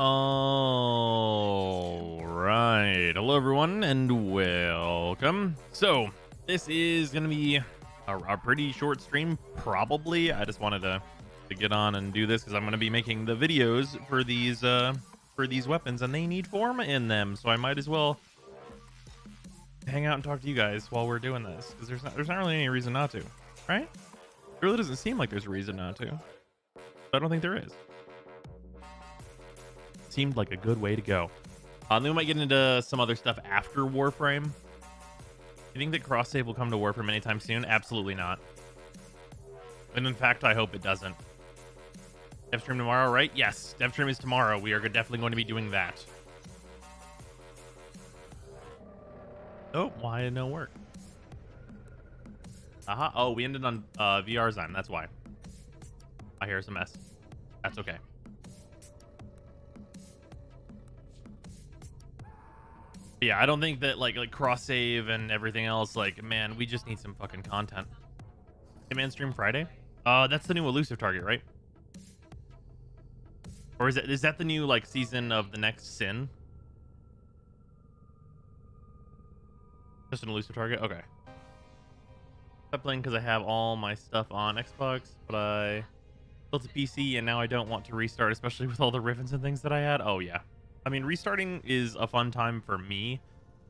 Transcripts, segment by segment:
All right. Hello, everyone, and welcome. So, this is going to be a pretty short stream, probably. I just wanted to get on and do this because I'm going to be making the videos for these weapons, and they need form in them. So I might as well hang out and talk to you guys while we're doing this, because there's not really any reason not to, right? It really doesn't seem like there's a reason not to. I don't think there is. Seemed like a good way to go. Then we might get into some other stuff after Warframe. You think that cross save will come to Warframe anytime soon? Absolutely not. And in fact, I hope it doesn't. Dev stream tomorrow, right? Yes, dev stream is tomorrow. We are definitely going to be doing that. Oh, why did no work? Aha. Oh, we ended on VR Zyme. That's why. I hear some mess. That's okay. Yeah, I don't think that like cross save and everything else. Like, man, we just need some fucking content. Hitman stream Friday. That's the new elusive target, right? Or is that the new like season of the next Sin? Just an elusive target. Okay. I'm playing because I have all my stuff on Xbox, but I built a PC and now I don't want to restart, especially with all the ribbons and things that I had. Oh yeah. I mean, restarting is a fun time for me,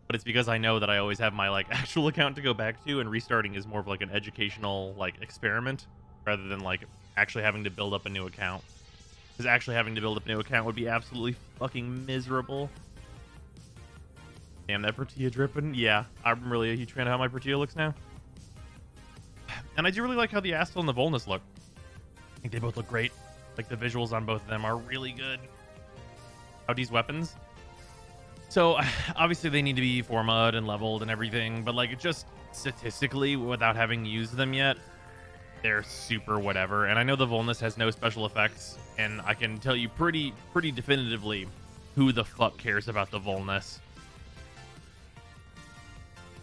but it's because I know that I always have my like actual account to go back to, and restarting is more of like an educational like experiment rather than like actually having to build up a new account. Because actually having to build up a new account would be absolutely fucking miserable. Damn, that Protea dripping. Yeah, I'm really a huge fan of how my Protea looks now. And I do really like how the Astilla and the Volnus look. I think they both look great. Like the visuals on both of them are really good. How these weapons? So obviously they need to be formatted and leveled and everything, but like just statistically, without having used them yet, they're super whatever. And I know the Volnus has no special effects, and I can tell you pretty definitively who the fuck cares about the Volnus.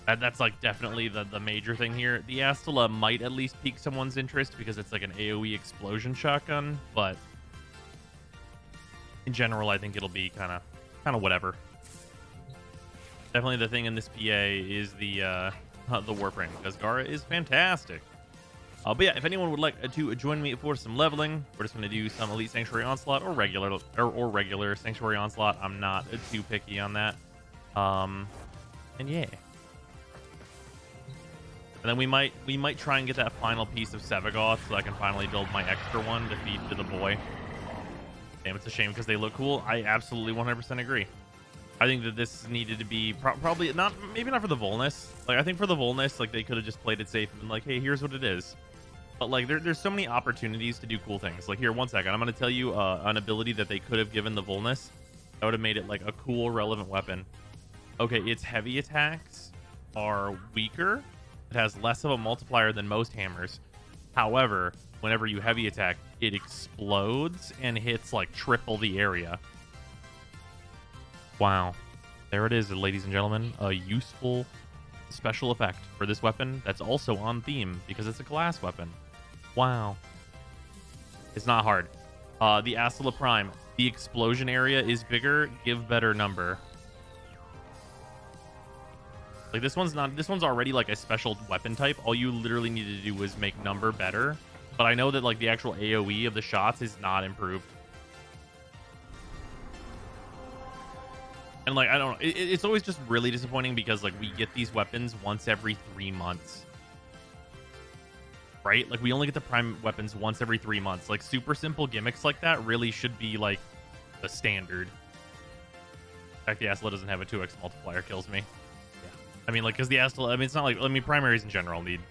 That's like definitely the major thing here. The Astilla might at least pique someone's interest because it's like an AoE explosion shotgun, but in general, I think it'll be kind of whatever. Definitely the thing in this PA is the Warframe, because Gara is fantastic. But yeah, if anyone would like to join me for some leveling, we're just going to do some Elite Sanctuary Onslaught or regular Sanctuary Onslaught. I'm not too picky on that. And yeah. And then we might try and get that final piece of Sevagoth so I can finally build my extra one to feed to the boy. Damn, it's a shame because they look cool. I absolutely 100% agree. I think that this needed to be probably not, maybe not for the Volnus. Like, I think for the Volnus, like, they could have just played it safe and been like, hey, here's what it is. But, like, there's so many opportunities to do cool things. Like, here, one second. I'm going to tell you an ability that they could have given the Volnus. That would have made it, like, a cool, relevant weapon. Okay, its heavy attacks are weaker. It has less of a multiplier than most hammers. However, whenever you heavy attack, it explodes and hits like triple the area. Wow. There it is, ladies and gentlemen. A useful special effect for this weapon that's also on theme because it's a glass weapon. Wow. It's not hard. The Astilla Prime. The explosion area is bigger. Give better number. Like this one's already like a special weapon type. All you literally need to do is make number better. But I know that like the actual AoE of the shots is not improved. And like, I don't know. It's always just really disappointing because like we get these weapons once every 3 months. Right? Like we only get the prime weapons once every 3 months. Like super simple gimmicks like that really should be like the standard. In fact, the Astilla doesn't have a 2x multiplier, kills me. I mean, like, because the Astilla, I mean, it's not like, I mean, primaries in general need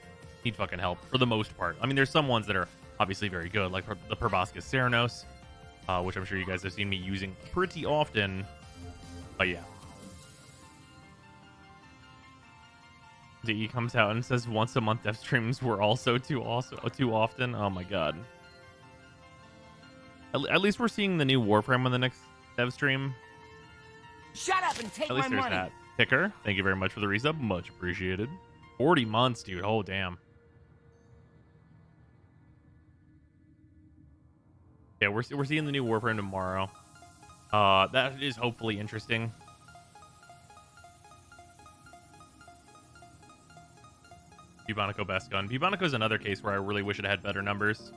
fucking help for the most part. I mean, there's some ones that are obviously very good, like the Proboscis Ceranos, which I'm sure you guys have seen me using pretty often. But yeah. DE comes out and says once a month dev streams were also too often. Oh my god. At least we're seeing the new Warframe on the next dev stream. Shut up and take my money. At least there's that. Picker, thank you very much for the resub. Much appreciated. 40 months, dude. Oh, damn. Yeah, we're seeing the new Warframe tomorrow. That is hopefully interesting. Bubonico best gun. Bubonico is another case where I really wish it had better numbers.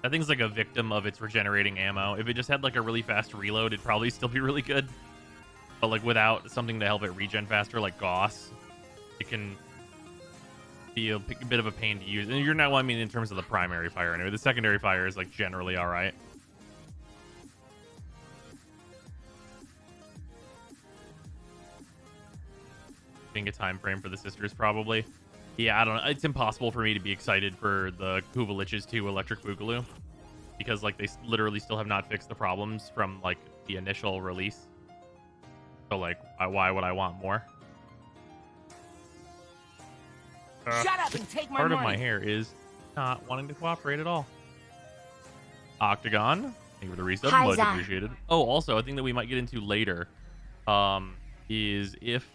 That thing's like a victim of its regenerating ammo. If it just had like a really fast reload, it'd probably still be really good. But like without something to help it regen faster, like Gauss, it can be a bit of a pain to use. And you're not, well, I mean, in terms of the primary fire anyway. The secondary fire is like generally all right. Being a time frame for the sisters, probably. Yeah, I don't know. It's impossible for me to be excited for the Kuvalich's 2 Electric Boogaloo because like they literally still have not fixed the problems from like the initial release. So like, why would I want more? Shut up and take my Part money. of my hair is not wanting to cooperate at all. Octagon, thank you for the resub, Hi, much Zach. appreciated. Oh, also, a thing that we might get into later is if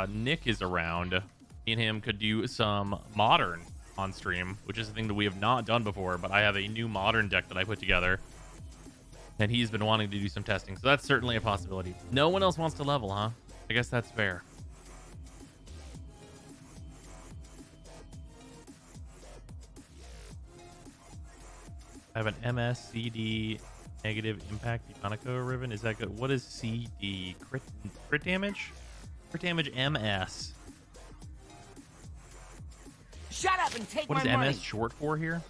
Nick is around, me and him could do some modern on stream, which is a thing that we have not done before, but I have a new modern deck that I put together, and he's been wanting to do some testing, so that's certainly a possibility. No one else wants to level, huh? I guess that's fair. I have an MSCD negative impact Bubonico ribbon. Is that good? What is CD? Crit damage? Crit damage MS. Shut up and take What my is money. MS short for here?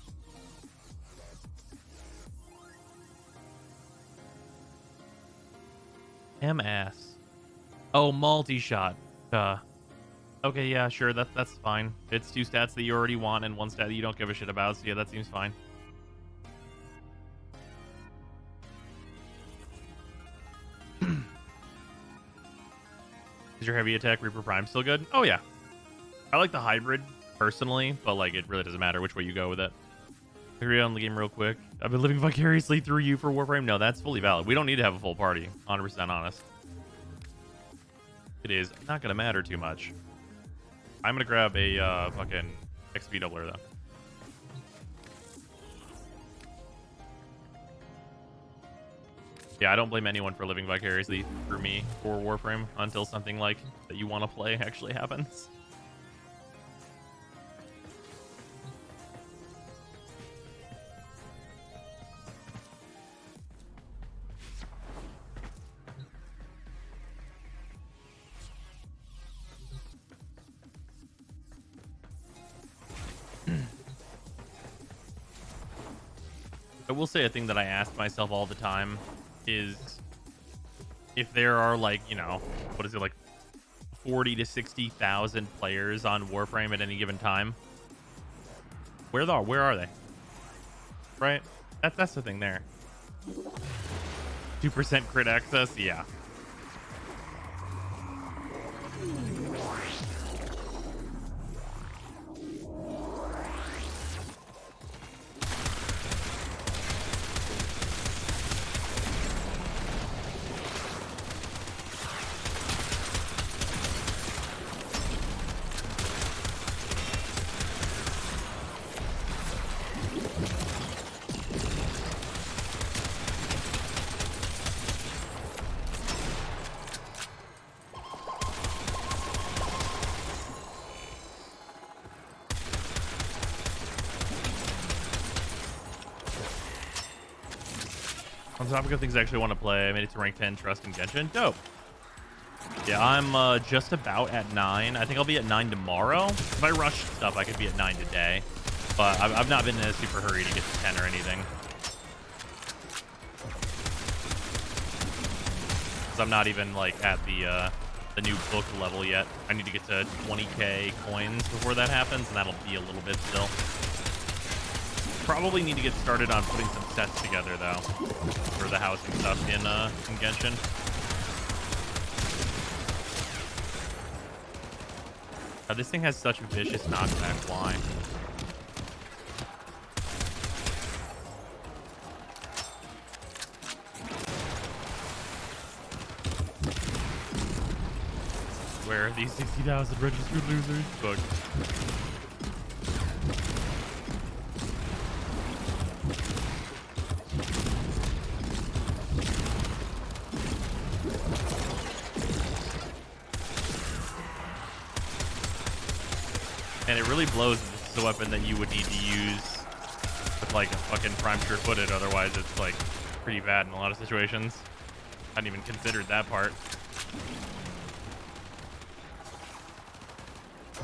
MS. Oh, multi-shot. Okay, yeah, sure, that's fine. It's 2 stats that you already want and 1 stat that you don't give a shit about, so yeah, that seems fine. Is your heavy attack Reaper Prime still good? Oh, yeah. I like the hybrid, personally, but like it really doesn't matter which way you go with it. Agree on the game real quick. I've been living vicariously through you for Warframe. No, that's fully valid. We don't need to have a full party. 100% honest. It is not going to matter too much. I'm going to grab a fucking XP doubler, though. Yeah, I don't blame anyone for living vicariously through me for Warframe until something like that you want to play actually happens. I will say a thing that I ask myself all the time is if there are like, you know, what is it, like 40 to 60,000 players on Warframe at any given time, where are they? Right? That's the thing there. 2% crit access, yeah. On the topic of things I actually want to play, I made it to rank 10 Trust and Genshin. Dope. Yeah, I'm just about at 9. I think I'll be at 9 tomorrow. If I rush stuff, I could be at 9 today. But I've not been in a super hurry to get to 10 or anything. Because I'm not even like at the new book level yet. I need to get to 20k coins before that happens, and that'll be a little bit still. Probably need to get started on putting some sets together though for the house and stuff in Genshin. This thing has such vicious knockback. Why? Where are these 60,000 registered losers? Fuck. really blows that this is a weapon that you would need to use with like a fucking prime sure-footed. Otherwise, it's like pretty bad in a lot of situations. I hadn't even considered that part.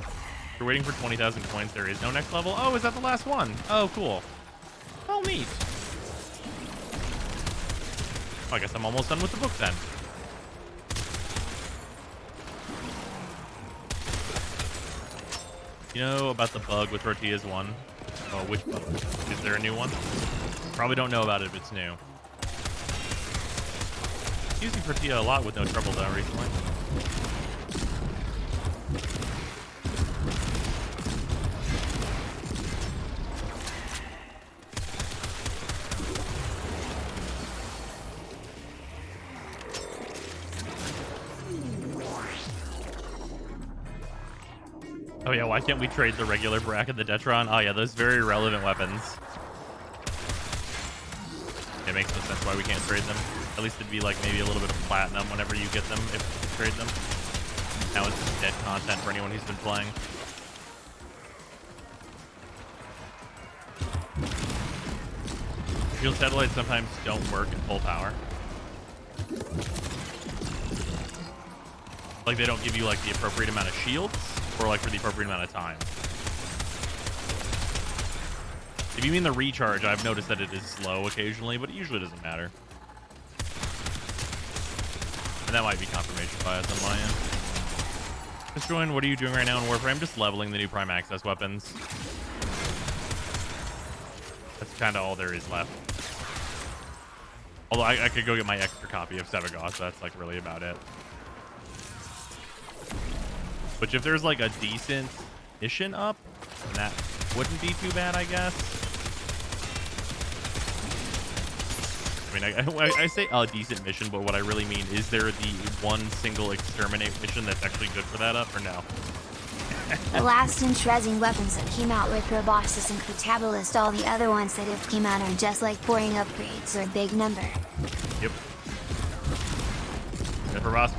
If you're waiting for 20,000 coins, there is no next level. Oh, is that the last one? Oh, cool. Oh, neat. I guess I'm almost done with the book then. You know about the bug with Tortillas 1? Oh, which bug? Is there a new one? Probably don't know about it if it's new. Using Tortilla a lot with no trouble though recently. Oh yeah, why can't we trade the regular Brack and the Detron? Oh yeah, those very relevant weapons. It makes no sense why we can't trade them. At least it'd be like maybe a little bit of platinum whenever you get them if you trade them. Now it's just dead content for anyone who's been playing. Shield satellites sometimes don't work in full power. Like they don't give you like the appropriate amount of shields or like for the appropriate amount of time. If you mean the recharge, I've noticed that it is slow occasionally, but it usually doesn't matter. And that might be confirmation bias on my end. Just join, what are you doing right now in Warframe? Just leveling the new Prime Access weapons. That's kind of all there is left. Although I could go get my extra copy of Sevagoth, that's like really about it. Which if there's like a decent mission up, that wouldn't be too bad, I guess. I mean, I say a decent mission, but what I really mean is there the one single exterminate mission that's actually good for that up, or no? The last interesting weapons that came out with proboscis and Catabalist. All the other ones that have came out are just like pouring upgrades or a big number. Yep. The proboscis,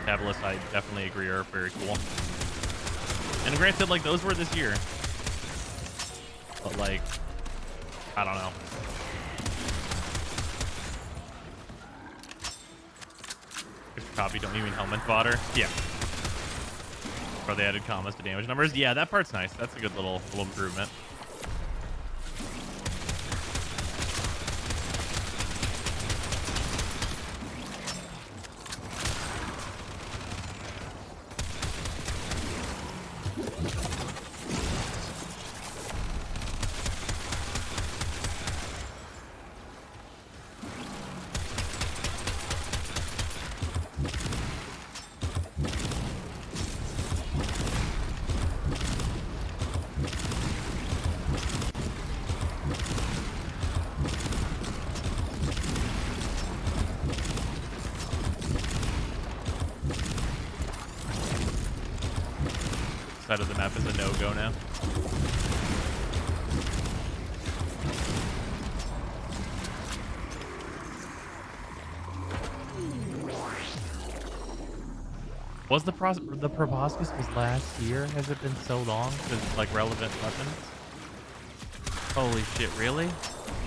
Catabalist, I definitely agree are very cool. And granted, like those were this year, but like, I don't know. Copy, don't you mean helmet fodder? Yeah. Or they added commas to damage numbers. Yeah, that part's nice. That's a good little improvement. Side of the map is a no-go now. Was the proboscis was last year? Has it been so long? Because it's like relevant weapons. Holy shit! Really?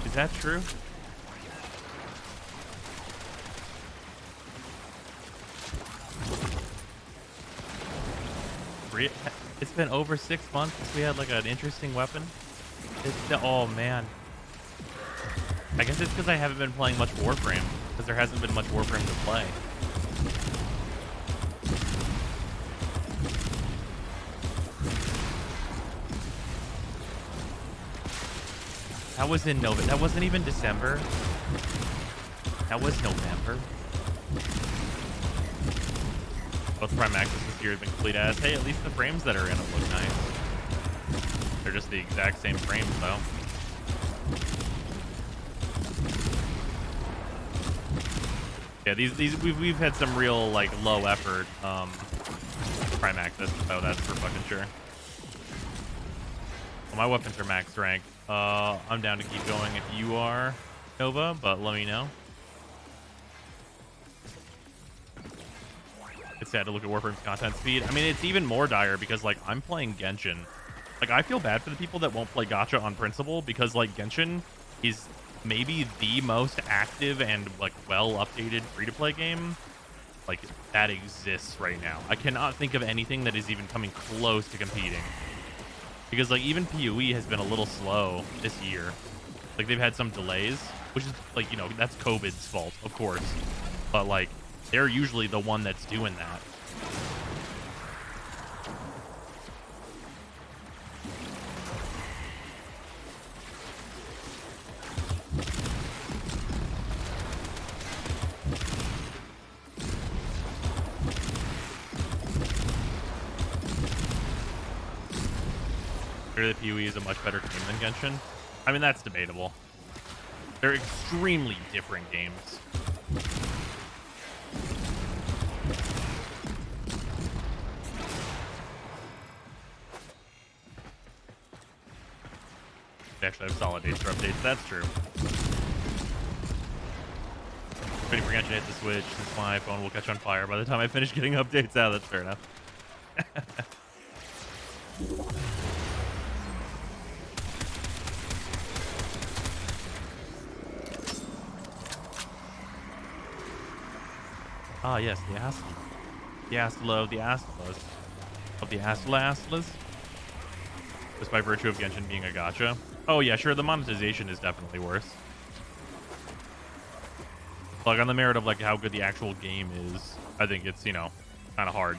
Is that true? It's been over 6 months since we had like an interesting weapon. Oh man. I guess it's because I haven't been playing much Warframe, because there hasn't been much Warframe to play. That was in November. That wasn't even December. That was November. Both Prime Access this year have been complete as. Hey, at least the frames that are in it look nice. They're just the exact same frames, though. Yeah, we've had some real like low effort Prime Access, so that's for fucking sure. Well, my weapons are max rank. I'm down to keep going if you are, Nova, but let me know. It's sad to look at Warframe's content speed. I mean, it's even more dire because, like, I'm playing Genshin Like, I feel bad for the people that won't play gacha on principle because, like, Genshin is maybe the most active and, like, well-updated free-to-play game, like, that exists right now. I cannot think of anything that is even coming close to competing. Because, like, even PoE has been a little slow this year. Like, they've had some delays, which is, like, you know, that's COVID's fault, of course. But, like, they're usually the one that's doing that. The PoE is a much better game than Genshin. I mean, that's debatable. They're extremely different games. They actually have solid dates for updates. That's true. Waiting for Genshin to hit the Switch since my phone will catch on fire by the time I finish getting updates out. That's fair enough. Ah, yes, the Astilla. The Astilla of the Astillas. Of the Astillas. Just by virtue of Genshin being a gacha. Oh, yeah, sure, the monetization is definitely worse. Like, on the merit of, like, how good the actual game is, I think it's, you know, kind of hard.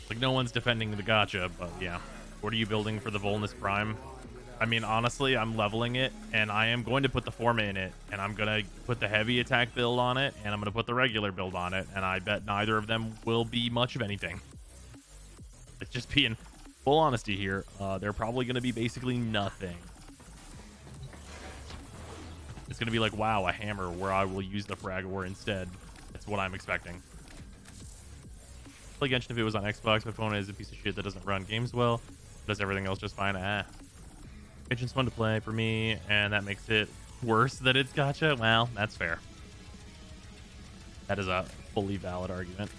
Like, no one's defending the gacha, but yeah. What are you building for the Volnus Prime? I mean, honestly, I'm leveling it, and I am going to put the Forma in it, and I'm going to put the heavy attack build on it, and I'm going to put the regular build on it, and I bet neither of them will be much of anything. It's just being full honesty here. They're probably going to be basically nothing. It's going to be like, wow, a hammer where I will use the frag war instead. That's what I'm expecting. Like Genshin, if it was on Xbox, my phone is a piece of shit that doesn't run games well. Does everything else just fine. Genshin's fun to play for me, and that makes it worse that it's gacha. Well, that's fair. That is a fully valid argument.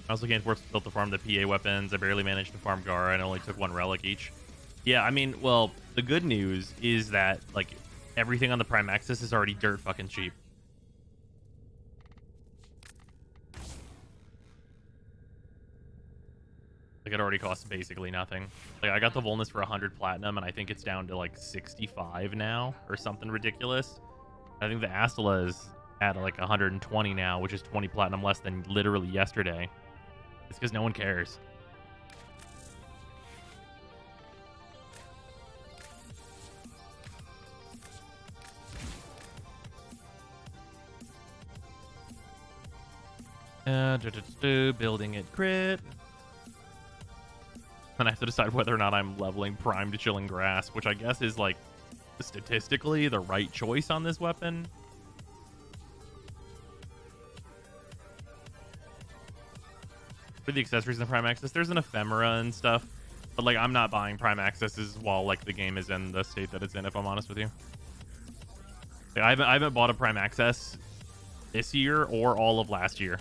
I was looking at force built to farm the PA weapons. I barely managed to farm Gara and only took one relic each. Yeah, I mean, well, the good news is that, like, everything on the Prime Access is already dirt fucking cheap. Like, it already costs basically nothing. Like, I got the Volnus for 100 platinum, and I think it's down to, like, 65 now, or something ridiculous. I think the Astilla is at, like, 120 now, which is 20 platinum less than literally yesterday. It's because no one cares. Building it crit. And I have to decide whether or not I'm leveling Prime to Chilling Grass, which I guess is, like, statistically the right choice on this weapon. For the accessories in the Prime Access, there's an ephemera and stuff, but, like, I'm not buying Prime Accesses while, like, the game is in the state that it's in, if I'm honest with you. Like, I haven't bought a Prime Access this year or all of last year.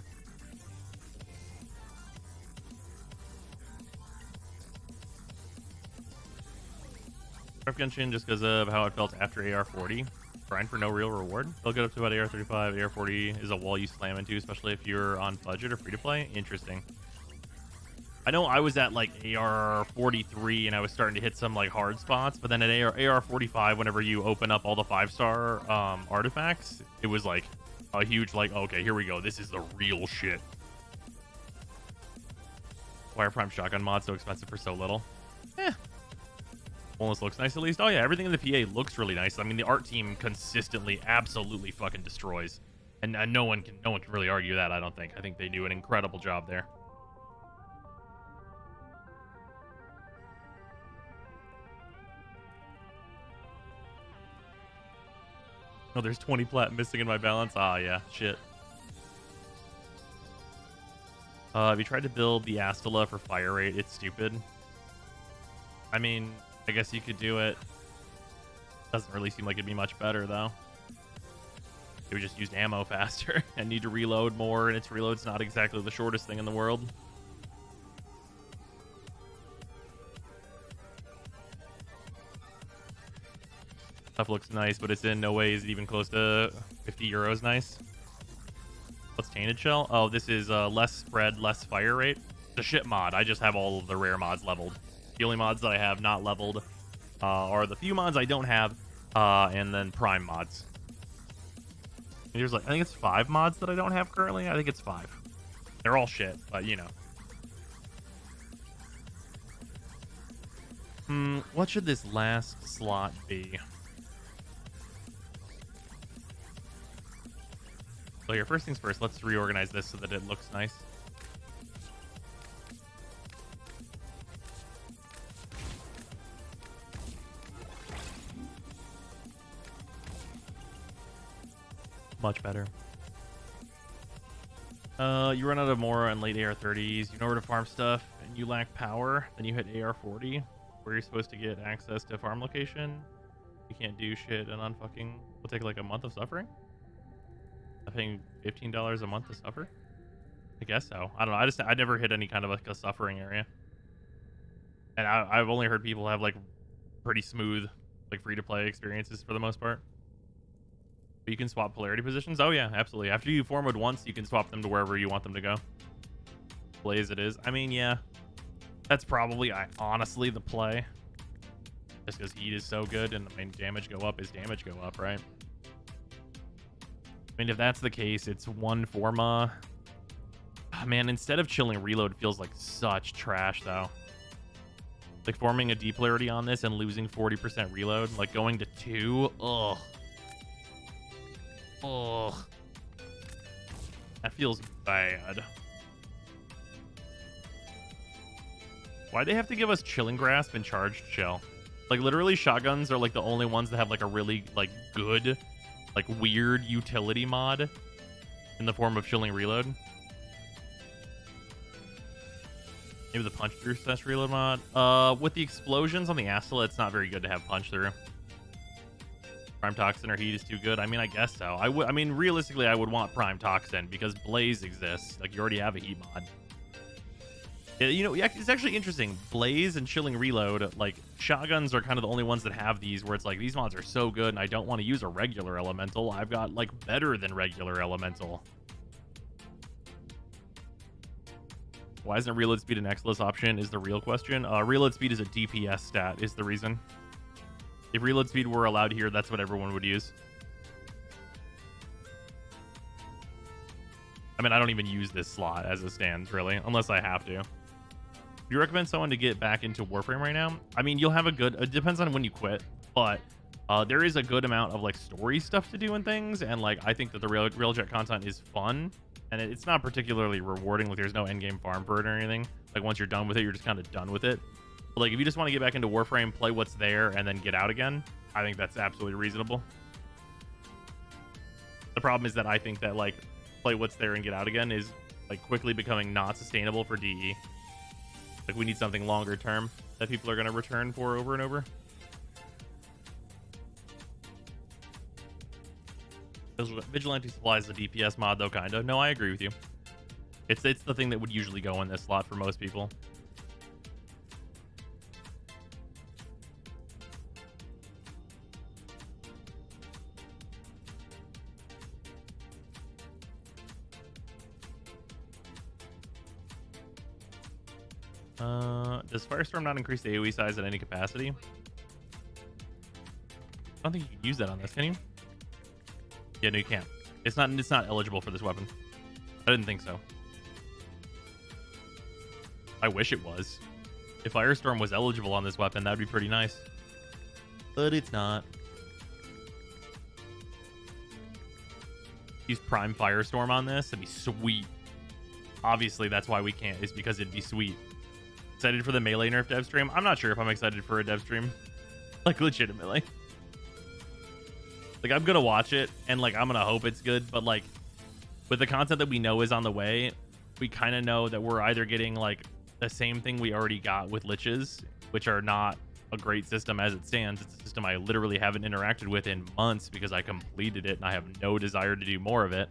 Genshin just because of how it felt after AR40. Grind for no real reward. They'll get up to about AR35. AR40 is a wall you slam into, especially if you're on budget or free to play. Interesting. I know I was at, like, AR43 and I was starting to hit some, like, hard spots, but then at AR45, whenever you open up all the 5-star artifacts, it was like a huge, like, okay, here we go. This is the real shit. Why are Prime Shotgun mods so expensive for so little? Volnus looks nice at least. Oh yeah, everything in the PA looks really nice. I mean, the art team consistently absolutely fucking destroys. And no one can really argue that, I don't think. I think they do an incredible job there. Oh, there's 20 plat missing in my balance. Ah, yeah, shit. Have you tried to build the Astilla for fire rate? It's stupid. I mean, I guess you could do it. Doesn't really seem like it'd be much better, though. We just used ammo faster and need to reload more, and its reload's not exactly the shortest thing in the world. Stuff looks nice, but it's in no way is it even close to 50 euros nice. What's Tainted Shell? Oh, this is less spread, less fire rate. The ship mod. I just have all of the rare mods leveled. The only mods that I have not leveled are the few mods I don't have, and then prime mods. There's like, I think it's 5 mods that I don't have currently. I think it's 5. They're all shit, but you know. What should this last slot be? So here, first things first, let's reorganize this so that it looks nice. Much better. You run out of more on late AR-30s. You know where to farm stuff, and you lack power. Then you hit AR-40, where you're supposed to get access to a farm location. You can't do shit, and unfucking will take like a month of suffering. I'm paying $15 a month to suffer. I guess so. I don't know. I never hit any kind of like a suffering area, and I've only heard people have like pretty smooth, like free to play experiences for the most part. You can swap polarity positions. Oh yeah, absolutely. After you form mode once, you can swap them to wherever you want them to go. Blaze it is. I mean, yeah, that's probably honestly the play. Just because heat is so good and I mean damage go up is damage go up, right? I mean, if that's the case, it's one Forma. Oh, man, instead of chilling reload feels like such trash though. Like forming a D polarity on this and losing 40% reload, like going to 2. Ugh. Ugh. That feels bad. Why'd they have to give us Chilling Grasp and Charged Shell? Like, literally, shotguns are, like, the only ones that have, like, a really, like, good, like, weird utility mod in the form of Chilling Reload. Maybe the Punch Through / Reload mod. With the explosions on the Astilla, it's not very good to have Punch Through. Prime Toxin or Heat is too good. I mean, I guess so. I mean, realistically, I would want Prime Toxin because Blaze exists. Like, you already have a Heat mod. Yeah, you know, it's actually interesting. Blaze and Chilling Reload, like, shotguns are kind of the only ones that have these where it's like, these mods are so good and I don't want to use a regular elemental. I've got, like, better than regular elemental. Why isn't reload speed an X-less option is the real question. Reload speed is a DPS stat is the reason. If reload speed were allowed here, that's what everyone would use. I mean, I don't even use this slot as it stands, really, unless I have to. Do you recommend someone to get back into Warframe right now? I mean, you'll have a good... It depends on when you quit, but there is a good amount of, like, story stuff to do and things, and, like, I think that the Railjet content is fun, and it's not particularly rewarding. Like, there's no endgame farm for it or anything. Like, once you're done with it, you're just kind of done with it. But, like, if you just want to get back into Warframe, play what's there, and then get out again, I think that's absolutely reasonable. The problem is that I think that, like, play what's there and get out again is, like, quickly becoming not sustainable for DE. Like, we need something longer term that people are going to return for over and over. Vigilante Supply is the DPS mod, though, kind of. No, I agree with you. It's the thing that would usually go in this slot for most people. Does Firestorm not increase the AoE size at any capacity? I don't think you can use that on this, can you? Yeah, no, you can't. It's not eligible for this weapon. I didn't think so. I wish it was. If Firestorm was eligible on this weapon, that'd be pretty nice. But it's not. Use Prime Firestorm on this, it'd be sweet. Obviously, that's why we can't, is because it'd be sweet. Excited for the melee nerf dev stream? I'm not sure if I'm excited for a dev stream. Like, legitimately. Like, I'm gonna watch it, and, like, I'm gonna hope it's good, but, like, with the content that we know is on the way, we kind of know that we're either getting, like, the same thing we already got with Liches, which are not a great system as it stands. It's a system I literally haven't interacted with in months because I completed it and I have no desire to do more of it.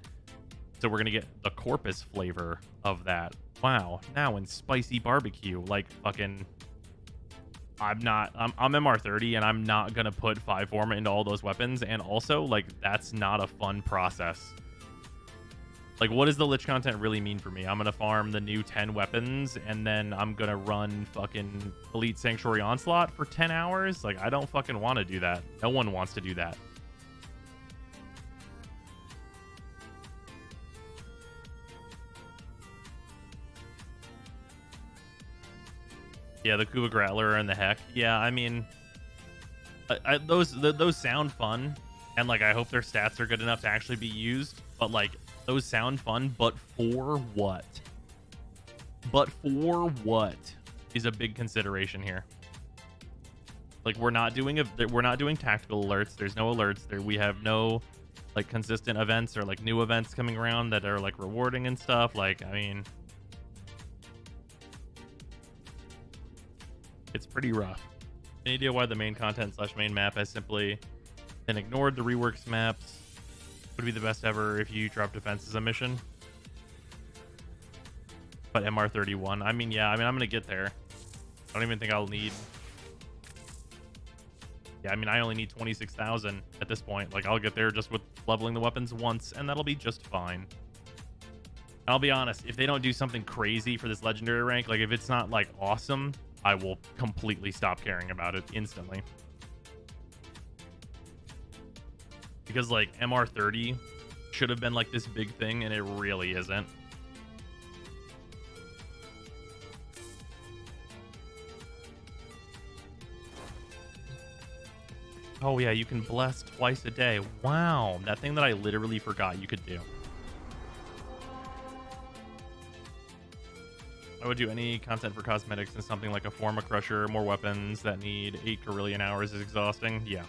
So we're gonna get the corpus flavor of that. Wow, now in spicy barbecue, like fucking. I'm MR30 and I'm not gonna put 5 Forma into all those weapons, and also like that's not a fun process. Like, what does the Lich content really mean for me? I'm gonna farm the new 10 weapons and then I'm gonna run fucking Elite Sanctuary Onslaught for 10 hours? Like, I don't fucking want to do that. No one wants to do that. Yeah, the Kuva Grattler and the Heck. Yeah, I mean, those sound fun, and like I hope their stats are good enough to actually be used. But like those sound fun, but for what? But for what is a big consideration here. Like we're not doing tactical alerts. There's no alerts there. We have no like consistent events or like new events coming around that are like rewarding and stuff. Like I mean. It's pretty rough. Any idea why the main content / main map has simply been ignored? The reworks maps would be the best ever if you drop defense as a mission. But MR31, I mean, yeah, I'm gonna get there. I don't even think I'll need. Yeah, I mean, I only need 26,000 at this point. Like, I'll get there just with leveling the weapons once, and that'll be just fine. I'll be honest, if they don't do something crazy for this legendary rank, like if it's not like awesome, I will completely stop caring about it instantly. Because like MR30 should have been like this big thing and it really isn't. Oh yeah, you can bless twice a day. Wow, that thing that I literally forgot you could do. I would do any content for cosmetics and something like a Forma Crusher, more weapons that need 8 Carillion hours is exhausting. Yeah.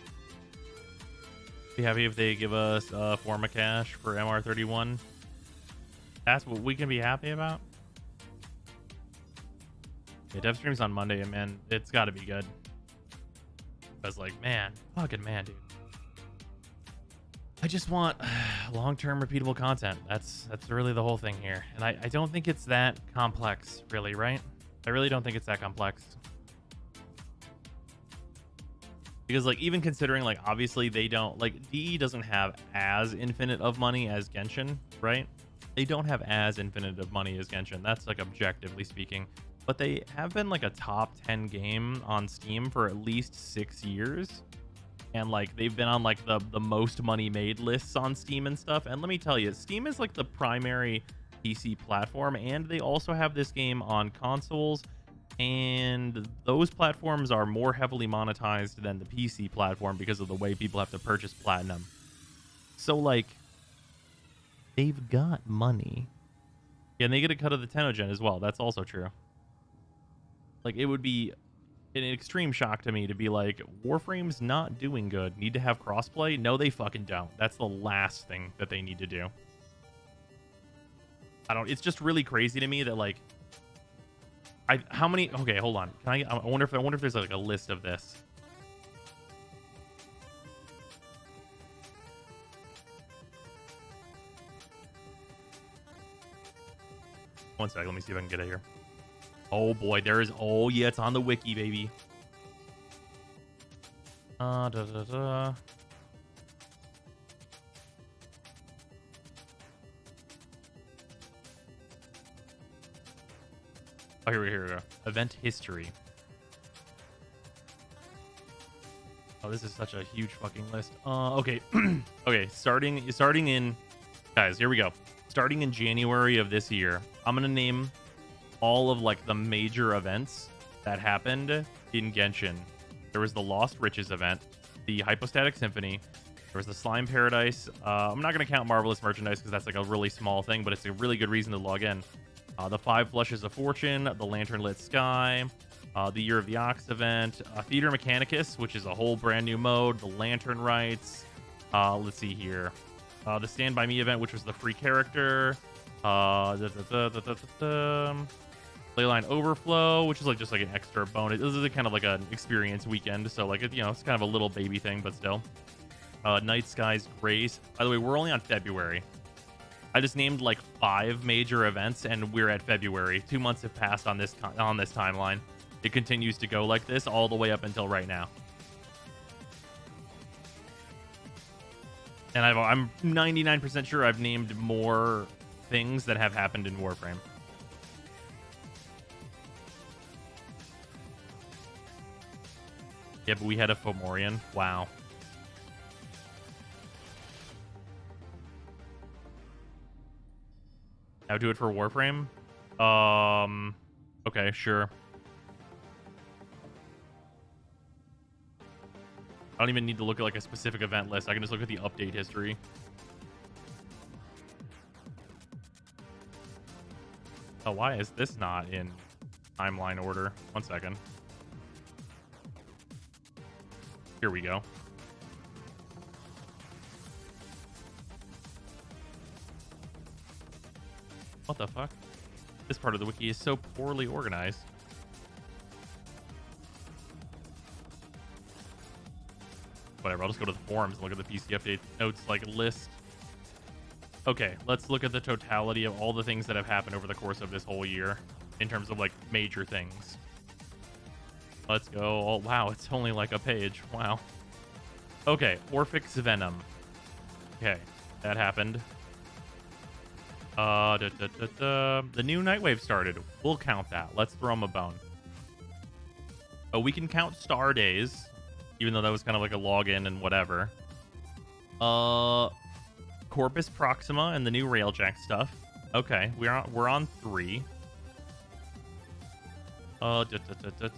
Be happy if they give us Forma cash for MR31. That's what we can be happy about. Yeah, dev streams on Monday, and man, it's got to be good. I was like, man, fucking man, dude. I just want long-term repeatable content. That's really the whole thing here. And I don't think it's that complex, really, right? I really don't think it's that complex. Because, like, even considering, like, obviously they don't... Like, DE doesn't have as infinite of money as Genshin, right? They don't have as infinite of money as Genshin. That's, like, objectively speaking. But they have been, like, a top 10 game on Steam for at least 6 years. And like they've been on like the most money made lists on Steam and stuff. And let me tell you, Steam is like the primary PC platform, and they also have this game on consoles, and those platforms are more heavily monetized than the PC platform because of the way people have to purchase platinum. So like they've got money. Yeah, and they get a cut of the Tenogen as well. That's also true. Like it would be an extreme shock to me to be like, Warframe's not doing good. Need to have crossplay? No, they fucking don't. That's the last thing that they need to do. It's just really crazy to me that like, how many? Okay, hold on. I wonder if there's like a list of this. One sec. Let me see if I can get it here. Oh boy, oh yeah, it's on the wiki, baby. Oh, here we go. Event history. Oh, this is such a huge fucking list. Okay. Okay, starting in, guys, here we go. Starting in January of this year, I'm gonna name all of like the major events that happened in Genshin. There was the Lost Riches event, the Hypostatic Symphony, there was the Slime Paradise. I'm not going to count Marvelous Merchandise because that's like a really small thing, but it's a really good reason to log in. The 5 Flushes of Fortune, the Lantern Lit Sky, the Year of the Ox event, Theater Mechanicus, which is a whole brand new mode, the Lantern Rites. Let's see here. The Stand By Me event, which was the free character. The Leyline Overflow, which is like just like an extra bonus. This is a kind of like an experience weekend, so like you know, it's kind of a little baby thing, but still. Night Skies Grace. By the way, we're only on February. I just named like 5 major events, and we're at February. 2 months have passed on this timeline. It continues to go like this all the way up until right now. And I'm 99% sure I've named more things that have happened in Warframe. Yeah, but we had a Fomorian. Wow. Now do it for Warframe? Okay, sure. I don't even need to look at like a specific event list. I can just look at the update history. Oh, why is this not in timeline order? 1 second. Here we go. What the fuck? This part of the wiki is so poorly organized. Whatever, I'll just go to the forums and look at the PC update notes, like list. Okay, let's look at the totality of all the things that have happened over the course of this whole year in terms of like major things. Let's go. Oh, wow, it's only like a page. Wow. Okay, Orphix Venom. Okay, that happened. The new Nightwave started. We'll count that. Let's throw him a bone. Oh, we can count star days, even though that was kind of like a login and whatever. Corpus Proxima and the new Railjack stuff. Okay, we're on 3. Is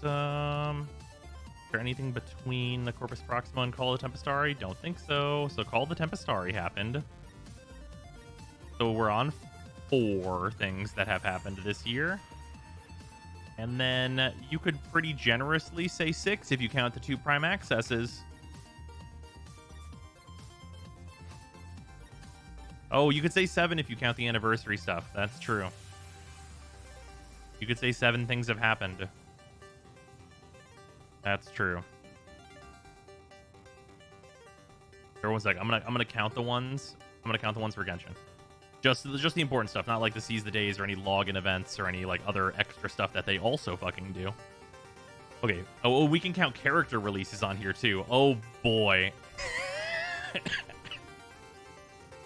there anything between the Corpus Proxima and Call of the Tempestari? Don't think so. So Call of the Tempestari happened. So we're on 4 things that have happened this year. And then you could pretty generously say 6 if you count the 2 Prime Accesses. Oh, you could say 7 if you count the anniversary stuff. That's true. You could say 7 things have happened. That's true. Here, 1 sec. I'm gonna count the ones. I'm gonna count the ones for Genshin. Just the important stuff, not like the Seize the Days or any login events or any like other extra stuff that they also fucking do. Okay. Oh, we can count character releases on here too. Oh boy.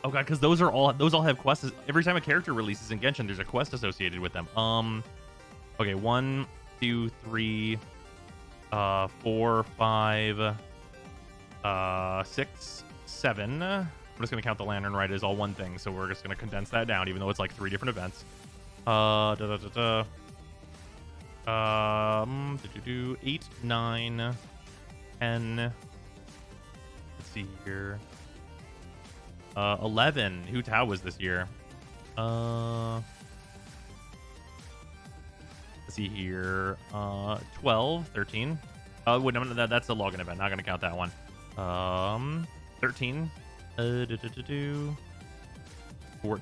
Oh god, because those all have quests. Every time a character releases in Genshin, there's a quest associated with them. Okay, 1, 2, 3, 4, 5, 6, 7. I'm just gonna count the Lantern Rite as all one thing, so we're just gonna condense that down, even though it's like 3 different events. 8, 9, 10. Let's see here. 11. Hu Tao was this year. Let's see here. 12, 13. Wait, no, that's a login event. Not gonna count that one. 13. 14. We're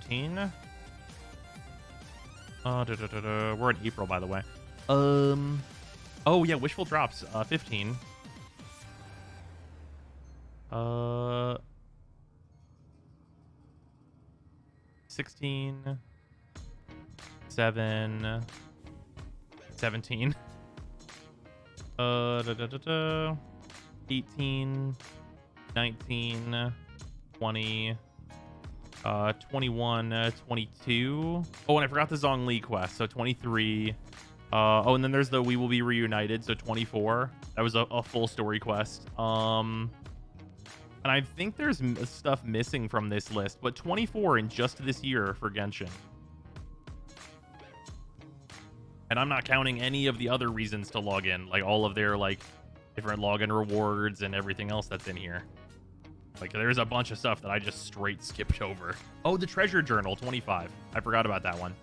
in April, by the way. Oh yeah, Wishful Drops. 15. 16. 7. 17. 18. 19. 20. 21. 22. Oh, and I forgot the Zhongli quest. So 23. Oh, and then there's the We Will Be Reunited. So 24. That was a full story quest. And I think there's stuff missing from this list, but 24 in just this year for Genshin. And I'm not counting any of the other reasons to log in, like all of their like different login rewards and everything else that's in here. Like there's a bunch of stuff that I just straight skipped over. Oh, the Treasure Journal 25. I forgot about that one.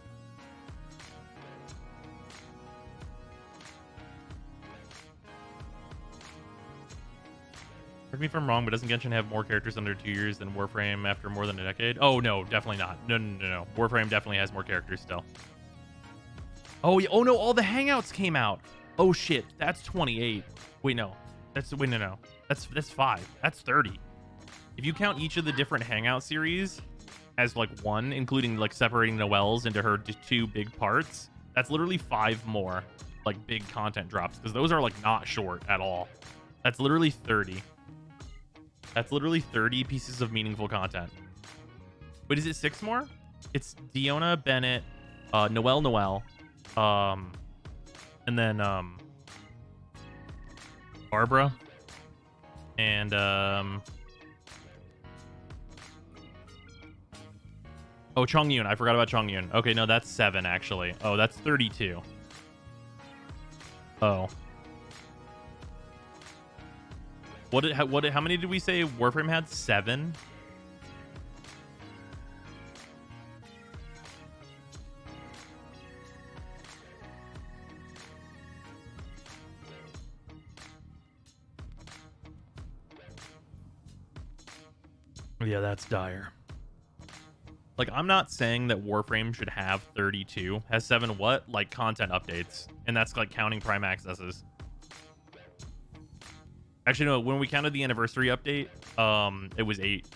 Correct me if I'm wrong, but doesn't Genshin have more characters under 2 years than Warframe after more than a decade? Oh, no, definitely not. No. Warframe definitely has more characters still. Oh, yeah. Oh, no. All the Hangouts came out. Oh, shit. That's 28. Wait, no. Wait, no. That's 5. That's 30. If you count each of the different Hangout series as like one, including like separating Noelle's into her 2 big parts, that's literally 5 more like big content drops, because those are like not short at all. That's literally 30. That's literally 30 pieces of meaningful content. Wait, is it 6 more? It's Diona, Bennett, Noelle, and then Barbara, and oh, Chongyun. I forgot about Chongyun. Okay, no, that's 7 actually. Oh, that's 32. Oh. How many did we say Warframe had? 7? Yeah, that's dire. Like, I'm not saying that Warframe should have 32. Has 7 what? Like, content updates. And that's, like, counting Prime accesses. Actually, no, when we counted the anniversary update, it was 8.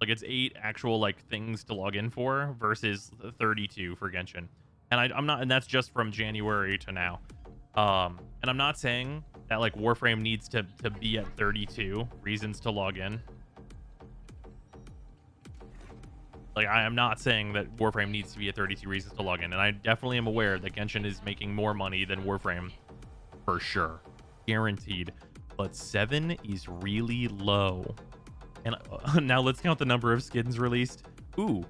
Like, it's 8 actual, like, things to log in for versus 32 for Genshin. And I'm not, and that's just from January to now. And I'm not saying that, like, Warframe needs to be at 32 reasons to log in. Like, I am not saying that Warframe needs to be at 32 reasons to log in, and I definitely am aware that Genshin is making more money than Warframe, for sure, guaranteed. But 7 is really low. And now let's count the number of skins released. Ooh,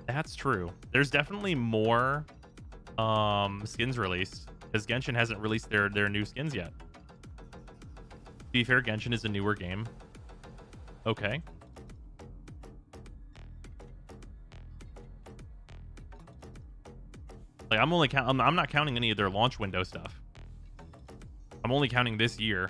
that's true. There's definitely more skins released, because Genshin hasn't released their new skins yet. To be fair, Genshin is a newer game. Okay. Like, I'm not counting any of their launch window stuff. I'm only counting this year.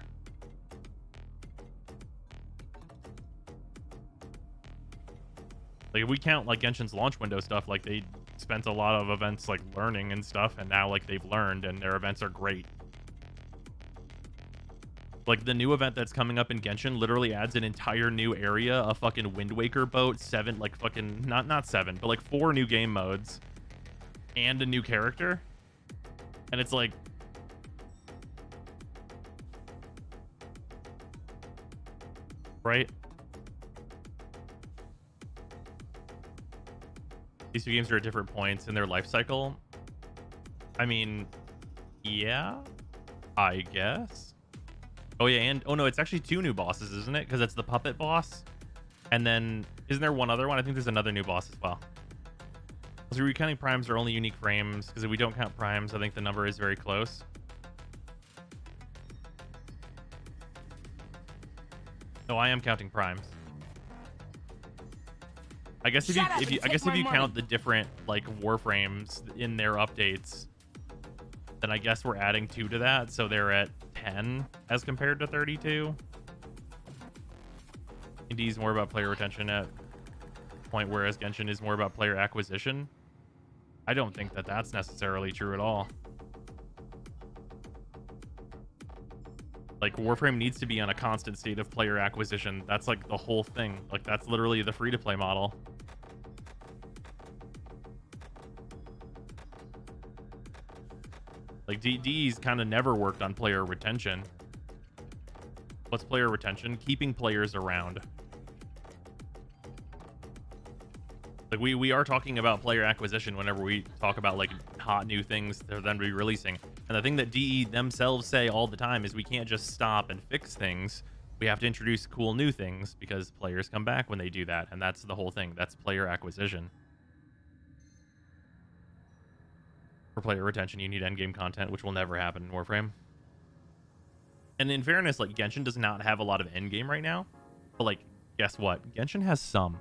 Like, if we count like Genshin's launch window stuff, like, they spent a lot of events like learning and stuff, and now like they've learned and their events are great. Like, the new event that's coming up in Genshin literally adds an entire new area, a fucking Wind Waker boat, 7, like fucking not 7, but like 4 new game modes and a new character. And it's like, right? These 2 games are at different points in their life cycle. I mean, yeah, I guess. Oh yeah, and oh no, it's actually 2 new bosses, isn't it? Because it's the puppet boss, and then isn't there one other one? I think there's another new boss as well. So recounting primes are only unique frames, because if we don't count primes, I think the number is very close. No, I am counting primes. I guess if you count the different like Warframes in their updates, then I guess we're adding 2 to that, so they're at 10 as compared to 32. D is more about player retention at point, whereas Genshin is more about player acquisition. I don't think that that's necessarily true at all. Like, Warframe needs to be on a constant state of player acquisition. That's like the whole thing. Like, that's literally the free-to-play model. Like, DE's kind of never worked on player retention. What's player retention? Keeping players around. Like, we are talking about player acquisition whenever we talk about like hot new things they're then be releasing. And the thing that DE themselves say all the time is we can't just stop and fix things. We have to introduce cool new things, because players come back when they do that. And that's the whole thing. That's player acquisition. For player retention, you need endgame content, which will never happen in Warframe. And in fairness, like, Genshin does not have a lot of endgame right now. But, like, guess what? Genshin has some.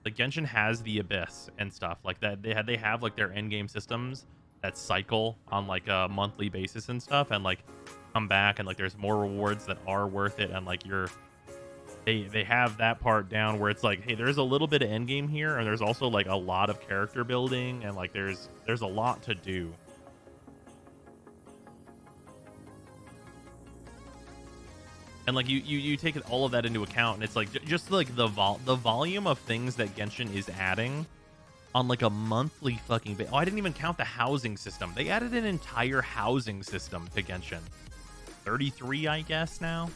Like, Genshin has the Abyss and stuff like that. They have like their endgame systems that cycle on like a monthly basis and stuff, and like come back, and like there's more rewards that are worth it, and like you're they have that part down where it's like, hey, there's a little bit of end game here, and there's also like a lot of character building, and like there's a lot to do. And like you take all of that into account, and it's like just like the volume of things that Genshin is adding on like a monthly fucking oh, I didn't even count the housing system. They added an entire housing system to Genshin. 33, I guess now.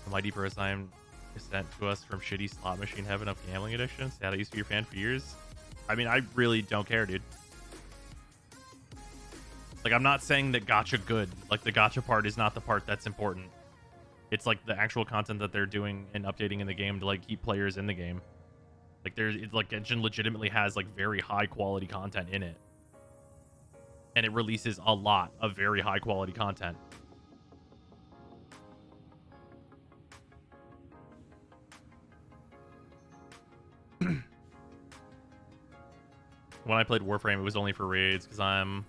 The mighty first time sent to us from shitty slot machine heaven of gambling addiction. Sad I used to be your fan for years. I mean, I really don't care, dude. Like, I'm not saying that gacha good. Like, the gacha part is not the part that's important. It's like the actual content that they're doing and updating in the game to like keep players in the game. Like, it's like Genshin legitimately has like very high quality content in it, and it releases a lot of very high quality content. When I played Warframe, it was only for raids because I'm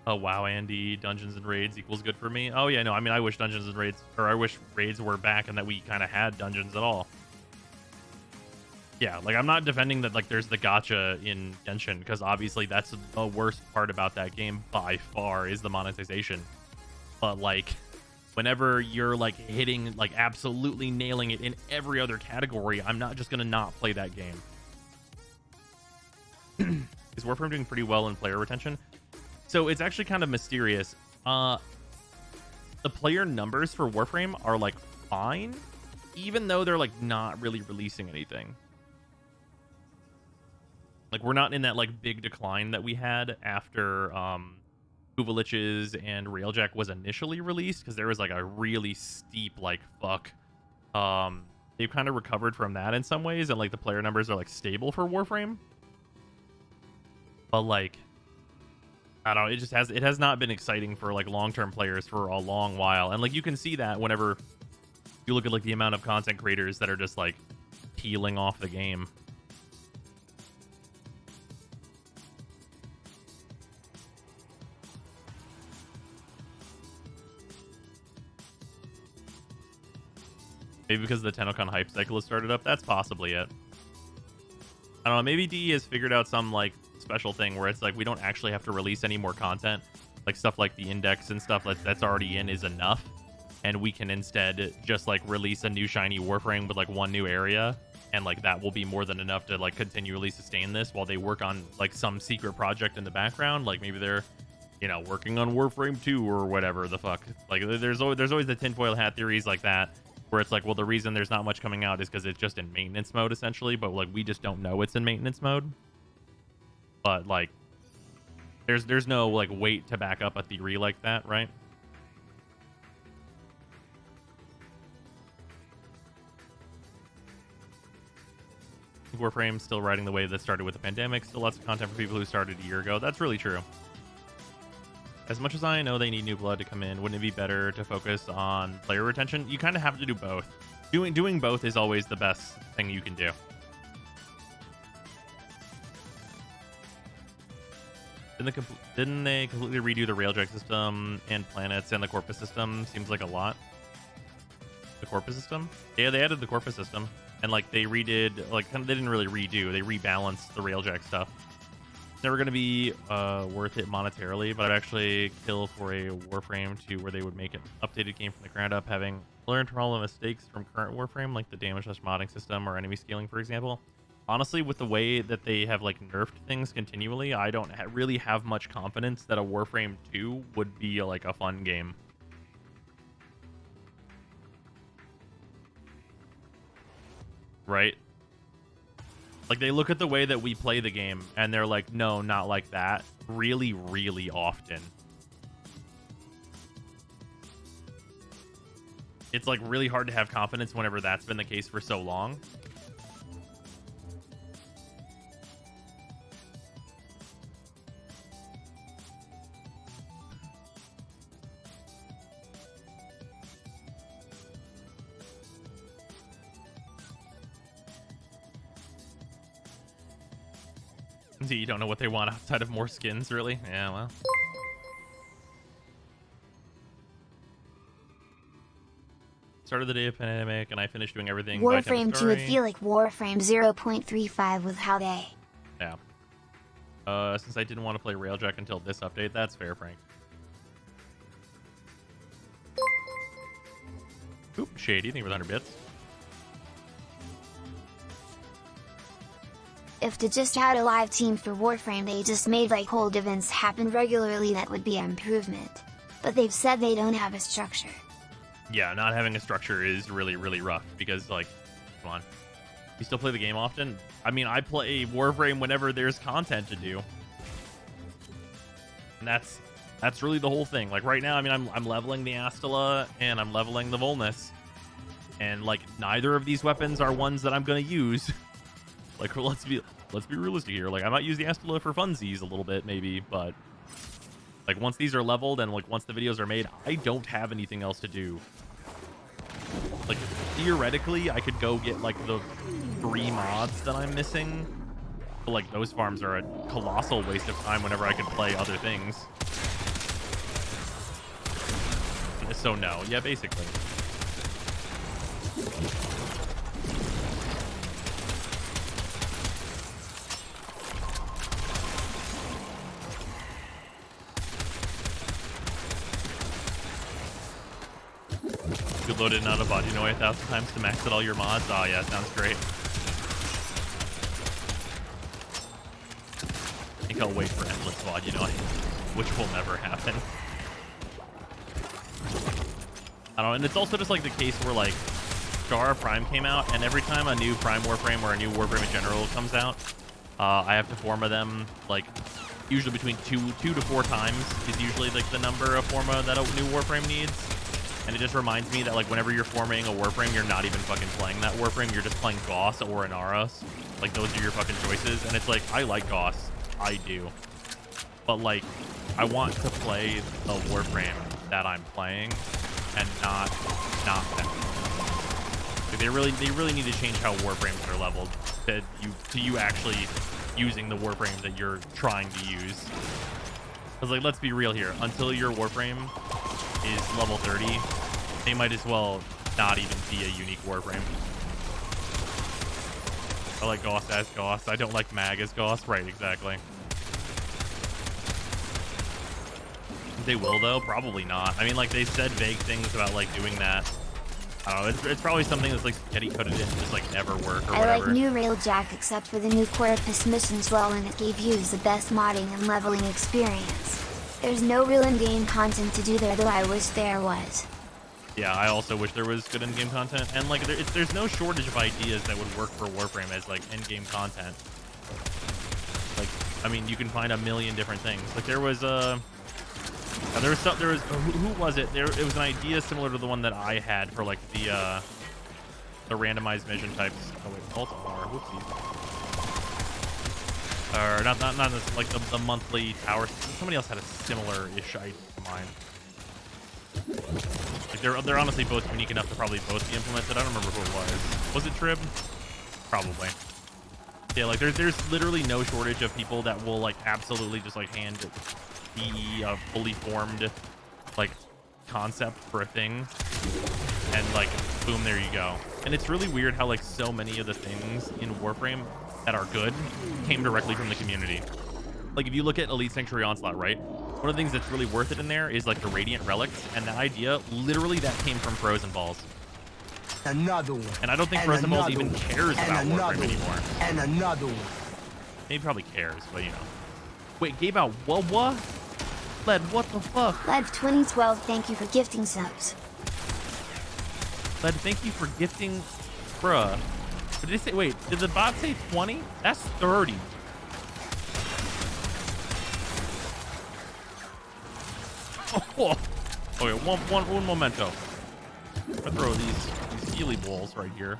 a WoW Andy. Dungeons and raids equals good for me. Oh yeah, no, I mean, I wish dungeons and raids, or I wish raids were back and that we kind of had dungeons at all. Yeah, like I'm not defending that like there's the gacha in Genshin, because obviously that's the worst part about that game by far is the monetization. But like whenever you're like hitting, like absolutely nailing it in every other category, I'm not just gonna not play that game. Is Warframe doing pretty well in player retention? So it's actually kind of mysterious. The player numbers for Warframe are like fine, even though they're like not really releasing anything. Like we're not in that like big decline that we had after Kuvalich's and Railjack was initially released, because there was like a really steep like fuck. They've kind of recovered from that in some ways, and like the player numbers are like stable for Warframe. But like I don't know, it has not been exciting for like long-term players for a long while. And like you can see that whenever you look at like the amount of content creators that are just like peeling off the game. Maybe because the TennoCon hype cycle has started up. That's possibly it. I don't know, maybe DE has figured out some like special thing where it's like we don't actually have to release any more content. Like stuff like the index and stuff that's already in is enough, and we can instead just like release a new shiny Warframe with like one new area, and like that will be more than enough to like continually sustain this while they work on like some secret project in the background. Like maybe they're, you know, working on Warframe 2 or whatever the fuck. Like there's always the tinfoil hat theories like that, where it's like, well, the reason there's not much coming out is because it's just in maintenance mode essentially, but like we just don't know it's in maintenance mode. But like there's no like weight to back up a theory like that, right? Warframe's still riding the wave that started with the pandemic. Still lots of content for people who started a year ago. That's really true. As much as I know they need new blood to come in, wouldn't it be better to focus on player retention? You kind of have to do both. Doing both is always the best thing you can do. Didn't they completely redo the Railjack system and planets and the Corpus system? Seems like a lot. The Corpus system? Yeah, they added the Corpus system. And like they redid, like they didn't really redo, they rebalanced the Railjack stuff. It's never going to be worth it monetarily, but I'd actually kill for a Warframe 2 where they would make an updated game from the ground up, having learned from all the mistakes from current Warframe, like the damage/modding system or enemy scaling, for example. Honestly, with the way that they have like nerfed things continually, I don't really have much confidence that a Warframe 2 would be like a fun game. Right? Like they look at the way that we play the game and they're like, no, not like that. Really, really often. It's like really hard to have confidence whenever that's been the case for so long. You don't know what they want outside of more skins, really? Yeah, well. started the day of pandemic, and I finished doing everything by Warframe 2 story. would feel like Warframe 0.35 with how they... Yeah. Since I didn't want to play Railjack until this update, that's fair, Frank. Oop, Shady, thank you for 100 bits. If they just had a live team for Warframe, they just made like hold events happen regularly, that would be an improvement. But they've said they don't have a structure. Yeah, not having a structure is really, really rough because, like, come on. You still play the game often? I mean, I play Warframe whenever there's content to do. And that's really the whole thing. Like, right now, I mean, I'm leveling the Astilla and I'm leveling the Volnus. And, like, neither of these weapons are ones that I'm going to use. Like, let's be realistic here. Like, I might use the Astilla for funsies a little bit, maybe, but... Like, once these are leveled and, like, once the videos are made, I don't have anything else to do. Like, theoretically, I could go get, like, the 3 mods that I'm missing. But, like, those farms are a colossal waste of time whenever I could play other things. So, no. Yeah, basically. You loaded not a bot, you know, 1,000 times to max out all your mods. Oh yeah, sounds great. I think I'll wait for endless VOD, you know, which will never happen. I don't know, and it's also just like the case where like Star Prime came out, and every time a new Prime Warframe or a new Warframe in general comes out, I have to forma them like usually between two to 4 times is usually like the number of forma that a new Warframe needs. And it just reminds me that, like, whenever you're forming a Warframe, you're not even fucking playing that Warframe. You're just playing Goss or an Aros. Like, those are your fucking choices. And it's like, I like Goss. I do. But, like, I want to play the Warframe that I'm playing and not that. Like, they really need to change how Warframes are leveled to you actually using the Warframe that you're trying to use. Because, like, let's be real here. Until your Warframe is level 30, they might as well not even be a unique Warframe. I like Goss as Goss. I don't like Mag as Goss. Right, exactly. They will, though? Probably not. I mean, like, they said vague things about, like, doing that. I don't know. It's probably something that's, like, spaghetti coded in and just, like, never work or whatever. I like new Railjack except for the new Corpus missions well, and it gave you the best modding and leveling experience. There's no real in-game content to do there, though I wish there was. Yeah, I also wish there was good in-game content. And, like, there's no shortage of ideas that would work for Warframe as, like, in-game content. Like, I mean, you can find a million different things. Like, there was, who was it? It was an idea similar to the one that I had for, like, the randomized mission types. Oh, wait, Baltimore. Whoopsie. Or not this, like the monthly tower. Somebody else had a similar-ish idea to mine. Like they're honestly both unique enough to probably both be implemented. I don't remember who it was. Was it Trib? Probably. Yeah, like there's literally no shortage of people that will like absolutely just like hand the fully formed like concept for a thing, and like boom, there you go. And it's really weird how like so many of the things in Warframe that are good came directly from the community. Like if you look at Elite Sanctuary Onslaught, right? One of the things that's really worth it in there is like the Radiant Relics, and that idea, literally that came from Frozen Balls. Another one. And I don't think Frozen Balls even cares about Warframe anymore. And another one. Maybe probably cares, but you know. Wait, gave out what? Led, what the fuck? Led 2012, thank you for gifting subs. Led, thank you for gifting, bruh. But did they say, wait, did the bot say 20? That's 30. Oh, okay, one memento. I throw these Healy balls right here.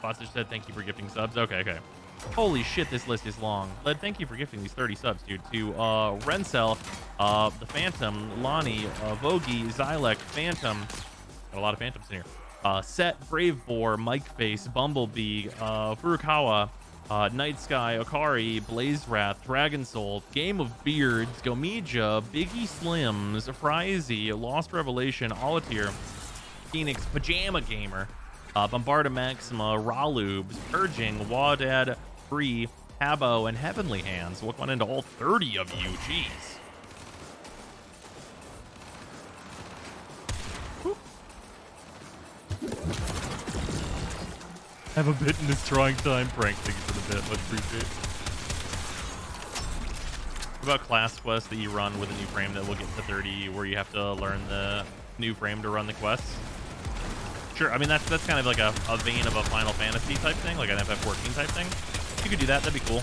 Bots just said thank you for gifting subs. Okay. Holy shit, this list is long. Led, thank you for gifting these 30 subs, dude. To Rencel, the Phantom, Lonnie, Vogie, Xylek, Phantom. Got a lot of Phantoms in here. Set, Brave Boar, Mike Face, Bumblebee, Furukawa, Night Sky, Okari, Blaze Wrath, Dragon Soul, Game of Beards, Gomija, Biggie Slims, Frizy, Lost Revelation, Alatier, Phoenix, Pajama Gamer, Bombarda Maxima, Ralubes, Purging, Wadad, Free, Habo, and Heavenly Hands. What went into all 30 of you? Jeez. Whew. Have a bit in this trying time, Frank. Thank you for the bit. Much appreciate. What about class quests that you run with a new frame that will get to 30, where you have to learn the new frame to run the quests? Sure, I mean, that's kind of like a vein of a Final Fantasy type thing, like an FF14 type thing. You could do that, that'd be cool.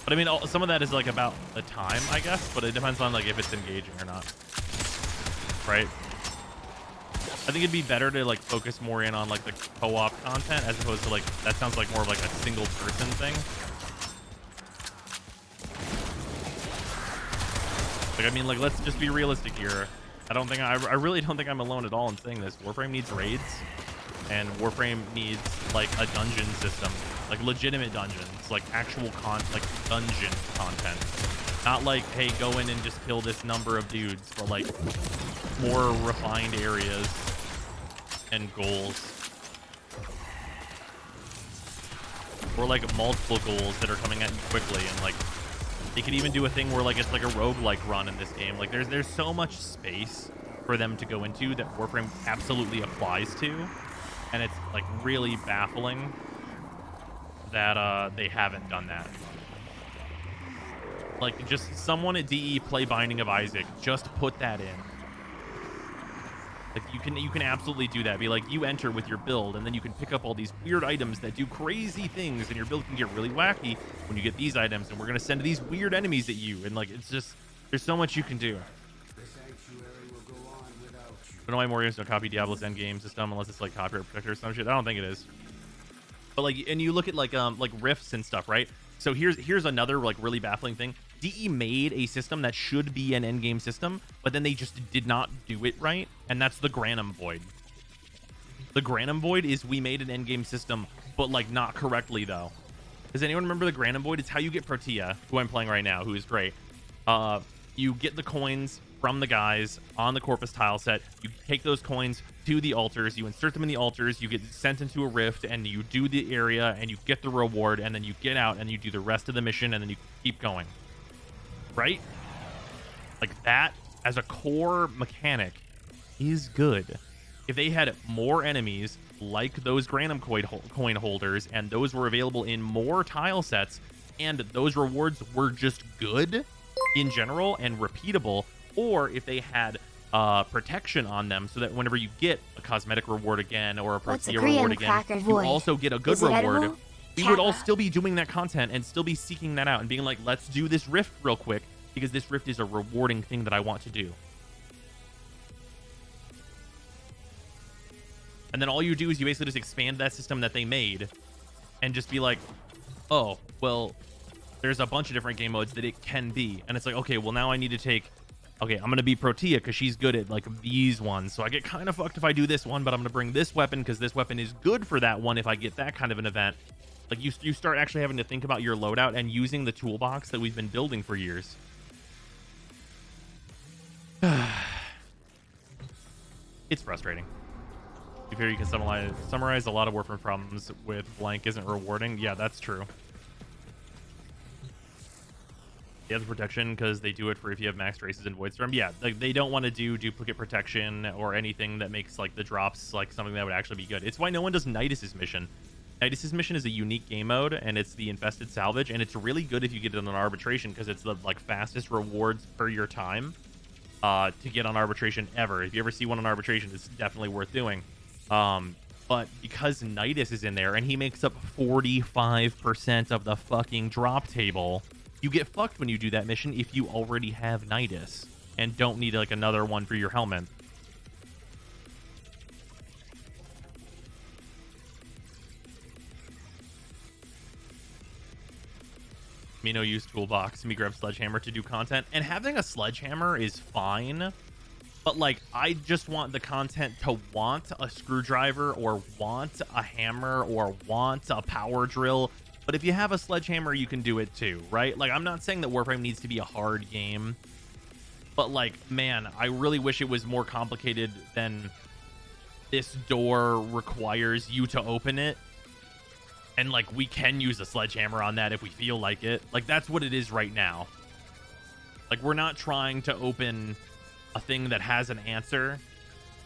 But I mean, some of that is like about the time, I guess, but it depends on like if it's engaging or not. Right? I think it'd be better to like focus more in on like the co-op content as opposed to like, that sounds like more of like a single person thing. Like, I mean, like, let's just be realistic here. I really don't think I'm alone at all in saying this. Warframe needs raids, and Warframe needs like a dungeon system, like legitimate dungeons, like actual dungeon content. Not like, hey, go in and just kill this number of dudes, but like more refined areas and goals. Or like multiple goals that are coming at you quickly, and like they could even do a thing where like it's like a roguelike run in this game. Like there's so much space for them to go into that Warframe absolutely applies to, and it's like really baffling that they haven't done that. Like, just someone at DE play Binding of Isaac, just put that in. Like, you can absolutely do that. Be like, you enter with your build, and then you can pick up all these weird items that do crazy things, and your build can get really wacky when you get these items, and we're going to send these weird enemies at you. And, like, it's just, there's so much you can do. I don't know why more games don't copy Diablo's endgame system unless it's, like, copyright protector or some shit. I don't think it is. But, like, and you look at, like rifts and stuff, right? So here's another, like, really baffling thing. DE made a system that should be an endgame system, but then they just did not do it right, and that's the Granum Void. The Granum Void is we made an endgame system, but like not correctly though. Does anyone remember the Granum Void? It's how you get Protea, who I'm playing right now, who is great. You get the coins from the guys on the Corpus tile set. You take those coins to the altars, you insert them in the altars, you get sent into a rift, and you do the area, and you get the reward, and then you get out, and you do the rest of the mission, and then you keep going. Right? Like that as a core mechanic is good. If they had more enemies like those Granum coin holders, and those were available in more tile sets, and those rewards were just good in general and repeatable, or if they had protection on them so that whenever you get a cosmetic reward again or a Protea reward again, you also get a good reward. We would all still be doing that content and still be seeking that out and being like, let's do this rift real quick because this rift is a rewarding thing that I want to do. And then all you do is you basically just expand that system that they made and just be like, oh, well, there's a bunch of different game modes that it can be. And it's like, okay, well, now I need to take, okay, I'm going to be Protea because she's good at like these ones. So I get kind of fucked if I do this one, but I'm going to bring this weapon because this weapon is good for that one if I get that kind of an event. Like you start actually having to think about your loadout and using the toolbox that we've been building for years. It's frustrating. You figure you can summarize a lot of Warframe problems with blank isn't rewarding. Yeah, that's true. They have the protection because they do it for if you have max races in Voidstorm. Yeah, like they don't want to do duplicate protection or anything that makes like the drops like something that would actually be good. It's why no one does Nidus's mission. Nidus's mission is a unique game mode, and it's the Infested Salvage, and it's really good if you get it on arbitration because it's the like fastest rewards per your time to get on arbitration ever. If you ever see one on arbitration, it's definitely worth doing. But because Nidus is in there and he makes up 45% of the fucking drop table, you get fucked when you do that mission if you already have Nidus and don't need like another one for your helmet. Me no use toolbox. Me grab sledgehammer to do content, and having a sledgehammer is fine. But like, I just want the content to want a screwdriver or want a hammer or want a power drill. But if you have a sledgehammer, you can do it too, right? Like, I'm not saying that Warframe needs to be a hard game, but like, man, I really wish it was more complicated than this door requires you to open it, and like we can use a sledgehammer on that if we feel like it. Like that's what it is right now. Like we're not trying to open a thing that has an answer.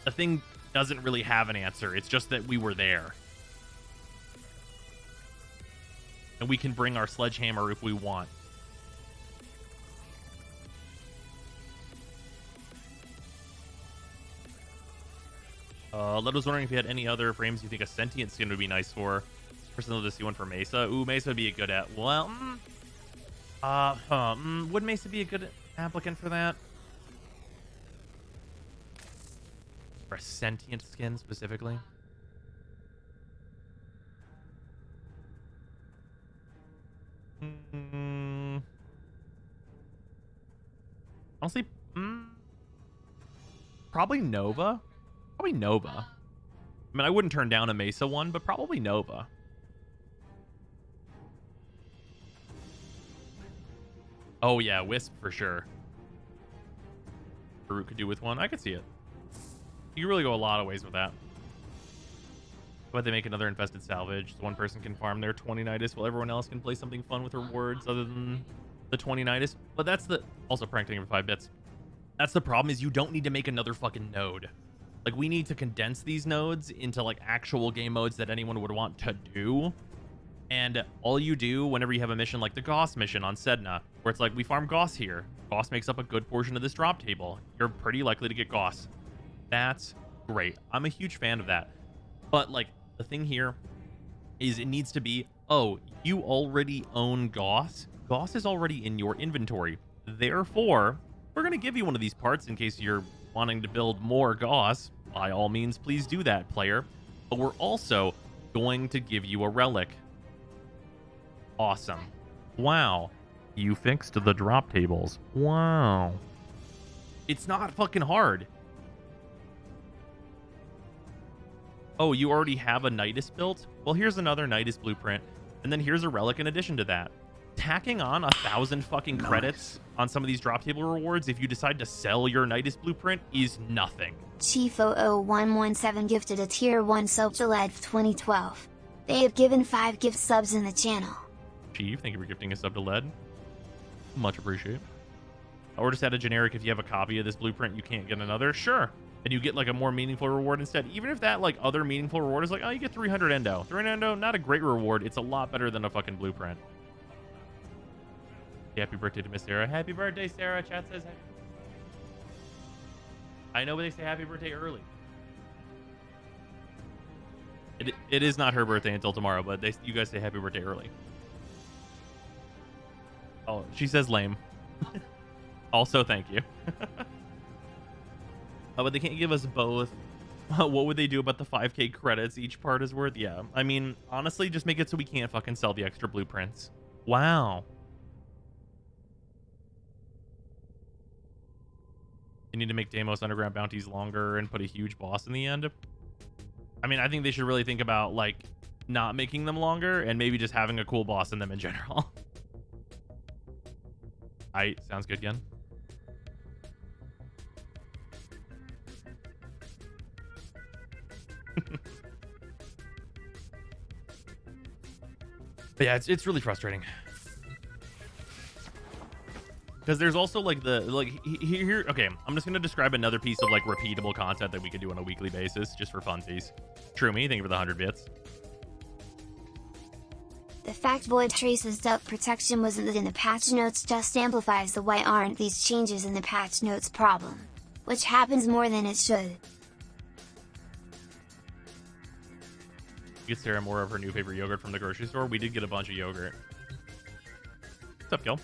The thing doesn't really have an answer. It's just that we were there. And we can bring our sledgehammer if we want. Let us wondering if you had any other frames you think a sentient skin would be nice for. Personally, to see one for Mesa. Ooh, Mesa would be a good at. Well, would Mesa be a good applicant for that? For a sentient skin specifically? Honestly, probably Nova. Probably Nova. I mean, I wouldn't turn down a Mesa one, but probably Nova. Oh yeah, Wisp for sure. Root could do with one. I could see it. You really go a lot of ways with that. But they make another infested salvage. So one person can farm their 20 Nidus while everyone else can play something fun with rewards other than the 20 Nidus. But that's the... Also, pranking for 5 bits. That's the problem, is you don't need to make another fucking node. Like, we need to condense these nodes into, like, actual game modes that anyone would want to do. And all you do whenever you have a mission like the Gauss mission on Sedna, where it's like, we farm Gauss here. Gauss makes up a good portion of this drop table. You're pretty likely to get Gauss. That's great. I'm a huge fan of that. But, like, the thing here is it needs to be, oh, you already own Gauss. Gauss is already in your inventory. Therefore, we're going to give you one of these parts in case you're wanting to build more Gauss. By all means, please do that, player. But we're also going to give you a relic. Awesome. Wow. You fixed the drop tables. Wow. It's not fucking hard. Oh, you already have a Nidus built? Well, here's another Nidus blueprint. And then here's a relic in addition to that. Tacking on 1,000 fucking credits on some of these drop table rewards if you decide to sell your Nidus blueprint is nothing. Chief00117 gifted a tier 1 sub to LED 2012. They have given 5 gift subs in the channel. Chief, thank you for gifting a sub to LED. Much appreciated. Or just add a generic, if you have a copy of this blueprint, you can't get another. Sure. And you get like a more meaningful reward instead. Even if that like other meaningful reward is like, oh, you get 300 endo. 300 endo, not a great reward. It's a lot better than a fucking blueprint. Happy birthday to Miss Sarah. Happy birthday, Sarah. Chat says happy. I know, but they say happy birthday early. It is not her birthday until tomorrow, but you guys say happy birthday early. Oh, she says lame. Also, thank you. Oh, but they can't give us both. What would they do about the 5k credits each part is worth? Yeah, I mean, honestly, just make it so we can't fucking sell the extra blueprints. Wow. You need to make Deimos underground bounties longer and put a huge boss in the end. I mean, I think they should really think about, like, not making them longer and maybe just having a cool boss in them in general. Alright, sounds good, Ken. But yeah, it's really frustrating. Because there's also like here, okay, I'm just going to describe another piece of like repeatable content that we could do on a weekly basis just for funsies. True-me, thank you for the 100 bits. The fact Void Trace's duck protection wasn't in the patch notes just amplifies the why aren't these changes in the patch notes problem, which happens more than it should. Get Sarah more of her new favorite yogurt from the grocery store. We did get a bunch of yogurt. What's up, Gil?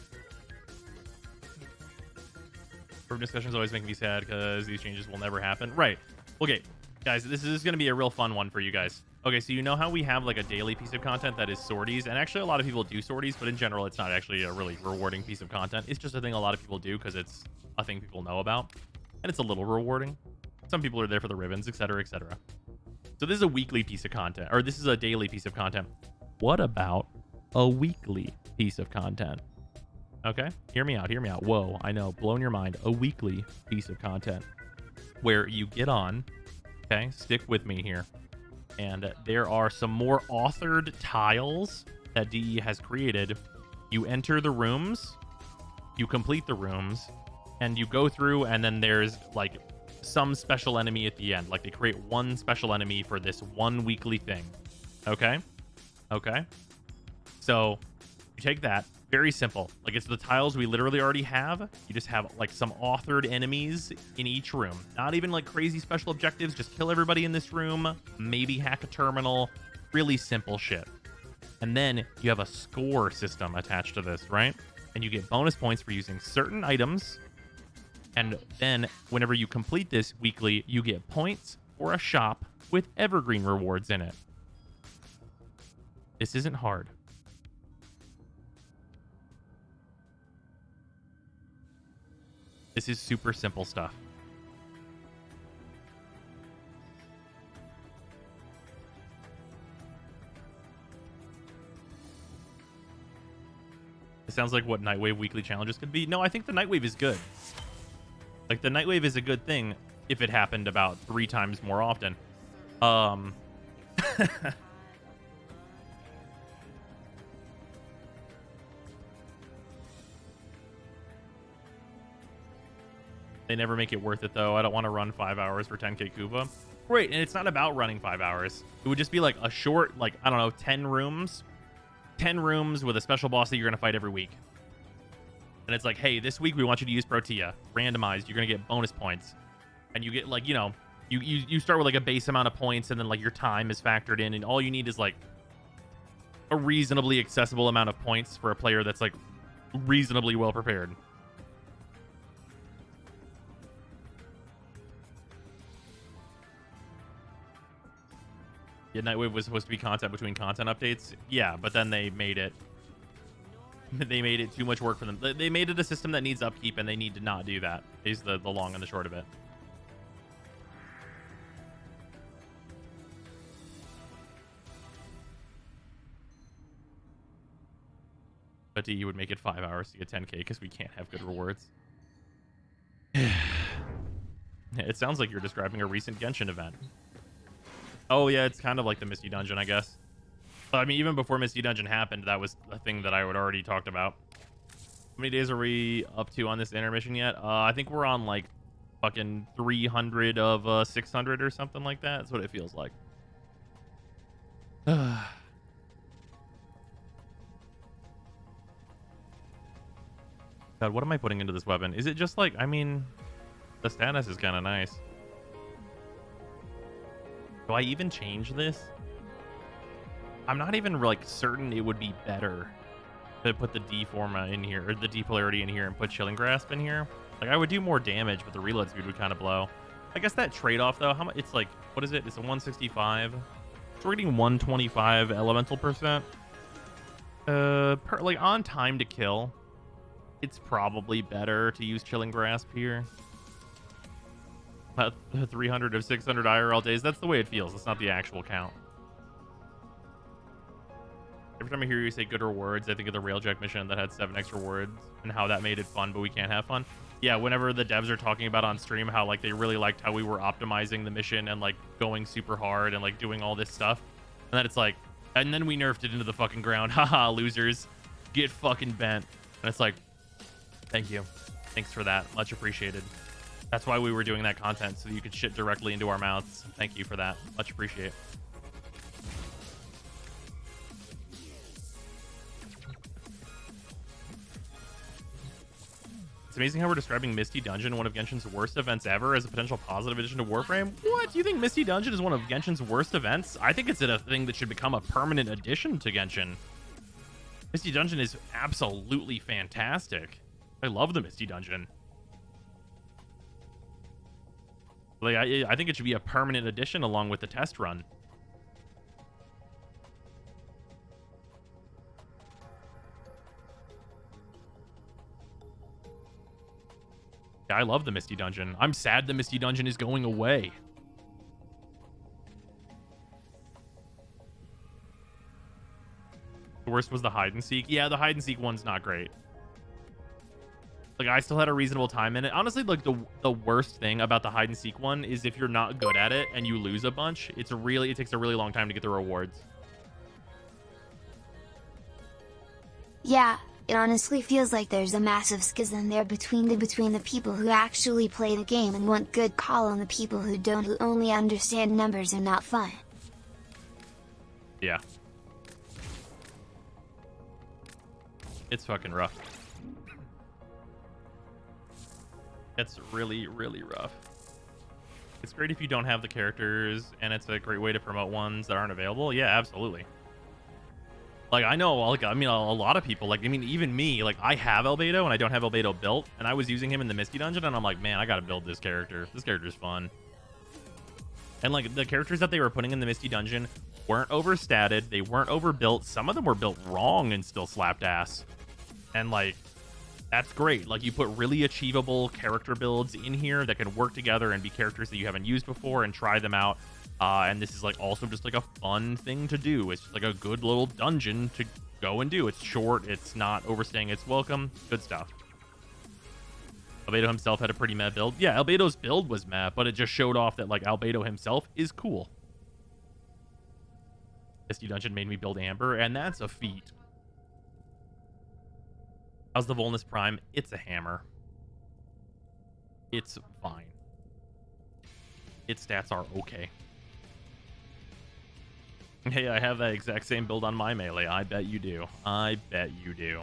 Group discussions always make me sad because these changes will never happen. Right. Okay, guys, this is going to be a real fun one for you guys. Okay, so you know how we have like a daily piece of content that is sorties, and actually a lot of people do sorties, but in general, it's not actually a really rewarding piece of content. It's just a thing a lot of people do because it's a thing people know about, and it's a little rewarding. Some people are there for the ribbons, etc., etc. So this is a weekly piece of content, or this is a daily piece of content. What about a weekly piece of content? Okay, hear me out, hear me out. Whoa, I know, blown your mind. A weekly piece of content where you get on Okay, stick with me here. And there are some more authored tiles that DE has created. You enter the rooms, you complete the rooms, and you go through, and then there's like some special enemy at the end. Like they create one special enemy for this one weekly thing. Okay? Okay. So you take that. Very simple. Like it's the tiles we literally already have. You just have like some authored enemies in each room. Not even like crazy special objectives. Just kill everybody in this room. Maybe hack a terminal. Really simple shit. And then you have a score system attached to this, right? And you get bonus points for using certain items. And then whenever you complete this weekly, you get points for a shop with evergreen rewards in it. This isn't hard. This is super simple stuff. It sounds like what Nightwave weekly challenges could be. No, I think the Nightwave is good. Like the Nightwave is a good thing if it happened about 3 times more often. They never make it worth it, though. I don't want to run 5 hours for 10k Kuva. Right, and it's not about running 5 hours. It would just be like a short, like, I don't know, 10 rooms. 10 rooms with a special boss that you're going to fight every week. And it's like, hey, this week we want you to use Protea. Randomized, you're going to get bonus points. And you get, like, you know, you start with, like, a base amount of points, and then, like, your time is factored in. And all you need is, like, a reasonably accessible amount of points for a player that's, like, reasonably well prepared. Yeah, Nightwave was supposed to be content between content updates. Yeah, but then they made it too much work for them. They made it a system that needs upkeep, and they need to not do that. Is the long and the short of it. But you would make it 5 hours to get 10k because we can't have good rewards. It sounds like you're describing a recent Genshin event. Oh, yeah, it's kind of like the Misty Dungeon, I guess. I mean, even before Misty Dungeon happened, that was a thing that I had already talked about. How many days are we up to on this intermission yet? I think we're on, like, fucking 300 of 600 or something like that. That's what it feels like. God, what am I putting into this weapon? Is it just, like, I mean, the status is kind of nice. Do I even change this? I'm not even like certain it would be better to put the deforma in here, or the depolarity in here, and put Chilling Grasp in here. Like I would do more damage, but the reload speed would kind of blow. I guess that trade-off though, how much? It's like, what is it? It's a 165. So we're getting 125 elemental percent. Like on time to kill, it's probably better to use Chilling Grasp here. 300 of 600 IRL days. That's the way it feels. It's not the actual count. Every time I hear you say good rewards, I think of the Railjack mission that had 7 extra rewards and how that made it fun, but we can't have fun. Yeah, whenever the devs are talking about on stream how like they really liked how we were optimizing the mission and like going super hard and like doing all this stuff. And then it's like, and then we nerfed it into the fucking ground. Haha, losers. Get fucking bent. And it's like, thank you. Thanks for that. Much appreciated. That's why we were doing that content, so you could shit directly into our mouths. Thank you for that. Much appreciate. It's amazing how we're describing Misty Dungeon, one of Genshin's worst events ever, as a potential positive addition to Warframe. What? Do you think Misty Dungeon is one of Genshin's worst events? I think it's a thing that should become a permanent addition to Genshin. Misty Dungeon is absolutely fantastic. I love the Misty Dungeon. Like, I think it should be a permanent addition along with the test run. Yeah, I love the Misty Dungeon. I'm sad the Misty Dungeon is going away. The worst was the hide and seek. Yeah, the hide and seek one's not great. Like, I still had a reasonable time in it. Honestly, like, the worst thing about the hide and seek one is if you're not good at it and you lose a bunch, it takes a really long time to get the rewards. Yeah, it honestly feels like there's a massive schism there between the people who actually play the game and want good call on the people who don't, who only understand numbers and not fun. Yeah. It's fucking rough. It's really, really rough. It's great if you don't have the characters, and it's a great way to promote ones that aren't available. Yeah, absolutely. Like, I know, like, I mean, a lot of people, like, I mean, even me, like, I have Albedo, and I don't have Albedo built, and I was using him in the Misty Dungeon, and I'm like, man, I gotta build this character. This character's fun. And, like, the characters that they were putting in the Misty Dungeon weren't overstated, they weren't overbuilt, some of them were built wrong and still slapped ass. And, like, that's great. Like, you put really achievable character builds in here that can work together and be characters that you haven't used before and try them out. And this is, like, also just, like, a fun thing to do. It's just, like, a good little dungeon to go and do. It's short. It's not overstaying its welcome. Good stuff. Albedo himself had a pretty meh build. Yeah, Albedo's build was meh, but it just showed off that, like, Albedo himself is cool. Misty Dungeon made me build Amber, and that's a feat. How's the Volnus Prime? It's a hammer. It's fine. Its stats are okay. Hey, I have that exact same build on my melee. I bet you do. I bet you do.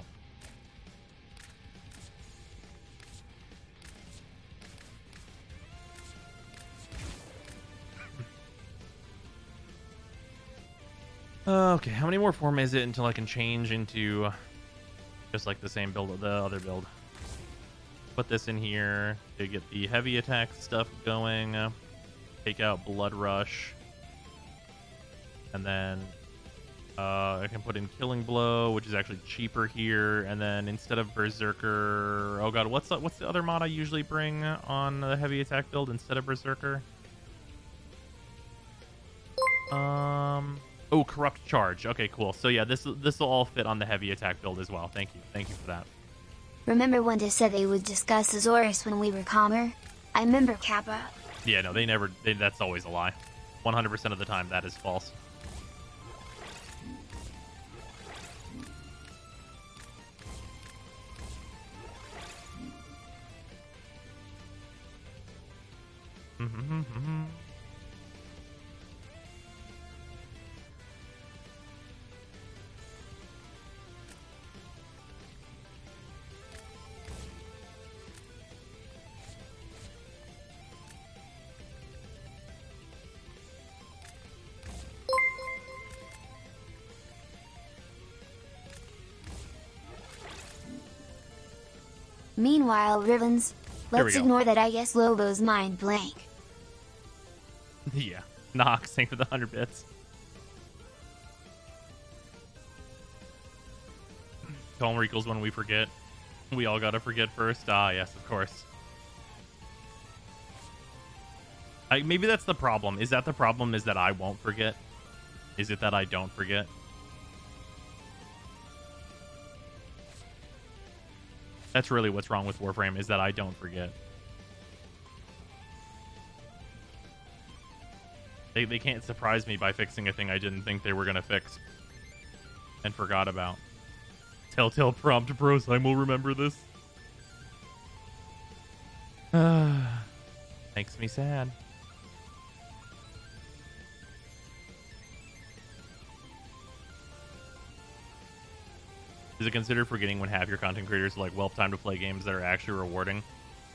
Okay, how many more form is it until I can change into just like the same build, the other build? Put this in here to get the heavy attack stuff going. Take out Blood Rush. And then I can put in Killing Blow, which is actually cheaper here. And then instead of Berserker... Oh god, what's the other mod I usually bring on the heavy attack build instead of Berserker? Oh, Corrupt Charge. Okay, cool. So yeah, this will all fit on the heavy attack build as well. Thank you for that. Remember when they said they would discuss Azorius when we were calmer? I remember Kappa. Yeah, no, that's always a lie. 100% of the time, that is false. Meanwhile, Rivens, There we let's go. ignore that I guess Lobo's mind blank. Yeah. Nox, thanks for the 100 bits. Calm equals when we forget. We all gotta forget first. Ah, yes, of course. Maybe that's the problem. Is that the problem? Is that I won't forget? Is it that I don't forget? That's really what's wrong with Warframe, is that I don't forget. They can't surprise me by fixing a thing I didn't think they were going to fix and forgot about. Telltale prompt, bros. I will remember this. Makes me sad. Is it considered forgetting when half your content creators are like, well, time to play games that are actually rewarding?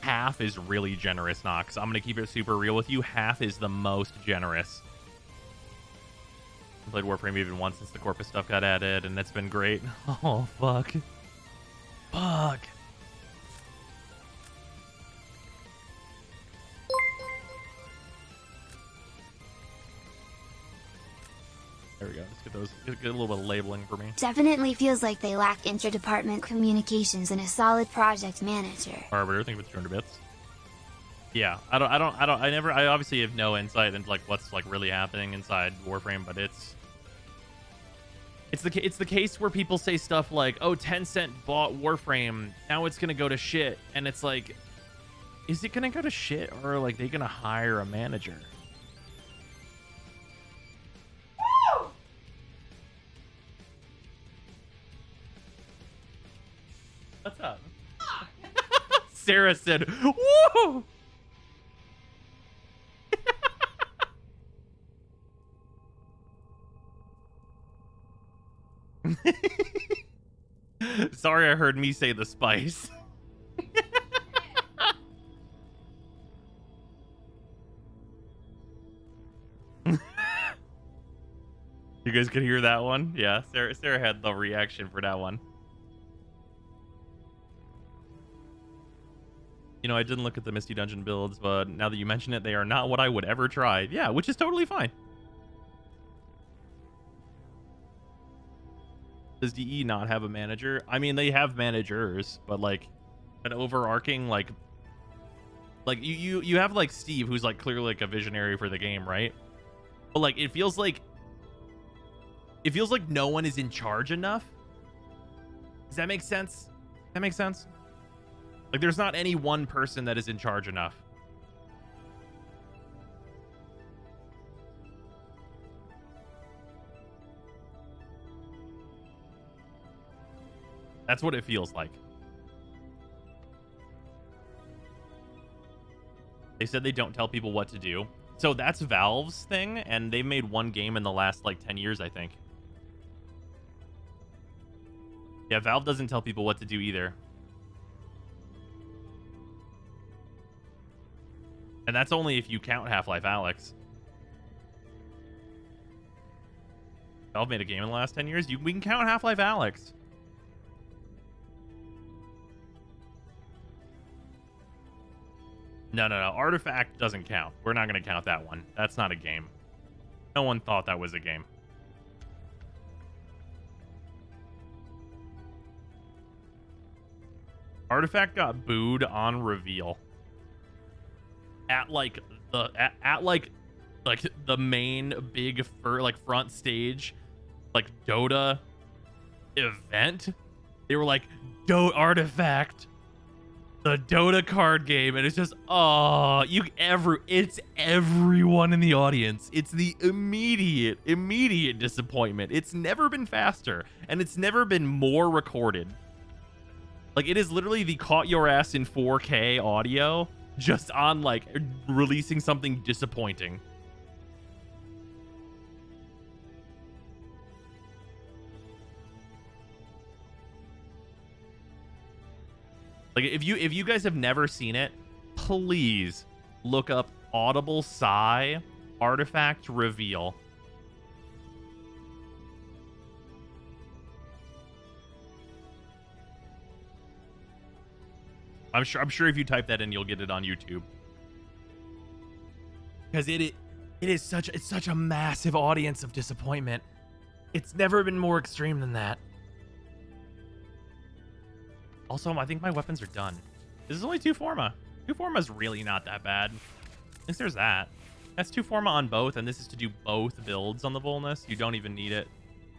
Half is really generous, Nox. I'm going to keep it super real with you. Half is the most generous. I played Warframe even once since the Corpus stuff got added, and it's been great. Oh, fuck. Fuck. There we go. Let's get those. Get a little bit of labeling for me. Definitely feels like they lack interdepartment communications and a solid project manager. Arbiter, thank you for 200 bits. Yeah, I obviously have no insight into like what's like really happening inside Warframe, but it's It's the case where people say stuff like, "Oh, Tencent bought Warframe, now it's gonna go to shit," and it's like, is it gonna go to shit, or are, like, they gonna hire a manager? What's up? Sarah said, "Woo!" Sorry, I heard me say the spice. You guys could hear that one? Yeah, Sarah had the reaction for that one. You know, I didn't look at the Misty Dungeon builds, but now that you mention it, they are not what I would ever try. Yeah, which is totally fine. Does DE not have a manager? I mean, they have managers, but like an overarching like you have like Steve, who's like clearly like a visionary for the game, right? But like it feels like no one is in charge enough. Does that make sense? That makes sense? Like there's not any one person that is in charge enough. That's what it feels like. They said they don't tell people what to do. So that's Valve's thing, and they made one game in the last like 10 years, I think. Yeah, Valve doesn't tell people what to do either. And that's only if you count Half-Life Alyx. Valve made a game in the last 10 years. We can count Half-Life Alyx. No. Artifact doesn't count. We're not going to count that one. That's not a game. No one thought that was a game. Artifact got booed on reveal. At like the main big front stage like Dota event. They were like, Artifact, the Dota card game, and it's just it's everyone in the audience. It's the immediate disappointment. It's never been faster, and it's never been more recorded. Like it is literally the caught your ass in 4K audio just on like releasing something disappointing. Like if you guys have never seen it, please look up Audible Sigh Artifact Reveal. I'm sure if you type that in, you'll get it on YouTube. Because it's such a massive audience of disappointment. It's never been more extreme than that. Also, I think my weapons are done. This is only 2 Forma. 2 Forma is really not that bad. At least there's that. That's 2 Forma on both, and this is to do both builds on the Volnus. You don't even need it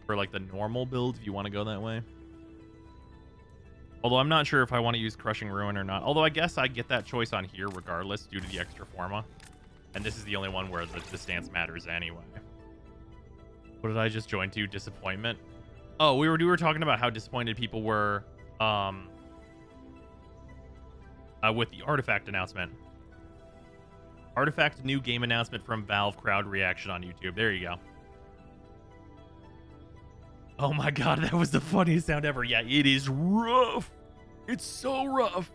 for like the normal build if you want to go that way. Although I'm not sure if I want to use Crushing Ruin or not. Although I guess I get that choice on here regardless due to the extra Forma. And this is the only one where the stance matters anyway. What did I just join to? Disappointment? Oh, we were talking about how disappointed people were with the Artifact announcement. Artifact new game announcement from Valve crowd reaction on YouTube. There you go. Oh my god, that was the funniest sound ever. Yeah, it is rough. It's so rough.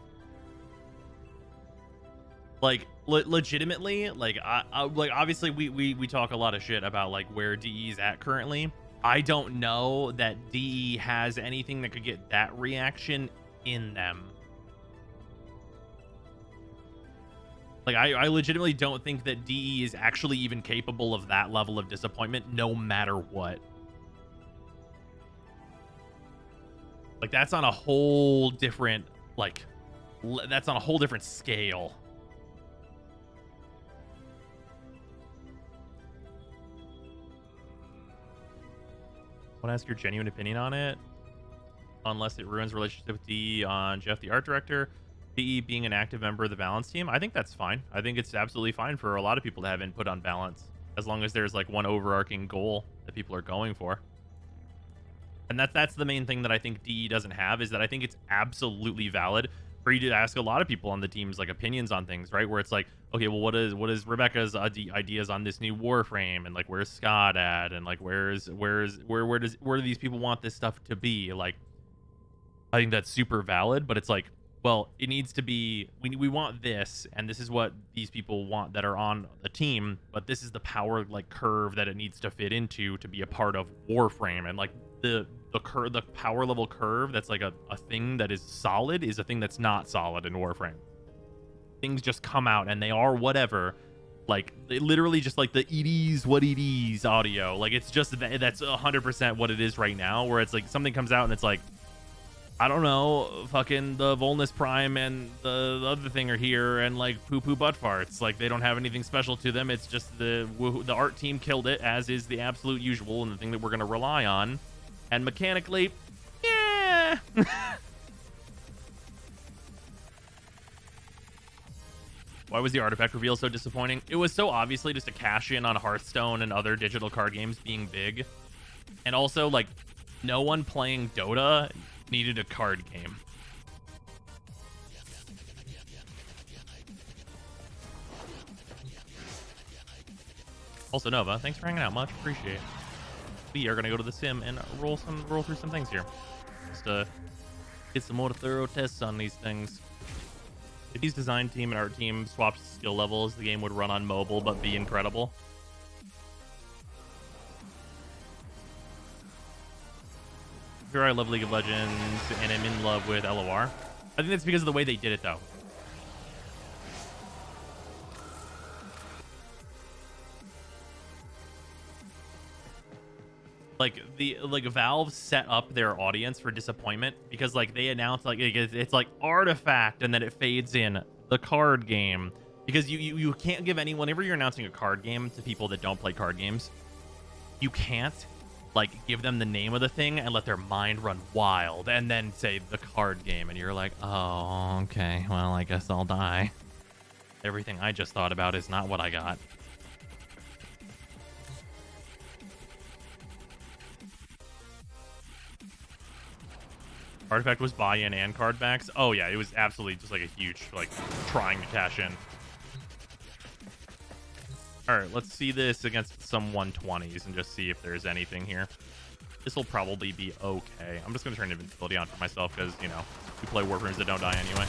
Like legitimately, like like obviously we talk a lot of shit about like where DE's at currently. I don't know that DE has anything that could get that reaction in them. Like I legitimately don't think that DE is actually even capable of that level of disappointment no matter what. Like that's on a whole different that's on a whole different scale. want to ask your genuine opinion on it, unless it ruins relationship with DE on Jeff, the art director. DE being an active member of the balance team, I think that's fine. I think it's absolutely fine for a lot of people to have input on balance, as long as there's like one overarching goal that people are going for. And that's the main thing that I think DE doesn't have, is that I think it's absolutely valid for you to ask a lot of people on the team's like opinions on things, right? Where it's like, okay, well, what is Rebecca's ideas on this new Warframe, and like where's Scott at, and like where do these people want this stuff to be? Like, I think that's super valid, but it's like, well, it needs to be, we want this, and this is what these people want that are on the team, but this is the power like curve that it needs to fit into to be a part of Warframe. And like the power level curve that's like a thing that is solid is a thing that's not solid in Warframe. Things just come out and they are whatever. Like literally just like the EDs what EDs audio, like it's just that's 100% what it is right now, where it's like something comes out and it's like, I don't know, fucking the Volnus Prime and the other thing are here, and like poo poo butt farts. Like they don't have anything special to them. It's just the art team killed it, as is the absolute usual, and the thing that we're gonna rely on. And mechanically, yeah. Why was the artifact reveal so disappointing? It was so obviously just a cash in on Hearthstone and other digital card games being big, and also like no one playing Dota needed a card game. Also, Nova, thanks for hanging out. Much appreciate. We are gonna go to the sim and roll through some things here, just to get some more thorough tests on these things. If these design team and art team swapped skill levels, the game would run on mobile but be incredible. Here I love League of Legends and I'm in love with LOR. I think that's because of the way they did it, though. Like Valve set up their audience for disappointment, because like they announced like it's like artifact, and then it fades in the card game, because you can't give anyone, whenever you're announcing a card game to people that don't play card games, you can't like give them the name of the thing and let their mind run wild and then say the card game, and you're like, oh, okay, well, I guess I'll die. Everything I just thought about is not what I got. Artifact was buy-in and card backs. Oh yeah, it was absolutely just like a huge like trying to cash in. All right, let's see this against some 120s and just see if there's anything here. This will probably be okay. I'm just gonna turn invincibility on for myself because, you know, we play Warframes that don't die anyway.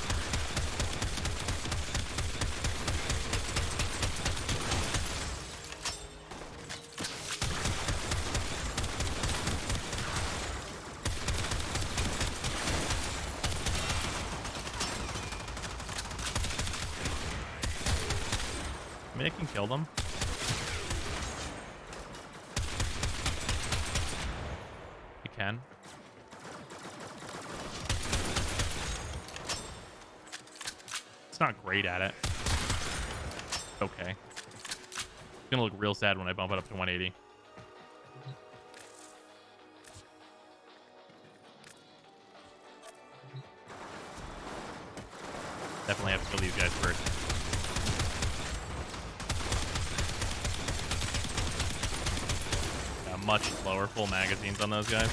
I mean, I can kill them. You can. It's not great at it. Okay. It's gonna look real sad when I bump it up to 180. Definitely have to kill these guys first. Much lower full magazines on those guys.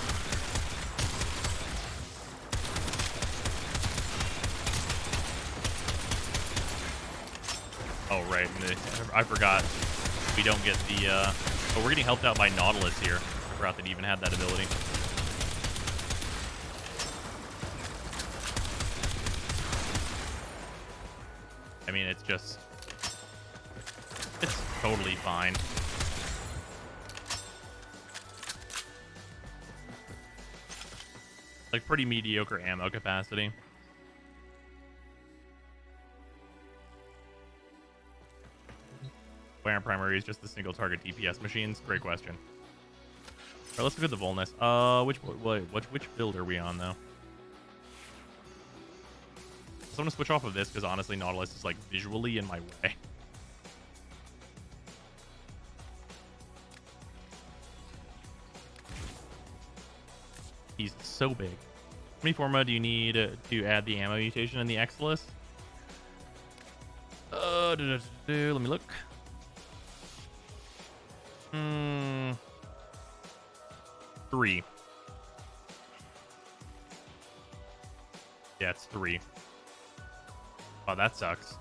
Oh, right. I forgot. We don't get the... Oh, we're getting helped out by Nautilus here. I forgot that he even had that ability. I mean, it's just... It's totally fine. Like pretty mediocre ammo capacity. Why aren't primaries just the single target DPS machines? Great question. All right, let's look at the Volnus. Which build are we on though? So I'm gonna switch off of this because honestly, Nautilus is like visually in my way. He's so big. How many Forma do you need to add the ammo mutation in the X list? Let me look. 3. Yeah, it's 3. Oh, that sucks.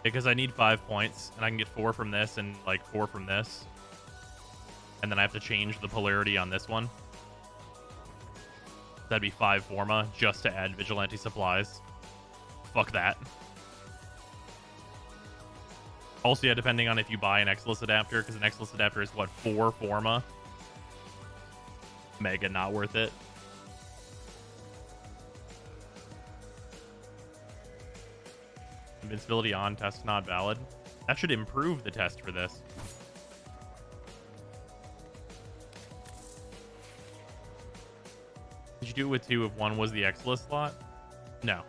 Because I need 5 points, and I can get 4 from this and like 4 from this. And then I have to change the polarity on this one. That'd be 5 Forma just to add Vigilante supplies. Fuck that. Also, yeah, depending on if you buy an X-List adapter, because an X-List adapter is, what, 4 Forma? Mega not worth it. Invincibility on, test not valid. That should improve the test for this. Did you do it with 2 if 1 was the X-List slot? No.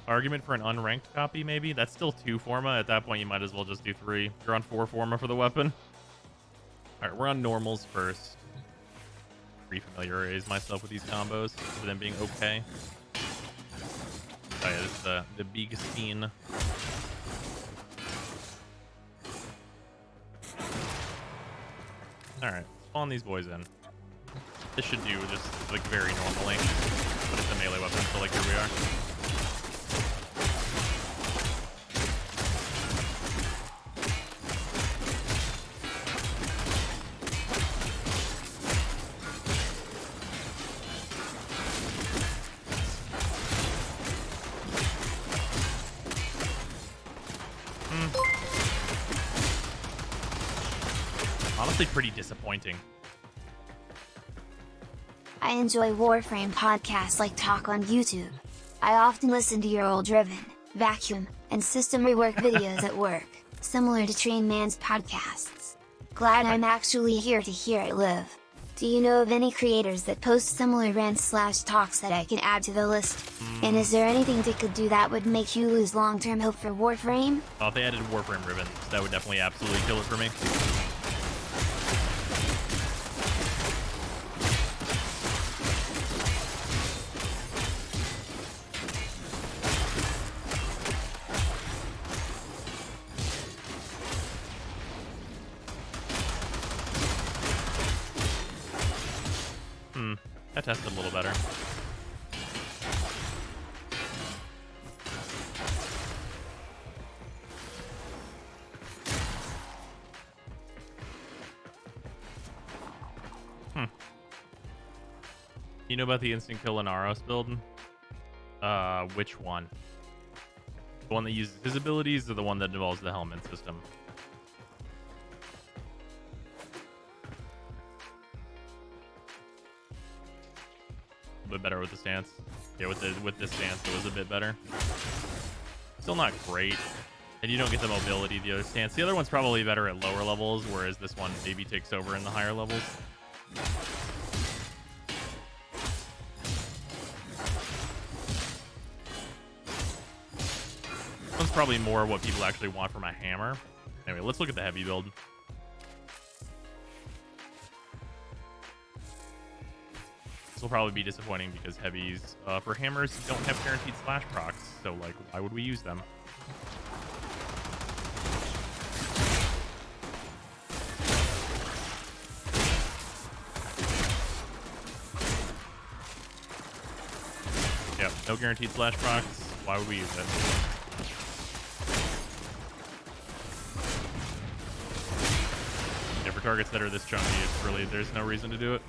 Argument for an unranked copy, maybe? That's still 2 Forma. At that point, you might as well just do 3. You're on 4 Forma for the weapon. Alright, we're on normals first. Refamiliarize myself with these combos for them being okay. Oh yeah, this is the big scene. Alright, spawn these boys in. This should do just like very normally. But it's a melee weapon, so like here we are. Honestly, pretty disappointing. I enjoy Warframe podcasts like Talk on YouTube. I often listen to your old Driven, Vacuum, and System Rework videos at work, similar to Train Man's podcasts. Glad I'm actually here to hear it live. Do you know of any creators that post similar rants/talks that I can add to the list? And is there anything they could do that would make you lose long-term hope for Warframe? Oh, if they added Warframe ribbons, that would definitely absolutely kill it for me. That tested a little better. You know about the instant kill Inaros build? Which one? The one that uses his abilities or the one that involves the helmet system? A bit better with the stance. Yeah, with this stance, it was a bit better. Still not great. And you don't get the mobility the other stance. The other one's probably better at lower levels, whereas this one maybe takes over in the higher levels. This one's probably more what people actually want from a hammer. Anyway, let's look at the heavy build. This will probably be disappointing because heavies for hammers don't have guaranteed slash procs, so like why would we use them? Yep, no guaranteed slash procs. Why would we use it? Yeah, for targets that are this chunky, it's really there's no reason to do it.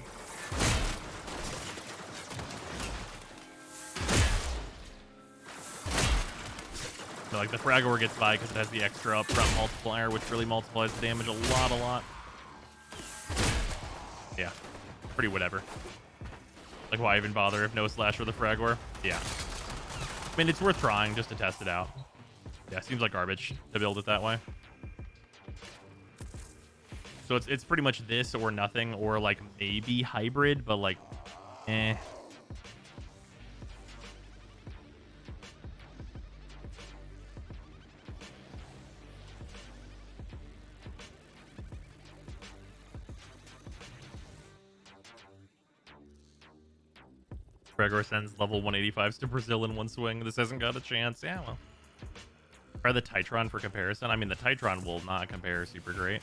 So like the Fragor gets by because it has the extra upfront multiplier, which really multiplies the damage a lot. Yeah, pretty whatever. Like why even bother if no slash for the Fragor? Yeah. I mean, it's worth trying just to test it out. Yeah, seems like garbage to build it that way. So it's pretty much this or nothing, or like maybe hybrid, but like, eh. Gregor sends level 185s to Brazil in one swing. This hasn't got a chance. Yeah, well. Try the Titron for comparison. I mean, the Titron will not compare super great.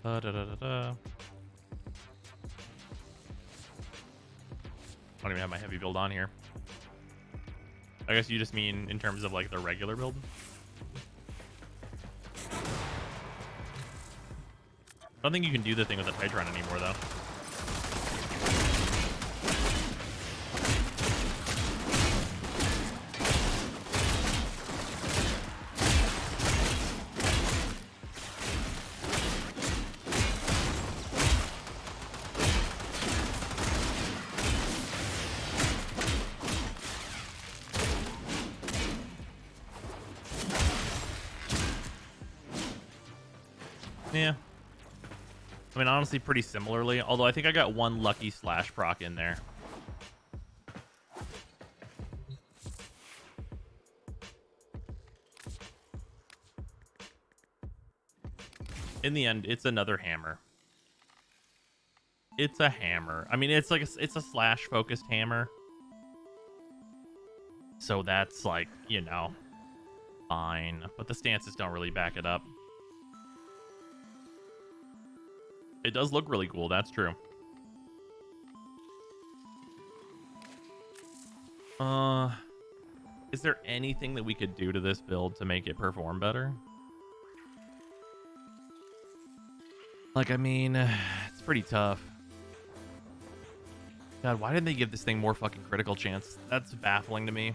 I don't even have my heavy build on here. I guess you just mean in terms of like the regular build. I don't think you can do the thing with the Titron anymore, though. Yeah. I mean, honestly, pretty similarly. Although I think I got one lucky slash proc in there. In the end, it's another hammer. It's a hammer. I mean, it's like it's a slash focused hammer. So that's like, you know, fine. But the stances don't really back it up. It does look really cool, that's true. Is there anything that we could do to this build to make it perform better? Like, I mean, it's pretty tough. God, why didn't they give this thing more fucking critical chance? That's baffling to me.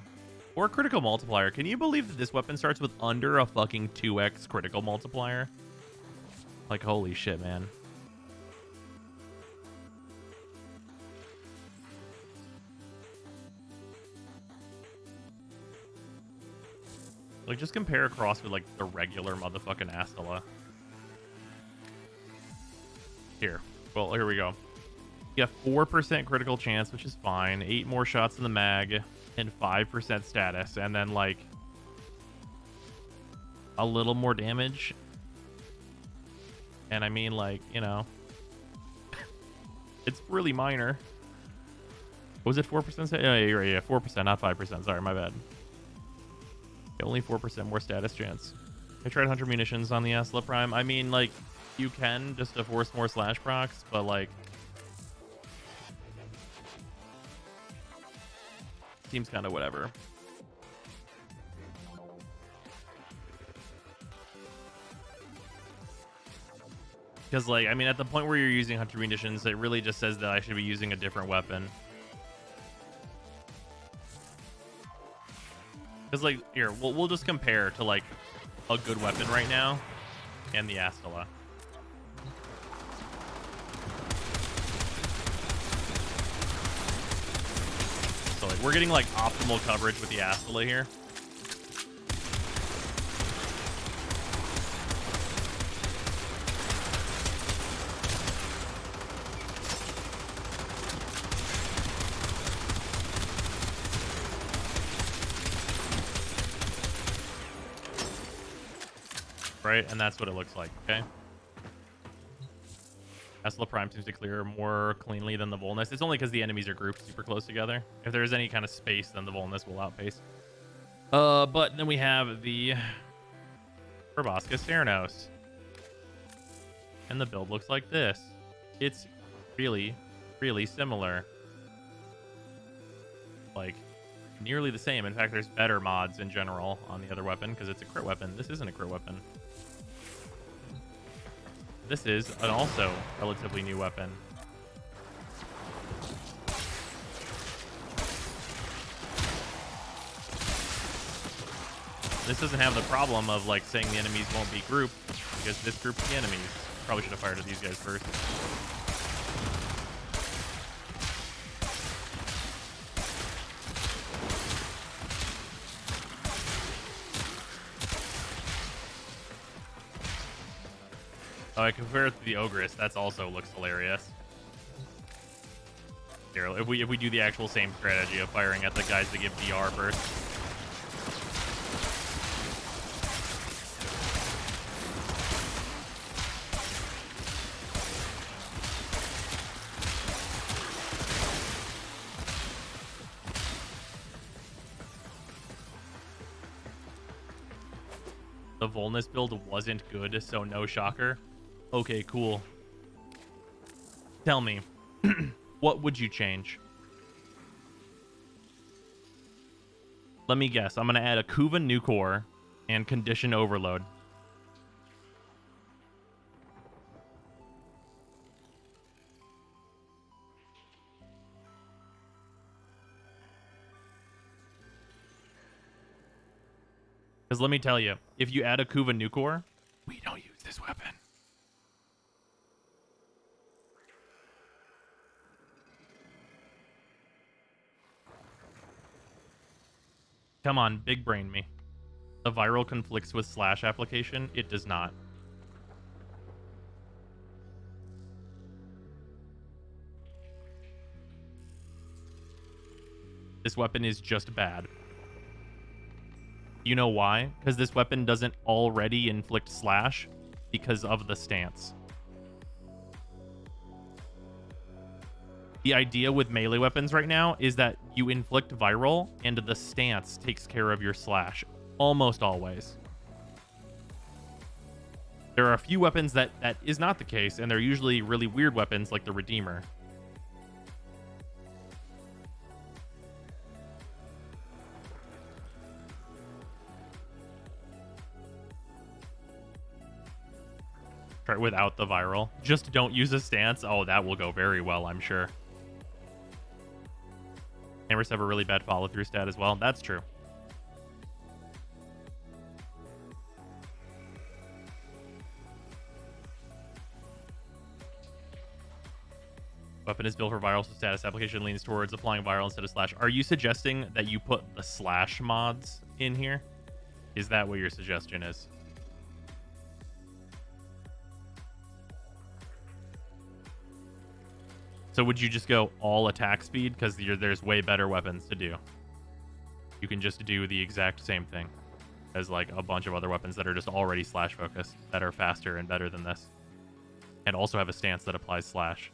Or critical multiplier. Can you believe that this weapon starts with under a fucking 2x critical multiplier? Like, holy shit, man. Like, just compare across with, like, the regular motherfucking Astilla. Here. Well, here we go. You have 4% critical chance, which is fine. 8 more shots in the mag. And 5% status. And then, like, a little more damage. And I mean, like, you know. It's really minor. Was it 4%? Yeah, you're right. Yeah, 4%, not 5%. Sorry, my bad. Only 4% more status chance. I tried 100 munitions on the Astilla Prime. I mean, like, you can just to force more slash procs, but, like, seems kind of whatever. Because, like, I mean, at the point where you're using 100 munitions, it really just says that I should be using a different weapon. Because, like, here, we'll just compare to, like, a good weapon right now and the Astilla. So, like, we're getting, like, optimal coverage with the Astilla here. Right, and that's what it looks like, okay? Astilla Prime seems to clear more cleanly than the Volnus. It's only because the enemies are grouped super close together. If there is any kind of space, then the Volnus will outpace. But then we have the Proboscis Theranos. And the build looks like this. It's really, really similar. Like, nearly the same. In fact, there's better mods in general on the other weapon because it's a crit weapon. This isn't a crit weapon. This is an also relatively new weapon. This doesn't have the problem of, like, saying the enemies won't be grouped because this groups the enemies. Probably should have fired at these guys first. Oh, I compare it to the Ogress. That's also looks hilarious. Here, if we do the actual same strategy of firing at the guys that give DR first. The Volnus build wasn't good, so no shocker. Okay, cool. Tell me, what would you change? Let me guess. I'm going to add a Kuva new core and condition overload. Because let me tell you, if you add a Kuva new core, we don't use this weapon. Come on, big brain me. The viral conflicts with slash application. It does not. This weapon is just bad. You know why? Because this weapon doesn't already inflict slash because of the stance. The idea with melee weapons right now is that you inflict viral and the stance takes care of your slash. Almost always. There are a few weapons that is not the case, and they're usually really weird weapons like the Redeemer. Try it without the viral. Just don't use a stance. Oh, that will go very well, I'm sure. Hammers have a really bad follow-through stat as well. That's true. Weapon is built for viral, so status application leans towards applying viral instead of slash. Are you suggesting that you put the slash mods in here? Is that what your suggestion is? So would you just go all attack speed? Because there's way better weapons to do. You can just do the exact same thing as like a bunch of other weapons that are just already slash focused, that are faster and better than this. And also have a stance that applies slash.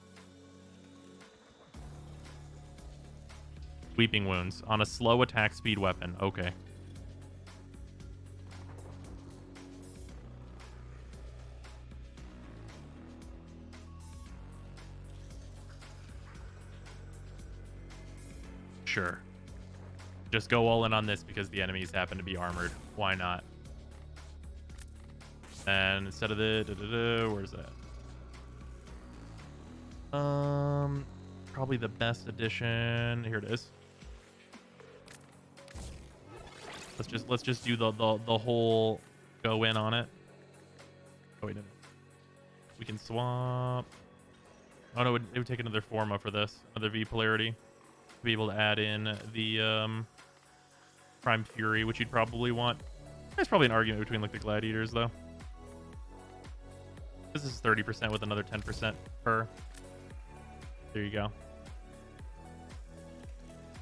Weeping Wounds on a slow attack speed weapon. Okay. Sure. Just go all in on this because the enemies happen to be armored. Why not? And instead of the where's that? Probably the best edition. Here it is. Let's just do the whole go in on it. Oh wait, no. We can swap. Oh no, it would take another Forma for this, another V polarity. Be able to add in the Prime Fury, which you'd probably want. There's probably an argument between like the Gladiators though. This is 30% with another 10% per. There you go.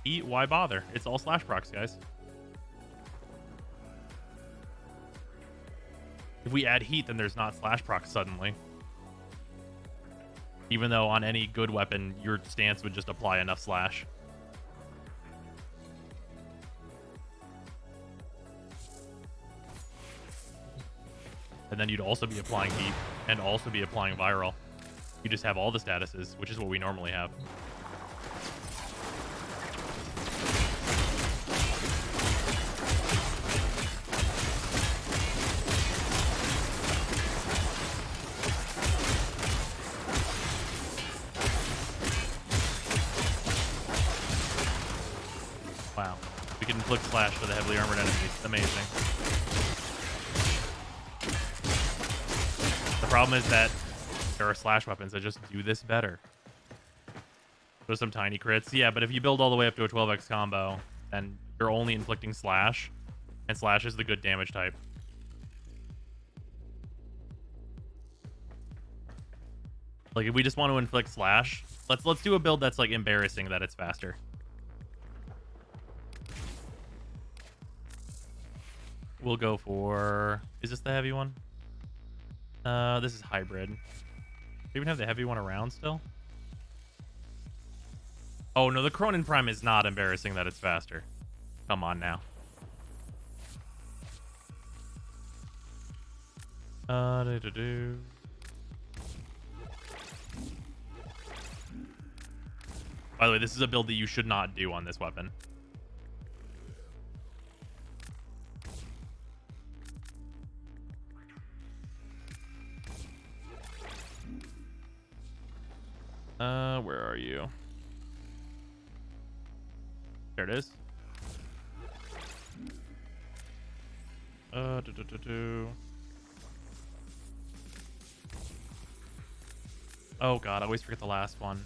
Heat, why bother? It's all slash procs, guys. If we add heat, then there's not slash procs suddenly. Even though on any good weapon, your stance would just apply enough slash. And then you'd also be applying heat and also be applying viral. You just have all the statuses, which is what we normally have. Wow. We can inflict slash to the heavily armored enemies. Amazing. The problem is that there are slash weapons that just do this better. There's some tiny crits. Yeah, but if you build all the way up to a 12x combo, then you're only inflicting slash, and slash is the good damage type. Like if we just want to inflict slash, let's do a build that's like embarrassing that it's faster. We'll go for, is this the heavy one? This is hybrid. Do we even have the heavy one around still? Oh no, the Cronin Prime is not embarrassing that it's faster. Come on now. Do-do-do. By the way, this is a build that you should not do on this weapon. Where are you? There it is. Do-do-do-do. Oh god, I always forget the last one.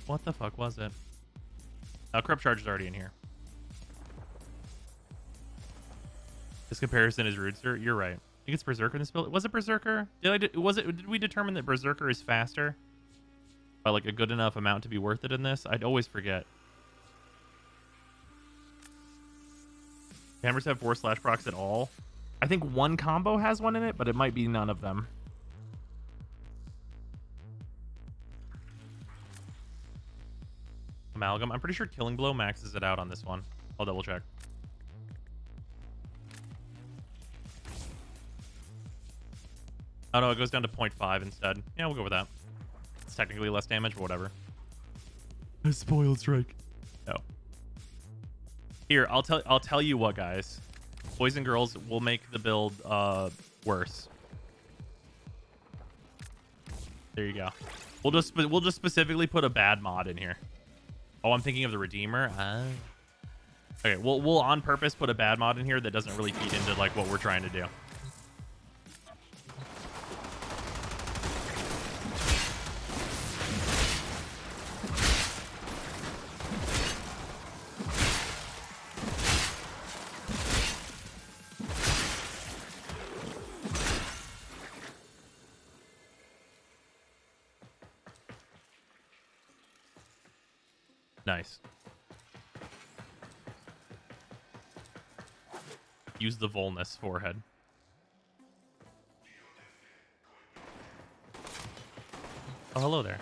What the fuck was it? Corrupt Charge is already in here. This comparison is rude, sir. You're right. I think it's Berserker in this build. Was it Berserker? Did we determine that Berserker is faster by like a good enough amount to be worth it in this? I'd always forget. Hammers have 4 slash procs at all. I think one combo has one in it, but it might be none of them. Amalgam. I'm pretty sure Killing Blow maxes it out on this one. I'll double check. Oh no, it goes down to 0.5 instead. Yeah, we'll go with that. It's technically less damage, but whatever. A spoiled strike. No. Here, I'll tell you what, guys. Boys and girls will make the build worse. There you go. We'll just specifically put a bad mod in here. Oh, I'm thinking of the Redeemer. Okay, we'll on purpose put a bad mod in here that doesn't really feed into like what we're trying to do. Nice. Use the Volnus forehead. Oh, hello there.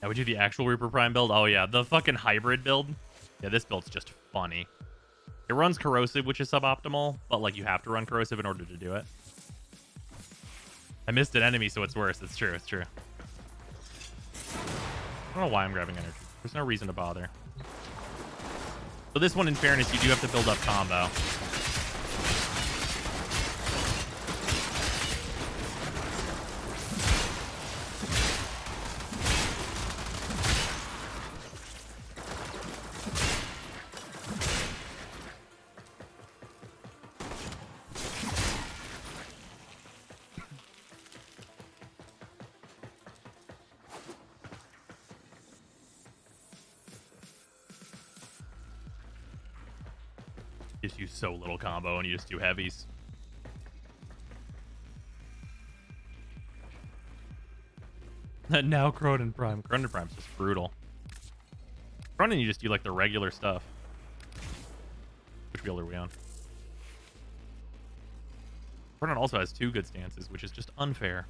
Now we do the actual Reaper Prime build. Oh yeah, the fucking hybrid build. Yeah, this build's just funny. It runs corrosive, which is suboptimal, but like you have to run corrosive in order to do it. I missed an enemy, so it's worse. It's true. It's true. I don't know why I'm grabbing energy. There's no reason to bother. So this one, in fairness, you do have to build up combo. Just use so little combo and you just do heavies. Now Cronin Prime. Cronin Prime's just brutal. Cronin, you just do like the regular stuff. Which build are we on? Cronin also has 2 good stances, which is just unfair.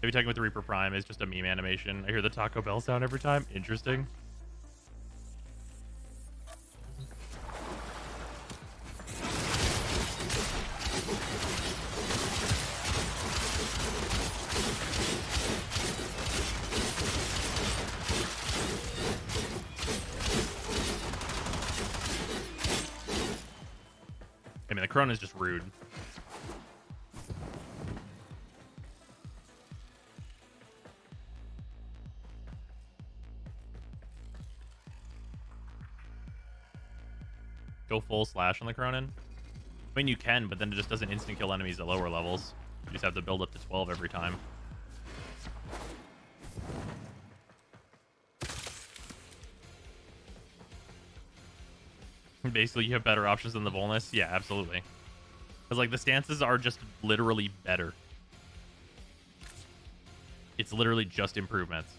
Maybe talking with the Reaper Prime is just a meme animation. I hear the Taco Bell sound every time. Interesting. I mean, the Cronin is just rude. Go full slash on the Cronin? I mean, you can, but then it just doesn't instant kill enemies at lower levels. You just have to build up to 12 every time. Basically, you have better options than the Volnus? Yeah, absolutely. Because, like, the stances are just literally better. It's literally just improvements.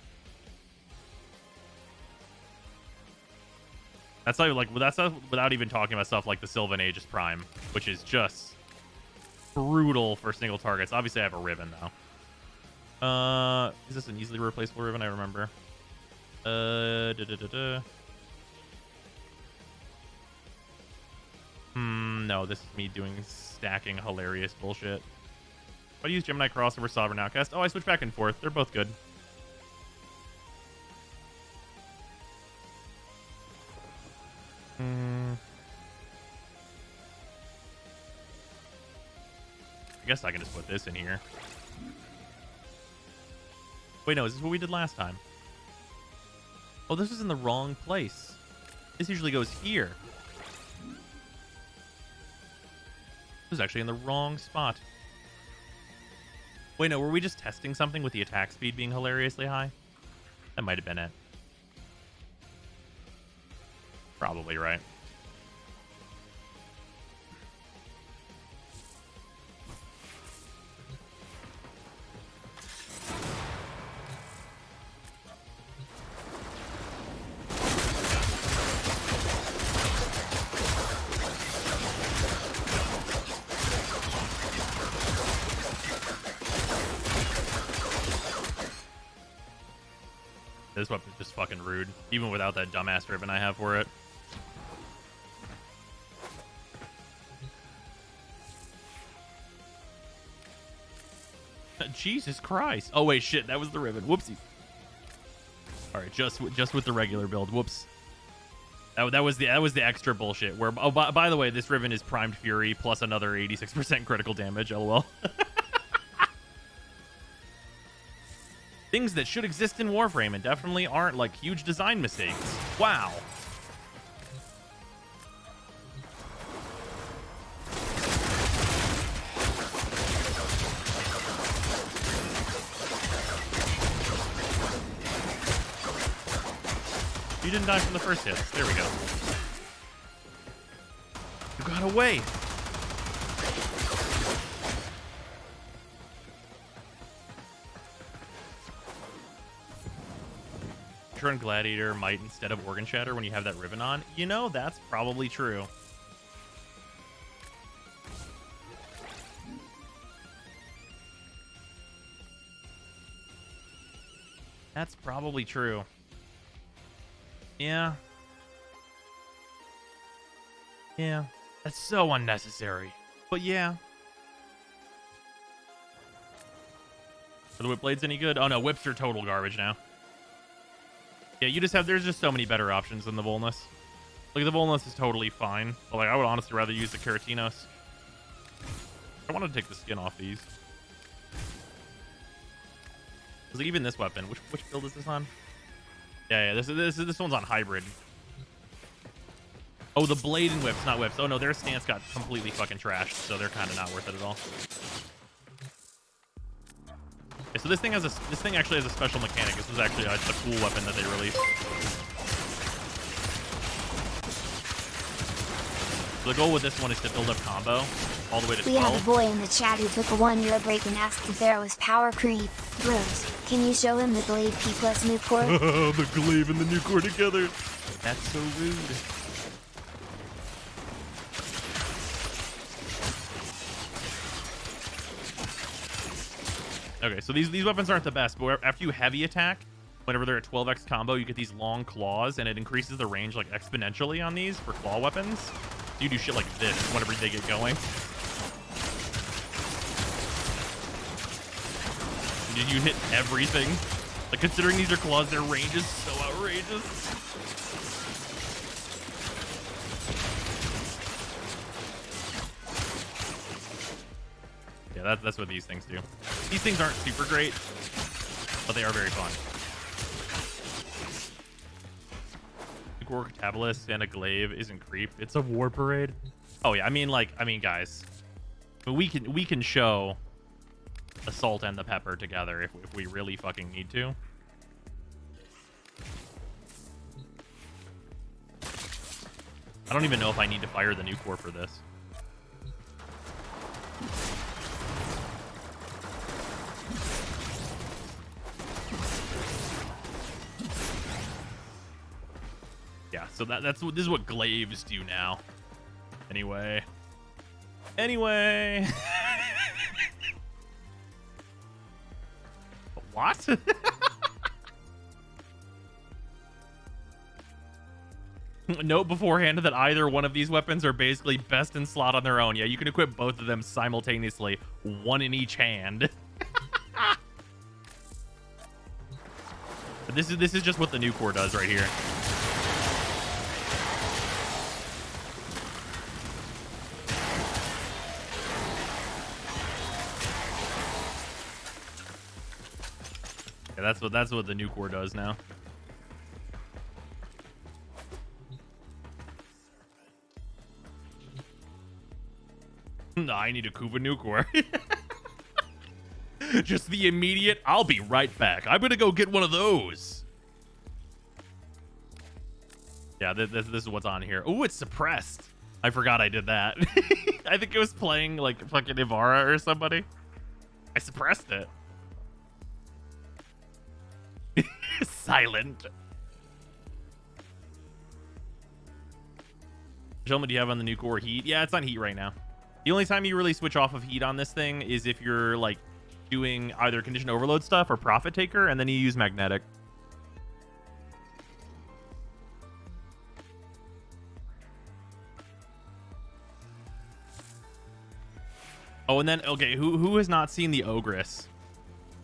That's not without even talking about stuff like the Sylvan Aegis Prime, which is just brutal for single targets. Obviously, I have a Riven though. Is this an easily replaceable Riven? I remember. No, this is me doing stacking hilarious bullshit. I use Gemini Cross over Sovereign Outcast. Oh, I switch back and forth. They're both good. I guess I can just put this in here. Wait, no, is this what we did last time? Oh, this is in the wrong place. This usually goes here. This is actually in the wrong spot. Wait, no, were we just testing something with the attack speed being hilariously high? That might have been it. Probably right. This weapon's just fucking rude, even without that dumbass ribbon I have for it. Jesus Christ. Oh, wait, shit. That was the ribbon. Whoopsie. All right, just with the regular build. Whoops. That was the extra bullshit. Where by the way, this ribbon is primed fury plus another 86% critical damage. LOL. Things that should exist in Warframe and definitely aren't like huge design mistakes. Wow. You didn't die from the first hit. There we go. You got away. Turn Gladiator might instead of Organ Shatter when you have that ribbon on. You know, that's probably true. That's probably true. Yeah. Yeah. That's so unnecessary. But yeah. Are the whip blades any good? Oh no, whips are total garbage now. Yeah, you just have, there's just so many better options than the Volnus. Like, the Volnus is totally fine. But, like, I would honestly rather use the Keratinos. I want to take the skin off these. Because, like, even this weapon, which build is this on? Yeah, this one's on hybrid. Oh, the blade and whips, not whips. Oh, no, their stance got completely fucking trashed, so they're kind of not worth it at all. Okay, so this thing actually has a special mechanic. This was actually a cool weapon that they released. So the goal with this one is to build up combo all the way to 12. We have a boy in the chat who took a 1-year break and asked if there was power creep. Bros, can you show him the glaive P plus new core? The glaive and the new core together. That's so rude. Okay, so these weapons aren't the best, but after you heavy attack, whenever they're at 12x combo, you get these long claws, and it increases the range like exponentially on these for claw weapons. So you do shit like this whenever they get going. You hit everything. Like, considering these are claws, their range is so outrageous. Yeah, that's what these things do. These things aren't super great, but they are very fun. Gork Tabalist and a glaive isn't creep. It's a war parade. Oh yeah, I mean guys, but we can show the salt and the pepper together if we really fucking need to. I don't even know if I need to fire the new core for this. So that's what this is what glaives do now. Anyway. What? Note beforehand that either one of these weapons are basically best in slot on their own. Yeah, you can equip both of them simultaneously, one in each hand. But this is just what the new core does right here. Yeah, that's what the new core does now. I need a Kuva new core. Just the immediate, I'll be right back. I'm gonna go get one of those. Yeah, this is what's on here. Oh, it's suppressed. I forgot I did that. I think it was playing like fucking Ivara or somebody. I suppressed it. Silent. Gentlemen, do you have on the new core heat? Yeah, it's on heat right now. The only time you really switch off of heat on this thing is if you're like doing either condition overload stuff or profit taker, and then you use magnetic. Oh, and then okay, who has not seen the Ogress?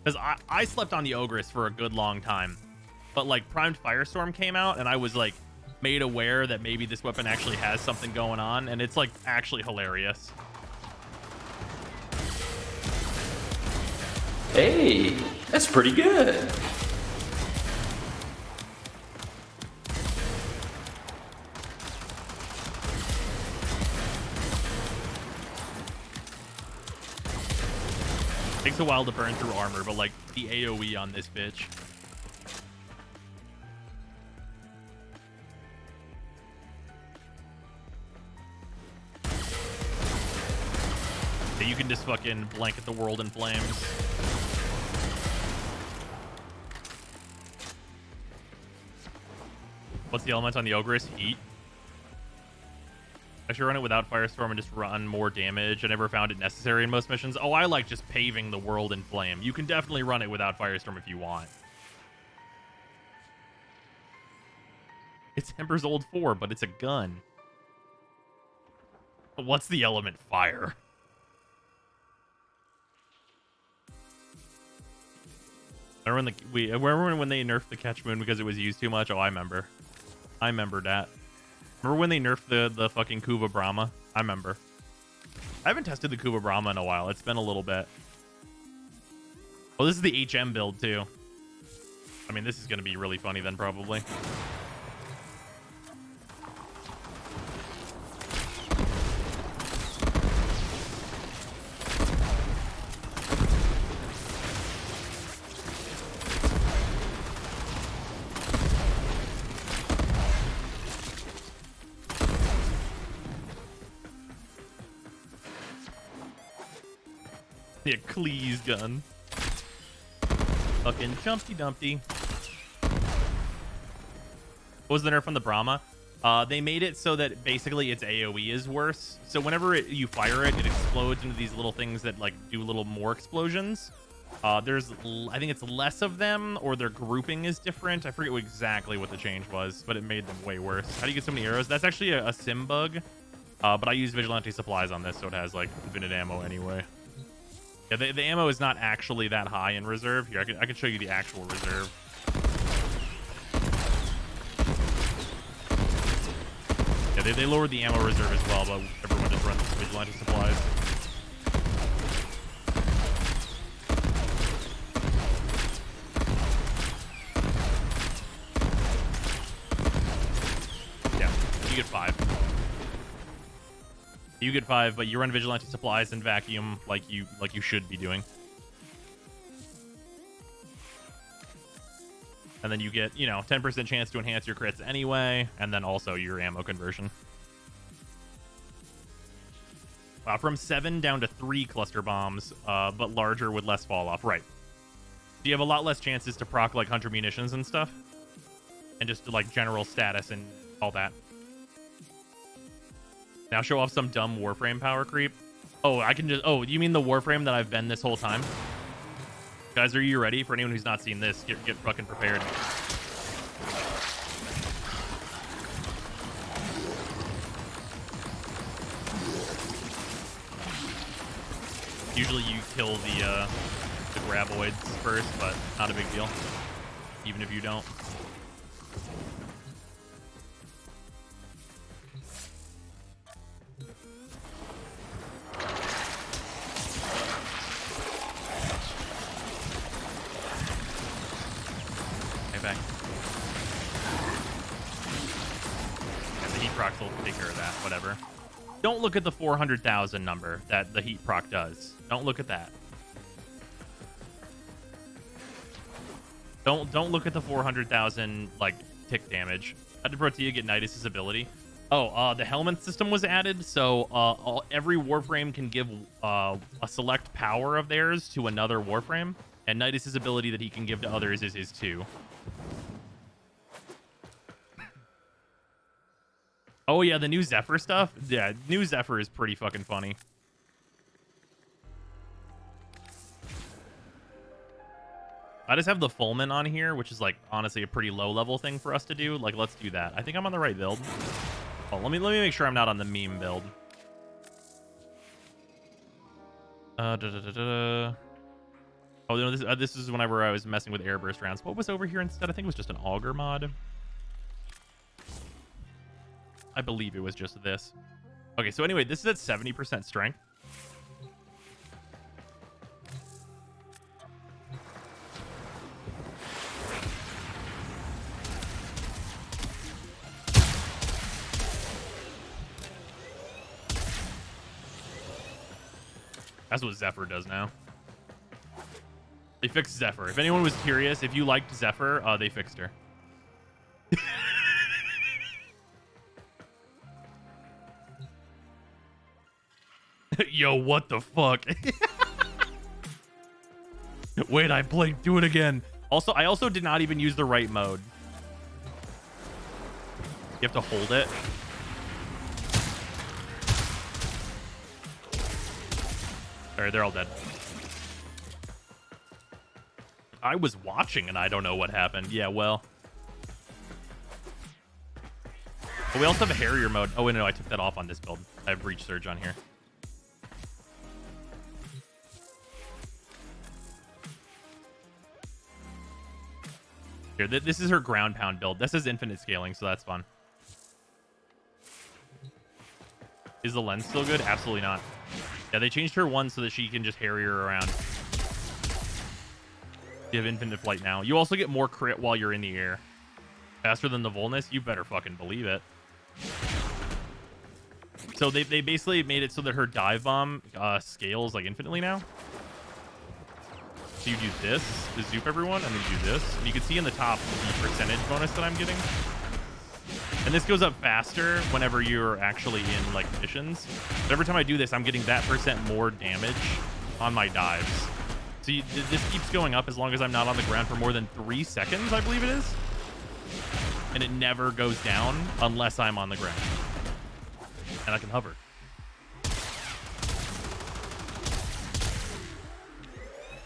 Because I slept on the Ogress for a good long time, but like Primed Firestorm came out, and I was like made aware that maybe this weapon actually has something going on, and it's like actually hilarious. Hey, that's pretty good. Takes a while to burn through armor, but like the AoE on this bitch. You can just fucking blanket the world in flames. What's the element on the Ogress? Heat. I should run it without Firestorm and just run more damage. I never found it necessary in most missions. Oh, I like just paving the world in flame. You can definitely run it without Firestorm if you want. It's Ember's old 4, but it's a gun. But what's the element? Fire. Remember when they nerfed the catch moon because it was used too much? Oh, I remember. I remember that. Remember when they nerfed the fucking Kuva Brahma? I remember. I haven't tested the Kuva Brahma in a while. It's been a little bit. Oh, this is the HM build too. I mean, this is going to be really funny then, probably. Yeah, Clee's gun. Fucking Chumpty Dumpty. What was the nerf on the Brahma? They made it so that basically its AoE is worse. So whenever you fire it, it explodes into these little things that like do little more explosions. I think it's less of them, or their grouping is different. I forget exactly what the change was, but it made them way worse. How do you get so many arrows? That's actually a sim bug. But I use Vigilante supplies on this, so it has like infinite ammo anyway. Yeah, the ammo is not actually that high in reserve. Here, I can show you the actual reserve. Yeah, they lowered the ammo reserve as well, but everyone just runs Vigilante supplies. Yeah, you get 5. You get 5, but you run Vigilante supplies and vacuum like you should be doing. And then you get, 10% chance to enhance your crits anyway, and then also your ammo conversion. From 7 down to 3 cluster bombs, but larger with less fall off. Right. So you have a lot less chances to proc like hunter munitions and stuff. And just like general status and All that. Now show off some dumb Warframe power creep. Oh, I can just... Oh, you mean the Warframe that I've been this whole time? Guys, are you ready? For anyone who's not seen this, get fucking prepared. Usually you kill the graboids first, but not a big deal. Even if you don't. Back. Yeah, the heat procs will take care of that. Whatever. Don't look at the 400,000 number that the heat proc does. Don't look at that. Don't look at the 400,000 like tick damage. How did Protea get Nidus' ability? Oh, the helmet system was added, so every Warframe can give a select power of theirs to another Warframe, and Nidus' ability that he can give to others is his too. Oh yeah, the new Zephyr stuff? Yeah, new Zephyr is pretty fucking funny. I just have the Fulman on here, which is like honestly a pretty low level thing for us to do. Like, let's do that. I think I'm on the right build. Oh, let me make sure I'm not on the meme build. Oh no, this is whenever I was messing with airburst rounds. What was over here instead? I think it was just an auger mod. I believe it was just this. Okay, so anyway, this is at 70% strength. That's what Zephyr does now. They fixed Zephyr. If anyone was curious, if you liked Zephyr, they fixed her. Yo, what the fuck? Wait, I blinked. Do it again. Also, I also did not even use the right mode. You have to hold it. Alright, they're all dead. I was watching and I don't know what happened. Yeah, well. But we also have a Harrier mode. Oh, wait, no, I took that off on this build. I have Breach Surge on here. Here, this is her ground pound build. This is infinite scaling, so that's fun. Is the lens still good? Absolutely not. Yeah, they changed her one so that she can just Harrier around. You have infinite flight now. You also get more crit while you're in the air. Faster than the Volnus? You better fucking believe it. So they basically made it so that her dive bomb scales like infinitely now. So you do this to zoop everyone, and then you do this. And you can see in the top the percentage bonus that I'm getting. And this goes up faster whenever you're actually in like missions. But every time I do this, I'm getting that % more damage on my dives. So this keeps going up as long as I'm not on the ground for more than 3 seconds, I believe it is. And it never goes down unless I'm on the ground. And I can hover.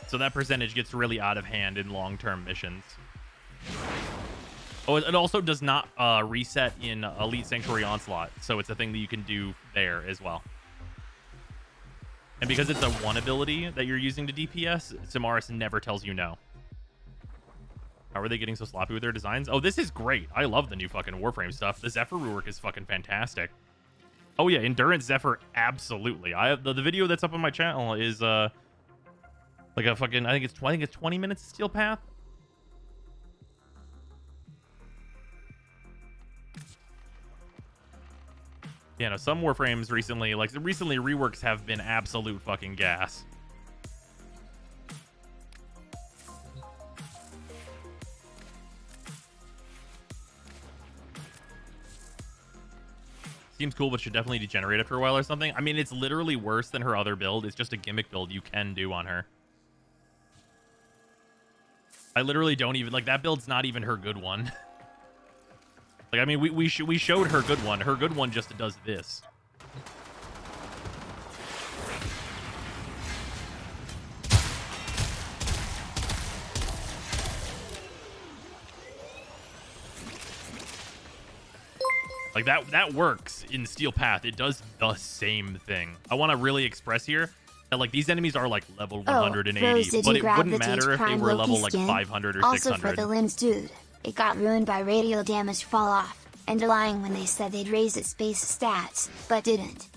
So that percentage gets really out of hand in long-term missions. Oh, it also does not reset in Elite Sanctuary Onslaught, so it's a thing that you can do there as well. And because it's a one ability that you're using to DPS, Samaris never tells you no. How are they getting so sloppy with their designs? Oh, this is great. I love the new fucking Warframe stuff. The Zephyr rework is fucking fantastic. Oh yeah, Endurance Zephyr, absolutely. I have the video that's up on my channel is like a fucking I think it's 20 minutes of Steel Path. Yeah, no, some Warframes recently, like recently reworks have been absolute fucking gas. Seems cool, but should definitely degenerate after a while or something. I mean, it's literally worse than her other build. It's just a gimmick build you can do on her. I literally don't even, like, that build's not even her good one. Like, I mean, we showed her good one. Her good one just does this. Like, that works in Steel Path. It does the same thing. I want to really express here that, like, these enemies are, like, level 180, Rose, did but you it grab wouldn't the matter if they Prime were Loki level, like, skin? 500 or Also 600. for the lens dude, it got ruined by radial damage fall off, and lying when they said they'd raise its base stats, but didn't.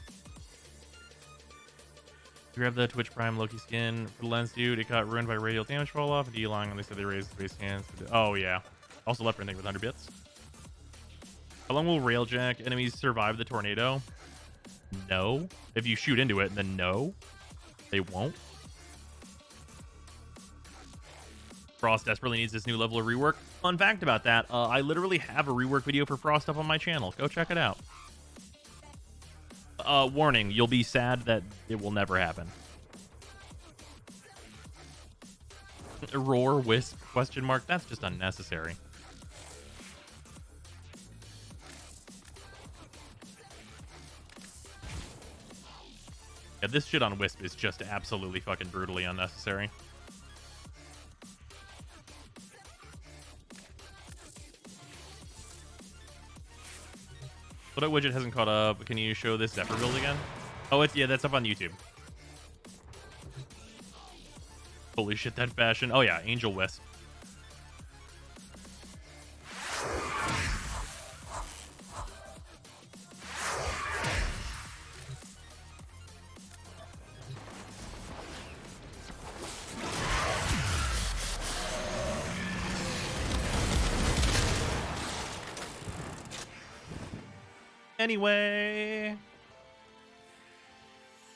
Grab the Twitch Prime Loki skin for the lens dude. It got ruined by radial damage fall off. And lying when they said they raised its base hands. Oh, yeah. Also left thing with 100 bits. How long will Railjack enemies survive the tornado? No. If you shoot into it, then no. They won't. Frost desperately needs this new level of rework. Fun fact about that, I literally have a rework video for Frost up on my channel. Go check it out. Warning, you'll be sad that it will never happen. Roar, Wisp, question mark. That's just unnecessary. Yeah, this shit on Wisp is just absolutely fucking brutally unnecessary. What widget hasn't caught up? Can you show this Zephyr build again? Oh, yeah, that's up on YouTube. Holy shit, that fashion. Oh yeah, Angel Wisp. Anyway,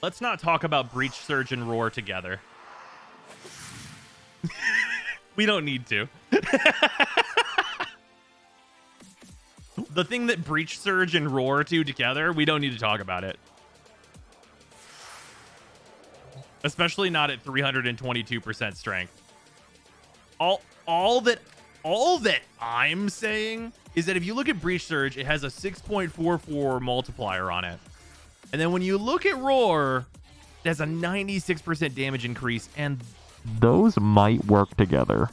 let's not talk about Breach Surge and Roar together. We don't need to. The thing that Breach Surge and Roar do together, we don't need to talk about it. Especially not at 322% strength. All that I'm saying is that if you look at Breach Surge, it has a 6.44 multiplier on it. And then when you look at Roar, it has a 96% damage increase, and those might work together.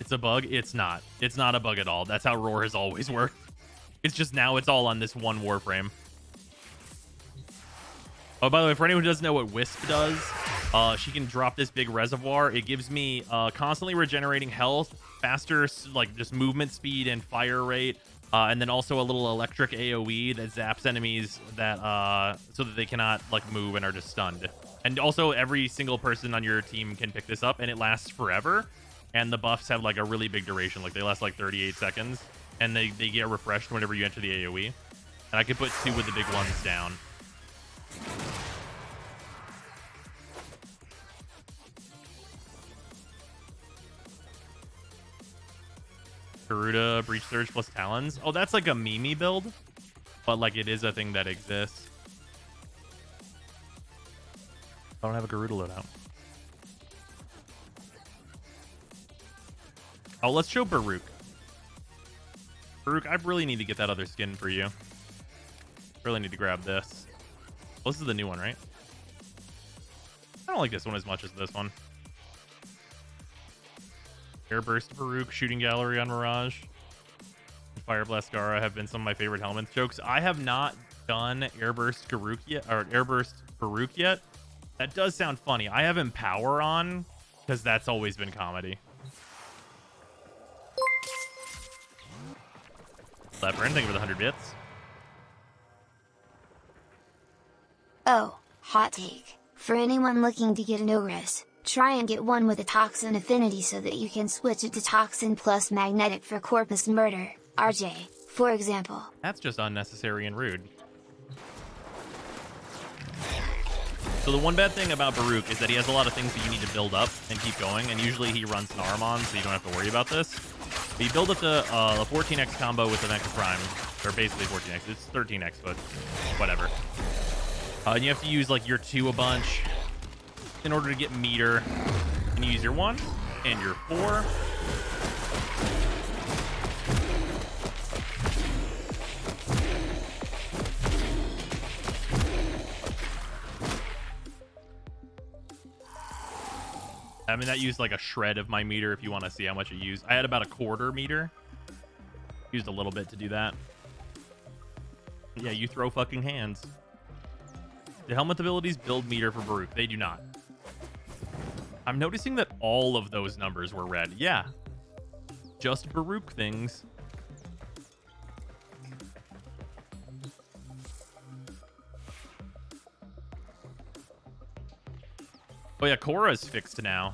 It's a bug? It's not. It's not a bug at all. That's how Roar has always worked. It's just now it's all on this one Warframe. Oh, by the way, for anyone who doesn't know what Wisp does, she can drop this big reservoir. It gives me constantly regenerating health, faster like just movement speed and fire rate, and then also a little electric AoE that zaps enemies that so that they cannot like move and are just stunned. And also every single person on your team can pick this up, and it lasts forever. And the buffs have like a really big duration, like they last like 38 seconds, and they get refreshed whenever you enter the AoE. And I could put 2 with the big ones down. Garuda, Breach Surge plus Talons. Oh, that's like a Mimi build, but like it is a thing that exists. I don't have a Garuda loadout. Oh, let's show Baruch. Baruch, I really need to get that other skin for you. Really need to grab this. Well, this is the new one, right? I don't like this one as much as this one. Airburst Baruch, Shooting Gallery on Mirage, Fire Blast Gara have been some of my favorite helmet jokes. I have not done Airburst Baruch yet, or Airburst Baruch yet. That does sound funny. I have Empower on because that's always been comedy. Leopard, thank you for the 100 bits. Oh, hot take. For anyone looking to get an Ogres, try and get one with a Toxin affinity so that you can switch it to Toxin plus Magnetic for Corpus Murder, RJ, for example. That's just unnecessary and rude. So the one bad thing about Baruch is that he has a lot of things that you need to build up and keep going, and usually he runs Naramon, so you don't have to worry about this. We build up the 14x combo with the Mecha Prime, or basically 14x. It's 13x, but whatever. And you have to use like your 2 a bunch in order to get meter. And you use your 1 and your 4. I mean, that used like a shred of my meter if you want to see how much it used. I had about a quarter meter. Used a little bit to do that. Yeah, you throw fucking hands. The helmet abilities build meter for Baruch. They do not. I'm noticing that all of those numbers were red. Yeah. Just Baruch things. Oh yeah, Korra's fixed now.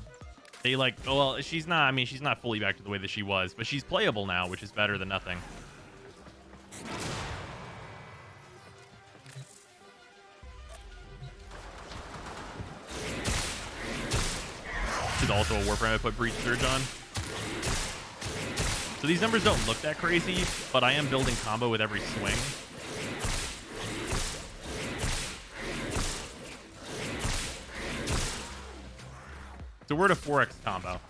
They like, oh, well, she's not, I mean, she's not fully back to the way that she was, but she's playable now, which is better than nothing. This is also a Warframe I put Breach Surge on. So these numbers don't look that crazy, but I am building combo with every swing. So we're at a 4x combo.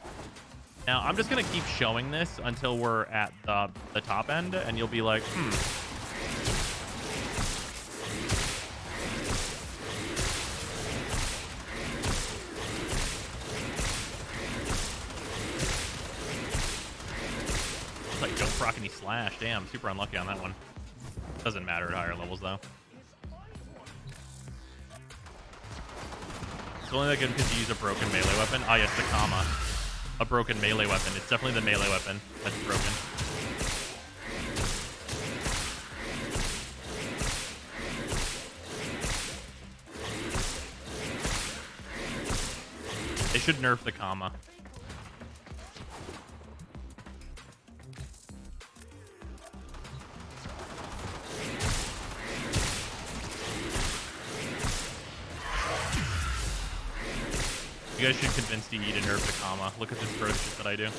Now, I'm just going to keep showing this until we're at the top end, and you'll be like, It's like, don't proc any slash. Damn, super unlucky on that one. Doesn't matter at higher levels, though. It's only that good because you use a broken melee weapon. Ah, yes, the Kama. A broken melee weapon. It's definitely the melee weapon that's broken. They should nerf the Kama. You guys should convince DE to nerf the Kama. Look at this growth shit that I do.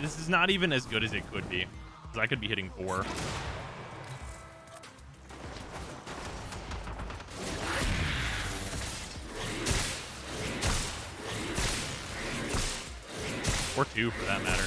This is not even as good as it could be. Because I could be hitting 4. Or 2 for that matter.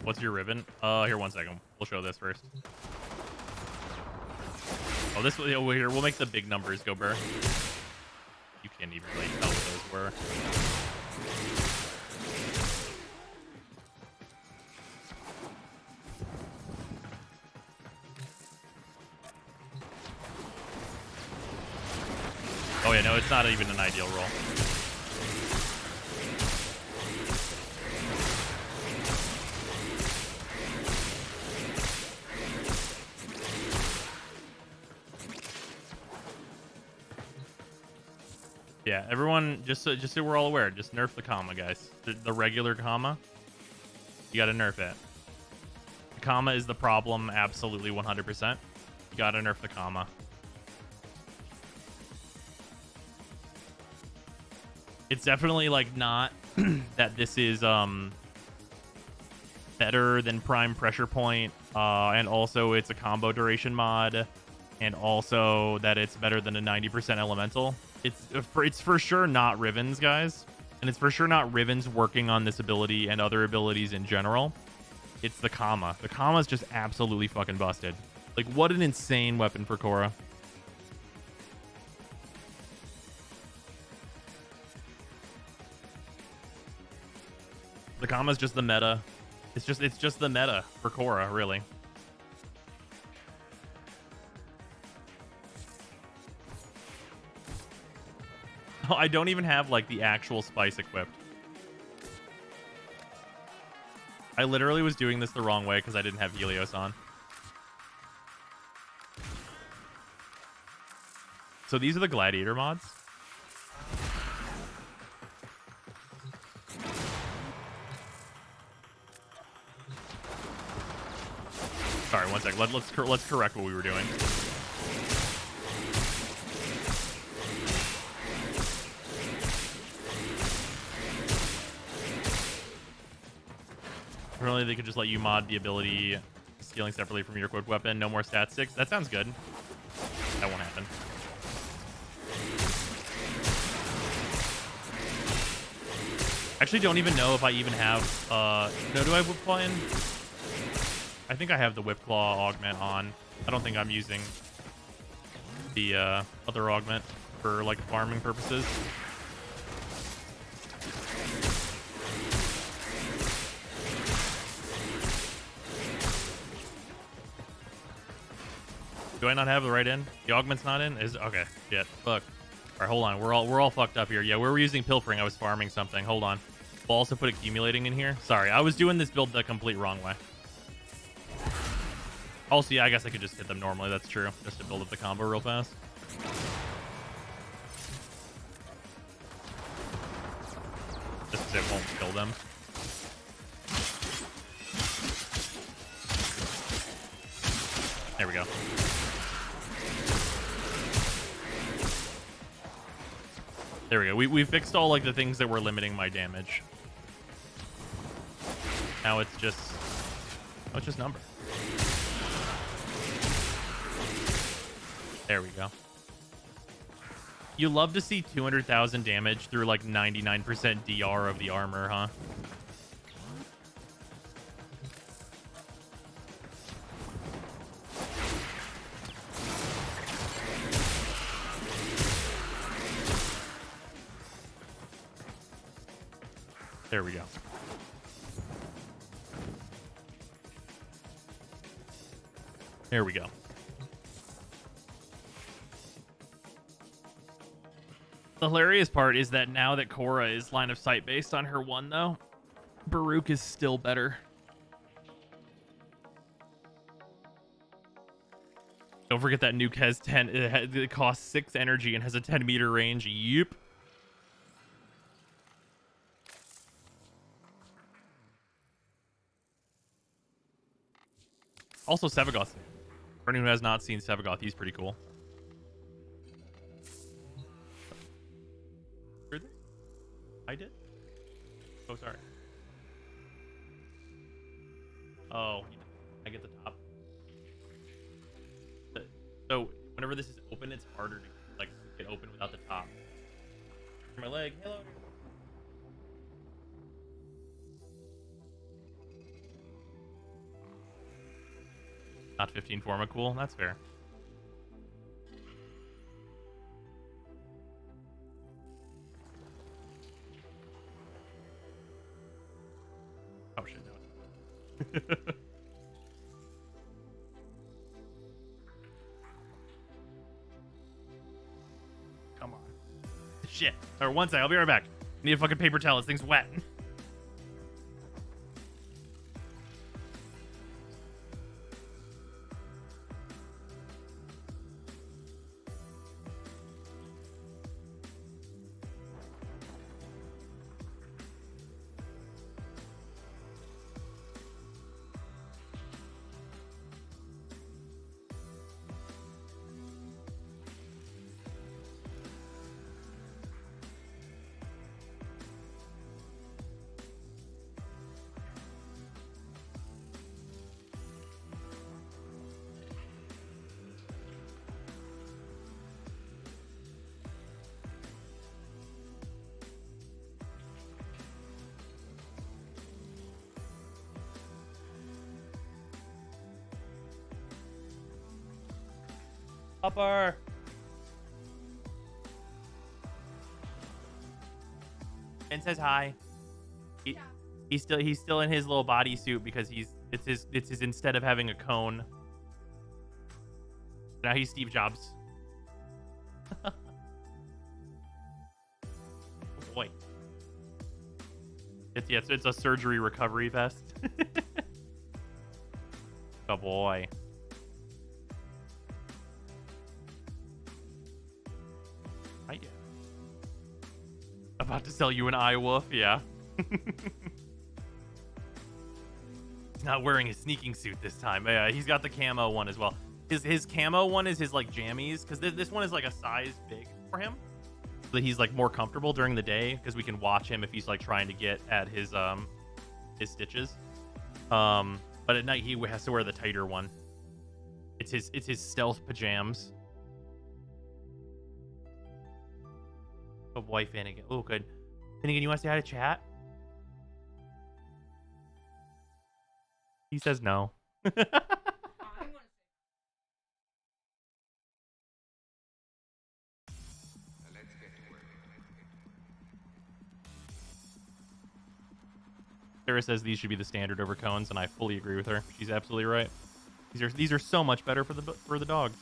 What's your ribbon? Here, 1 second. We'll show this first. Oh, this will here. We'll make the big numbers go burr. You can't even really tell what those were. Oh yeah, no, it's not even an ideal roll. Yeah, everyone, just so we're all aware, just nerf the Kama, guys. The regular Kama, you gotta nerf it. The Kama is the problem, absolutely 100%. You gotta nerf the Kama. It's definitely like not that this is better than Prime Pressure Point, and also it's a combo duration mod, and also that it's better than a 90% elemental. It's for sure not Riven's, guys, and it's for sure not Riven's working on this ability and other abilities in general. It's the Kama. The Kama is just absolutely fucking busted. Like, what an insane weapon for Korra. The Kama is just the meta. It's just the meta for Korra, really. I don't even have like the actual spice equipped. I literally was doing this the wrong way because I didn't have Helios on. So these are the gladiator mods. Sorry, one sec. Let's correct what we were doing. Apparently, they could just let you mod the ability stealing separately from your equipped weapon. No more stat 6. That sounds good. That won't happen. Actually, don't even know if I even have... no, do I have Whip Claw in? I think I have the Whip Claw augment on. I don't think I'm using the other augment for, like, farming purposes. Do I not have the right in? The augment's not in? Is okay. Shit. Fuck. All right, hold on. We're all fucked up here. Yeah, we were using pilfering. I was farming something. Hold on. We'll also put accumulating in here. Sorry, I was doing this build the complete wrong way. Also, yeah, I guess I could just hit them normally. That's true. Just to build up the combo real fast. Just because it won't kill them. There we go. There we go. We fixed all like the things that were limiting my damage. Now it's just number. There we go. You love to see 200,000 damage through like 99% DR of the armor, huh? There we go. There we go. The hilarious part is that now that Korra is line of sight based on her 1, though, Baruch is still better. Don't forget that nuke has 10. It costs 6 energy and has a 10-meter range. Yep. Also, Sevagoth. For anyone who has not seen Sevagoth, he's pretty cool. I did? Oh, sorry. Oh, I get the top. So, whenever this is open, it's harder to, like, get open without the top. My leg. Hello. Not 15 Forma cool. That's fair. Oh shit, no. Come on. Shit. Or one sec, I'll be right back. Need a fucking paper towel. This thing's wet. Upper. Ben says hi. He's still in his little bodysuit because it's his instead of having a cone. Now he's Steve Jobs. Oh boy. It's a surgery recovery vest. Oh boy. Hi. About to sell you an iWolf, yeah. He's not wearing his sneaking suit this time. Yeah, he's got the camo one as well. His camo one is his like jammies, because this one is like a size big for him, so that he's like more comfortable during the day, because we can watch him if he's like trying to get at his stitches. But at night he has to wear the tighter one. It's his stealth pajamas. Oh boy, Finnegan. Oh good. Finnegan, you want to say hi to chat? He says no. Sarah says these should be the standard over cones, and I fully agree with her. She's absolutely right. These are so much better for the dogs.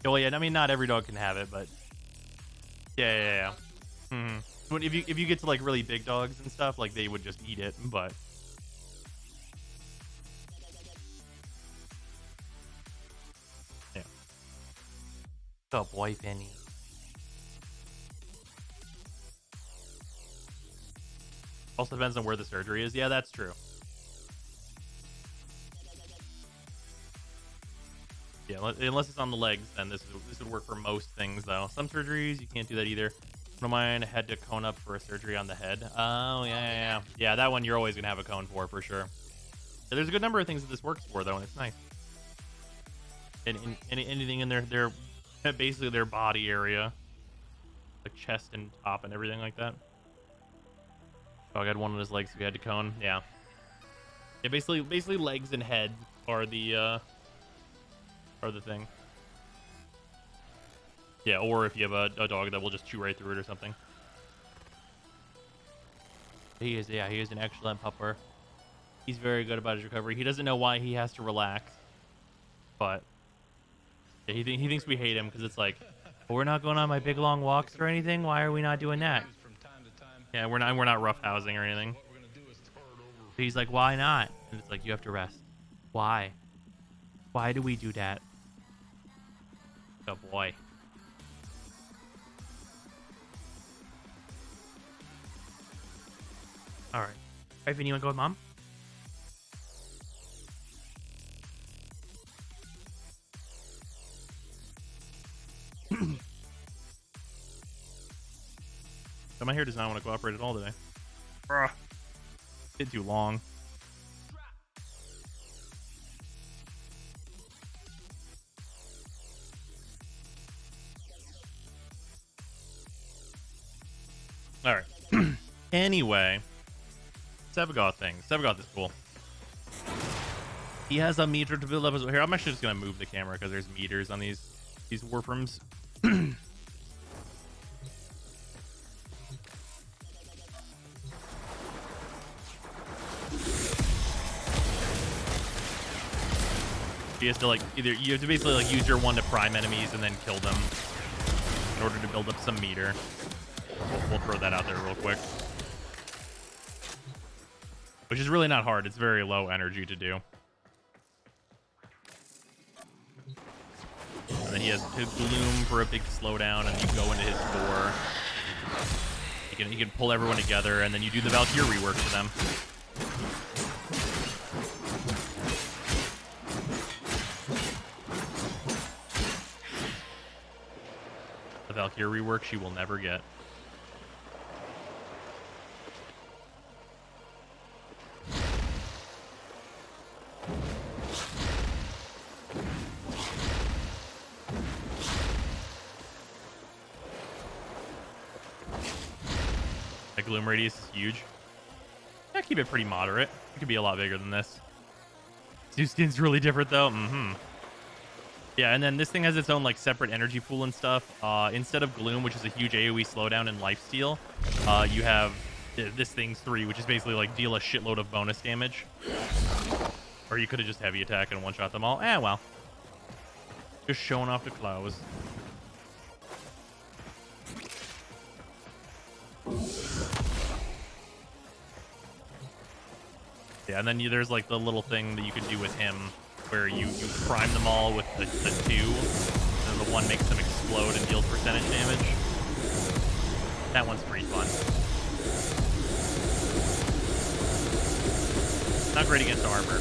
Oh yeah, I mean not every dog can have it, but yeah. Mm-hmm. If you get to like really big dogs and stuff, like they would just eat it, but yeah. Oh boy, Penny. Also depends on where the surgery is. Yeah, that's true. Yeah, unless it's on the legs, then this would work for most things, though. Some surgeries, you can't do that either. One of mine had to cone up for a surgery on the head. Oh, yeah. Yeah, that one you're always going to have a cone for sure. Yeah, there's a good number of things that this works for, though, and it's nice. And anything in their basically their body area. Like chest and top and everything like that. Dog had one on his legs, so he had to cone. Yeah. Yeah, basically legs and head are the thing. Yeah, or if you have a dog that will just chew right through it or something. He is an excellent pupper. He's very good about his recovery. He doesn't know why he has to relax, but yeah, he thinks we hate him because it's like, well, we're not going on my big long walks or anything. Why are we not doing that? Yeah, we're not roughhousing or anything. So he's like, why not? And it's like, you have to rest. Why? Why do we do that? Oh boy. All right. Hey, Vinny, you want to go with Mom? So my hair does not want to cooperate at all today. Ugh. Been too long. All right. Anyway, Sevagoth thing. Sevagoth is cool. He has a meter to build up. Here, I'm actually just gonna move the camera because there's meters on these Warframes. You have to you have to basically like use your one to prime enemies and then kill them in order to build up some meter. We'll throw that out there real quick. Which is really not hard. It's very low energy to do. And then he has his Gloom for a big slowdown, and you go into his door. He can pull everyone together, and then you do the Valkyrie rework to them. The Valkyrie rework she will never get. The Gloom radius is huge. I keep it pretty moderate. It could be a lot bigger than this. Two skin's really different though. Yeah, and then this thing has its own like separate energy pool and stuff. Instead of Gloom, which is a huge AoE slowdown and lifesteal, you have this thing's 3, which is basically like deal a shitload of bonus damage. Or you could have just heavy attack and one-shot them all. Well. Just showing off the clothes. Yeah, and then there's like the little thing that you can do with him where you prime them all with the 2, and the 1 makes them explode and deals percentage damage. That one's pretty fun. Not great against armor.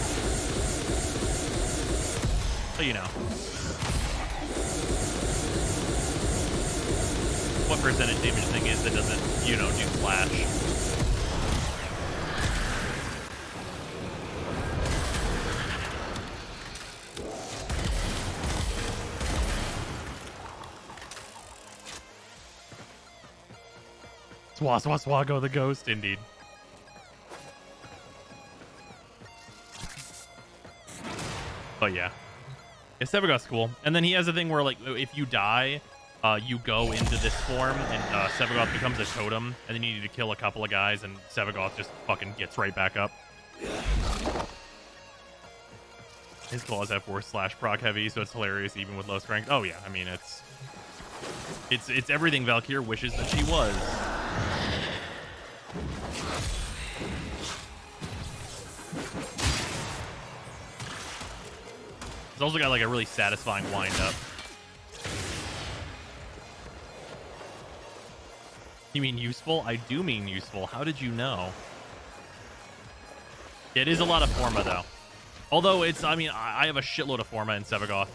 So you know. What percentage damage thing is that doesn't, you know, do flash. Swah, swah, swah, go the ghost, indeed. But yeah. Yeah, Sevagoth's cool. And then he has a thing where, like, if you die, you go into this form, and Sevagoth becomes a totem, and then you need to kill a couple of guys, and Sevagoth just fucking gets right back up. His claws have force slash proc heavy, so it's hilarious even with low strength. Oh yeah, I mean it's everything Valkyr wishes that she was. It's also got like a really satisfying wind up. You mean useful? I do mean useful. How did you know? It is a lot of Forma though. Although it's, I mean, I have a shitload of Forma in Sevagoth.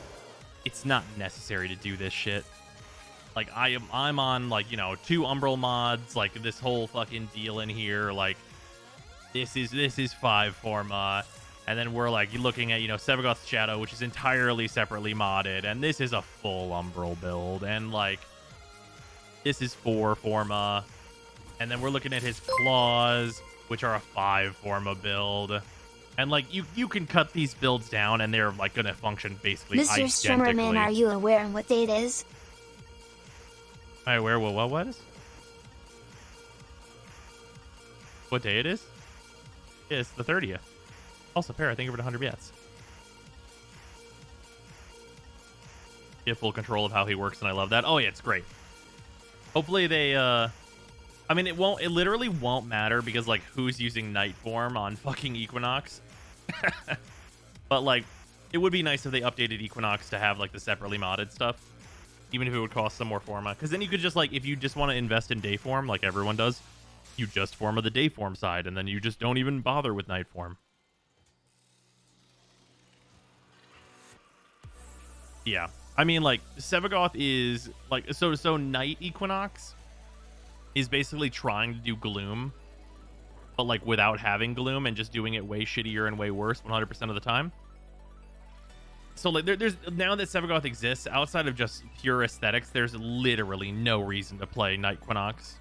It's not necessary to do this shit. Like I'm on like, you know, 2 Umbral mods, like this whole fucking deal in here. Like this is 5 Forma. And then we're like looking at, you know, Sevagoth's Shadow, which is entirely separately modded. And this is a full Umbral build. And like, this is 4 Forma. And then we're looking at his Claws, which are a 5 Forma build. And like, you can cut these builds down and they're like going to function basically Mr. identically. Streamerman, are you aware of what date it is? Am I aware what is? What day it is? Yeah, it's the 30th. Also, Para, thank you for the 100 bits. You have full control of how he works, and I love that. Oh, yeah, it's great. Hopefully they, I mean, it literally won't matter because, like, who's using Night Form on fucking Equinox? But, like, it would be nice if they updated Equinox to have, like, the separately modded stuff. Even if it would cost some more Forma. Because then you could just, like, if you just want to invest in Day Form, like everyone does, you just Forma the Day Form side, and then you just don't even bother with Night Form. Yeah. I mean, like, Sevagoth is, like, so Night Equinox is basically trying to do Gloom, but, like, without having Gloom and just doing it way shittier and way worse 100% of the time. So, like, there's now that Sevagoth exists, outside of just pure aesthetics, there's literally no reason to play Night Equinox.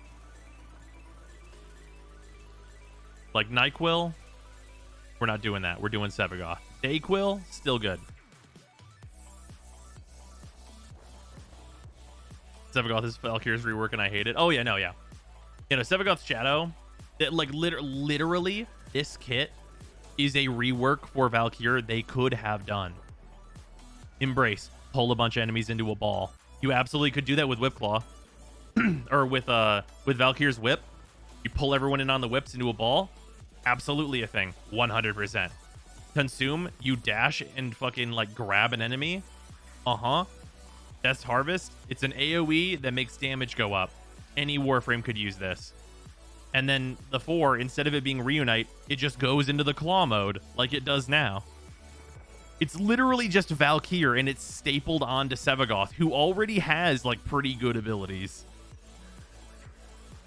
Like, Nyquil, we're not doing that. We're doing Sevagoth. Dayquil, still good. Sevagoth is Valkyr's rework and I hate it. Oh yeah, no, yeah. You know, Sevagoth's Shadow, that like literally this kit is a rework for Valkyr they could have done. Embrace, pull a bunch of enemies into a ball. You absolutely could do that with Whipclaw. Or with Valkyr's Whip. You pull everyone in on the whips into a ball. Absolutely a thing. 100%. Consume, you dash and fucking like grab an enemy. Best Harvest, it's an AoE that makes damage go up. Any Warframe could use this. And then the 4, instead of it being Reunite, it just goes into the Claw mode like it does now. It's literally just Valkyr and it's stapled onto Sevagoth, who already has like pretty good abilities.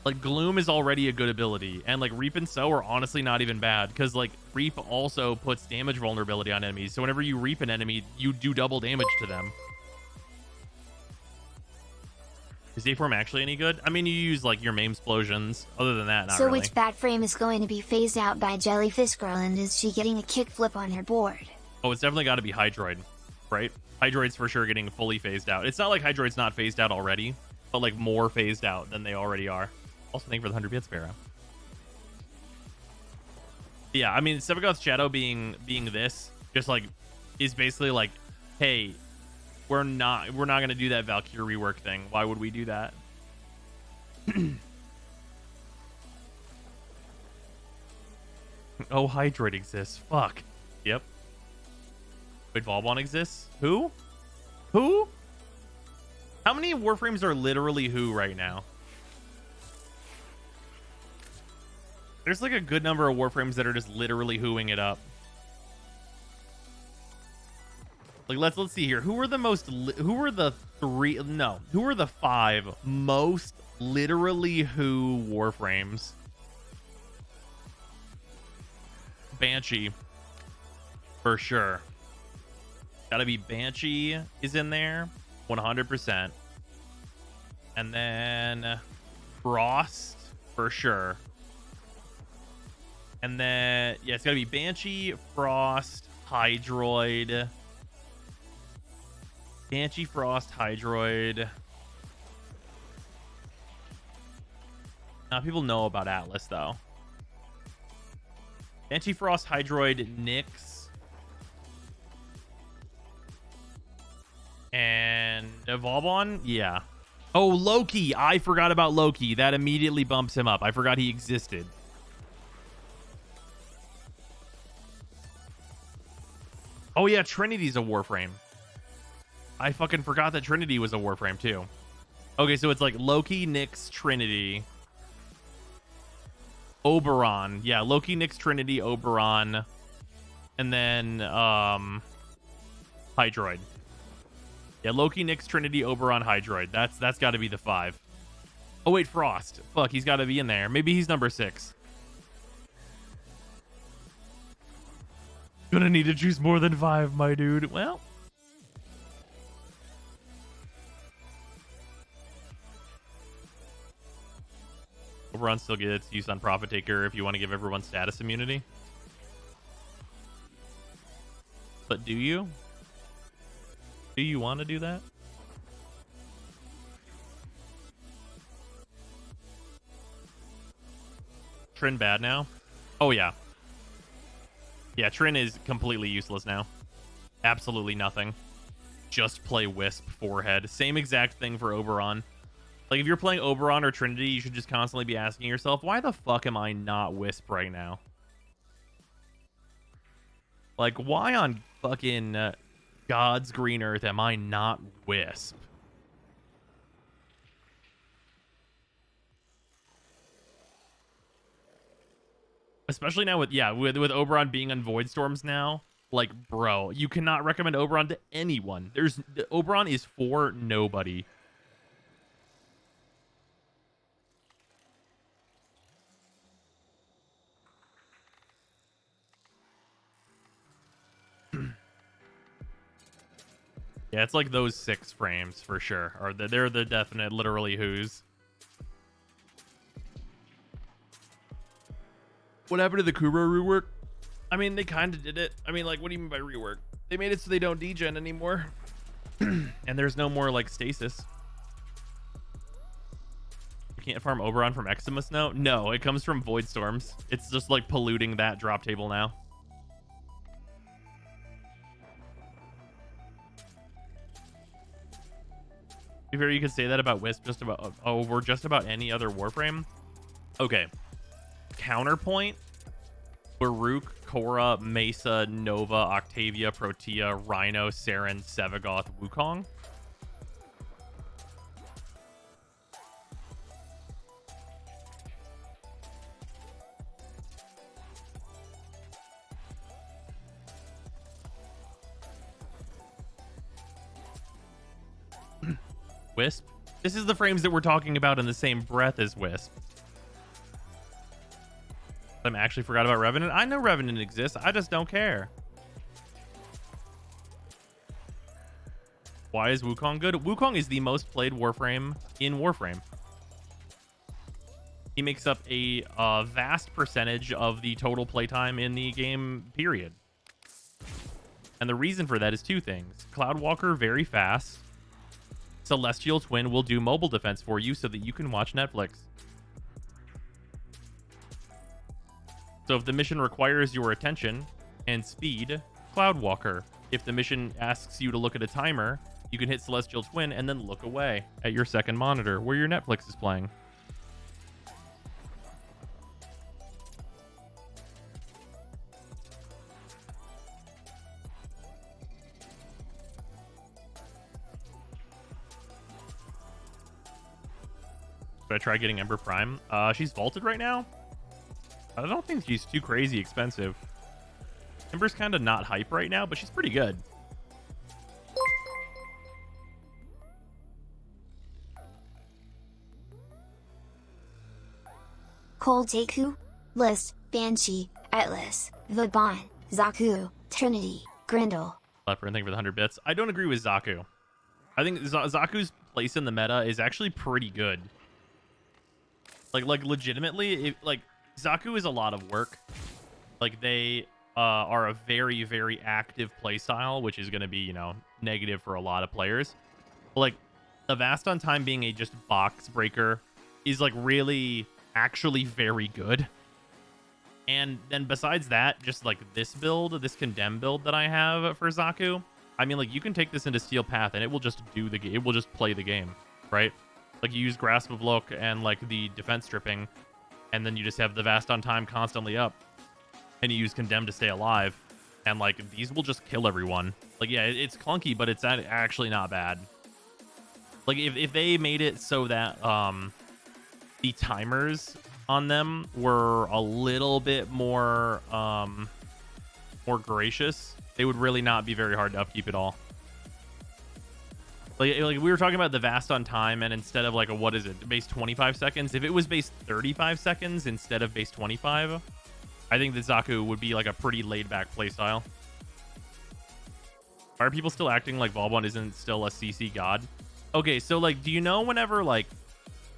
Like Gloom is already a good ability, and like Reap and Sow are honestly not even bad, because like Reap also puts damage vulnerability on enemies, so whenever you Reap an enemy, you do double damage to them. Is Dayform actually any good? I mean, you use like your main explosions. Other than that, not so really. which bat frame is going to be phased out by Jellyfish Girl, and is she getting a kickflip on her board? Oh, it's definitely got to be Hydroid, right? Hydroid's for sure getting fully phased out. It's not like Hydroid's not phased out already, but like more phased out than they already are. Also, thank you for the 100 bits, Sparrow. Yeah, I mean, Sevagoth's Shadow being this just like is basically like, hey, we're not gonna do that Valkyr rework thing. Why would we do that? Oh, Hydroid exists. Fuck. Yep. Wait, Volbon exists? Who? Who? How many Warframes are literally who right now? There's like a good number of Warframes that are just literally whoing it up. Like, let's see here. Who are the most who are the five most literally who Warframes? Banshee, for sure. Gotta be Banshee is in there 100%. And then Frost for sure. And then yeah, it's gotta be Banshee, Frost, Hydroid. Banshee, Frost, Hydroid. Now people know about Atlas though. Banshee, Frost, Hydroid, Nyx, and Volbon. Yeah. Oh, Loki. I forgot about Loki. That immediately bumps him up. I forgot he existed. Oh yeah, Trinity's a Warframe. I fucking forgot that Trinity was a Warframe too. Okay, so it's like Loki, Nyx, Trinity, Oberon. Yeah, Loki, Nyx, Trinity, Oberon, and then Hydroid. Yeah, Loki, Nyx, Trinity, Oberon, Hydroid. That's got to be the 5. Oh wait, Frost. Fuck, he's got to be in there. Maybe he's number 6. Gonna need to choose more than 5, my dude. Well, Oberon still gets use on Profit Taker if you want to give everyone status immunity. But do you? Do you want to do that? Trin bad now? Oh, yeah. Yeah, Trin is completely useless now. Absolutely nothing. Just play Wisp forehead. Same exact thing for Oberon. Like, if you're playing Oberon or Trinity, you should just constantly be asking yourself, why the fuck am I not Wisp right now? Like, why on fucking God's green earth am I not Wisp? Especially now with Oberon being on Void Storms now. Like, bro, you cannot recommend Oberon to anyone. Oberon is for nobody. Yeah, it's like those 6 frames for sure. Or they're the definite, literally who's. What happened to the Kuro rework? I mean, they kind of did it. I mean, like, what do you mean by rework? They made it so they don't degen anymore. And there's no more, like, stasis. You can't farm Oberon from Eximus now? No, it comes from Void Storms. It's just, like, polluting that drop table now. To be fair, you could say that about Wisp just about over just about any other Warframe. Okay. Counterpoint: Baruch, Korra, Mesa, Nova, Octavia, Protea, Rhino, Saren, Sevagoth, Wukong. Wisp. This is the frames that we're talking about in the same breath as Wisp. I actually forgot about Revenant. I know Revenant exists. I just don't care. Why is Wukong good? Wukong is the most played Warframe in Warframe. He makes up a vast percentage of the total playtime in the game, period. And the reason for that is 2 things. Cloudwalker, very fast. Celestial Twin will do mobile defense for you so that you can watch Netflix. So if the mission requires your attention and speed, Cloudwalker. If the mission asks you to look at a timer, you can hit Celestial Twin and then look away at your second monitor where your Netflix is playing. Should I try getting Ember Prime? She's vaulted right now. I don't think she's too crazy expensive. Ember's kind of not hype right now, but she's pretty good. Cold Taku, List, Banshee, Atlas, Vauban, Zaku, Trinity, Grindel. Thank you for the 100 bits. I don't agree with Zaku. I think Zaku's place in the meta is actually pretty good. Like legitimately, Zaku is a lot of work. Like they are a very, very active playstyle, which is going to be, you know, negative for a lot of players. But, like, the Vast on Time being a just box breaker is like really actually very good. And then besides that, just like this build, this condemn build that I have for Zaku, I mean, like, you can take this into Steel Path and it will just do the game. It will just play the game, right? Like, you use Grasp of Look and like the defense stripping, and then you just have the Vast on Time constantly up, and you use Condemn to stay alive, and like these will just kill everyone. Like, yeah, it's clunky, but it's actually not bad. Like, if they made it so that the timers on them were a little bit more more gracious, they would really not be very hard to upkeep at all. Like we were talking about the Vast on Time, and instead of like a, what is it, base 25 seconds, if it was base 35 seconds instead of base 25, I think that Zaku would be like a pretty laid-back playstyle. Why are people still acting like Volbon isn't still a CC god? Okay, so like, do you know whenever like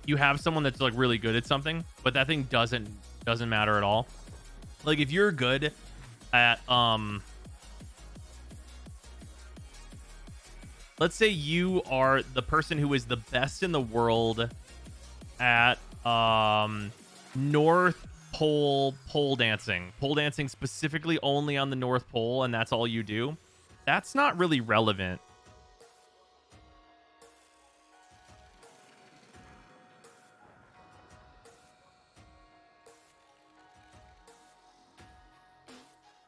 you have someone that's like really good at something, but that thing doesn't matter at all? Like, if you're good at let's say you are the person who is the best in the world at North Pole pole dancing specifically only on the North Pole, and that's all you do. That's not really relevant.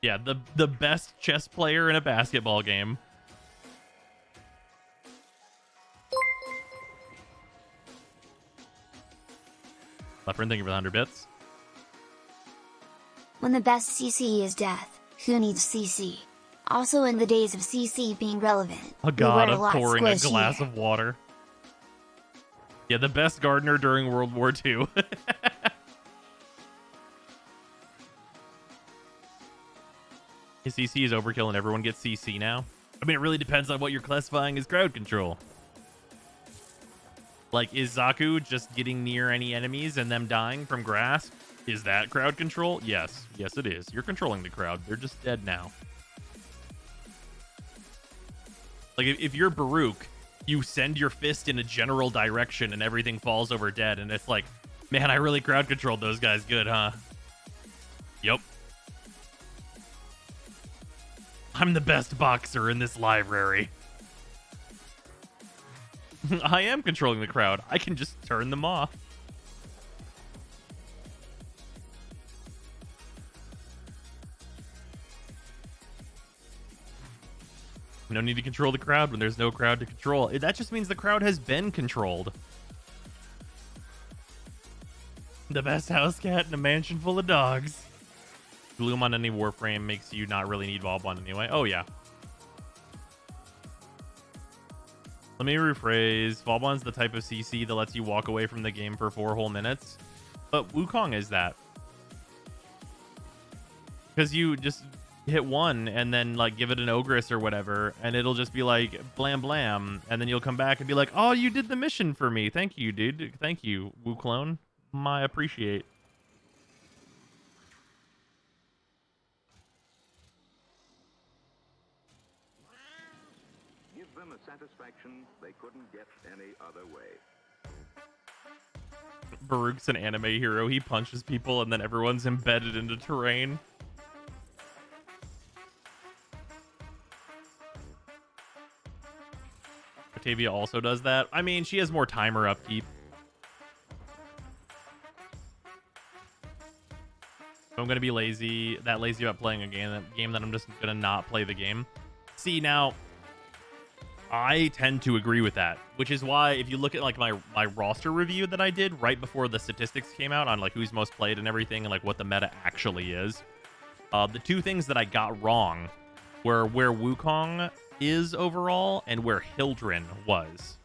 Yeah, the best chess player in a basketball game. Leopard, thank you for the 100 bits. When the best CC is death, who needs CC? Also, in the days of CC being relevant, A god of pouring a glass of water. Yeah, the best gardener during World War II. CC is overkill and everyone gets CC now. I mean, it really depends on what you're classifying as crowd control. Like, is Zaku just getting near any enemies and them dying from grasp? Is that crowd control? Yes. Yes, it is. You're controlling the crowd. They're just dead now. Like, if you're Baruch, you send your fist in a general direction and everything falls over dead, and it's like, man, I really crowd controlled those guys good, huh? Yep. I'm the best boxer in this library. I am controlling the crowd. I can just turn them off. No need to control the crowd when there's no crowd to control. That just means the crowd has been controlled. The best house cat in a mansion full of dogs. Bloom on any Warframe makes you not really need Volbon anyway. Oh, yeah. Let me rephrase. Volbon's the type of CC that lets you walk away from the game for 4 whole minutes. But Wukong is that. Because you just hit one and then like give it an Ogress or whatever, and it'll just be like blam blam, and then you'll come back and be like, oh, you did the mission for me. Thank you, dude. Thank you, Wuclone. I appreciate. Give them a satisfaction they couldn't get any other way. Baruch's an anime hero. He punches people and then everyone's embedded into terrain. Octavia also does that. I mean, she has more timer upkeep. I'm going to be lazy about playing a game that I'm just going to not play the game. See, now, I tend to agree with that, which is why if you look at like my roster review that I did right before the statistics came out on like who's most played and everything and like what the meta actually is, the two things that I got wrong were where Wukong is overall and where Hildryn was.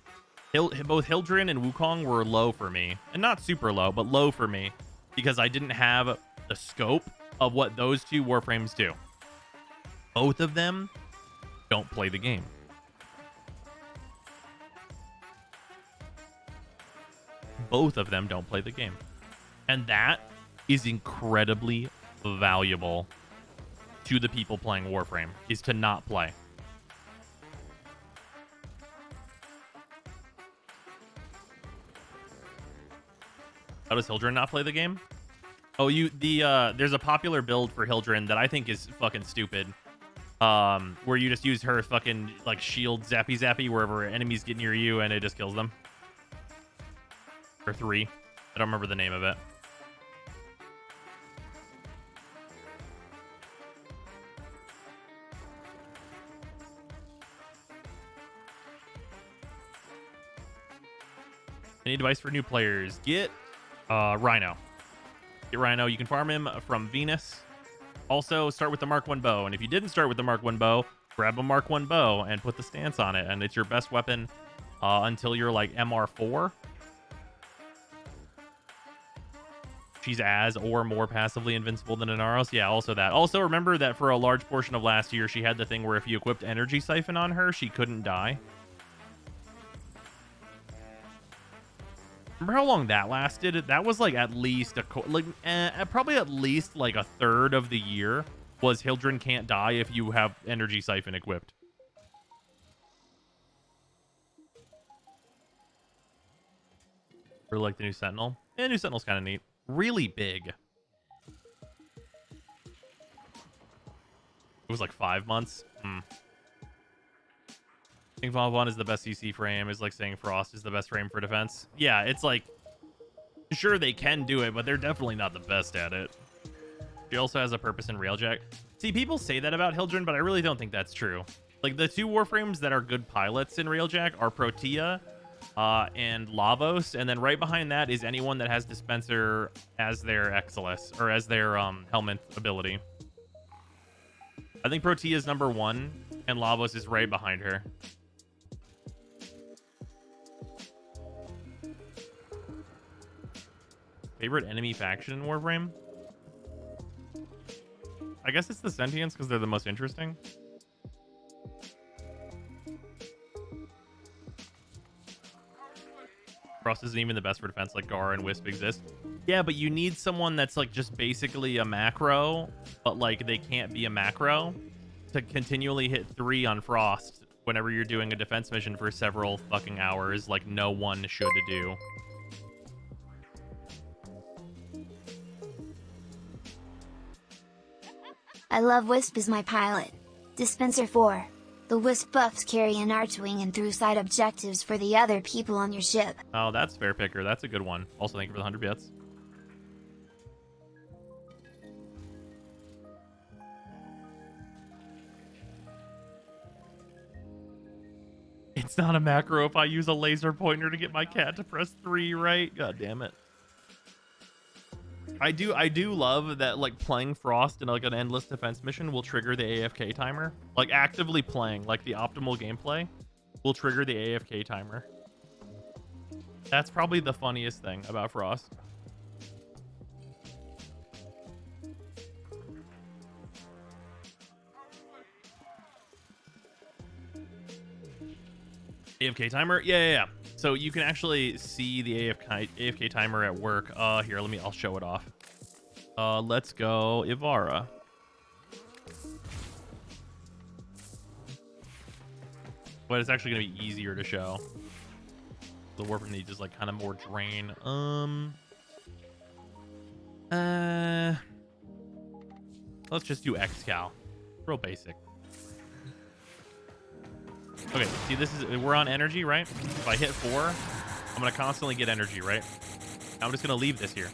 Both Hildryn and Wukong were low for me, and not super low, but low for me because I didn't have the scope of what those two Warframes do. Both of them don't play the game. Both of them don't play the game. And that is incredibly valuable to the people playing Warframe, is to not play. How does Hildryn not play the game? Oh, there's a popular build for Hildryn that I think is fucking stupid. Where you just use her fucking like shield zappy wherever enemies get near you and it just kills them. Or 3. I don't remember the name of it. Any advice for new players? Get Rhino. Get Rhino. You can farm him from Venus. Also, start with the Mark 1 bow. And if you didn't start with the Mark 1 bow, grab a Mark 1 bow and put the stance on it. And it's your best weapon until you're like MR4. She's as or more passively invincible than Inaros. Yeah, also that. Also, remember that for a large portion of last year, she had the thing where if you equipped Energy Siphon on her, she couldn't die. Remember how long that lasted? That was like at least probably at least like a third of the year was Hildryn can't die if you have Energy Siphon equipped. Or like the new Sentinel. Yeah, new Sentinel's kind of neat. Really big. It was like 5 months. I think Volnus is the best CC frame. Is like saying Frost is the best frame for defense. Yeah, it's like, sure they can do it, but they're definitely not the best at it. She also has a purpose in Railjack. See, people say that about Hildryn, but I really don't think that's true. Like the two Warframes that are good pilots in Railjack are Protea and Lavos, and then right behind that is anyone that has Dispenser as their Exilis, or as their helmet ability. I think Protea is number 1, and Lavos is right behind her. Favorite enemy faction in Warframe? I guess it's the Sentients because they're the most interesting. Frost isn't even the best for defense, like Gar and Wisp exist. Yeah, but you need someone that's like just basically a macro, but like they can't be a macro to continually hit 3 on Frost whenever you're doing a defense mission for several fucking hours, like no one should do. I love Wisp as my pilot. Dispenser 4. The Wisp buffs carry an Archwing and through side objectives for the other people on your ship. Oh, that's fair, Picker. That's a good one. Also, thank you for the 100 bits. It's not a macro if I use a laser pointer to get my cat to press 3, right? God damn it. I do love that, like, playing Frost in like an endless defense mission will trigger the AFK timer. Like, actively playing, like, the optimal gameplay will trigger the AFK timer. That's probably the funniest thing about Frost. AFK timer? Yeah. So you can actually see the AFK timer at work. Here, I'll show it off. Let's go Ivara. But it's actually gonna be easier to show. The Warframe needs is like kind of more drain. Let's just do Xcal. Real basic. Okay, see, we're on energy, right? If I hit 4, I'm gonna constantly get energy, right? I'm just gonna leave this here.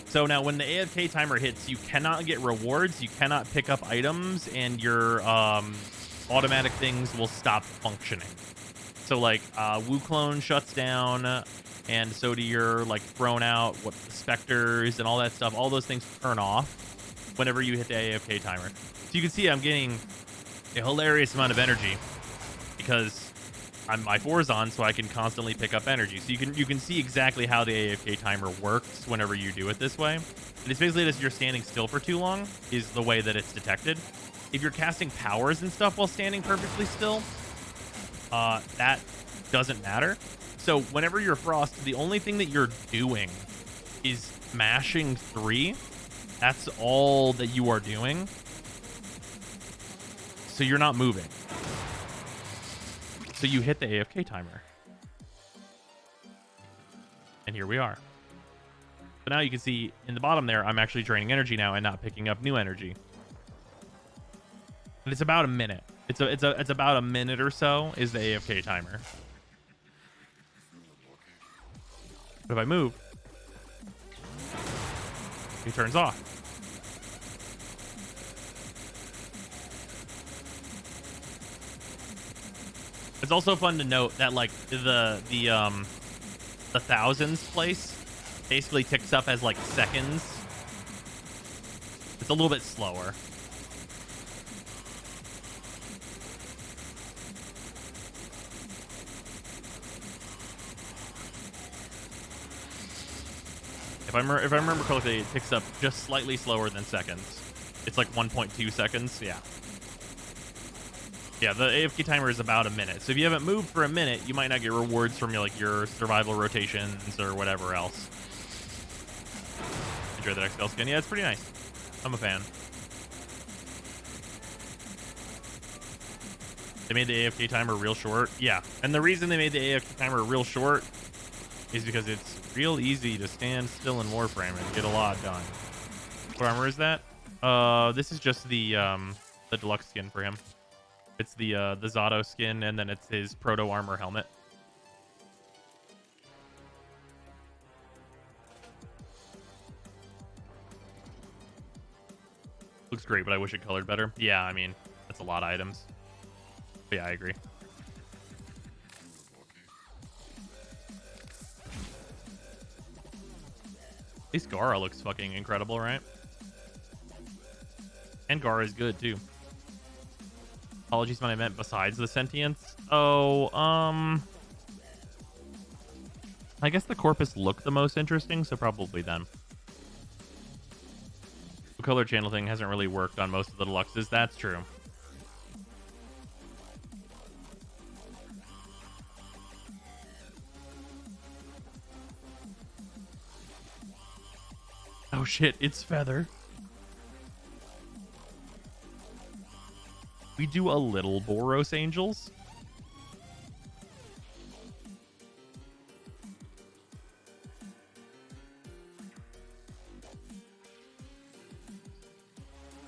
So now when the AFK timer hits, you cannot get rewards, you cannot pick up items, and your all automatic things will stop functioning. So like Wukong shuts down, and so do your like thrown out what the specters and all that stuff. All those things turn off whenever you hit the AFK timer. So you can see I'm getting a hilarious amount of energy because my 4's on, so I can constantly pick up energy. So you can see exactly how the AFK timer works whenever you do it this way. And it's basically just you're standing still for too long is the way that it's detected. If you're casting powers and stuff while standing perfectly still, that doesn't matter. So whenever you're Frost, the only thing that you're doing is mashing 3. That's all that you are doing. So you're not moving. So you hit the AFK timer. And here we are. So now you can see in the bottom there, I'm actually draining energy now and not picking up new energy. And it's about a minute. It's about a minute or so is the AFK timer. But if I move, he turns off. It's also fun to note that like the thousands place basically ticks up as like seconds. It's a little bit slower. If I remember correctly, it ticks up just slightly slower than seconds. It's like 1.2 seconds. Yeah. Yeah, the AFK timer is about a minute. So if you haven't moved for a minute, you might not get rewards from your survival rotations or whatever else. Enjoy that XL skin. Yeah, it's pretty nice. I'm a fan. They made the AFK timer real short. Yeah, and the reason they made the AFK timer real short is because it's real easy to stand still in Warframe and get a lot done. What armor is that? This is just the deluxe skin for him. It's the Zato skin, and then it's his proto armor helmet. Looks great, but I wish it colored better. Yeah, I mean, that's a lot of items. But yeah, I agree. At least Gara looks fucking incredible, right? And Gara is good, too. Apologies when I meant besides the sentience. Oh, I guess the Corpus looked the most interesting, so probably them. The color channel thing hasn't really worked on most of the deluxes. That's true. Oh shit, it's Feather. We do a little Boros Angels.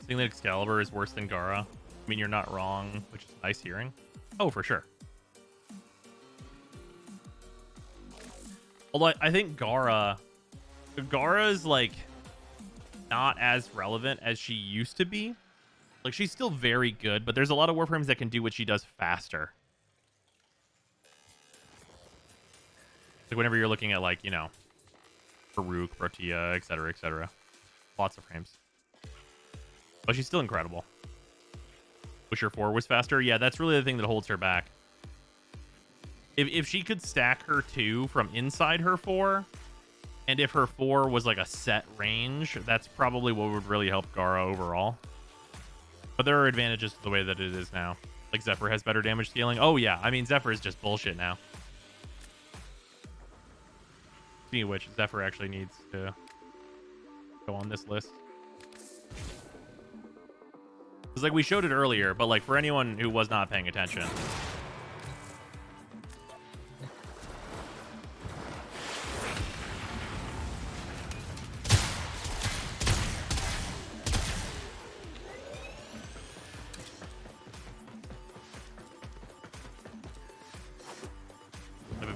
Saying that Excalibur is worse than Gara. I mean, you're not wrong, which is nice hearing. Oh, for sure. Although I think Gara is like not as relevant as she used to be. Like, she's still very good, but there's a lot of Warframes that can do what she does faster. Like, whenever you're looking at, like, you know, Farouk, Protea, etc., etc. Lots of frames. But she's still incredible. Wish her 4 was faster. Yeah, that's really the thing that holds her back. If she could stack her 2 from inside her 4, and if her 4 was, like, a set range, that's probably what would really help Gara overall. But there are advantages to the way that it is now. Like, Zephyr has better damage scaling. Oh, yeah. I mean, Zephyr is just bullshit now. Speaking of which, Zephyr actually needs to go on this list. Because, like, we showed it earlier, but, like, for anyone who was not paying attention...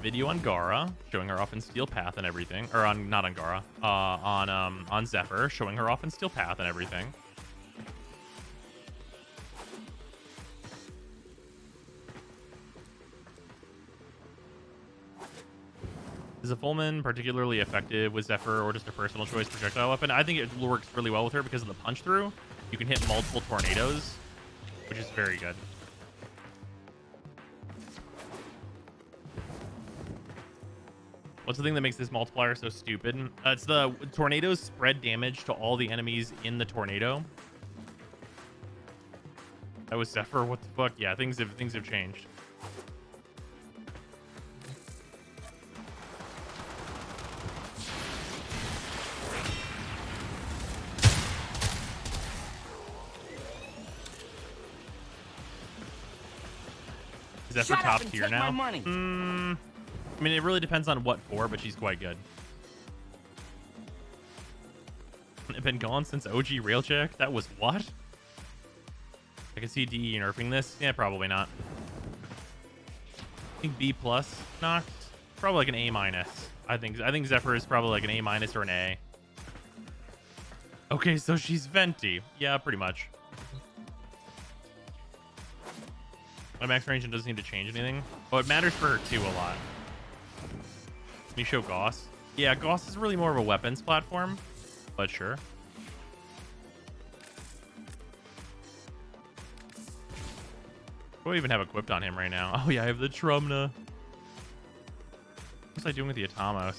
video on Gara showing her off in Steel Path and everything, or on not on Gara, on Zephyr showing her off in Steel Path and everything. Is a Fulmin particularly effective with Zephyr or just a personal choice projectile weapon? I think it works really well with her because of the punch through. You can hit multiple tornadoes, which is very good. What's the thing that makes this multiplier so stupid? It's the tornadoes spread damage to all the enemies in the tornado. That was Zephyr. What the fuck? Yeah, things have changed. Zephyr Shut up top and tier take now? my money. I mean, it really depends on what for, but she's quite good. I've been gone since OG Railcheck? That was what? I can see DE nerfing this. Yeah, probably not. I think B plus knocked. Probably like an A minus. I think Zephyr is probably like an A minus or an A. Okay, so she's Venti. Yeah, pretty much. My max range doesn't seem to change anything. Oh, it matters for her too a lot. Let me show Gauss. Yeah, Gauss is really more of a weapons platform, but sure. What do I even have equipped on him right now? Oh yeah, I have the Trumna. What's I doing with the Atamos?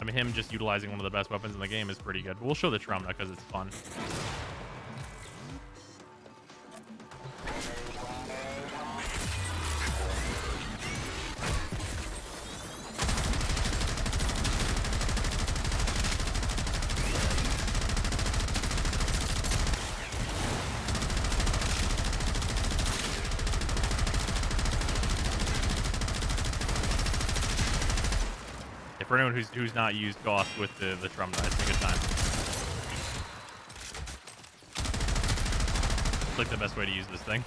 I mean, him just utilizing one of the best weapons in the game is pretty good. But we'll show the Trumna because it's fun. For anyone who's not used Gauss with the Trumna, it's a good time. It's like the best way to use this thing.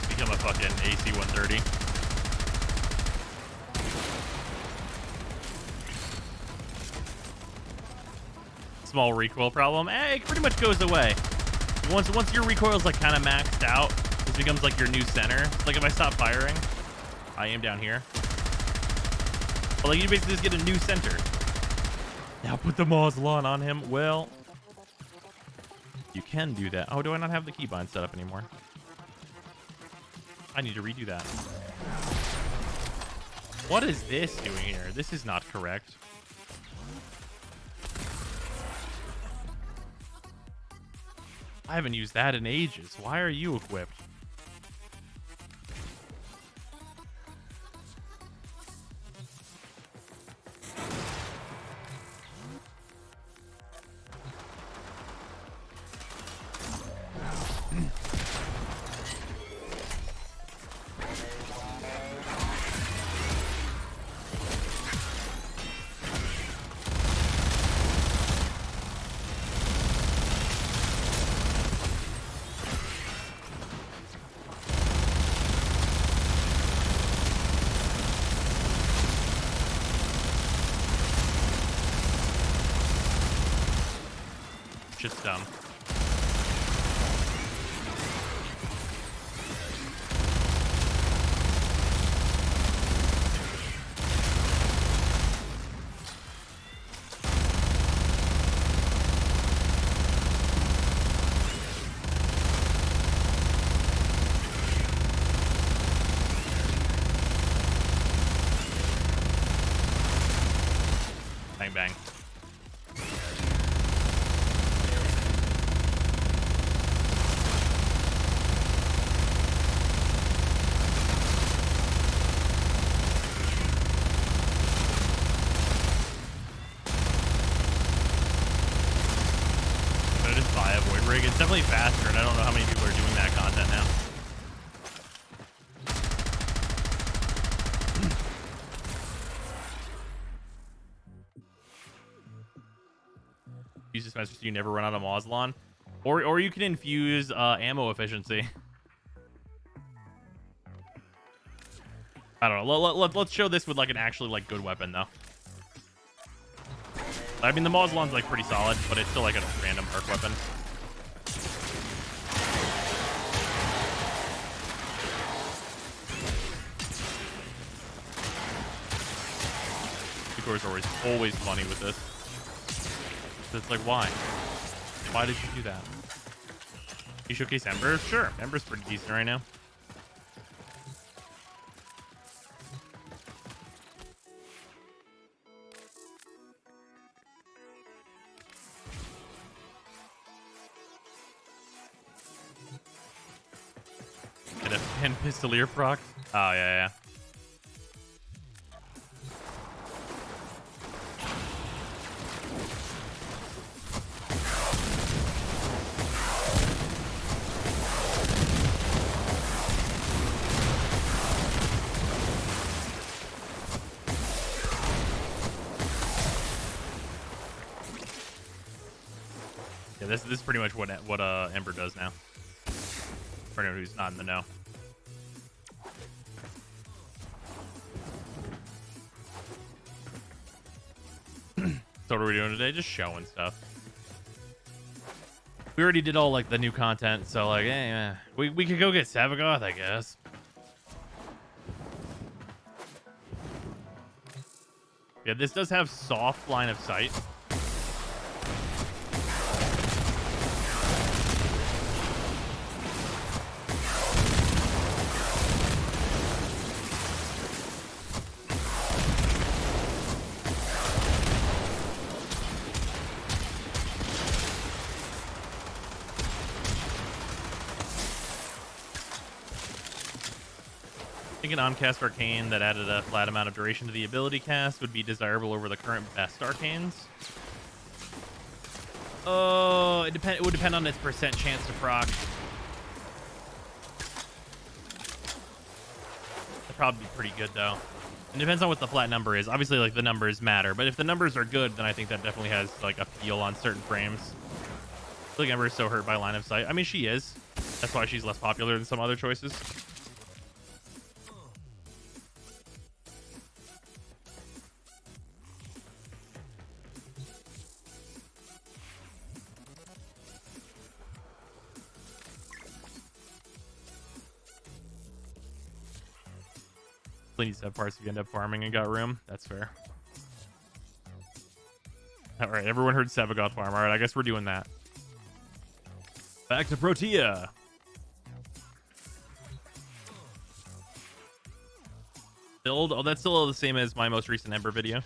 Become a fucking AC 130. Small recoil problem. It pretty much goes away. Once your recoil's like kind of maxed out, this becomes like your new center. Like if I stop firing, I aim down here. But like you basically just get a new center. Now put the Mauslan on him. Well, you can do that. Oh, do I not have the keybind set up anymore? I need to redo that. What is this doing here? This is not correct. I haven't used that in ages. Why are you equipped? Shit's dumb. Bang, bang. It's definitely faster, and I don't know how many people are doing that content now. Use dispenser so you never run out of Mauslan. Or you can infuse ammo efficiency. I don't know. Let's show this with like an actually like good weapon though. I mean, the Mauslan's like pretty solid, but it's still like a random arc weapon. Are always funny with this. It's like, why? Why did you do that? You showcase Ember? Sure. Ember's pretty decent right now. Get a pen pistolier proc? Oh, yeah. This is pretty much what Ember does now. For anyone who's not in the know. So what are we doing today? Just showing stuff. We already did all like the new content, so like, we could go get Savagoth, I guess. Yeah, this does have soft line of sight. I think an on-cast arcane that added a flat amount of duration to the ability cast would be desirable over the current best arcanes. Oh, it would depend on its percent chance to proc. That'd probably be pretty good though. It depends on what the flat number is. Obviously, like the numbers matter, but if the numbers are good, then I think that definitely has like a feel on certain frames. I feel like Ember is so hurt by line of sight. I mean, she is. That's why she's less popular than some other choices. Needs to have parts if you end up farming and got room. That's fair. All right, everyone heard Savagoth farm. All right, I guess we're doing that. Back to Protea. Build. Oh, that's still the same as my most recent Ember video.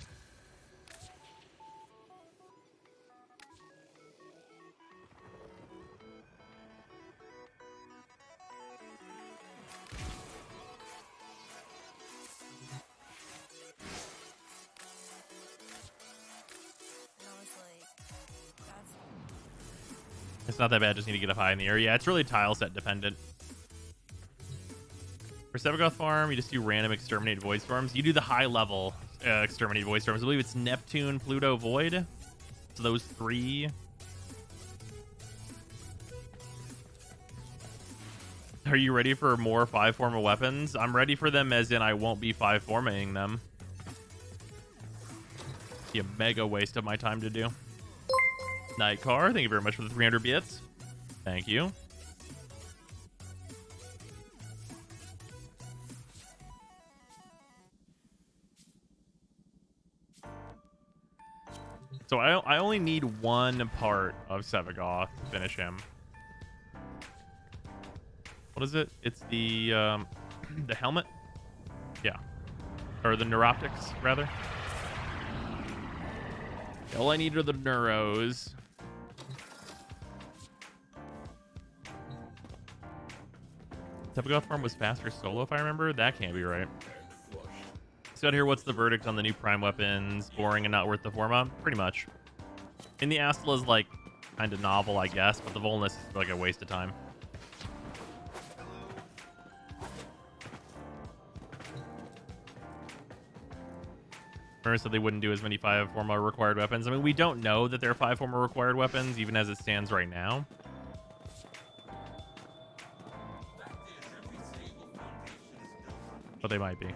It's not that bad, just need to get up high in the air. Yeah, it's really tile set dependent. For Savagoth farm, you just do random exterminate void storms. You do the high level exterminate void storms. I believe it's Neptune, Pluto, Void. So those three. Are you ready for more 5-forma weapons? I'm ready for them as in I won't be 5-formaing them. Be a mega waste of my time to do. Nightcar, thank you very much for the 300 bits. Thank you. So I only need one part of Savagoth to finish him. What is it? It's the the helmet? Yeah. Or the neuroptics, rather. All I need are the neuros. Savagoth farm was faster solo, if I remember. That can't be right. So out here, what's the verdict on the new prime weapons? Boring and not worth the forma? Pretty much. And the Astilla is like kind of novel, I guess, but the Volnus is like a waste of time. Remember said they wouldn't do as many 5-forma required weapons. I mean, we don't know that there are 5-forma required weapons, even as it stands right now. But they might be.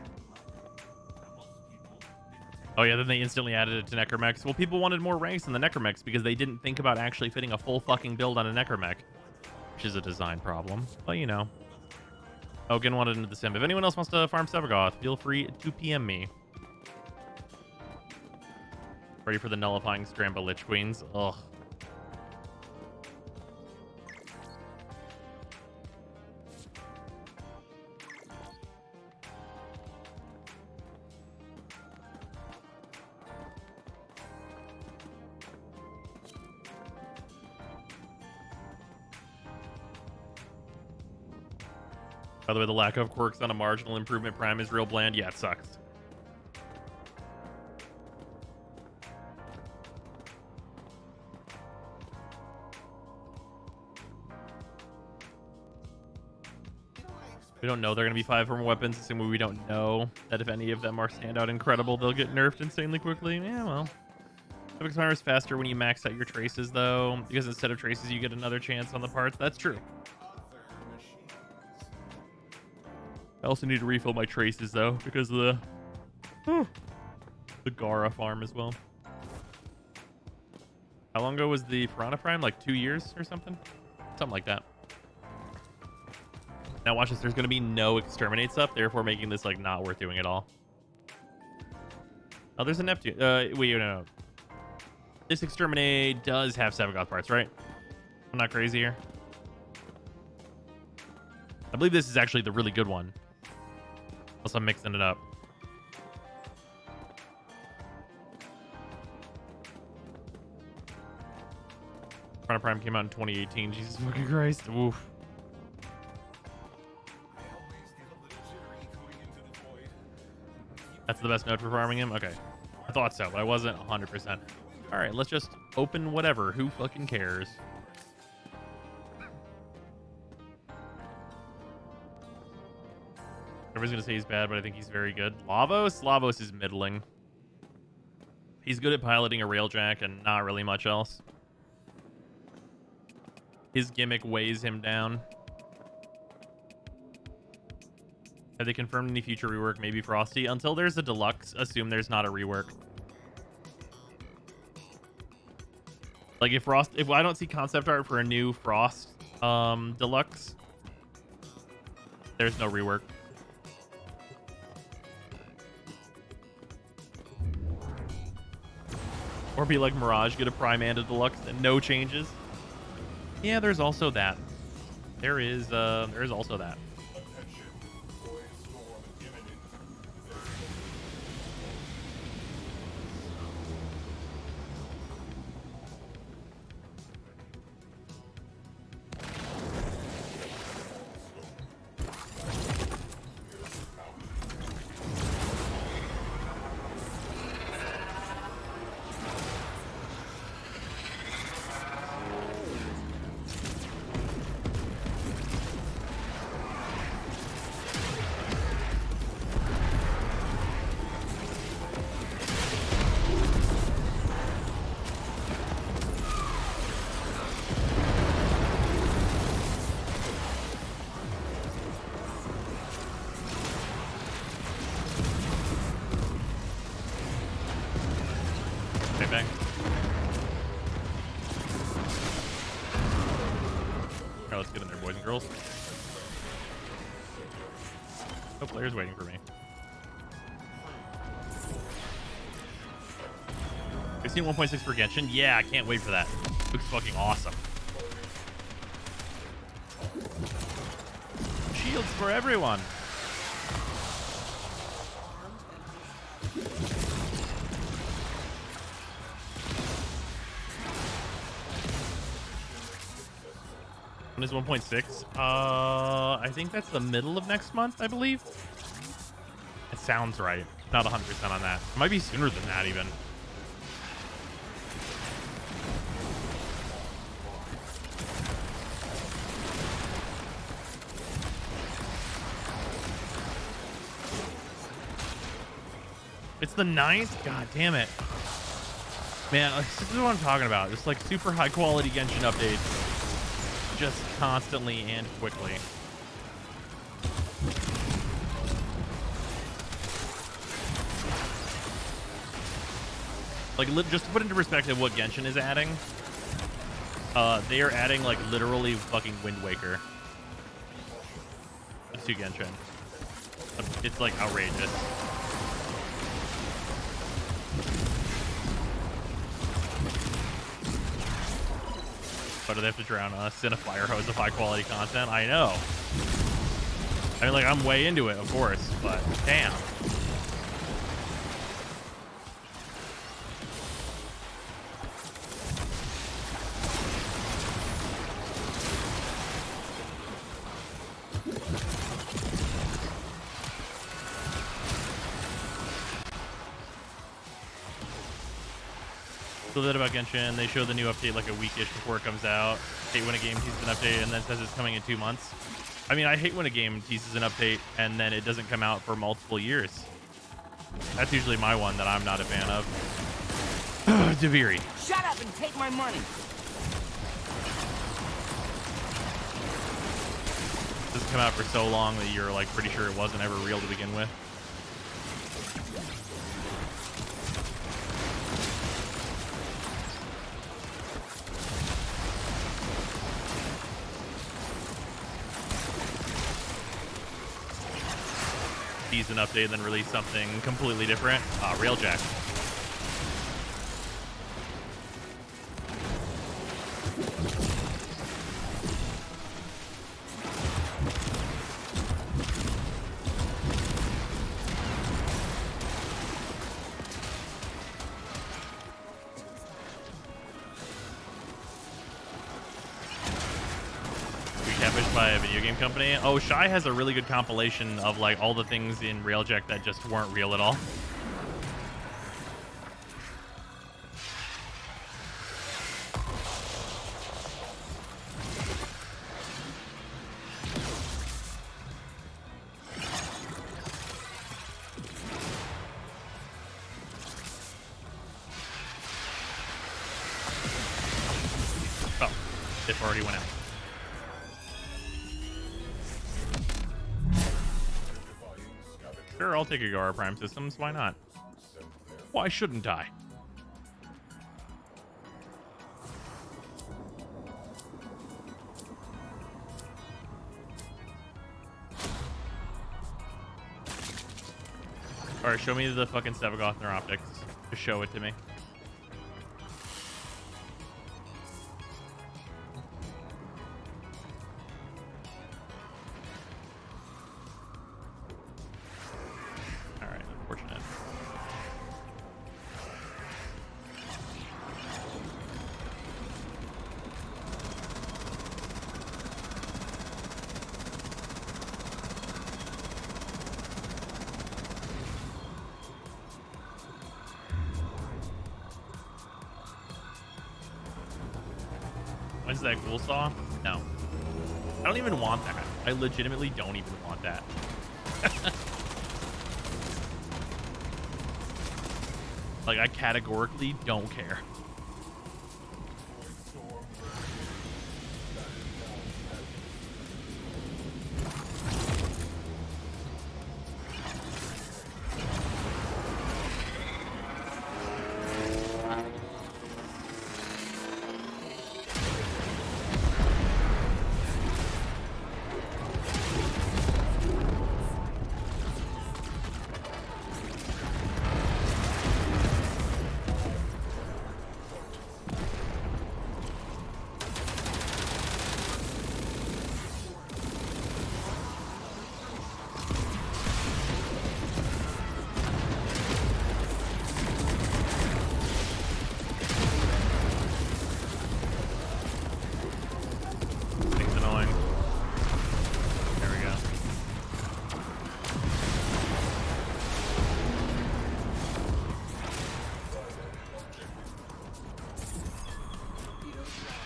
Oh yeah, then they instantly added it to Necromechs. Well, people wanted more ranks in the Necromechs because they didn't think about actually fitting a full fucking build on a Necromech, which is a design problem. But you know. Hogan wanted into the sim. If anyone else wants to farm Sevagoth, feel free to PM me. Ready for the nullifying Scramba Lich Queens. Ugh. By the way, the lack of quirks on a marginal improvement prime is real bland. Yeah, it sucks. We don't know they're going to be 5 former weapons, assuming we don't know that if any of them are standout incredible, they'll get nerfed insanely quickly. Yeah, well. Epic Timer is faster when you max out your traces, though, because instead of traces, you get another chance on the parts. That's true. I also need to refill my traces, though, because of the Gara farm as well. How long ago was the Piranha Prime? Like 2 years or something? Something like that. Now watch this. There's going to be no exterminate stuff, therefore making this like not worth doing at all. Oh, there's a Neptune. Wait, no. This exterminate does have Sevagoth parts, right? I'm not crazy here. I believe this is actually the really good one. Unless I'm mixing it up. Piranha Prime came out in 2018. Jesus fucking Christ. Oof. That's the best node for farming him? Okay. I thought so, but I wasn't 100%. Alright, let's just open whatever. Who fucking cares? Everybody's going to say he's bad, but I think he's very good. Lavos? Lavos is middling. He's good at piloting a railjack and not really much else. His gimmick weighs him down. Have they confirmed any future rework? Maybe Frosty. Until there's a deluxe, assume there's not a rework. Like if I don't see concept art for a new Frost deluxe, there's no rework. Or be like Mirage, get a Prime and a deluxe and no changes. Yeah, there's also that. There is also that. Let's get in there, boys and girls. No players waiting for me. 1.6 for Genshin. Yeah, I can't wait for that. Looks fucking awesome. Shields for everyone. When is 1.6? I think that's the middle of next month, I believe. It sounds right. Not 100% on that. It might be sooner than that, even. It's the 9th? God damn it. Man, this is what I'm talking about. Just like super high quality Genshin updates. Just constantly and quickly. Like, just to put into perspective what Genshin is adding, they are adding, like, literally fucking Wind Waker to Genshin. It's, like, outrageous. But do they have to drown us in a fire hose of high-quality content? I know. I mean, like, I'm way into it, of course, but damn. So that about Genshin, they show the new update like a weekish before it comes out. Hate when a game teases an update and then says it's coming in 2 months. I mean, I hate when a game teases an update and then it doesn't come out for multiple years. That's usually my one that I'm not a fan of. Deviri. Shut up and take my money. This has come out for so long that you're like pretty sure it wasn't ever real to begin with. Tease an update and then release something completely different. Railjack. By a video game company. Oh, Shy has a really good compilation of like all the things in Railjack that just weren't real at all. Oh, it already went out. Sure, I'll take a Gara Prime Systems. Why not? Why shouldn't I? Alright, show me the fucking Sevagoth Neuroptics. Just show it to me. When's that ghoul saw? No. I don't even want that. I legitimately don't even want that. Like, I categorically don't care.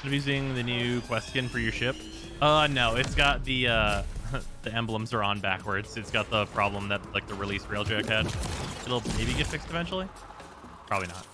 Using the new quest skin for your ship? No, it's got the the emblems are on backwards. It's got the problem that like the release Railjack had. It'll maybe get fixed eventually. Probably not.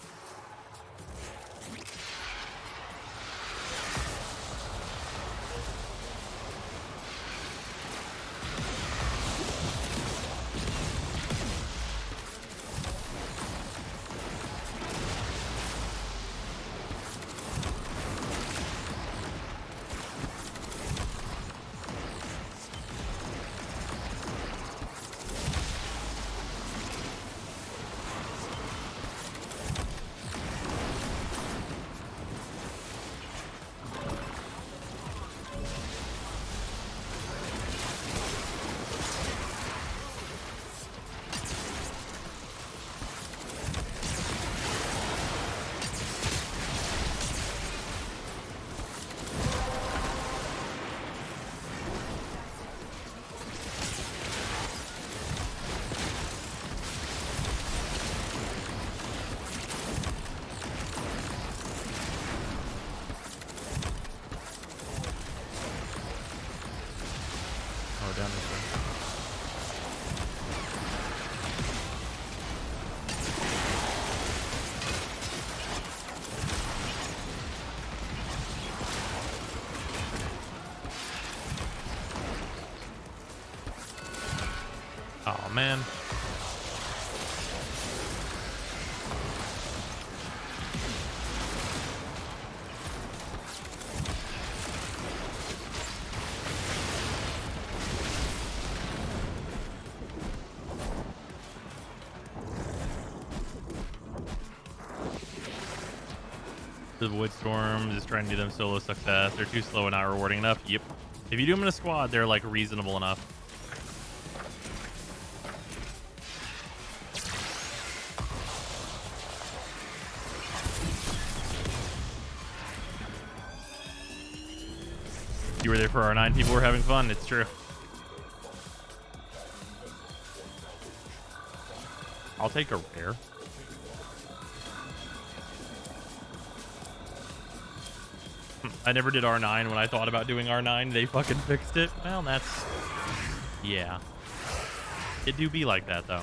Oh man. The Void Storm is trying to do them solo success. They're too slow and not rewarding enough. Yep. If you do them in a squad, they're like reasonable enough. You were there for R9. People were having fun. It's true. I'll take a rare. I never did R9 when I thought about doing R9. They fucking fixed it. Well, that's... yeah. It do be like that, though.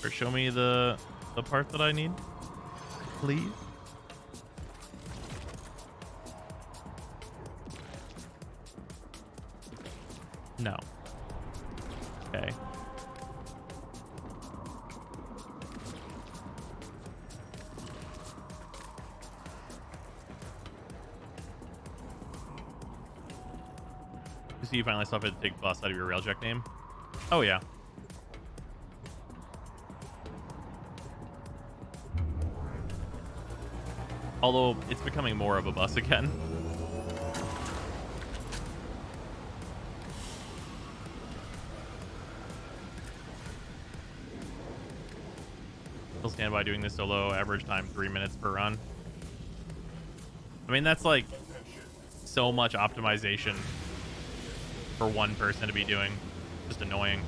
Or show me the part that I need, please. No. Okay. So you finally saw fit to take bus out of your railjack name? Oh yeah. Although it's becoming more of a bus again. Still stand by doing this solo. Average time 3 minutes per run. I mean, that's like so much optimization for one person to be doing. Just annoying.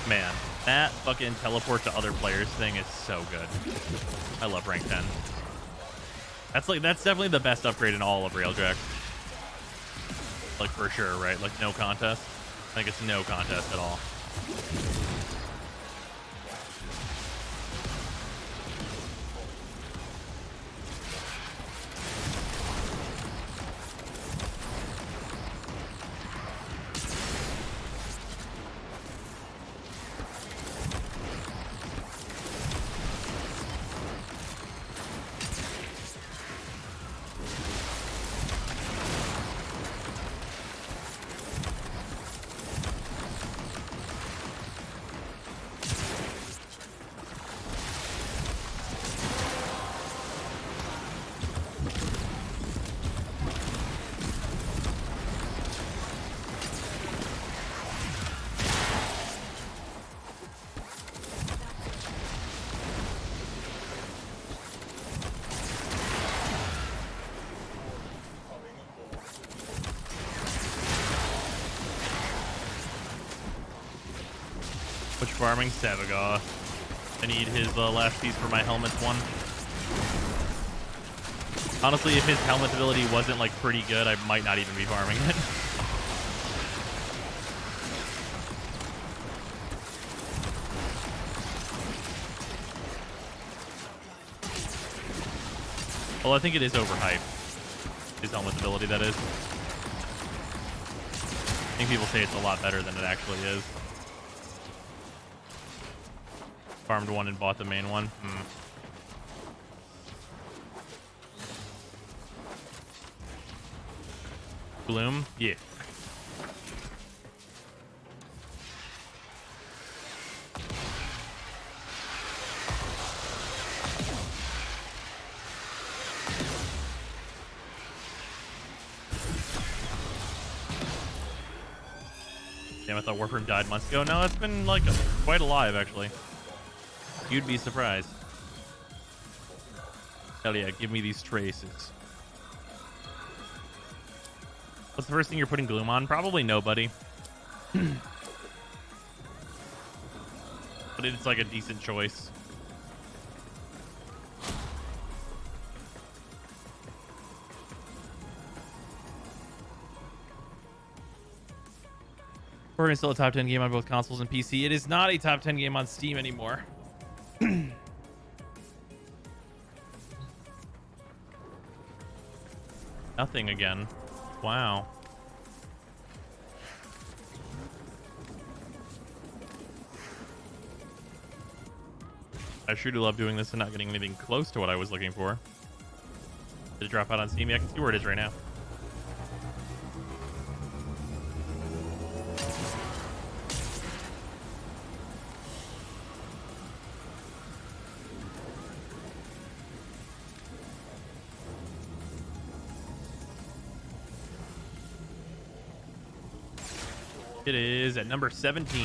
Man, that fucking teleport to other players thing is so good. I love rank 10. That's definitely the best upgrade in all of Railjack. Like for sure, right? Like no contest. I think it's no contest at all. Which farming Savagoth. I need his last piece for my helmet one. Honestly, if his helmet ability wasn't like pretty good, I might not even be farming it. Well, I think it is overhyped. His helmet ability, that is. I think people say it's a lot better than it actually is. Farmed one and bought the main one. Bloom? Yeah. Damn, I thought Warframe died months ago. No, it's been like quite alive, actually. You'd be surprised. Hell yeah, give me these traces. What's the first thing you're putting Gloom on? Probably nobody. But it's like a decent choice. Warframe is still a top 10 game on both consoles and PC. It is not a top 10 game on Steam anymore. Nothing again. Wow. I sure do love doing this and not getting anything close to what I was looking for. Did it drop out on Steam? Yeah, I can see where it is right now. It is at number 17.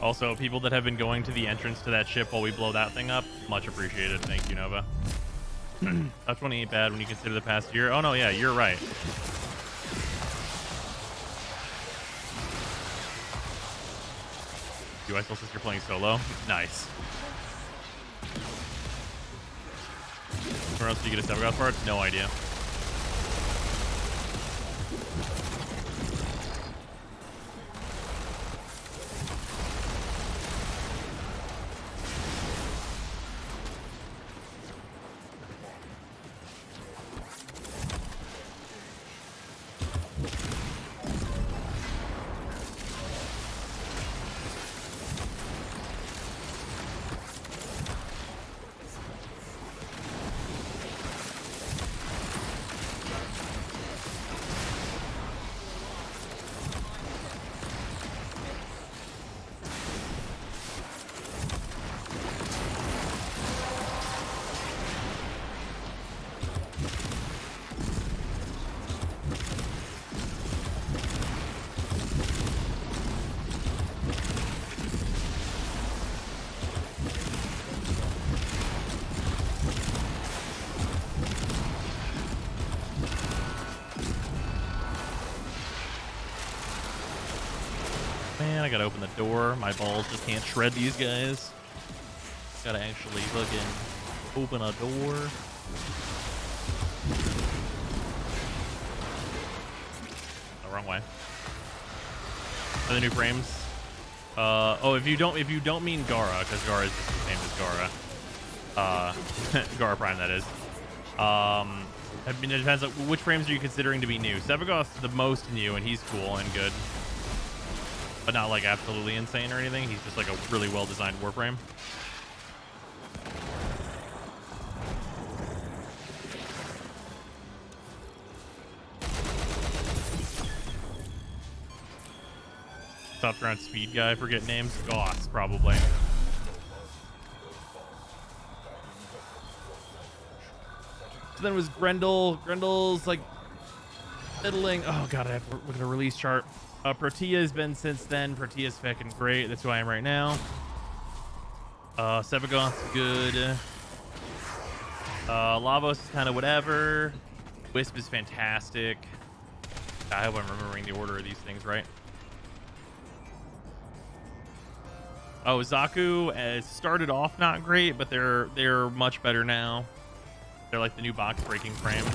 Also, people that have been going to the entrance to that ship while we blow that thing up, much appreciated. Thank you, Nova. Top 20 ain't bad when you consider the past year. Oh, no, yeah, you're right. Do I still since you're playing solo? Nice. Where else do you get a Sevagoth part? No idea. Man, I gotta open the door. My balls just can't shred these guys. Gotta actually fucking open a door. The wrong way. Are the new frames? Oh, if you don't mean Gara, because Gara is just the same as Gara. Gara Prime, that is. I mean, it depends on which frames are you considering to be new. Sevagoth's the most new, and he's cool and good. But not like absolutely insane or anything. He's just like a really well-designed Warframe. Top round speed guy, forget names. Goss, probably. So then it was Grendel. Grendel's like Fiddling. Oh god, I have to look at a release chart. Protea has been since then. Protea's fucking great. That's who I am right now. Sevagoth's good. Lavos is kind of whatever. Wisp is fantastic. I hope I'm remembering the order of these things right. Oh, Zaku started off not great, but they're much better now. They're like the new box breaking frame.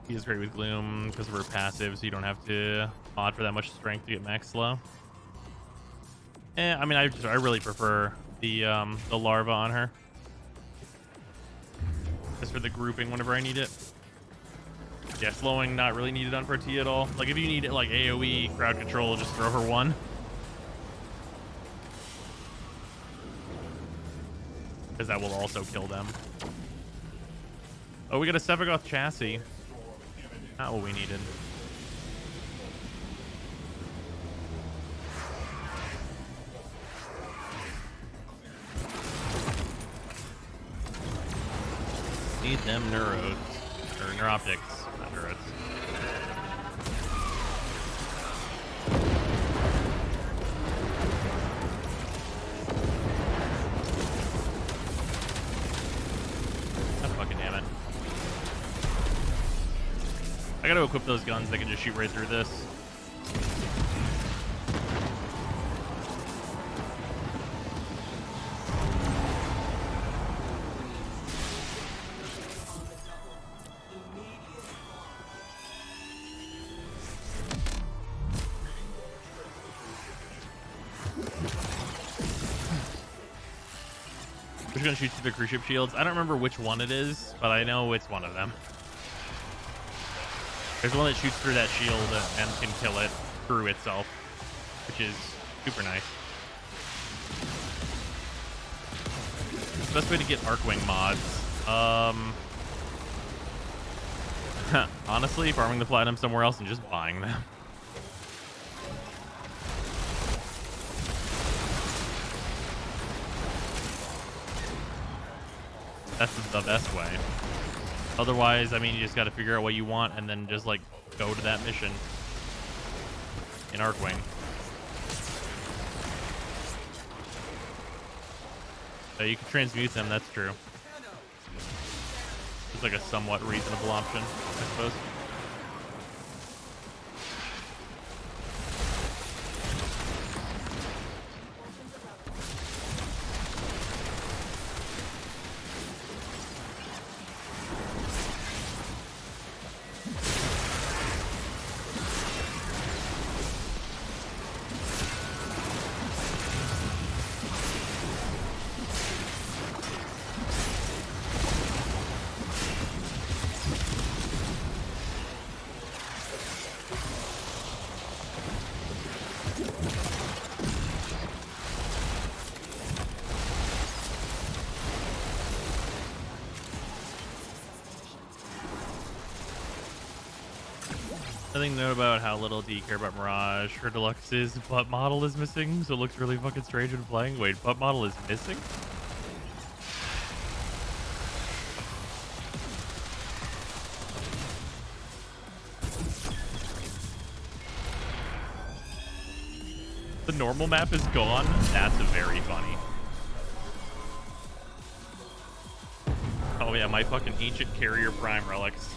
He is great with Gloom because we're passive, so you don't have to mod for that much strength to get max slow. I mean, I really prefer the larva on her, just for the grouping whenever I need it. Yeah, slowing not really needed on Protea at all. Like if you need it like AOE crowd control, just throw her one. Because that will also kill them. Oh, we got a Sevagoth chassis. Not what we needed. Need them neuros. Or neuroptics, not neuros. God fucking damn it. I gotta equip those guns that can just shoot right through this. We're gonna shoot through the cruise ship shields. I don't remember which one it is, but I know it's one of them. There's one that shoots through that shield and can kill it through itself, which is super nice. It's the best way to get Arcwing mods. Honestly, farming the platinum somewhere else and just buying them. That's the best way. Otherwise, I mean, you just got to figure out what you want and then just like go to that mission in Arcwing. So you can transmute them, that's true. It's like a somewhat reasonable option, I suppose. Nothing to note about how little do you care about Mirage. Her Deluxe's butt model is missing, so it looks really fucking strange when playing. Wait, butt model is missing? The normal map is gone? That's very funny. Oh yeah, my fucking ancient carrier prime relics.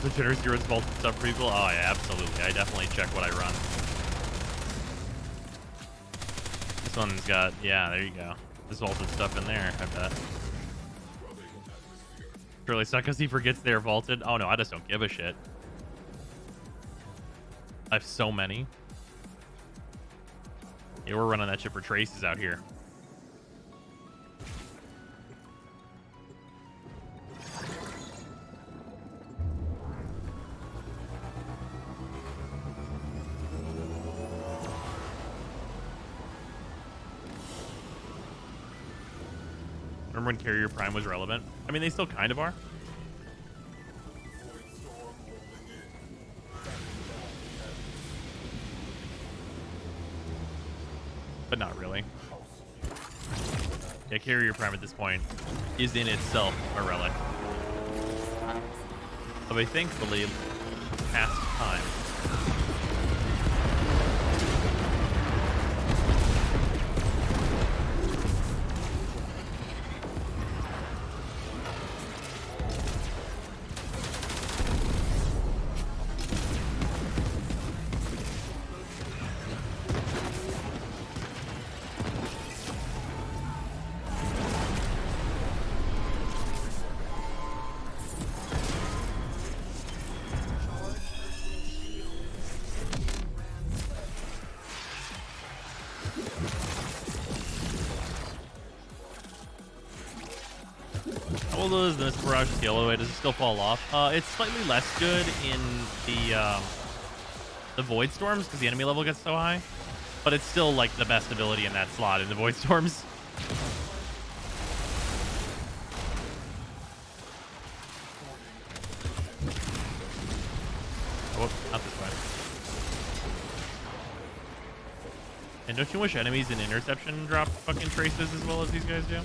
The Generous Zero's vaulted stuff for people? Oh yeah, absolutely. I definitely check what I run. This one's got, yeah, there you go. There's vaulted stuff in there, I bet. Surely suck because he forgets they're vaulted. Oh no, I just don't give a shit. I have so many. Yeah, we're running that shit for traces out here. Remember when Carrier Prime was relevant? I mean, they still kind of are. But not really. Yeah, Carrier Prime at this point is in itself a relic of a thankfully past time. How old is this Barrage scale, by the way? Does it still fall off? It's slightly less good in the Void Storms because the enemy level gets so high, but it's still like the best ability in that slot in the Void Storms. Oh, not this way. And don't you wish enemies in interception drop fucking traces as well as these guys do?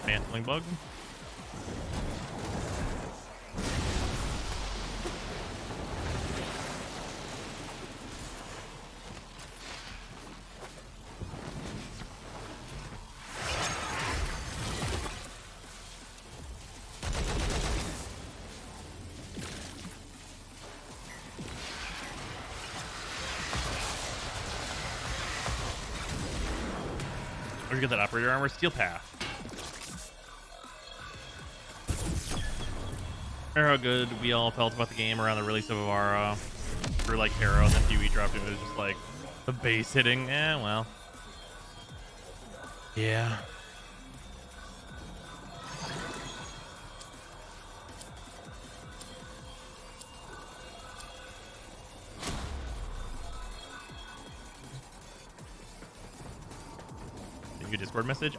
Mantling bug. Where'd you get that operator armor? Steel Path. Remember how good we all felt about the game around the release of Avara for like Hero, and then PoE dropped and it was just like the base hitting. Well. Yeah. Your Discord message?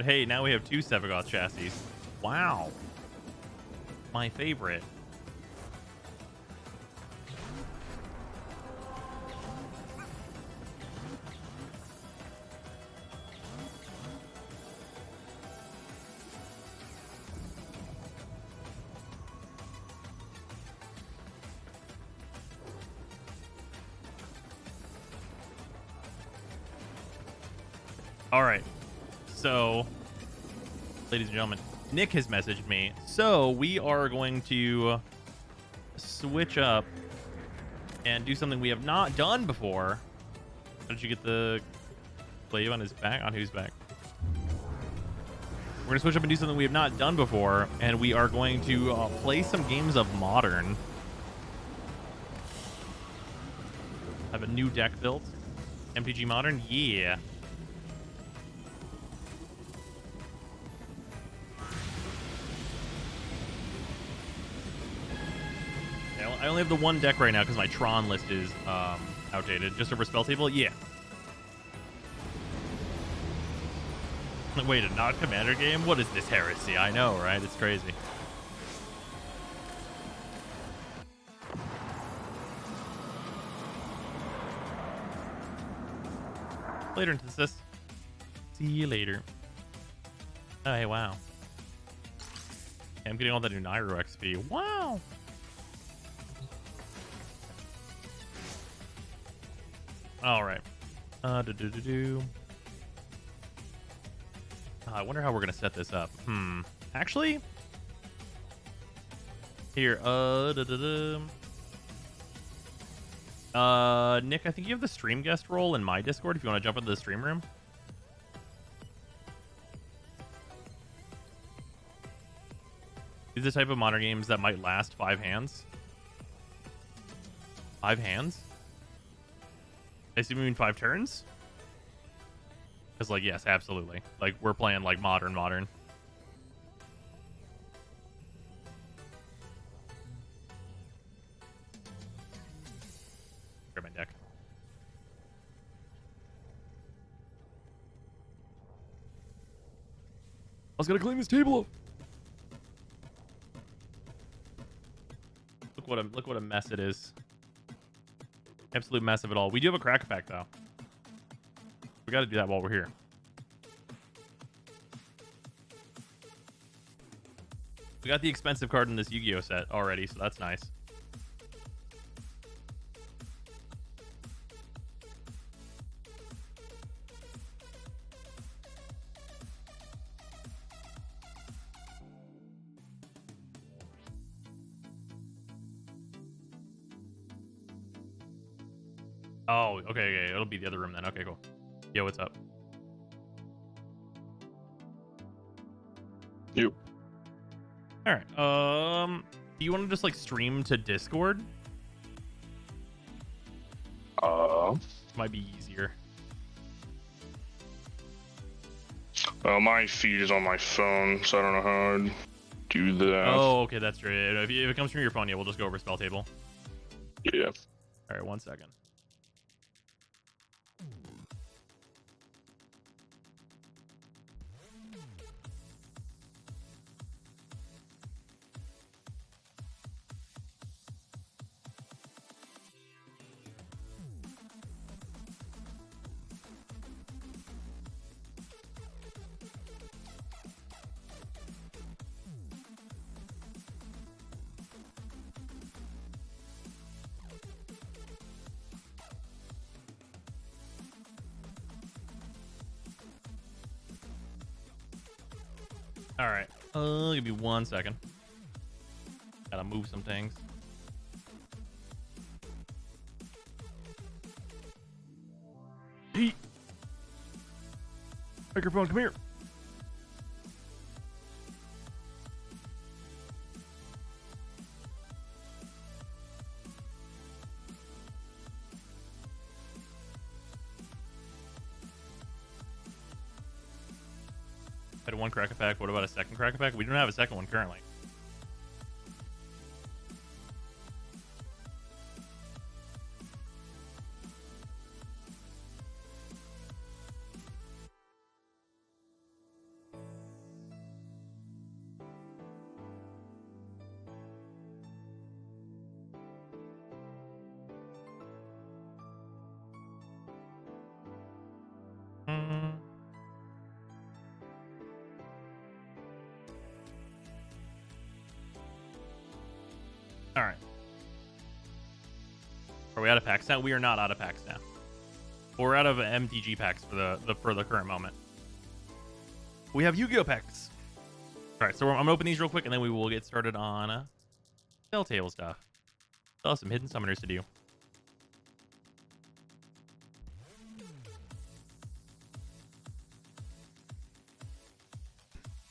Hey, now we have 2 Sevagoth chassis. Wow. My favorite. All right. So, ladies and gentlemen, Nick has messaged me. So we are going to switch up and do something we have not done before. How did you get the glaive on his back? On whose back? We're going to switch up and do something we have not done before, and we are going to play some games of Modern. Have a new deck built. MTG Modern? Yeah. I only have the one deck right now because my Tron list is outdated. Just over spell table? Yeah. Wait, a not commander game? What is this heresy? I know, right? It's crazy. Later into this. See you later. Oh, hey, wow. I'm getting all that new Nairo XP. Wow. All right. I wonder how we're gonna set this up. Actually, here. Nick, I think you have the stream guest role in my Discord. If you want to jump into the stream room. These are the type of modern games that might last 5 hands. 5 hands? I assume you mean 5 turns? Because, like, yes, absolutely. Like, we're playing, like, modern. Grab my deck. I was gonna clean this table up. Look what a mess it is. Absolute mess of it all. We do have a crack pack, though. We got to do that while we're here. We got the expensive card in this Yu-Gi-Oh set already, so that's nice. Oh, okay. It'll be the other room then. Okay, cool. Yo, what's up? You. All right. Do you want to just like stream to Discord? Might be easier. My feed is on my phone, so I don't know how I'd do that. Oh, okay, that's true. If it comes from your phone, yeah, we'll just go over spell table. Yeah. All right, 1 second. All right. Give me 1 second. Gotta move some things. Pete! Microphone, come here. Had one cracker pack. What about a second cracker pack? We don't have a second one currently. All right. Are we out of packs now? We are not out of packs now. We're out of MTG packs for the current moment. we have Yu-Gi-Oh packs. All right, so I'm gonna open these real quick, and then we will get started on Telltale stuff. Still have some hidden summoners to do.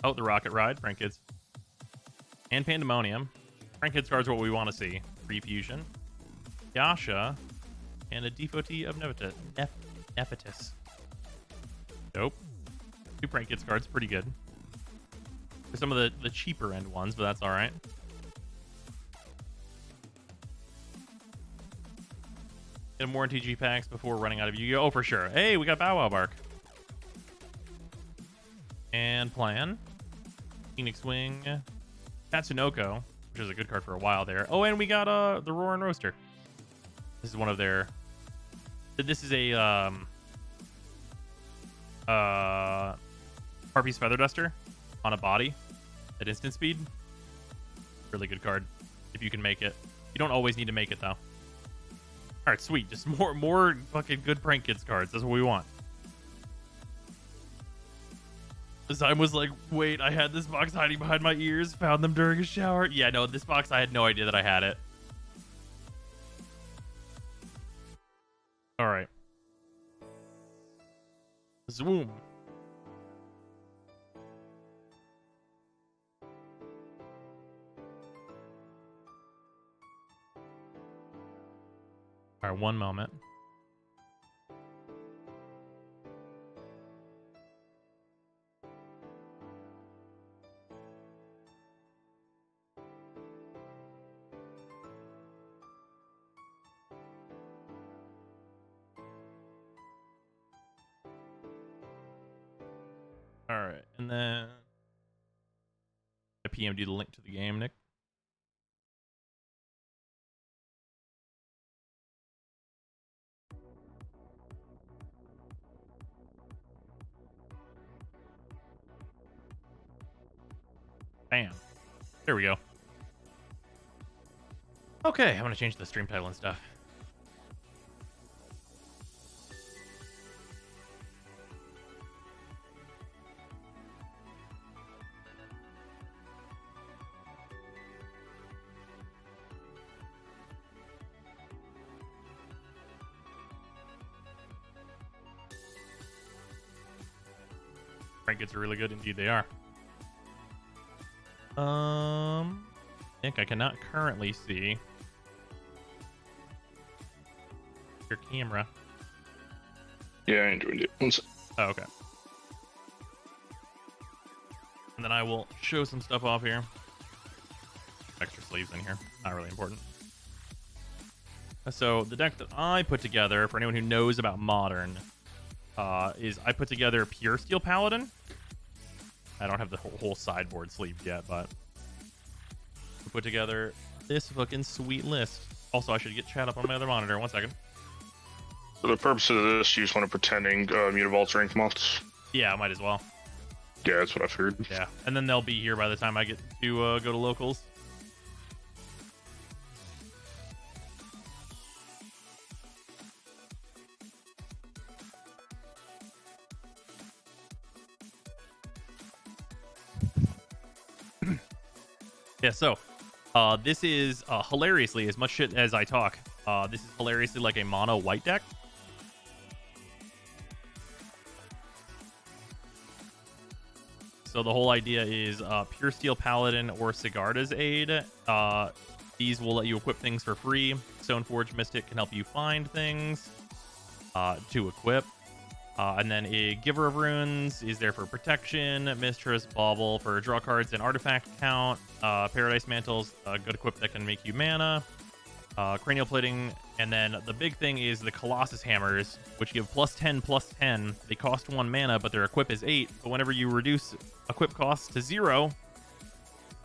Oh, the Rocket Ride, Frank Kids. And Pandemonium. Frank Kids cards are what we want to see. Refusion. Yasha. And a Devotee of Nephitis. Dope. 2 Frank Kids cards, pretty good. For some of the cheaper end ones, but that's alright. Get more in TG packs before running out of Yu-Gi-Oh! Oh, for sure. Hey, we got Bow Wow Bark. And Plan. Phoenix Wing. Tatsunoko, which is a good card for a while there. Oh, and we got the Roaring Roaster. This is one of their... This is a Harpy's Feather Duster on a body at instant speed. Really good card if you can make it. You don't always need to make it though. All right, sweet. Just more fucking good Prank Kids cards. That's what we want. Zyme was like, wait, I had this box hiding behind my ears, found them during a shower. Yeah, no, this box, I had no idea that I had it. All right. Zoom. All right, one moment. All right, and then I PM'd you the link to the game, Nick. Bam. There we go. Okay, I'm gonna change the stream title and stuff. Trinkets are really good, indeed they are. Nick, I cannot currently see your camera. Yeah, I enjoyed it. One sec. Oh, okay. And then I will show some stuff off here. Extra sleeves in here. Not really important. So the deck that I put together, for anyone who knows about Modern, is I put together Pure Steel Paladin. I don't have the whole sideboard sleeved yet, but I put together this fucking sweet list. Also, I should get chat up on my other monitor. 1 second. For the purpose of this, you just want to pretending Mutavault's rank moths. Yeah, I might as well. Yeah, that's what I figured. Yeah, and then they'll be here by the time I get to go to locals. Yeah, so this is hilariously, as much shit as I talk, this is hilariously like a mono white deck. So the whole idea is Pure Steel Paladin or Sigarda's Aid. These will let you equip things for free. Stoneforge Mystic can help you find things to equip. And then a Giver of Runes is there for protection. Mistress Bauble for draw cards and artifact count. Paradise Mantles, a good equip that can make you mana. Cranial Plating. And then the big thing is the Colossus Hammers, which give +10/+10. They cost 1 mana, but their equip is 8. But whenever you reduce equip costs to 0,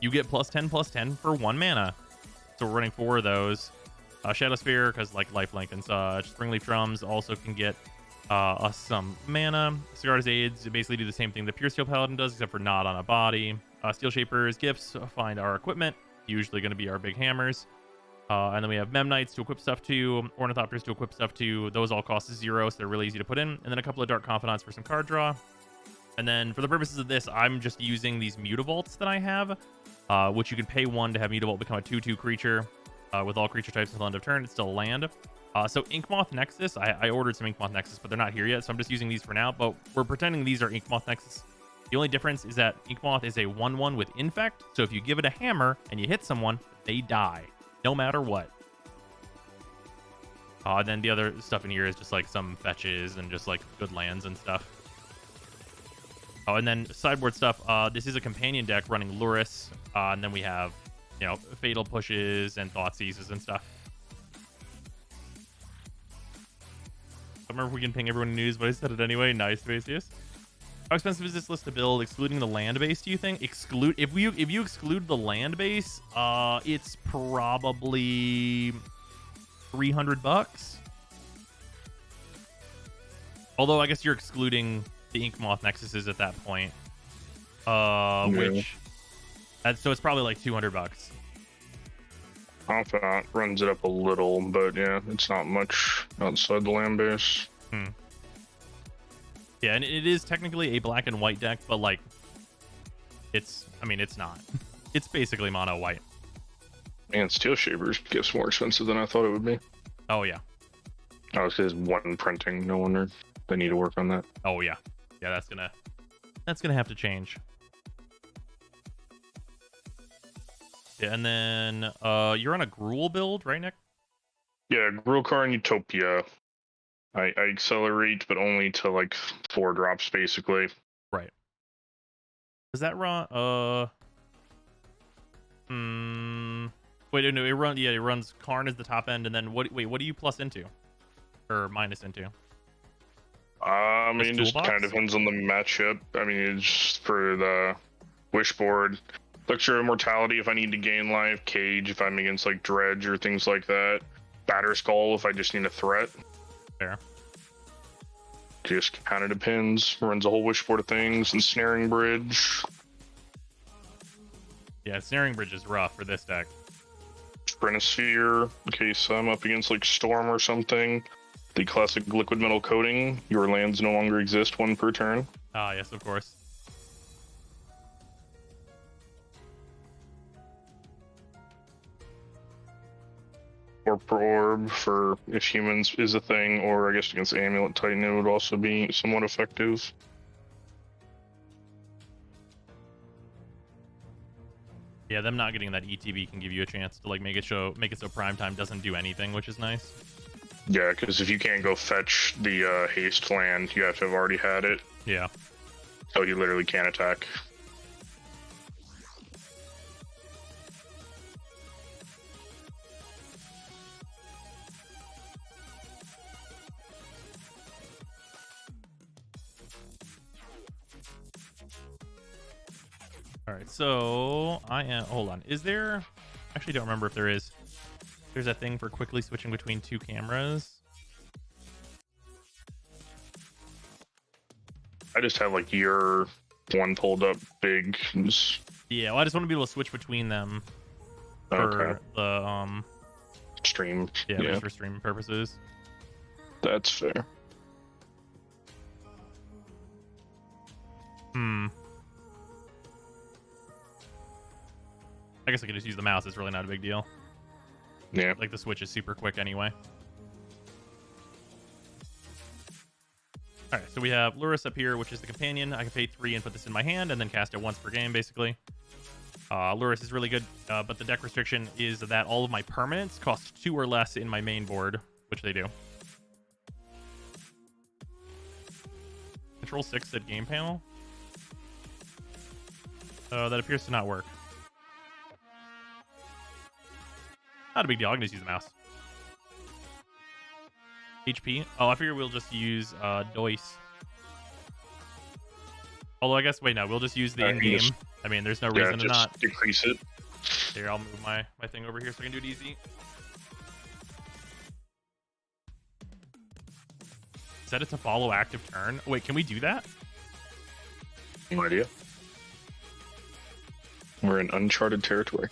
you get +10/+10 for 1 mana. So we're running 4 of those. Shadow Sphere, because like lifelink and such. Springleaf Drums also can get us some mana. Sigarda's Aids basically do the same thing the Pure Steel Paladin does, except for not on a body. Steel Shapers Gifts find our equipment, usually going to be our big hammers. And then we have Memnites to equip stuff to, Ornithopters to equip stuff to. Those all cost 0, so they're really easy to put in. And then a couple of Dark Confidants for some card draw. And then for the purposes of this, I'm just using these mutavaults that I have, which you can pay 1 to have mutavault become a 2/2 creature with all creature types until end of turn. It's still land. So Inkmoth Nexus, I ordered some Inkmoth Nexus, but they're not here yet, so I'm just using these for now. But we're pretending these are Inkmoth Nexus. The only difference is that Inkmoth is a 1/1 with Infect, so if you give it a hammer and you hit someone, they die, no matter what. Then the other stuff in here is just like some fetches and just like good lands and stuff. Oh, and then sideboard stuff. This is a companion deck running Luris, and then we have, you know, Fatal Pushes and Thought Seizes and stuff. I don't remember if we can ping everyone in news, but I said it anyway. Nice, Vasius. How expensive is this list to build, excluding the land base? Do you think? If you exclude the land base, it's probably $300. Although I guess you're excluding the Inkmoth Nexuses at that point, which so it's probably like $200. That runs it up a little, but yeah, it's not much outside the land base. Yeah, and it is technically a black and white deck, but like, it's not. It's basically mono white. And Steel Shavers gets more expensive than I thought it would be. Oh yeah. Oh, it's because one printing. No wonder they need to work on that. Oh yeah. Yeah, that's gonna have to change. Yeah, and then you're on a Gruul build, right, Nick? Yeah, Grulkar and Utopia. I accelerate, but only to like 4 drops, basically. Right. Does that run? Wait, no, it runs Karn as the top end, and then what? Wait, what do you plus into, or minus into? I mean, it just toolbox? kind of depends on the matchup. I mean, it's just for the wish board. Elixir of Immortality if I need to gain life. Cage if I'm against like Dredge or things like that. Batter Skull if I just need a threat. Fair. Just kind of depends. Runs a whole wish board of things. And Snaring Bridge. Yeah, Snaring Bridge is rough for this deck. Sprenosphere in case I'm up against like Storm or something. The classic liquid metal coating. Your lands no longer exist, 1 per turn. Ah, yes, of course. Or per orb for if humans is a thing, or I guess against Amulet Titan it would also be somewhat effective. Yeah, them not getting that ETB can give you a chance to like make it so Primetime doesn't do anything, which is nice. Yeah, because if you can't go fetch the haste land, you have to have already had it. Yeah. So you literally can't attack. All right, so I am. Hold on. Is there? Actually, don't remember if there is. There's a thing for quickly switching between 2 cameras. I just have like your one pulled up big. Yeah, well, I just want to be able to switch between them for the stream. Yeah, just for streaming purposes. That's fair. I guess I could just use the mouse. It's really not a big deal. Yeah. Like the switch is super quick anyway. All right, so we have Luris up here, which is the companion. I can pay 3 and put this in my hand and then cast it once per game, basically. Luris is really good, but the deck restriction is that all of my permanents cost 2 or less in my main board, which they do. Control 6 said game panel. That appears to not work. Not a big deal. I can just use the mouse. HP. Oh, I figure we'll just use Dois. Although I guess, wait, no, we'll just use the in-game. I mean, there's no reason to not. Decrease it. Here, I'll move my thing over here so I can do it easy. Set it to follow active turn. Wait, can we do that? No idea. We're in uncharted territory.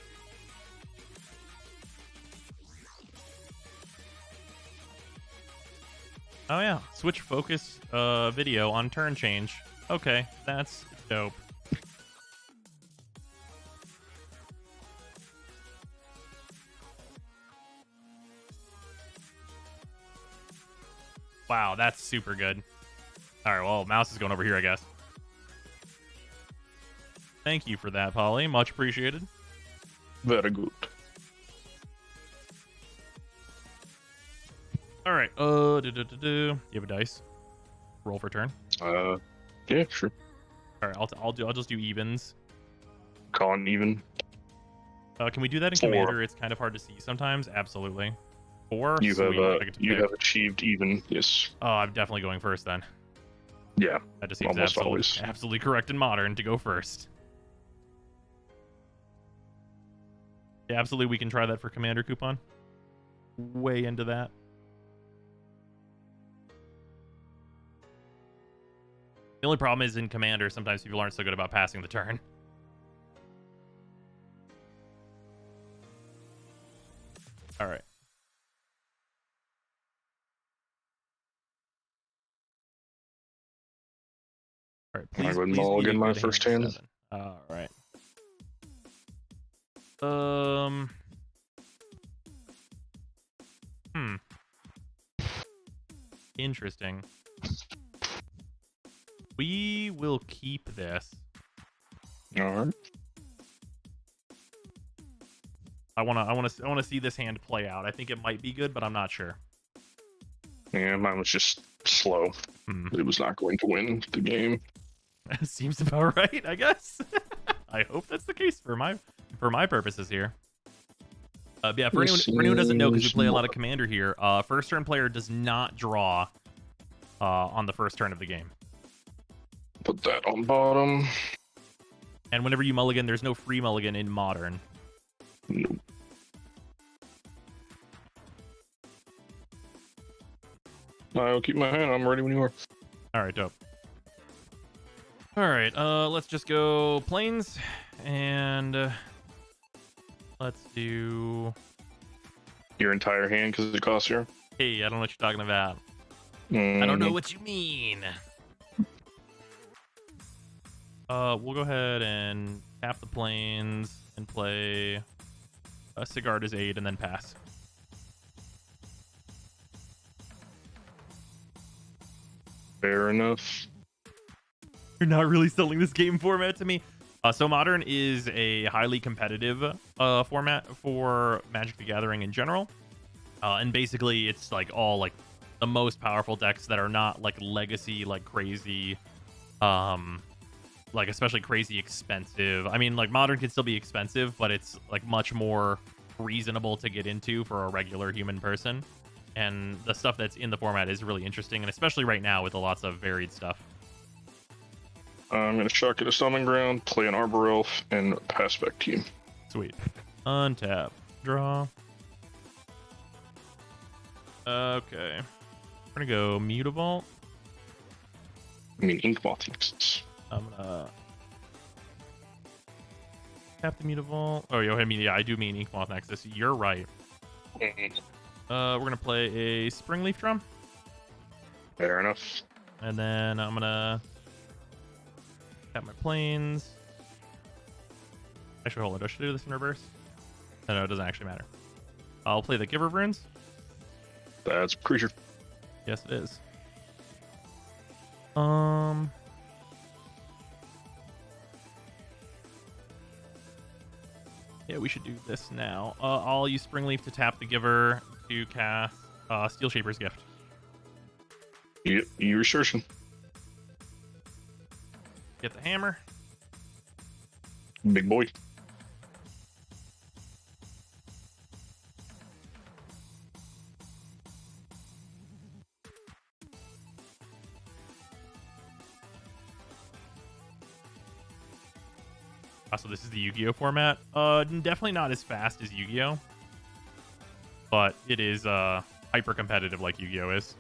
Oh yeah, switch focus video on turn change. Okay, that's dope. Wow, that's super good. All right, well, mouse is going over here, I guess. Thank you for that, Polly. Much appreciated. Very good. All right. You have a dice. Roll for turn. Yeah, sure. All right, I'll just do evens. Calling even. Can we do that in 4. Commander? It's kind of hard to see sometimes. Absolutely. 4. You have Sweet. I get to you pick. have achieved even. Yes. Oh, I'm definitely going first then. Yeah. That just seems Almost always. absolutely correct in Modern to go first. Yeah, absolutely. We can try that for Commander coupon. Way into that. The only problem is in Commander, sometimes people aren't so good about passing the turn. All right. All right. I Please, would please be a mulligan my good first hand. hand. 7. All right. Interesting. We will keep this. All right. I wanna see this hand play out. I think it might be good, but I'm not sure. Yeah, mine was just slow. It was not going to win the game. Seems about right, I guess. I hope that's the case for my purposes here. Yeah, for anyone who doesn't know, because we play a lot of Commander here, first turn player does not draw on the first turn of the game. Put that on bottom. And whenever you mulligan, there's no free mulligan in Modern. Nope. I'll keep my hand. I'm ready when you are. All right, dope. All right, let's just go planes, and let's do Your entire hand because it costs you. Hey, I don't know what you're talking about. Mm-hmm. I don't know what you mean. We'll go ahead and tap the planes and play a Sigurd as 8 and then pass. Fair enough. You're not really selling this game format to me. So Modern is a highly competitive format for Magic the Gathering in general. And basically it's like all like the most powerful decks that are not like legacy, like crazy, like especially crazy expensive. I mean, like Modern can still be expensive, but it's like much more reasonable to get into for a regular human person. And the stuff that's in the format is really interesting, and especially right now with lots of varied stuff. I'm going to shock it a Summon Ground, play an Arbor Elf, and pass back to you. Sweet. Untap. Draw. Okay. We're going to go Mutavault. I mean, Inkmoth exists. I'm going to tap the Mutavault. Oh, I mean, yeah, I do mean Inkmoth Nexus. You're right. We're going to play a Springleaf Drum. Fair enough. And then I'm going to tap my planes. Actually, hold on. Should I do this in reverse? No, it doesn't actually matter. I'll play the Giver of Runes. That's a creature. Yes, it is. Yeah, we should do this now. I'll use Springleaf to tap the Giver to cast Steel Shaper's Gift. You researching. Get the hammer. Big boy. So this is the Yu-Gi-Oh format. Definitely not as fast as Yu-Gi-Oh, but it is hyper competitive like Yu-Gi-Oh is.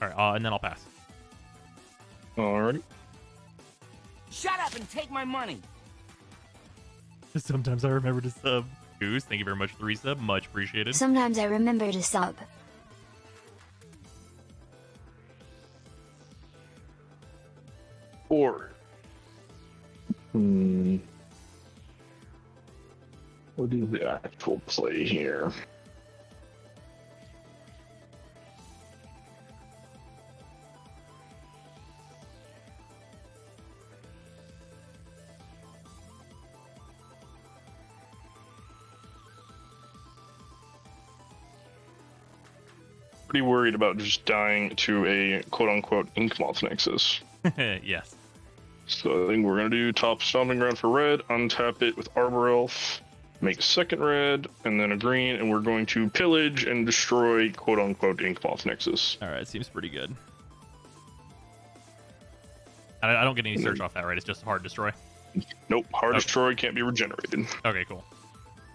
All right, and then I'll pass. Alrighty. Shut up and take my money. Sometimes I remember to sub. Goose, thank you very much for the resub. Much appreciated. Sometimes I remember to sub. Or, what is the actual play here? Pretty worried about just dying to a quote-unquote ink moth nexus. Yes. So I think we're gonna do top stomping ground for red, untap it with Arbor Elf, make a second red, and then a green, and we're going to pillage and destroy quote-unquote ink moth nexus. All right, seems pretty good. I don't get any search off that, right? It's just hard destroy. Nope, hard Okay. destroy can't be regenerated. Okay, cool.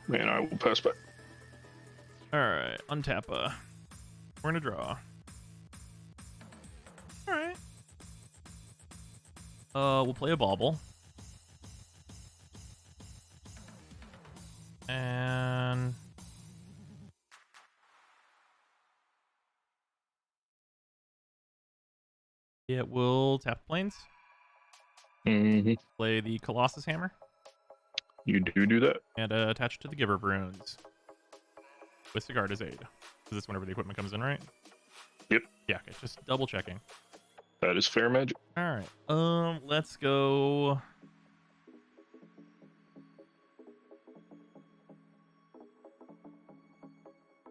And I will pass back. All right, untap. We're gonna draw. All right. We'll play a bauble. And yeah, we'll tap planes. Play the Colossus Hammer You do that. and attach it to the Giver Runes with Cigar as aid. Is this whenever the equipment comes in, right? Yep. Yeah, okay, just double checking. That is fair magic. All right. Let's go.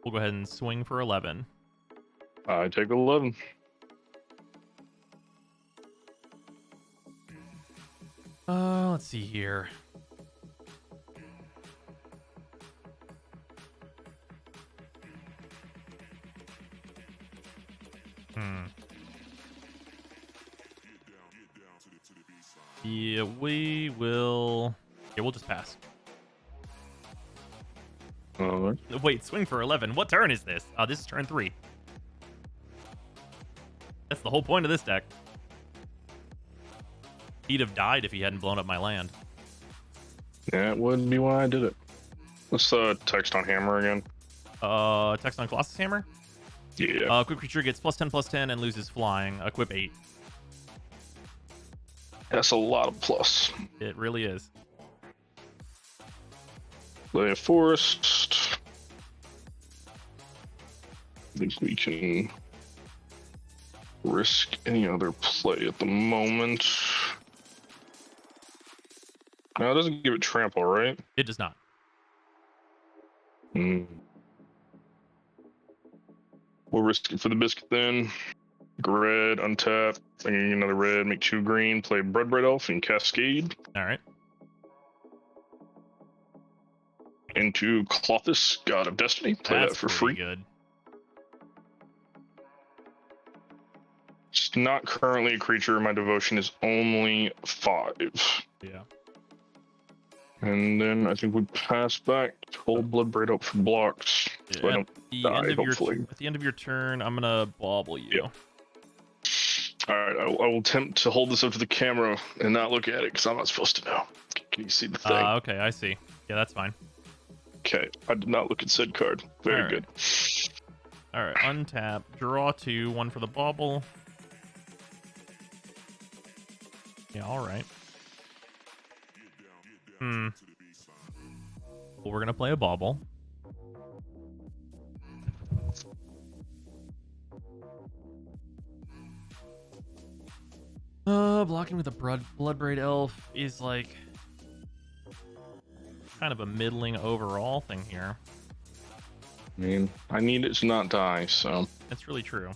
We'll go ahead and swing for 11. I take 11. Let's see here. Yeah, we will. Yeah, we'll just pass. Wait, swing for 11. What turn is this? Oh, this is turn 3. That's the whole point of this deck. He'd have died if he hadn't blown up my land. Yeah, it wouldn't be why I did it. Let's text on hammer again. Text on Colossus Hammer. Yeah. Equip creature gets +10/+10 and loses flying. Equip 8. That's a lot of plus. It really is. Play a forest. I think we can risk any other play at the moment. No, it doesn't give it trample, right? It does not. We'll risk it for the biscuit then. Red, untap, bringing another red, make 2 green, play Bread Elf and Cascade. All right. Into Clothis, God of Destiny. Play That's that for pretty free. good. It's not currently a creature. My devotion is only 5. Yeah. And then I think we pass back to hold Bloodbraid up for blocks. So I don't die, hopefully. At the end of your turn, I'm gonna bauble you. Yep. Alright, I will attempt to hold this up to the camera and not look at it because I'm not supposed to know. Can you see the thing? Okay, I see. Yeah, that's fine. Okay, I did not look at said card. Very Alright. good. All right, untap, draw 2, 1 for the bauble. Yeah, all right. Well, we're gonna play a bauble. Blocking with a Bloodbraid Elf is like kind of a middling overall thing here. I mean, I need it to not die, so. That's really true.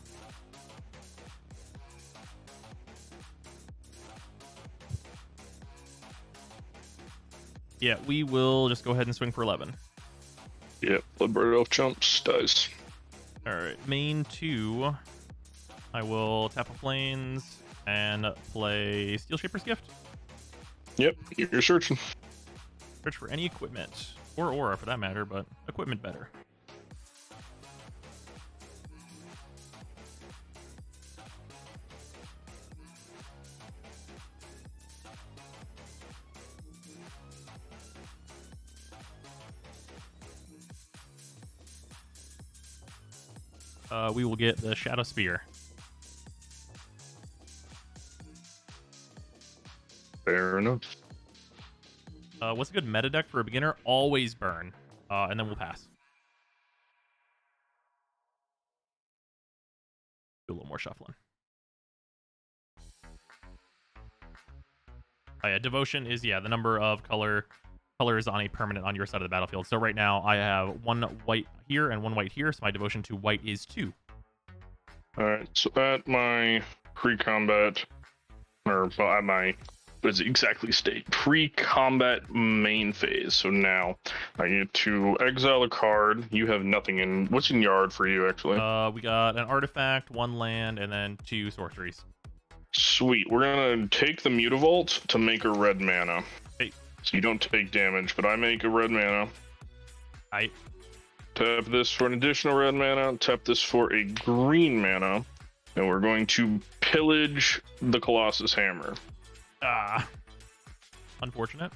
Yeah, we will just go ahead and swing for 11. Yep, Bloodbraid Elf jumps, dies. All right, main 2. I will tap a plains and play Steel Shaper's Gift. Yep, you're searching. Search for any equipment, or aura for that matter, but equipment better. We will get the Shadow Spear. enough. What's a good meta deck for a beginner? Always burn. And then we'll pass. Do a little more shuffling. Oh yeah, devotion is the number of colors on a permanent on your side of the battlefield. So right now I have 1 white here and 1 white here, so my devotion to white is 2. All right, so at my pre-combat, or well, at my, what does it exactly state? Pre-combat main phase. So now I get to exile a card. You have nothing in. What's in yard for you, actually? We got an artifact, 1 land, and then 2 sorceries. Sweet. We're gonna take the Mutavault to make a red mana. Hey. So you don't take damage, but I make a red mana. Aight. Tap this for an additional red mana. Tap this for a green mana. And we're going to pillage the Colossus Hammer. Ah. Unfortunate.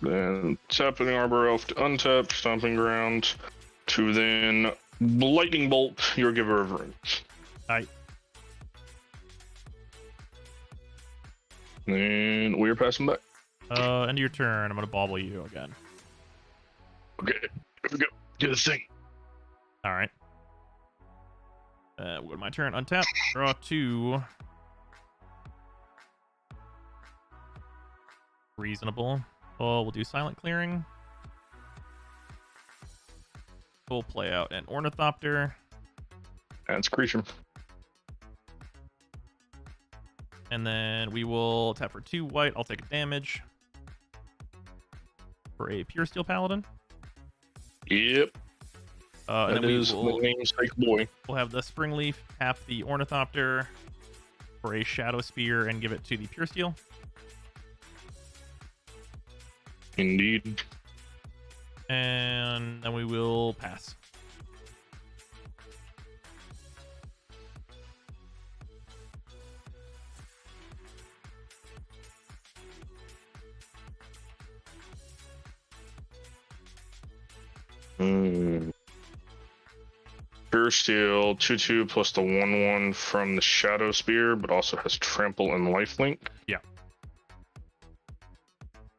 Then tapping Arbor Elf to untap, Stomping Ground, to then Lightning Bolt your Giver of Rings. Aight. And we're passing back. End of your turn. I'm gonna bobble you again. Okay, here we go. Do this thing. All right. We'll go to my turn. Untap. Draw 2. Reasonable. Oh, we'll do silent clearing. We'll play out an Ornithopter. That's creature. And then we will tap for 2 white. I'll take a damage. For a Pure Steel Paladin. Yep. And that then is the namesake boy. We'll have the Spring Leaf, tap the Ornithopter for a Shadow Spear, and give it to the Pure Steel. Indeed. And then we will pass. Pure Steel, 2/2 plus the 1/1 from the Shadow Spear, but also has Trample and Lifelink. Yeah.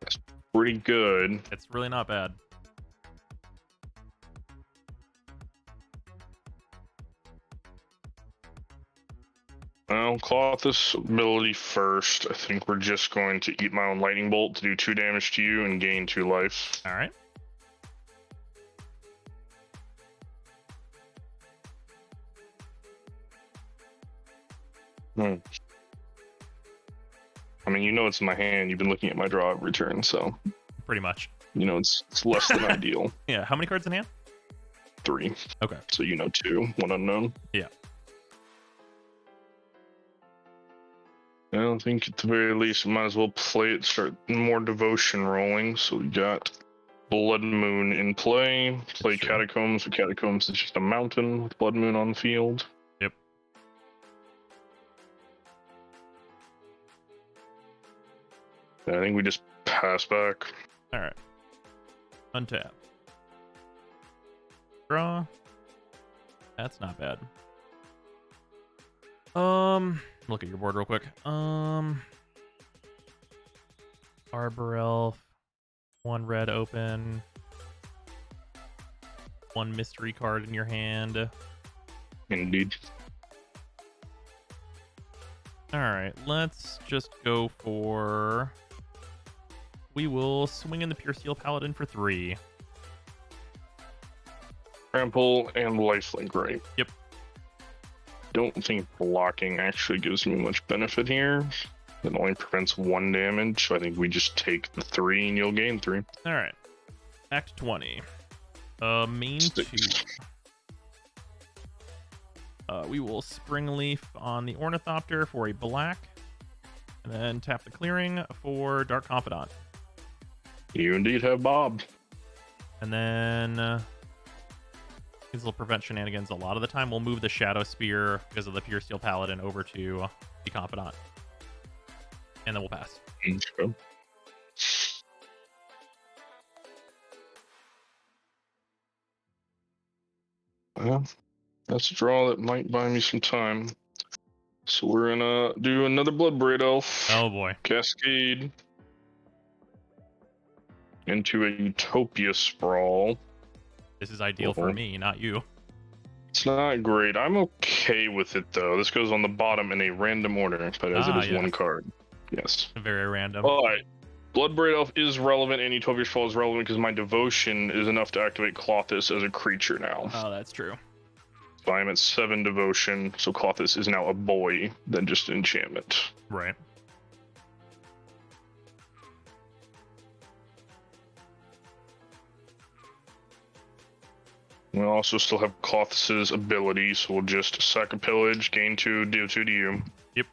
That's pretty good. It's really not bad. I'll claw out this ability first. I think we're just going to eat my own Lightning Bolt to do 2 damage to you and gain 2 life. All right. I mean, you know it's in my hand. You've been looking at my draw every turn, so Pretty much. you know it's less than ideal. Yeah. How many cards in hand? 3. Okay. So you know 2. 1 unknown. Yeah. I don't think at the very least we might as well play it, start more devotion rolling. So we got Blood Moon in play. Play Sure. Catacombs. So Catacombs is just a mountain with Blood Moon on the field. Yep. I think we just pass back. All right. Untap. Draw. That's not bad. Look at your board real quick. Arbor Elf. 1 red open. 1 mystery card in your hand. Indeed. Alright, let's just go for... We will swing in the Pure Steel Paladin for 3. Trample and lifelink, right? Yep. Don't think blocking actually gives me much benefit here. It only prevents 1 damage, so I think we just take the 3 and you'll gain 3. Alright. Act 20. Main 2. Sticks. We will Spring Leaf on the Ornithopter for a black. And then tap the clearing for Dark Confidant. You indeed have Bob. And then these will prevent shenanigans a lot of the time. We'll move the Shadow Spear because of the Pure Steel Paladin over to the Confidant. And then we'll pass. Okay. Well, that's a draw that might buy me some time. So we're gonna do another Bloodbraid Elf. Oh boy. Cascade into a Utopia Sprawl. This is ideal for me, not you. It's not great. I'm okay with it though. This goes on the bottom in a random order, but as it is one card. Yes. Very random. But Bloodbraid Elf is relevant and Utopia Sprawl is relevant because my devotion is enough to activate Clothis as a creature now. Oh, that's true. So I am at 7 devotion, so Clothis is now a boy than just an enchantment. Right. We also still have Clothis's ability, so we'll just sack a pillage, gain 2, deal 2 to you. Yep.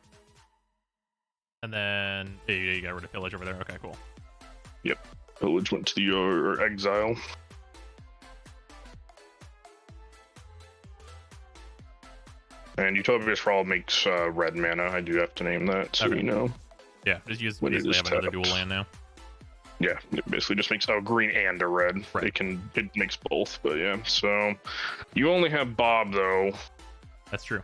And then yeah, you got rid of pillage over there. Okay, cool. Yep. Pillage went to the or exile. And Utopia Sprawl makes red mana. I do have to name that, so you know. Yeah, just use When it basically is have another tapped. dual land now. Yeah, it basically just makes a green and a red. Right. It makes both, but yeah. So you only have Bob though That's true.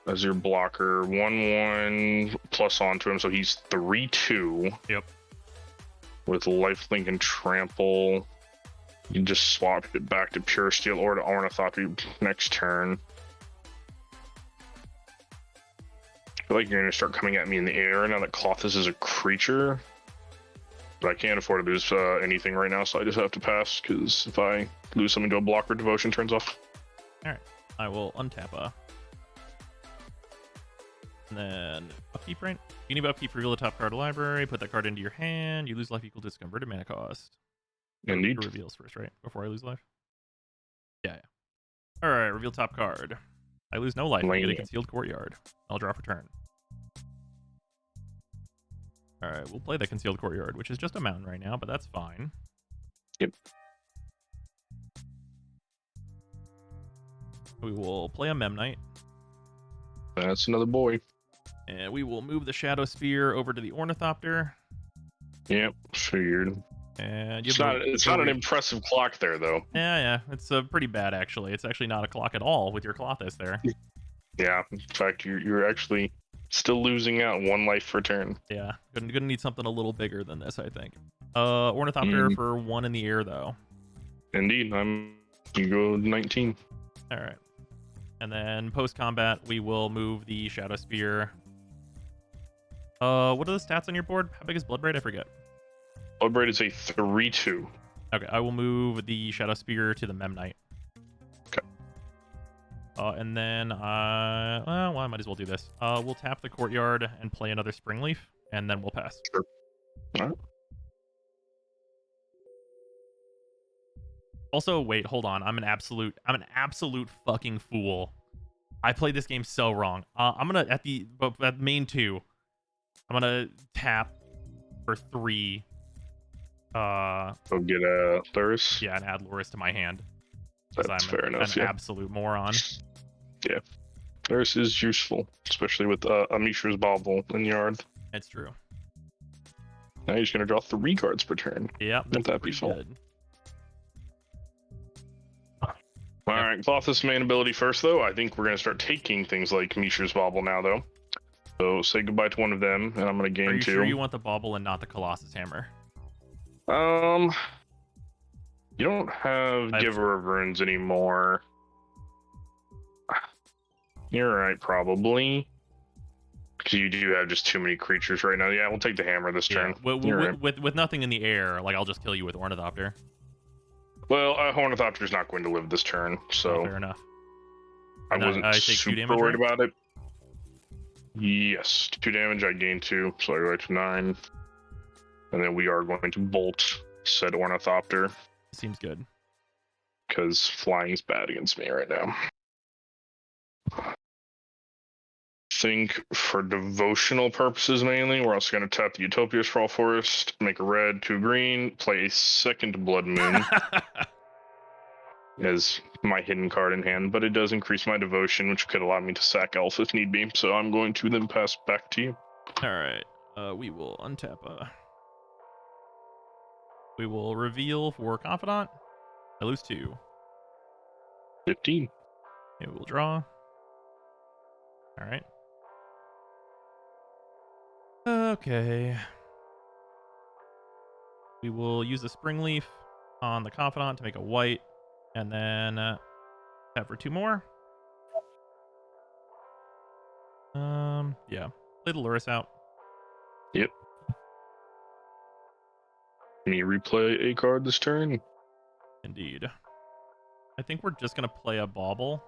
as your blocker. 1/1 plus onto him, so he's 3/2. Yep. With lifelink and trample. You can just swap it back to pure steel or to Ornithopter next turn. I feel like you're gonna start coming at me in the air now that Clothis is a creature. But I can't afford to lose anything right now, so I just have to pass, because if I lose something to a blocker, devotion turns off. Alright. I will untap and then upkeep, right? You need upkeep, reveal the top card of the library, put that card into your hand, you lose life equal to its converted mana cost. Indeed. It reveals first, right? Before I lose life? Yeah. Alright, reveal top card. I lose no life, I get a concealed courtyard. I'll draw for turn. Alright, we'll play the concealed courtyard, which is just a mountain right now, but that's fine. Yep. We will play a Memnite, That's another boy. and we will move the Shadow Sphere over to the Ornithopter. Yep, figured. And It's not an impressive clock there, though. Yeah, it's pretty bad actually. It's actually not a clock at all with your Clothis there. Yeah, in fact, you're actually still losing out 1 life per turn. Yeah, gonna need something a little bigger than this, I think. Ornithopter for 1 in the air though. Indeed, you go 19. All right, and then post combat we will move the Shadow Sphere. What are the stats on your board? How big is Bloodbraid? I forget. Bloodbraid is a 3/2. Okay, I will move the Shadow Spear to the Memnite. Okay. And then, well, I might as well do this. We'll tap the Courtyard and play another Springleaf, and then we'll pass. Sure. All right. Also, wait, hold on. I'm an absolute fucking fool. I played this game so wrong. I'm gonna at main 2. I'm gonna tap for 3. Go get a Thuris. Yeah, and add Loris to my hand. 'Cause That's I'm fair enough. an Yeah, absolute moron. yeah. Thuris is useful, especially with Mishra's Bauble in yard. It's true. Now you're just gonna draw 3 cards per turn. Yeah, Won't that be pretty fun? good. All right, Clothis main ability first, though. I think we're gonna start taking things like Mishra's Bauble now, though. So say goodbye to one of them, and I'm gonna gain Are you 2. sure you want the bauble and not the Colossus Hammer? You don't have Giver of Runes anymore. You're right, probably. Because you do have just too many creatures right now. Yeah, we'll take the hammer this turn. You're right. With nothing in the air, like I'll just kill you with Ornithopter. Well, Ornithopter's not going to live this turn, so Fair enough. I And wasn't I take 2 super damage, worried right? about it. Yes, 2 damage. I gain 2, so I go to 9. And then we are going to bolt said Ornithopter, Seems good. because flying's bad against me right now. Think for devotional purposes mainly, we're also going to tap the Utopia Sprawl Forest, make a red, 2 green, play a second Blood Moon as my hidden card in hand, but it does increase my devotion, which could allow me to sack Elf if need be. So I'm going to then pass back to you. All right. We will untap. We will reveal for Confidant. I lose 2. 15. Okay, we'll draw. All right. Okay. We will use the Spring Leaf on the Confidant to make a white, and then have for 2 more. Yeah. Play the Lurus out. Yep. Can you replay a card this turn? Indeed. I think we're just gonna play a Bauble,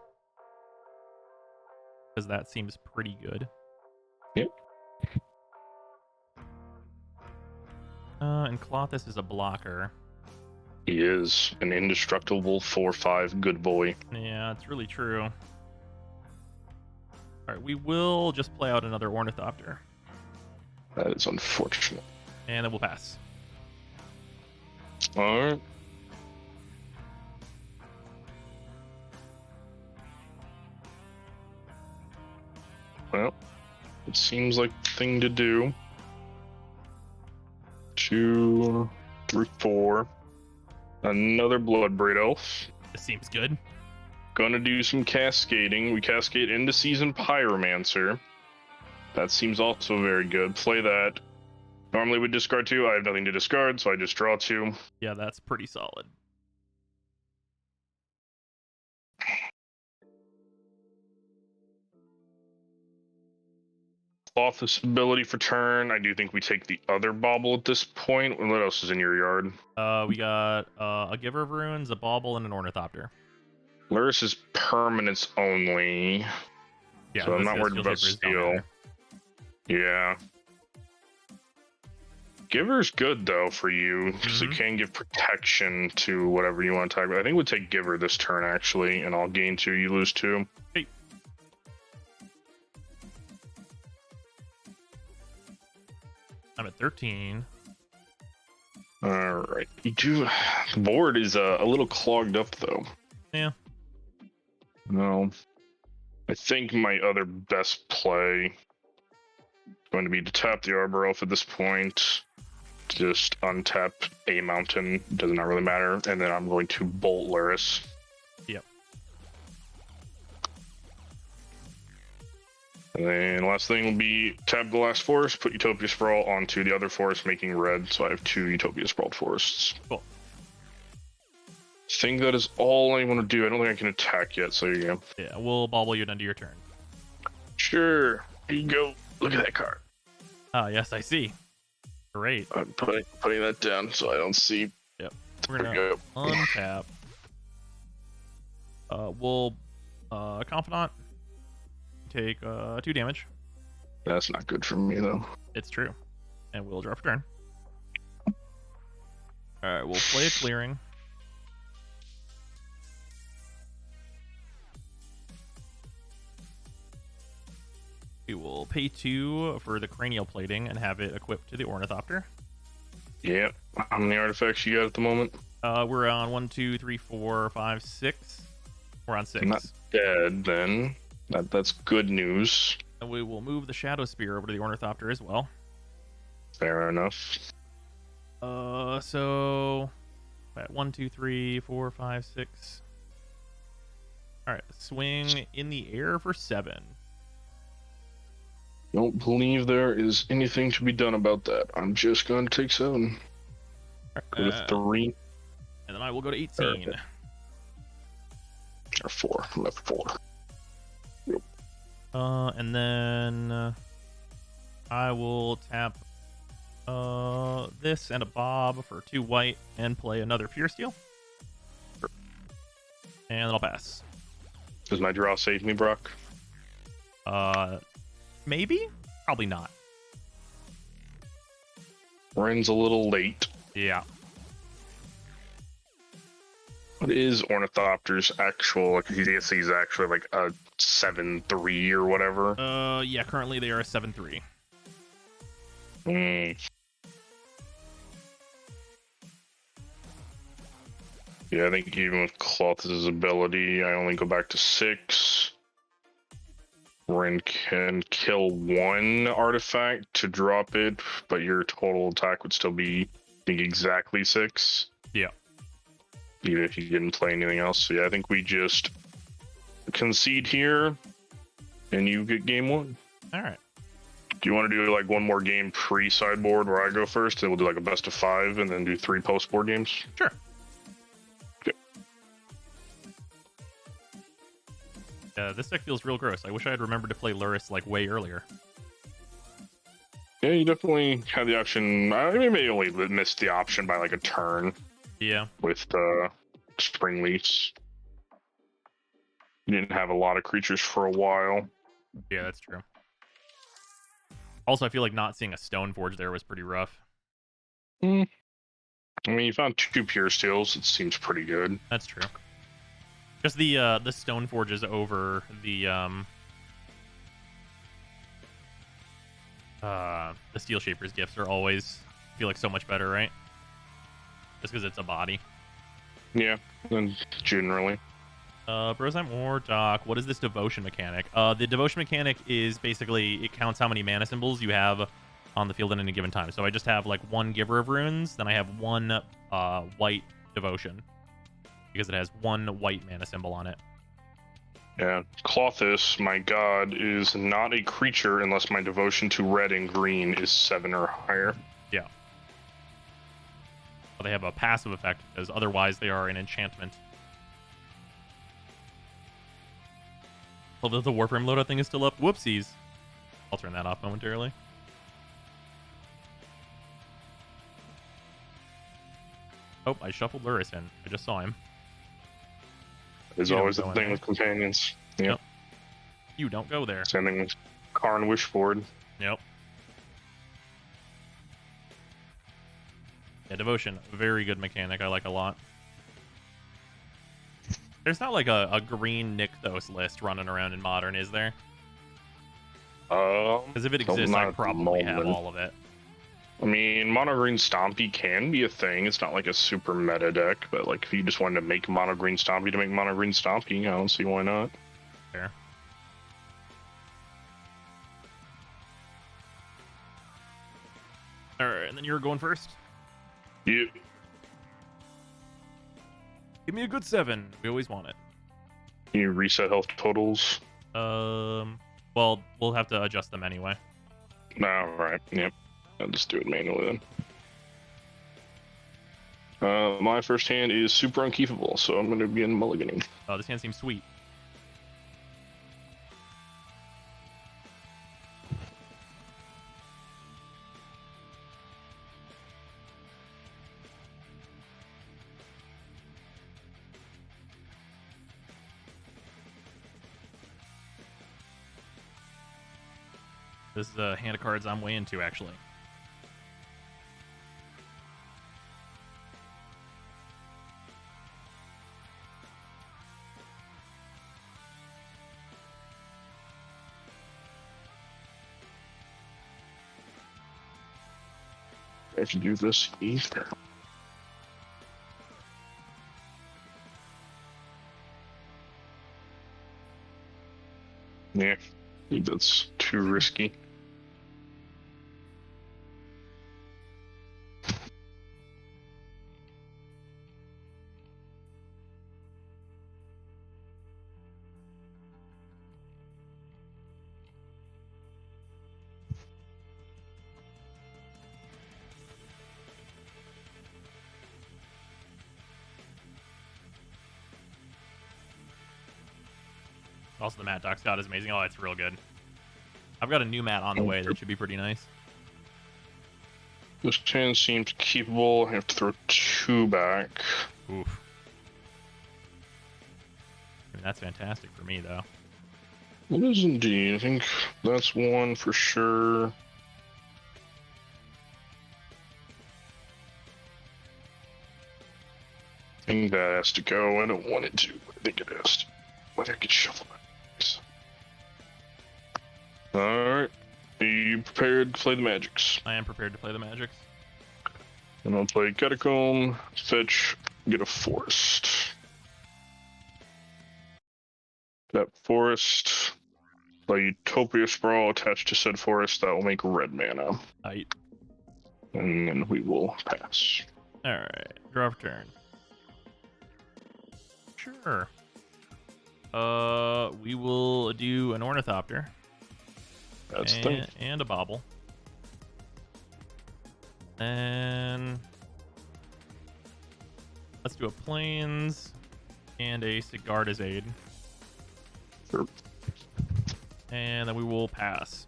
because that seems pretty good. Yep. And Clothis is a blocker. He is an indestructible 4/5 good boy. Yeah, it's really true. Alright, we will just play out another Ornithopter, That is unfortunate. and then we'll pass. Alright. Well, it seems like the thing to do. 2, 3, 4. Another Bloodbraid Elf. This seems good. Gonna do some cascading. We cascade into Season Pyromancer. That seems also very good. Play that. Normally we discard 2. I have nothing to discard, so I just draw 2. Yeah, that's pretty solid. Off this ability for turn. I do think we take the other Bauble at this point. What else is in your yard? We got a Giver of Runes, a Bauble, and an Ornithopter. Lurus is permanence only. Yeah, So I'm not this worried Steel about Shaper is steel. dominator. Yeah. Giver's good though for you, because it Mhm. can give protection to whatever you want to attack. But I think we'll take Giver this turn actually, and I'll gain 2, you lose 2. Hey. I'm at 13. Alright. You do the board is a little clogged up though. Yeah. No. I think my other best play is going to be to tap the Arbor Elf at this point. Just untap a mountain, does not really matter, and then I'm going to bolt Lurus. Yep. And then last thing will be tap the last forest, put Utopia Sprawl onto the other forest, making red, so I have 2 Utopia Sprawled forests. Cool. I think that is all I want to do. I don't think I can attack yet, so there you go. Yeah, we'll Bauble you at end of your turn. Sure. Here you go. Look at that card. Ah, yes, I see. Great. I'm putting that down so I don't see. Yep. We're There we gonna go. untap. We'll Confidant. Take 2 damage. That's not good for me though. It's true. And we'll draw for turn. Alright, we'll play a clearing. We will pay 2 for the cranial plating and have it equipped to the Ornithopter. Yep. How many artifacts you got at the moment? We're on 1, 2, 3, 4, 5, 6. We're on 6. I'm not dead then. That's good news. And we will move the Shadow Spear over to the Ornithopter as well. Fair enough. So at 1, 2, 3, 4, 5, 6. Alright, swing in the air for 7. Don't believe there is anything to be done about that. I'm just going to take 7. Go to 3 And then I will go to 18. or 4. I'm at 4. And then I will tap this and a Bob for 2 white and play another Pure Steel. And then I'll pass. Does my draw save me, Brock? Maybe? Probably not. Ren's a little late. Yeah. What is Ornithopter's actual? Like, he's actually like a 7/3 or whatever. Yeah, currently they are a 7/3. Yeah, I think even with Cloth's ability, I only go back to 6. Ren can kill 1 artifact to drop it, but your total attack would still be, I think, exactly 6. Yeah. Even if you didn't play anything else. So yeah, I think we just concede here, and you get game 1. All right. Do you want to do like one more game pre-sideboard where I go first, and we'll do like a best of 5, and then do 3 post-board games? Sure. Okay. This deck feels real gross. I wish I had remembered to play Luris like way earlier. Yeah, you definitely had the option. I mean, maybe only missed the option by like a turn Yeah. with Spring Leafs. You didn't have a lot of creatures for a while. Yeah, that's true. Also, I feel like not seeing a Stoneforge there was pretty rough. I mean, you found 2 Pure Steels. It seems pretty good. That's true. Just the Stoneforges over the Steel Shaper's gifts are always feel like so much better, right? Just because it's a body. Yeah, and generally. Brosheim or Doc, what is this devotion mechanic? The devotion mechanic is basically, it counts how many mana symbols you have on the field at any given time. So I just have like 1 Giver of Runes, then I have 1 white devotion, because it has 1 white mana symbol on it. Yeah, Clothis, my god, is not a creature unless my devotion to red and green is 7 or higher. Yeah. Well, they have a passive effect, because otherwise they are an enchantment. Although the Warframe loadout thing is still up. Whoopsies. I'll turn that off momentarily. Oh, I shuffled Luris in. I just saw him. There's You always don't the go in thing there. with companions. Yep. Yep. You don't go there. Sending with Karn Wishboard. Yep. Yeah, Devotion. Very good mechanic. I like a lot. There's not like a green Nykthos list running around in Modern, is there? Because if it exists, not I at the probably have moment. all of it. I mean, Mono Green Stompy can be a thing. It's not like a super meta deck, but like if you just wanted to make Mono Green Stompy to make Mono Green Stompy, I don't see why not. Fair. Alright, and then you're going first. You Give me a good 7. We always want it. you reset health totals. Well, we'll have to adjust them anyway. Alright, yep. I'll just do it manually then. My first hand is super unkeepable, so I'm going to be in mulliganing. Oh, this hand seems sweet. This is a hand of cards I'm way into, actually. I should do this either. Yeah, I think that's too risky. Also, the Matt Doc Scott is amazing. Oh, it's real good. I've got a new mat on the way that should be pretty nice. This hand seems keepable. I have to throw 2 back. Oof. I mean, that's fantastic for me, though. It is indeed. I think that's 1 for sure. I think that has to go. I don't want it to. I think it has to. Whether I could shuffle my dice. Alright. Are you prepared to play the magics? I am prepared to play the Magics. And I'll play Catacomb, fetch, get a forest. That forest, play Utopia Sprawl attached to said forest, that will make red mana. Tight. And then we will pass. Alright. Draw for turn. Sure. We will do an Ornithopter. That's the thing. And a bobble. And let's do a plains and a Sigarda's aid. Sure. And then we will pass.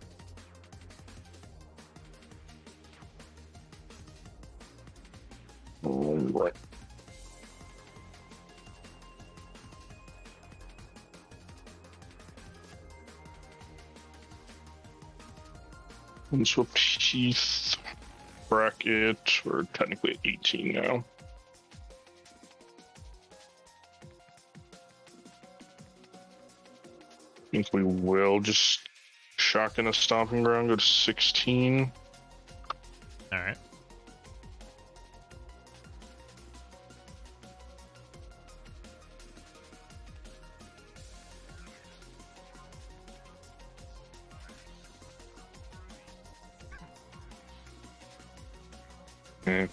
What? And swap sheath bracket. We're technically at 18 now. I think we will just shotgun a stomping ground, go to 16. All right.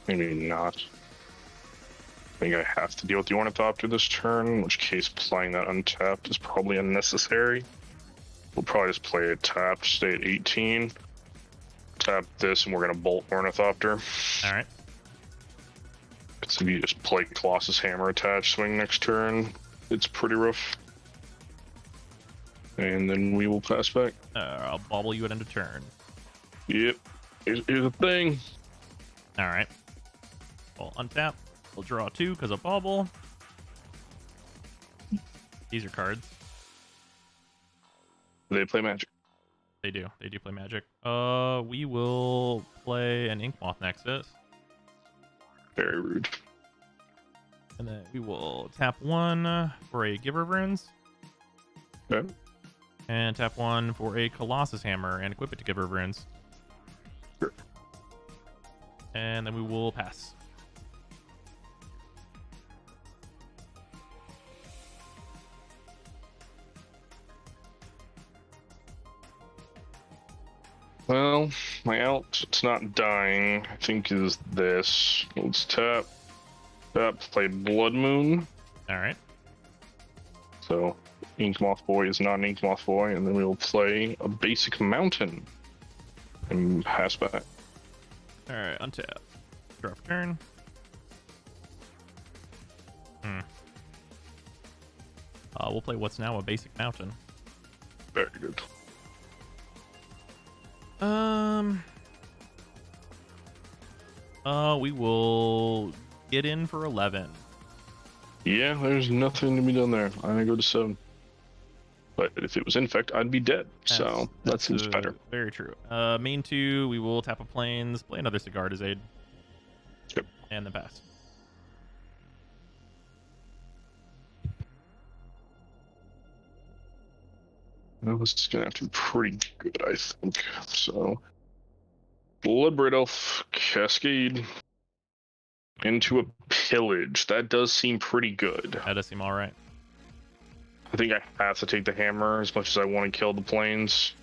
Maybe not. I think I have to deal with the Ornithopter this turn, in which case playing that untapped is probably unnecessary. We'll probably just play it tapped, stay at 18. Tap this, and we're going to bolt Ornithopter. All right. Because if you just play Colossus Hammer attached swing next turn, it's pretty rough. And then we will pass back. I'll bobble you at end of turn. Yep. Here's the thing. All right. We'll untap. We'll draw 2 because of bobble. These are cards. They play Magic. They do. They do play Magic. We will play an Inkmoth Nexus. Very rude. And then we will tap 1 for a Giver of Runes. Okay. And tap 1 for a Colossus Hammer and equip it to Giver of Runes. Sure. And then we will pass. Well, my out, it's not dying, I think is this. Let's tap. Tap, play Blood Moon. All right. So, Inkmoth Boy is not an Inkmoth Boy, and then we will play a basic mountain. And pass back. All right. Untap. Draw for turn. We'll play what's now a basic mountain. Very good. We will get in for 11. Yeah, there's nothing to be done there. I'm gonna go to 7. But if it was infect, I'd be dead. So that seems better. Very true. Main 2, we will tap a plains, play another Sigarda's aid. Yep. And then pass. Well, this is gonna have to be pretty good, I think. So, Bloodbraid Elf Cascade into a pillage. That does seem pretty good. That does seem all right. I think I have to take the hammer as much as I want to kill the planes.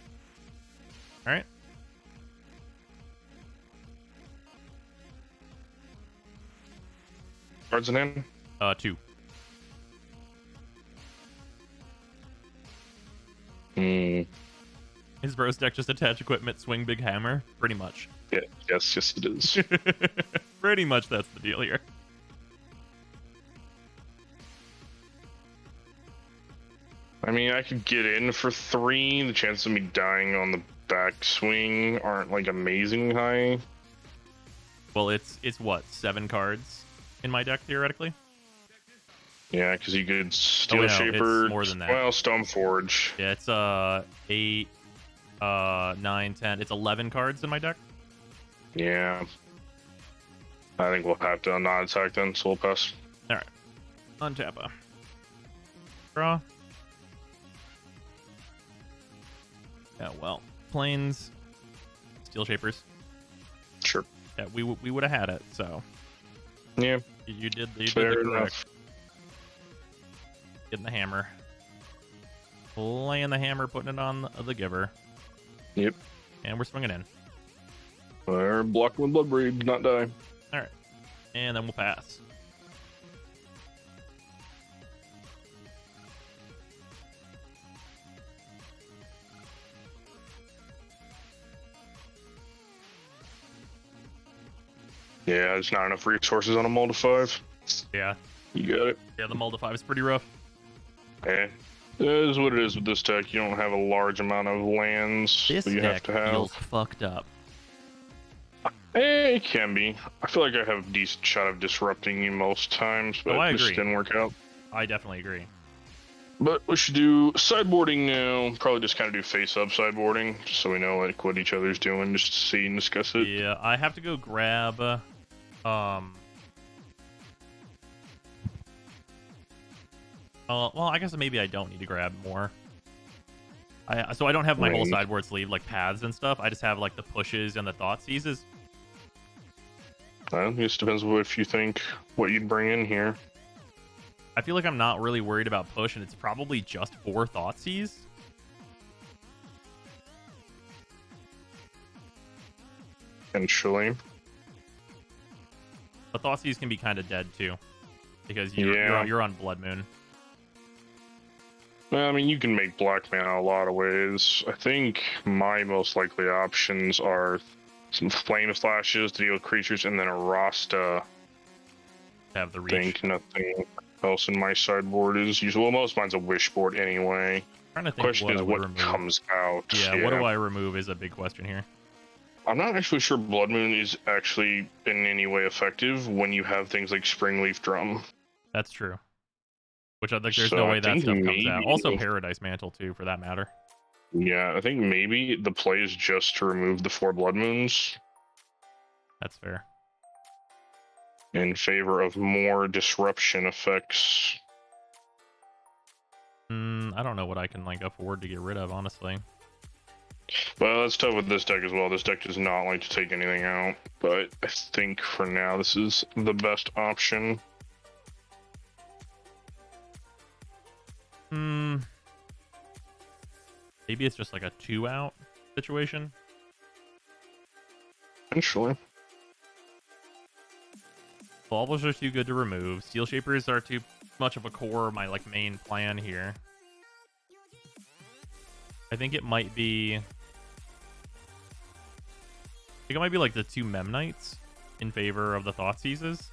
All right. Cards in hand. 2. His bros deck just attach equipment, swing big hammer. Pretty much. Yeah. Yes, it is. Pretty much that's the deal here. I mean, I could get in for 3. The chances of me dying on the back swing aren't like amazingly high. Well, it's what, 7 cards in my deck theoretically. Yeah, because you could Steel no, Shaper. it's more than that. Well, Stoneforge. Yeah, it's 8, 9, 10. It's 11 cards in my deck. Yeah. I think we'll have to not attack then, so we'll pass. All right. Untap a. Draw. Yeah, well, plains, Steel Shapers. Sure. Yeah, we would have had it. So Yeah. you did the Fair correct. enough. Getting the hammer, laying the hammer, putting it on the giver. Yep. And we're swinging in. We're blocking with Bloodbraid, not die. All right, and then we'll pass. Yeah, there's not enough resources on a mull to 5. Yeah. You got it. Yeah, the mull to 5 is pretty rough. Eh. It is what it is with this deck. You don't have a large amount of lands This that you have deck to have. feels fucked up. It can be. I feel like I have a decent shot of disrupting you most times, but I it just agree. didn't work out. I definitely agree. But we should do sideboarding now. Probably just kind of do face-up sideboarding, just so we know like what each other's doing, just to see and discuss it. Yeah, I have to go grab well, I guess maybe I don't need to grab more. So I don't have my whole sideboard sleeve, like paths and stuff. I just have like the pushes and the thought seizes. Well, it just depends if you think what you'd bring in here. I feel like I'm not really worried about push, and it's probably just 4 thought seize. Potentially. But thought seize can be kind of dead too, because you're on Blood Moon. Well, I mean, you can make black mana a lot of ways. I think my most likely options are some flame slashes to deal with creatures, and then a Rasta. Have the reach. I think nothing else in my sideboard is useful. Well, most of mine's a wish board anyway. Trying to think Question what is I would what remove. comes out. Yeah, what do I remove is a big question here. I'm not actually sure Blood Moon is actually in any way effective when you have things like Springleaf Drum. That's true. Which I think there's So no I way that think stuff comes out. maybe- Also Paradise Mantle too, for that matter. Yeah, I think maybe the play is just to remove the 4 Blood Moons That's fair. in favor of more disruption effects. I don't know what I can like afford to get rid of, honestly. Well, that's tough with this deck as well. This deck does not like to take anything out, but I think for now this is the best option. Maybe it's just like a 2-out situation. Potentially. Baubles are too good to remove. Steel Shapers are too much of a core of my like main plan here. I think it might be like the 2 Memnites in favor of the Thought Seizes.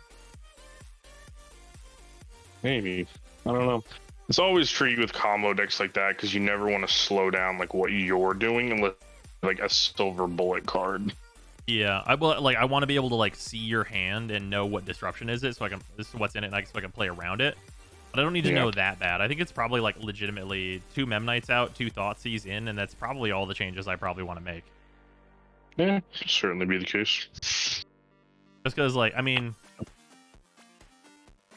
Maybe. I don't know. It's always tricky with combo decks like that because you never want to slow down like what you're doing unless like a silver bullet card. Yeah, I want to be able to like see your hand and know what disruption is it, so I can this is what's in it, and so I can play around it. But I don't need to know that bad. I think it's probably like legitimately 2 Memnites out, 2 Thoughtseize in, and that's probably all the changes I probably want to make. Yeah, could certainly be the case. Just because, like, I mean,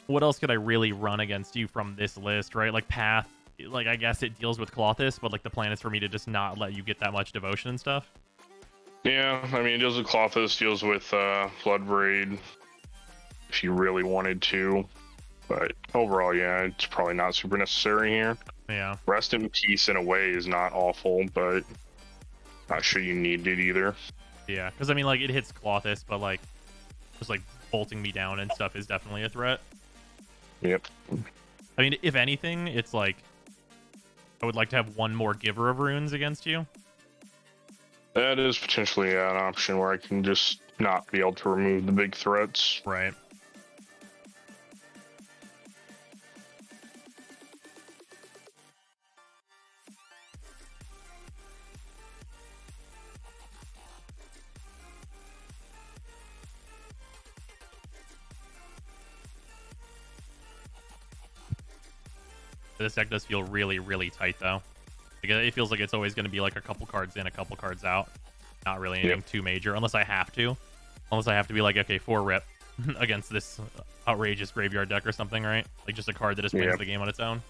what else could I really run against you from this list, right? Like Path, like I guess it deals with Clothis, but like the plan is for me to just not let you get that much devotion and stuff. Yeah, I mean, it deals with Clothis, deals with Blood Braid, if you really wanted to. But overall, yeah, it's probably not super necessary here. Yeah. Rest in Peace, in a way, is not awful, but not sure you need it either. Yeah, because I mean, like, it hits Clothis, but like, just like bolting me down and stuff is definitely a threat. Yep. I mean, if anything, it's like, I would like to have one more Giver of Runes against you. That is potentially an option where I can just not be able to remove the big threats. Right. This deck does feel really, really tight, though. Like, it feels like it's always going to be like a couple cards in, a couple cards out. Not really anything too major, unless I have to. Unless I have to be like, okay, 4 rip against this outrageous graveyard deck or something, right? Like just a card that just wins the game on its own.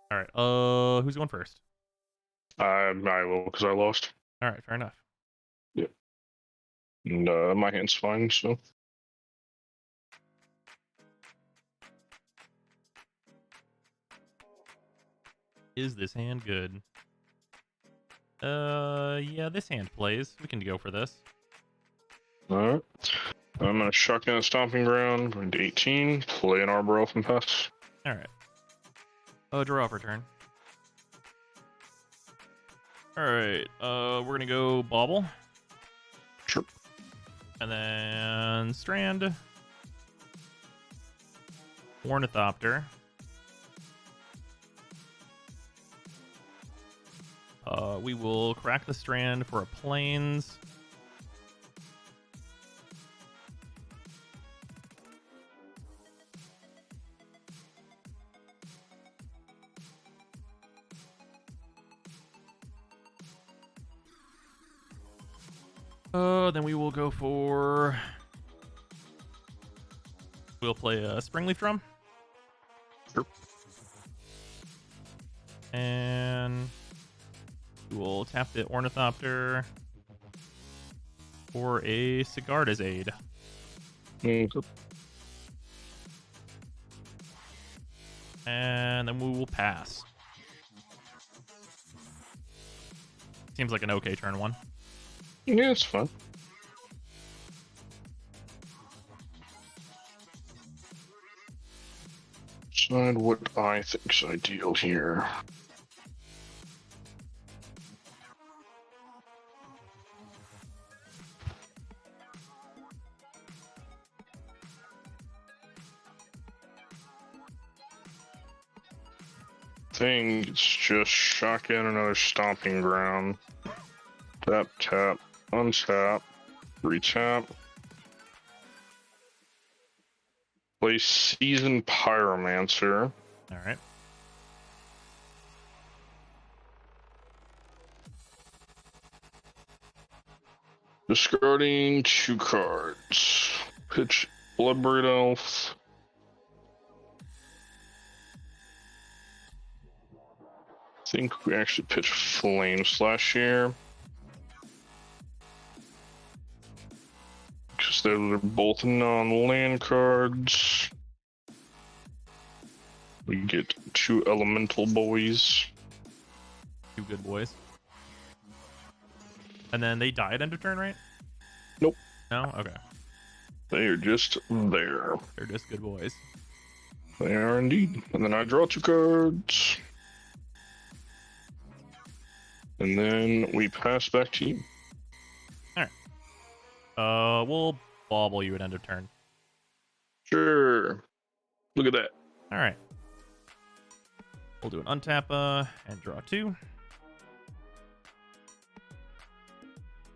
All right. Who's going first? I will, because I lost. All right, fair enough. Yep. And my hand's fine, so. Is this hand good? Yeah, this hand plays. We can go for this. Alright. I'm gonna shotgun a stomping ground, going to 18, play an Arbor Elf and pass. All right. Draw for turn. All right. We're gonna go Bauble. Sure. And then Strand. Ornithopter. We will crack the Strand for a Plains. Then we will go for... We'll play a Springleaf Drum. Sure. And we will tap the Ornithopter for a Sigarda's Aid. And then we will pass. Seems like an okay turn one. Yeah, it's fun. Decide what I think's ideal here. I think it's just shotgun another stomping ground. Tap, tap, untap, retap. Play Seasoned Pyromancer. All right. Discarding 2 cards. Pitch Bloodbraid Elf. I think we actually pitched Flame Slash here. Because they're both non-land cards. We get 2 Elemental Boys. 2 good boys. And then they die at end of turn, right? Nope. No? Okay. They are just there. They're just good boys. They are indeed. And then I draw 2 cards. And then we pass back to you. We'll bauble you at end of turn. Sure. Look at that. All right. We'll do an untap and draw 2.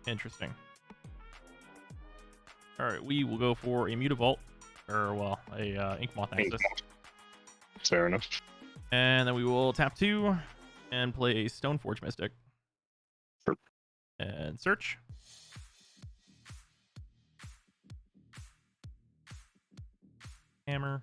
Interesting. All right, we will go for a Mutavault, or well, a Inkmoth Nexus. Fair enough. And then we will tap 2 and play a Stoneforge Mystic. Sure. And search. Hammer.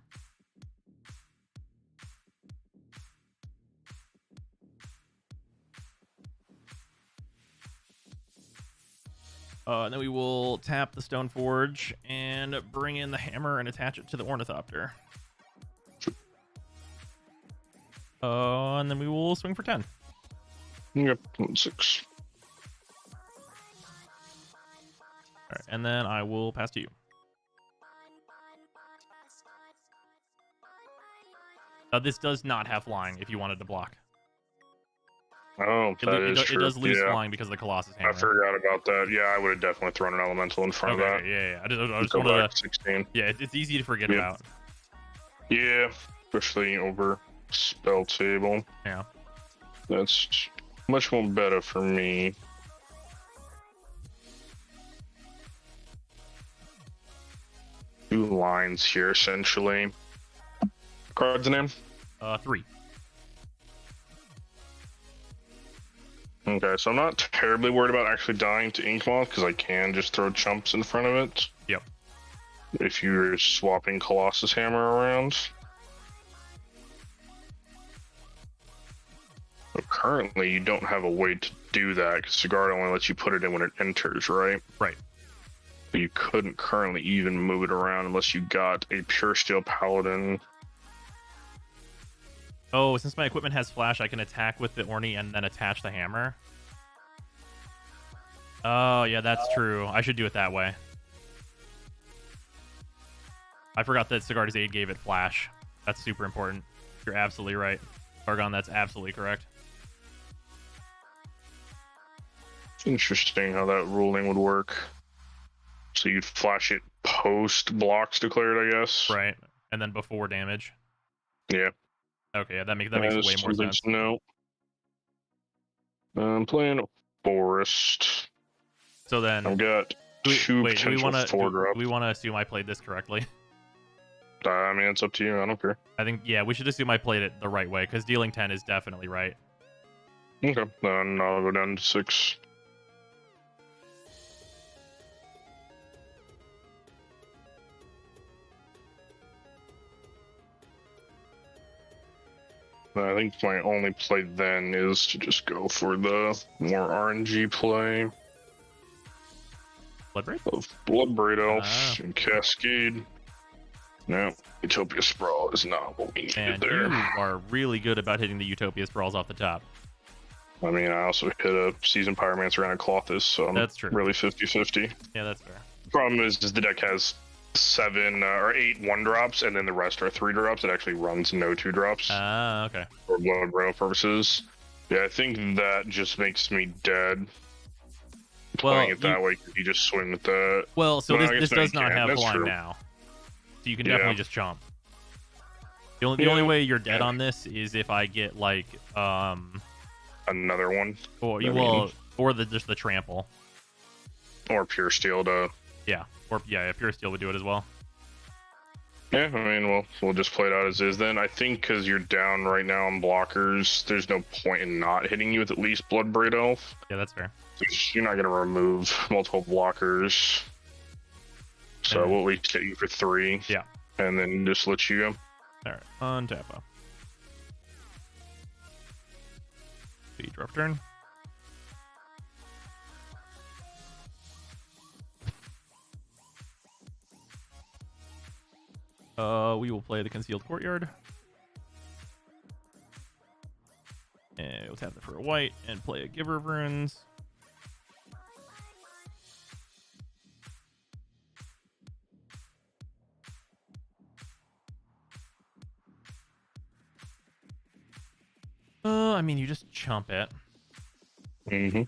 And then we will tap the Stoneforge and bring in the hammer and attach it to the Ornithopter. And then we will swing for 10. Yep, 6. All right, and then I will pass to you. This does not have flying if you wanted to block. Oh, It true. does lose Yeah. flying because of the Colossus Hammer. I forgot about that. Yeah, I would have definitely thrown an elemental in front Okay, of that. yeah. I just Go wanted back to... 16. Yeah, it's easy to forget Yep. about. Yeah, especially over spell table. Yeah. That's much more better for me. Two lines here, essentially. Cards name? 3. Okay, so I'm not terribly worried about actually dying to Inkmoth because I can just throw chumps in front of it. Yep. If you're swapping Colossus Hammer around. But currently, you don't have a way to do that because Sigarda only lets you put it in when it enters, right? Right. But you couldn't currently even move it around unless you got a Pure Steel Paladin. Oh, since my equipment has flash, I can attack with the Orni and then attach the hammer. Oh, yeah, that's true. I should do it that way. I forgot that Sigarda's Aid gave it flash. That's super important. You're absolutely right. Argon, that's absolutely correct. Interesting how that ruling would work. So you'd flash it post blocks declared, I guess. Right. And then before damage. Yeah. Okay, yeah, that makes way more sense. No. I'm playing Forest. So then I've got two potential 4-drops. Do we want to assume I played this correctly? I mean, it's up to you. I don't care. I think, yeah, we should assume I played it the right way, because dealing 10 is definitely right. Okay, then I'll go down to 6. I think my only play then is to just go for the more RNG play Bloodbraid? of Bloodbraid Elf and Cascade. No, Utopia Sprawl is not what we needed And there. you are really good about hitting the Utopia Sprawls off the top. I mean, I also hit a Seasoned Pyromancer and a Clothis, so I'm That's true. really 50-50. Yeah, that's fair. Problem is the deck has 7 or 8 1-drops, and then the rest are 3-drops. It actually runs no 2-drops Ah, okay. for Blood Braille purposes. Yeah, I think that just makes me dead. Playing it that way, you just swing with that. Well, so Well, I this guess does you not can. have That's flying true. now. So you can Yeah. definitely just chomp. The only way you're dead on this is if I get like Another one. or I you mean- will or just the trample. Or Pure Steel to... Yeah. Or yeah, Pure Steel would do it as well. Yeah, I mean, we'll just play it out as is then. I think because you're down right now on blockers, there's no point in not hitting you with at least Bloodbraid Elf. Yeah, that's fair. You're not going to remove multiple blockers. So And- we'll at least hit you for 3. Yeah. And then just let you go. Alright, untap. Speed drop turn. We will play the Concealed Courtyard. And we'll tap it for a white and play a Giver of Runes. I mean, you just chump it, Mm-hmm.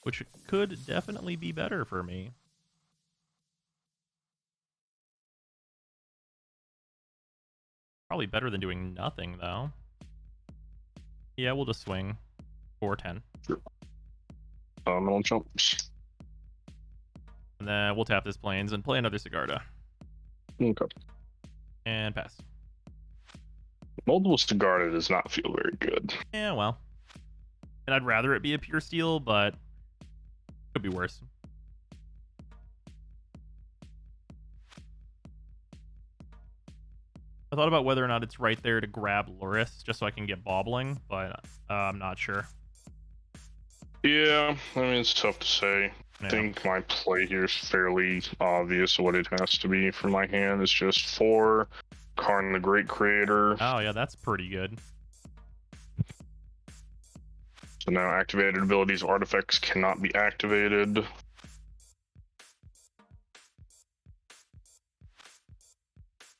which could definitely be better for me. Probably better than doing nothing, though. Yeah, we'll just swing 4-10. Middle jumps. And then we'll tap this plains and play another Sigarda. Okay. And pass. Multiple Sigarda does not feel very good. Yeah, well. And I'd rather it be a pure steel, but could be worse. I thought about whether or not it's right there to grab Luris just so I can get bobbling, but I'm not sure. Yeah, I mean, it's tough to say. Yeah. I think my play here is fairly obvious what it has to be for my hand. It's just 4 Karn the Great Creator. Oh, yeah, that's pretty good. So now activated abilities, artifacts cannot be activated.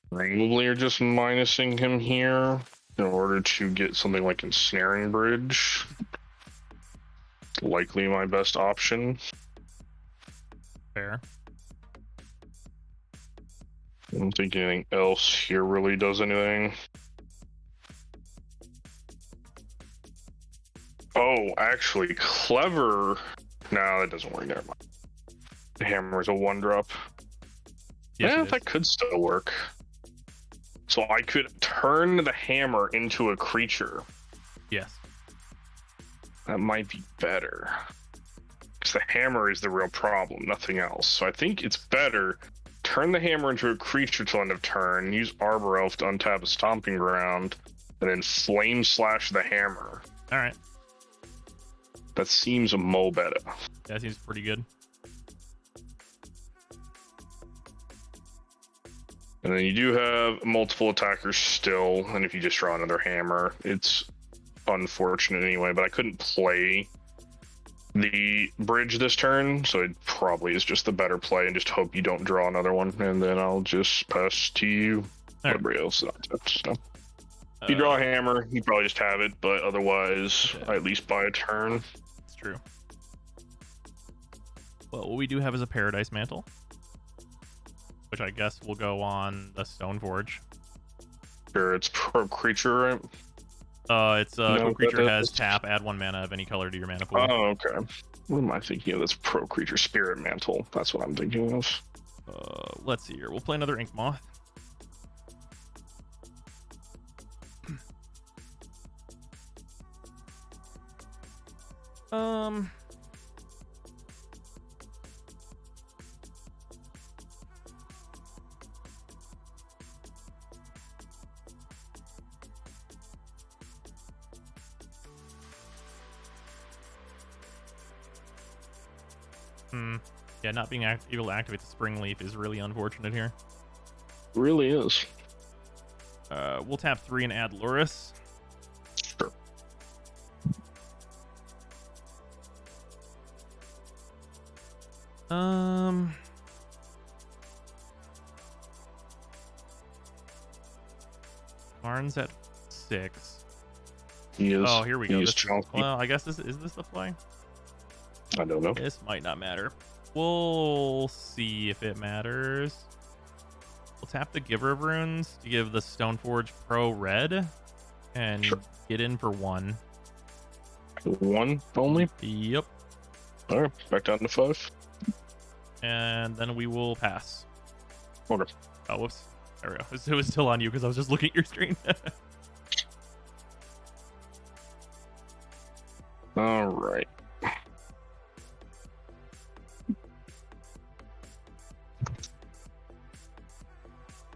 Probably you're just minusing him here in order to get something like Ensnaring Bridge. Likely my best option. Fair. I don't think anything else here really does anything. Oh, actually, clever. No, that doesn't work. Never mind. The hammer is a 1-drop. Yes, Yeah, it that is. could still work. So I could turn the hammer into a creature. Yes. That might be better. Because the hammer is the real problem, nothing else. So I think it's better. Turn the hammer into a creature till end of turn. Use Arbor Elf to untap a Stomping Ground. And then Flame Slash the hammer. All right. That seems mo better. That seems pretty good. And then you do have multiple attackers still, and if you just draw another hammer, it's unfortunate anyway, but I couldn't play the bridge this turn, so it probably is just the better play, and just hope you don't draw another one, and then I'll just pass to you. All right. Everybody else is not touched, so. If you draw a hammer, you probably just have it, but otherwise, Okay. I at least buy a turn. It's true. Well, what we do have is a Paradise Mantle, which I guess will go on the Stoneforge. Sure, it's pro creature, right? It's No, creature that has is- tap, add 1 mana of any color to your mana pool. Oh, okay. What am I thinking of? That's pro creature spirit mantle. That's what I'm thinking of. Let's see here. We'll play another Ink Moth. Yeah, not being able to activate the Spring Leaf is really unfortunate here. Really is. We'll tap 3 and add Luris. Sure. Barnes at 6. He is. Oh, here we go. He is This is, chunky. well, I guess is this the play? I don't know. This might not matter. We'll see if it matters. We'll tap the Giver of Runes to give the Stoneforge Pro red and Sure. get in for 1. 1 only? Yep. Alright, back down to 5. And then we will pass. Okay. Oh, whoops. There we go. It was still on you because I was just looking at your screen. Alright.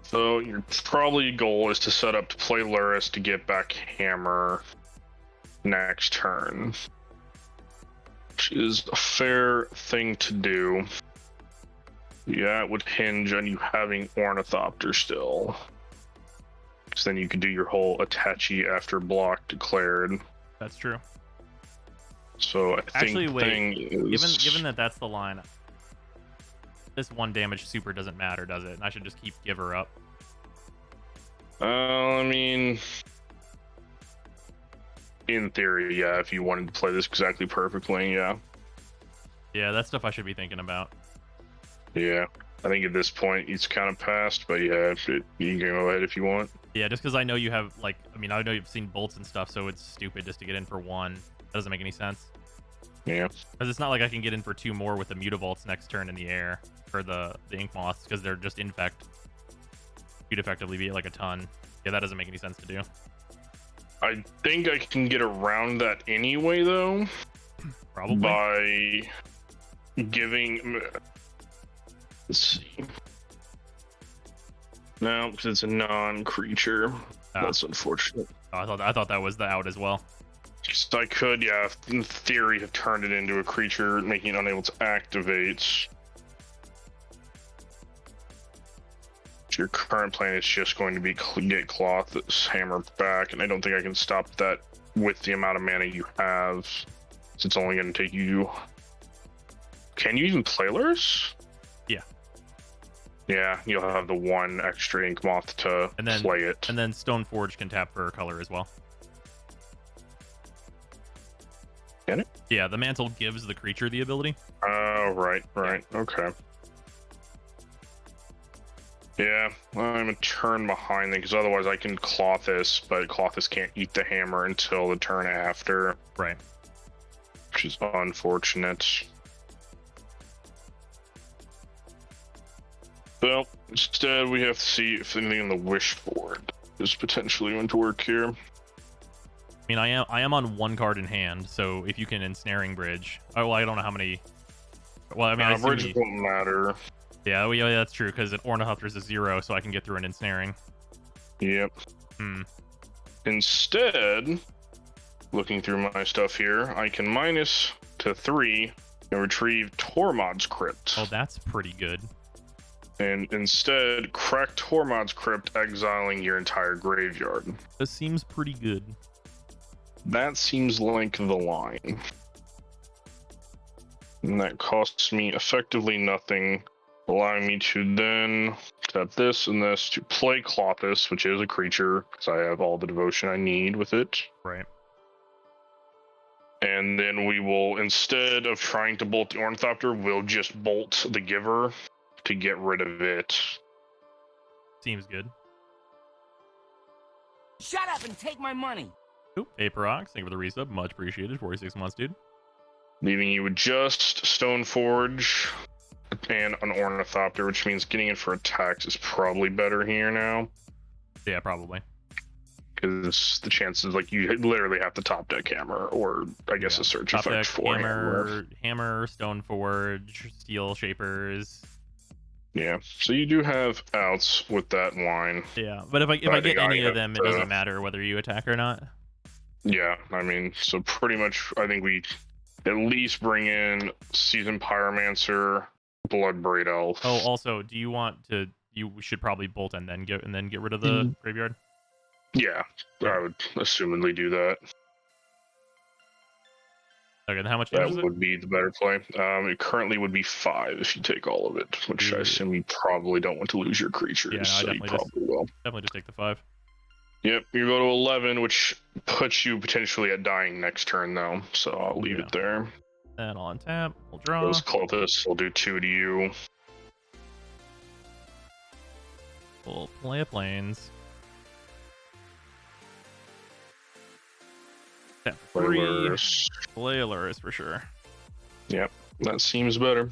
So your probably goal is to set up to play Luris to get back Hammer next turn, which is a fair thing to do. Yeah, it would hinge on you having Ornithopter still. Because then you could do your whole Attache after block declared. That's true. So I think Actually, the wait. thing is... Given that that's the line, this 1 damage super doesn't matter, does it? And I should just keep Giver up. I mean, in theory, yeah. If you wanted to play this exactly perfectly, yeah. Yeah, that's stuff I should be thinking about. Yeah, I think at this point it's kind of past, but yeah, you can go ahead if you want. Yeah, just because I know you have, like, I mean, I know you've seen bolts and stuff, so it's stupid just to get in for 1. That doesn't make any sense. Yeah. Because it's not like I can get in for 2 more with the Mutavolts next turn in the air for the Ink Moths, because they're just Infect. You'd effectively be at like a ton. Yeah, that doesn't make any sense to do. I think I can get around that anyway, though. Probably. By giving... Let's see. No, because it's a non-creature. That's unfortunate. Oh, I thought that was the out as well. So I could, yeah, in theory, have turned it into a creature, making it unable to activate. Your current plan is just going to be get Cloth's Hammer back, and I don't think I can stop that with the amount of mana you have. So it's only going to take you... Can you even play Luris? Yeah. Yeah, you'll have the 1 extra Ink Moth to play it. And then Stoneforge can tap for color as well. Can it? Yeah, the mantle gives the creature the ability. Oh, right, okay. Yeah, I'm a turn behind them, because otherwise I can Clothis, but Clothis can't eat the hammer until the turn after. Right. Which is unfortunate. Well, instead we have to see if anything in the wish board is potentially going to work here. I mean, I am on 1 card in hand, so if you can Ensnaring Bridge. Oh, well, I don't know how many... Well, I mean, bridges won't matter. Yeah, well, yeah, that's true, because an Ornithopter is a 0, so I can get through an Ensnaring. Yep. Instead, looking through my stuff here, I can minus to 3 and retrieve Tormod's Crypt. Oh, that's pretty good. And instead, crack Tormod's Crypt, exiling your entire graveyard. This seems pretty good. That seems like the line. And that costs me effectively nothing, allowing me to then tap this and this to play Clothis, which is a creature, because I have all the devotion I need with it. Right. And then we will, instead of trying to bolt the Ornithopter, we'll just bolt the Giver to get rid of it. Seems good. Shut up and take my money. Oop, Aperox, thank you for the resub. Much appreciated. 46 months, dude. Leaving you with just Stoneforge and an Ornithopter, which means getting in for attacks is probably better here now. Yeah, probably. Because the chances, like, you literally have to top deck Hammer, or I guess a search Top effect deck, for Hammer, Stoneforge, Steel Shapers. Yeah, so you do have outs with that line. Yeah, but if I get any of them, it doesn't matter whether you attack or not. Yeah, I mean, so pretty much, I think we at least bring in Seasoned Pyromancer, Bloodbraid Elf. Oh, also, do you want to? You should probably bolt and then get rid of the graveyard. Yeah, I would assumedly do that. Okay, then how much damage is That it? would be the better play. It currently would be 5 if you take all of it, which I assume you probably don't want to lose your creatures, Yeah, no, so you probably will. Definitely just take the 5. Yep, you go to 11, which puts you potentially at dying next turn, though, so I'll leave it there. Then I'll untap, we'll draw. Those Cultists will do 2 to you. We'll play a Plains. Tap 3. Wailers. Play a Lurrus for sure. Yep, that seems better.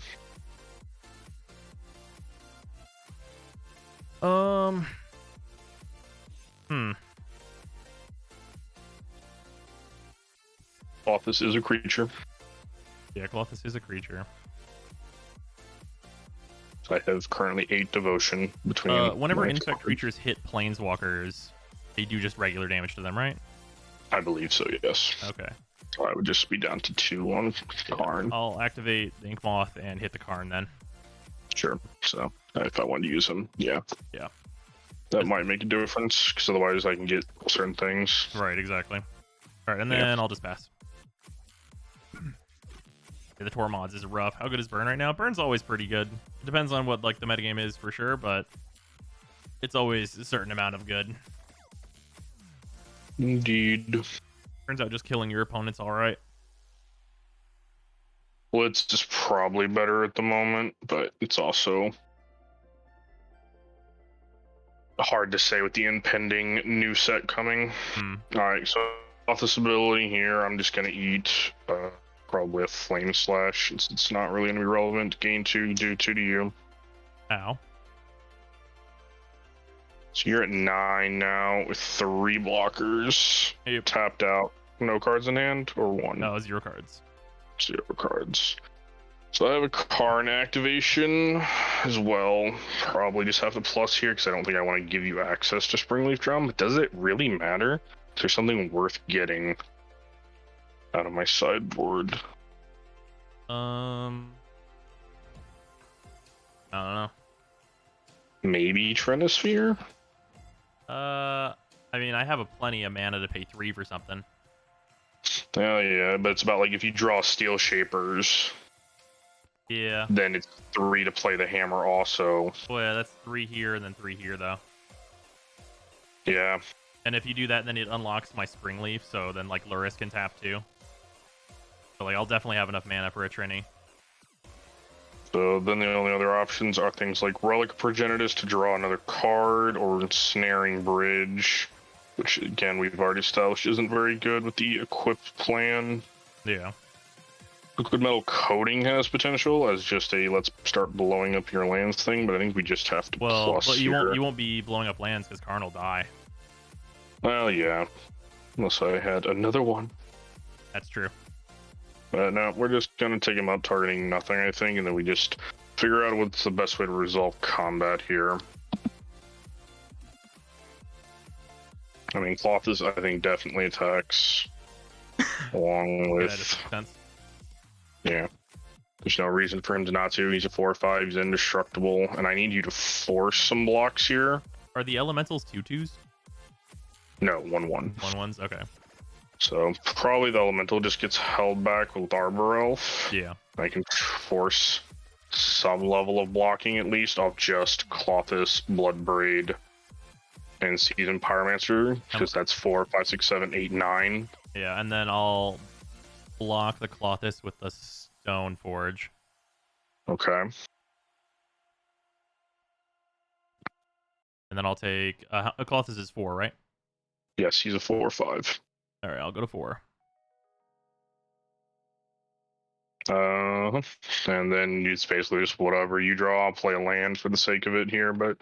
This is a creature. Yeah, Colossus is a creature. I have currently 8 devotion between. Whenever insect creatures hit planeswalkers, they do just regular damage to them, right? I believe so, yes. Okay. So I would just be down to 2 on Karn. I'll activate the Ink Moth and hit the Karn then. Sure. So if I wanted to use him, yeah. Yeah. That might make a difference, because otherwise I can get certain things. Right, exactly. Alright, and then I'll just pass. The Tor mods is rough. How good is Burn right now? Burn's always pretty good. It depends on what like the metagame is for sure, but it's always a certain amount of good. Indeed. Turns out just killing your opponent's alright. Blitz is probably better at the moment, but it's also hard to say with the impending new set coming. Alright, so off this ability here, I'm just going to eat probably a Flame Slash, since it's not really going to be relevant. Gain 2, do 2 to you. Ow. So you're at 9 now with 3 blockers. Yep. Tapped out. No cards in hand, or 1? No, 0 cards. 0 cards. So I have a Karn activation as well. Probably just have to plus here, because I don't think I want to give you access to Springleaf Drum. But does it really matter? Is there something worth getting out of my sideboard? I don't know. Maybe Trinisphere? I mean, I have a plenty of mana to pay 3 for something. Oh yeah, but it's about like if you draw Steel Shapers, Yeah. then it's 3 to play the hammer also. Well, yeah, that's 3 here and then 3 here though. Yeah. And if you do that, then it unlocks my Springleaf, so then like Lurrus can tap too. So like I'll definitely have enough mana for a Trini. So then the only other options are things like Relic Progenitus to draw another card, or Snaring Bridge, which again we've already established isn't very good with the equipped plan. Yeah. Liquid Metal Coating has potential as just a let's start blowing up your lands thing, but I think we just have to plus but you here. won't be blowing up lands because Karn will die. Well, yeah. Unless I had another one. That's true. No, we're just gonna take him out targeting nothing, I think, and then we just figure out what's the best way to resolve combat here. I mean, Cloth is, I think, definitely attacks. Along That with... makes sense. Yeah. There's no reason for him to not to. He's a 4/5, he's indestructible, and I need you to force some blocks here. Are the elementals 2/2s? No, 1/1. 1/1s? Okay. So probably the elemental just gets held back with Arbor Elf. Yeah. I can force some level of blocking at least, I'll just Clothis, Bloodbraid, and Seasoned Pyromancer, because that's 4, 5, 6, 7, 8, 9. Yeah, and then I'll block the Clothis with the Stone Forge. Okay. And then I'll take... Clothis is 4, right? Yes, he's a 4 or 5. Alright, I'll go to 4. And then it's basically just whatever you draw. I'll play a land for the sake of it here, but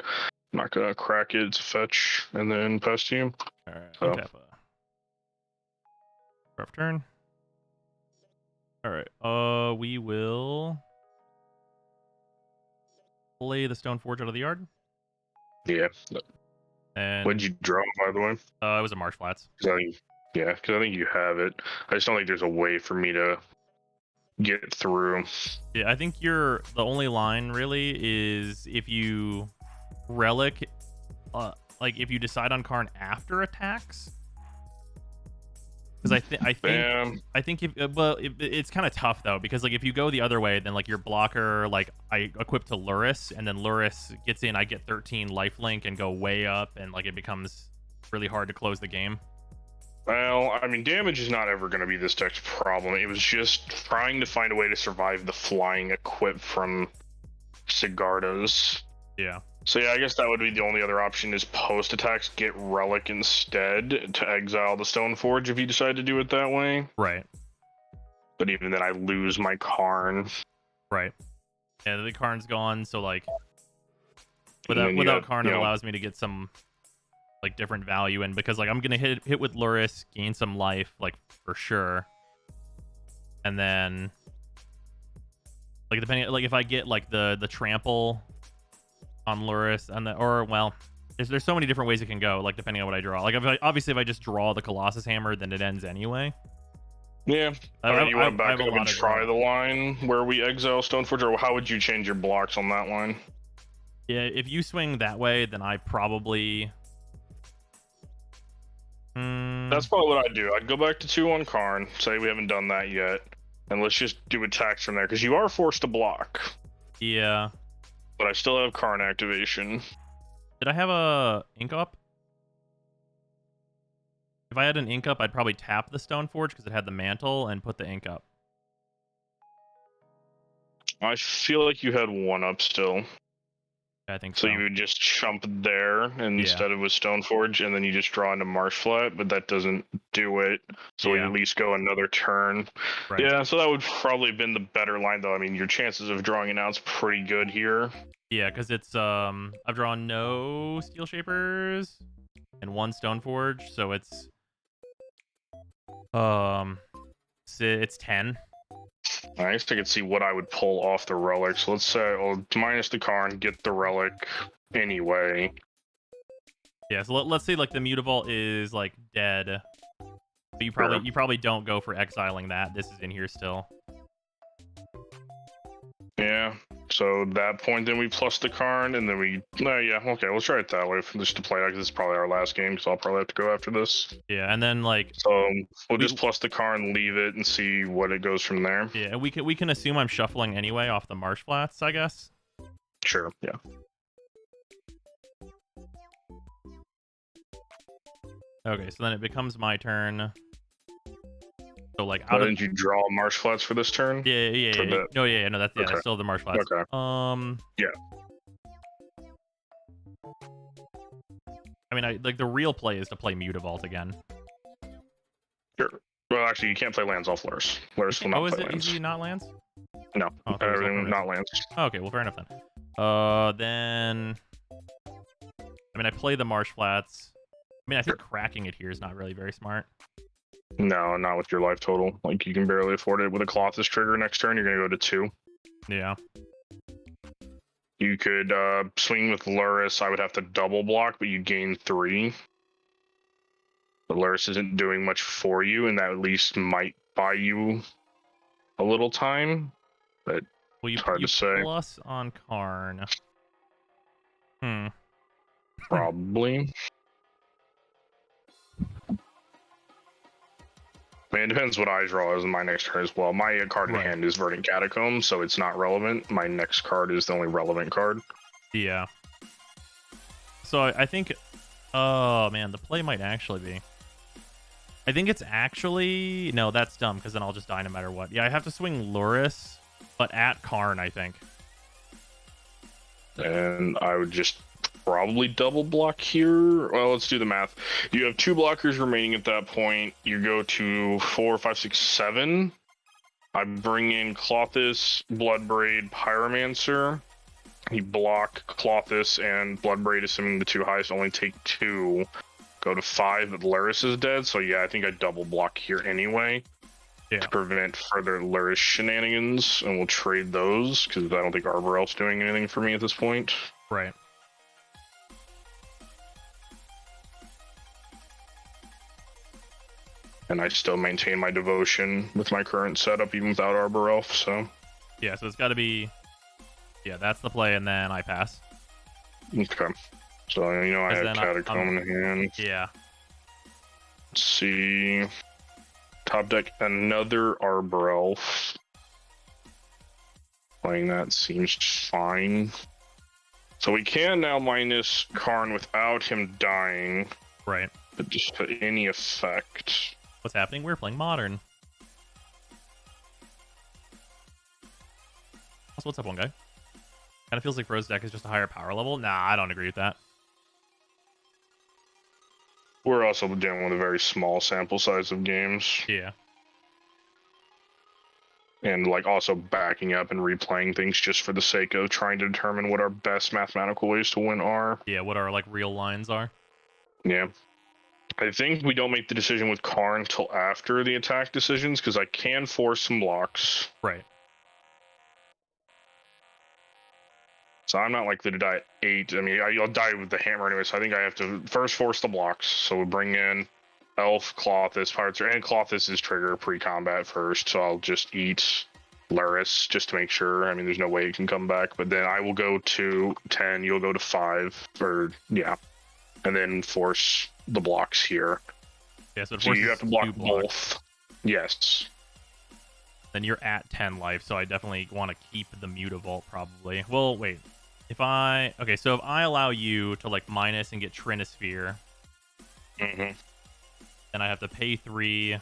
I'm not gonna crack it. It's a fetch, and then pass to you. Alright, So. untap rough turn. Alright, we will play the Stone Forge out of the yard. Yeah. And What'd you draw, by the way? it was a Marsh Flats. Because I think you have it. I just don't think there's a way for me to get through. Yeah, I think the only line really is if you relic, like if you decide on Karn after attacks. Because I think if it's kind of tough though, because like if you go the other way, then like your blocker, like I equip to Luris, and then Luris gets in, I get 13 lifelink and go way up, and like it becomes really hard to close the game. Well, I mean, damage is not ever going to be this deck's problem. It was just trying to find a way to survive the flying equip from Sigardas. Yeah. So yeah, I guess that would be the only other option is post attacks get Relic instead to exile the Stoneforge if you decide to do it that way. Right. But even then, I lose my Karn. Right. Yeah, the Karn's gone, so like without Karn, it allows me to get some like different value in, because like I'm gonna hit with Luris, gain some life, like for sure, and then like depending, like if I get like the trample on Luris and there's so many different ways it can go, like depending on what I draw. Like obviously if I just draw the Colossus Hammer, then it ends anyway. Yeah. I mean, you want to back up and try the line where we exile Stoneforge, or how would you change your blocks on that line? Yeah, if you swing that way, then I probably That's probably what I'd do. I'd go back to 2 on Karn, say we haven't done that yet, and let's just do attacks from there, because you are forced to block. Yeah. But I still have Karn activation. Did I have a Ink Up? If I had an Ink Up, I'd probably tap the Stoneforge because it had the mantle and put the Ink Up. I feel like you had 1 up still. I think so. So you would just jump there instead of with Stoneforge, and then you just draw into Marshflat, but that doesn't do it. So we at least go another turn. Right. Yeah, so that would probably have been the better line, though. I mean, your chances of drawing it out's pretty good here. Yeah, because it's I've drawn no Steel Shapers and 1 Stoneforge, so it's 10. I guess I could see what I would pull off the relic. So let's say I'll minus the Karn, get the relic anyway. Yeah, so let's say like the Mutavault is like dead, but you probably don't go for exiling that. This is in here still. Yeah. So at that point, then we plus the Karn, and then we... yeah, okay, let's try it that way, just to play out, because this is probably our last game, because I'll probably have to go after this. Yeah, and then, like... So we'll just plus the Karn, leave it, and see what it goes from there. Yeah, and we can assume I'm shuffling anyway off the Marsh Flats, I guess. Sure, yeah. Okay, so then it becomes my turn. So like Didn't you draw Marsh Flats for this turn? Yeah. No, that's Okay. that's still the Marsh Flats. Okay. Yeah. I mean, like the real play is to play Mutavault again. Sure. Well, actually, you can't play lands off Luris. Luris will not play lands. Is he not lands? No, not lands. Oh, okay, well, fair enough then. Then I mean, I play the Marsh Flats. I mean, I think cracking it here is not really very smart. No, not with your life total. Like, you can barely afford it. With a Colossus trigger next turn, you're going to go to 2. Yeah. You could swing with Luris. I would have to double block, but you gain 3. But Luris isn't doing much for you, and that at least might buy you a little time. But it's hard to say. Plus on Karn. Probably. I mean, it depends what I draw as my next turn as well. My card in Right. hand is Verdant Catacomb, so it's not relevant. My next card is the only relevant card. Yeah. So I think, oh man, the play might actually be. I think it's actually, no, that's dumb because then I'll just die no matter what. Yeah, I have to swing Luris, but at Karn, I think. And I would just probably double block here. Well, let's do the math. You have 2 blockers remaining at that point. You go to 4, 5, 6, 7. I bring in Clothis, Bloodbraid, Pyromancer. You block Clothis and Bloodbraid, assuming the 2 highest only take 2. Go to 5, but Luris is dead. So yeah, I think I double block here anyway. Yeah. To prevent further Luris shenanigans, and we'll trade those, because I don't think Arbor Elf's doing anything for me at this point. Right. And I still maintain my devotion with my current setup, even without Arbor Elf, so... Yeah, so it's got to be... Yeah, that's the play, and then I pass. Okay. So, you know, I 'Cause have then Catacomb in hand. Yeah. Let's see... Top deck, another Arbor Elf. Playing that seems fine. So we can now minus Karn without him dying, Right. but just for any effect. What's happening? We're playing Modern. Also, what's up, one guy? Kind of feels like Rose deck is just a higher power level. Nah, I don't agree with that. We're also dealing with a very small sample size of games, Yeah. and like also backing up and replaying things just for the sake of trying to determine what our best mathematical ways to win are. Yeah, what our, like, real lines are. Yeah. I think we don't make the decision with Karn until after the attack decisions, because I can force some blocks. Right. So I'm not likely to die at 8. I mean, I'll die with the hammer anyway, so I think I have to first force the blocks. So we'll bring in Elf, Clothis, Pirates, and Clothis is trigger pre-combat first, so I'll just eat Luris just to make sure. I mean, there's no way it can come back, but then I will go to 10, you'll go to 5, or yeah, and then force the blocks here. Yeah, so, it So you forces have to block 2 blocks. both. Yes. Then you're at 10 life, so I definitely want to keep the Mutavault probably. Well, wait. If I... Okay, so if I allow you to, like, minus and get Trinisphere, Mm-hmm. then I have to pay 3,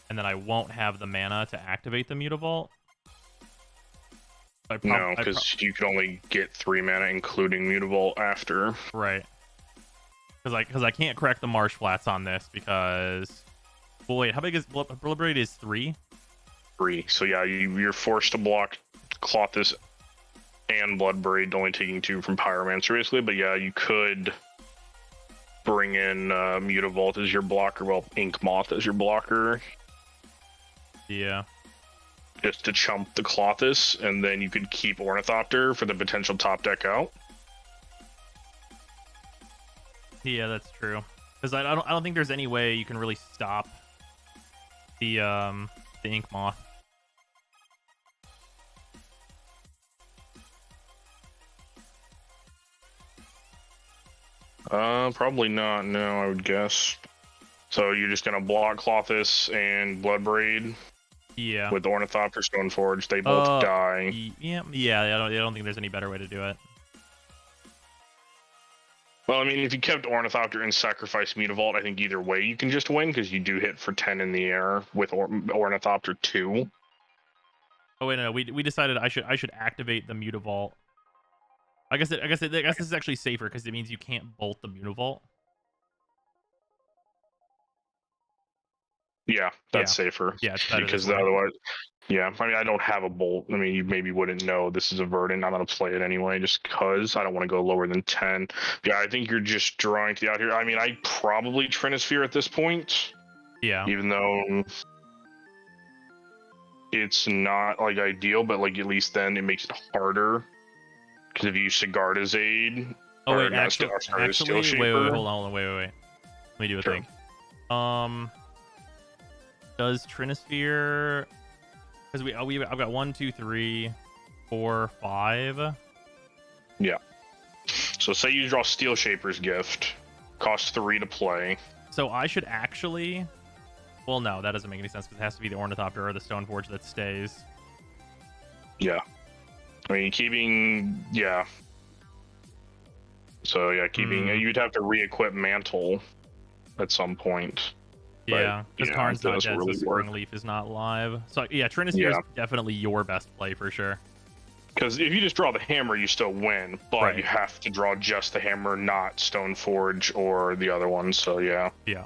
and then I won't have the mana to activate the Mutavault. No, because you can only get 3 mana, including Mutavault, after. Right. Because I can't correct the Marsh Flats on this, because... Well, wait, how big is... Bloodbraid is 3? 3. So yeah, you're forced to block Clothis and Bloodbraid, only taking 2 from Pyromancer, basically. But yeah, you could bring in Mutavault as your blocker, well, Ink Moth as your blocker, Yeah. just to chump the Clothis, and then you could keep Ornithopter for the potential top deck out. Yeah, that's true. Because I don't think there's any way you can really stop the Ink Moth. Probably not, no, I would guess. So you're just gonna block Clothis and Bloodbraid Yeah. with Ornithopter Stoneforge. They both die. Yeah. I don't think there's any better way to do it. Well, I mean, if you kept Ornithopter and sacrificed Mutavault, I think either way you can just win, because you do hit for 10 in the air with Ornithopter 2. Oh wait, no, we decided I should activate the Mutavault. I guess this is actually safer because it means you can't bolt the Mutavault. Yeah, that's Yeah. safer. Yeah, it's better Because this way. otherwise, yeah, I mean, I don't have a bolt. I mean, you maybe wouldn't know this is a Verdant. I'm going to play it anyway just because I don't want to go lower than 10. Yeah, I think you're just drawing to the out here. I mean, I probably Trinisphere at this point, Yeah. even though it's not like ideal, but like at least then it makes it harder. Because if you use Sigarda's Aid, Oh or wait, not actually, Steel Shaper. wait, hold on, wait. Let me do a Sure. thing. Does Trinisphere? Because I've got 1, 2, 3, 4, 5. Yeah. So say you draw Steel Shaper's Gift, costs 3 to play. So I should actually Well, no, that doesn't make any sense because it has to be the Ornithopter or the Stoneforge that stays. Yeah. I mean, keeping... Yeah. So, yeah, keeping... You'd have to re-equip Mantle at some point. Yeah, because Karn's not doesn't dead, really so work. Springleaf is not live. So, yeah, Trinisphere is definitely your best play for sure. Because if you just draw the hammer, you still win, but Right. you have to draw just the hammer, not Stoneforge or the other one. So yeah, Yeah.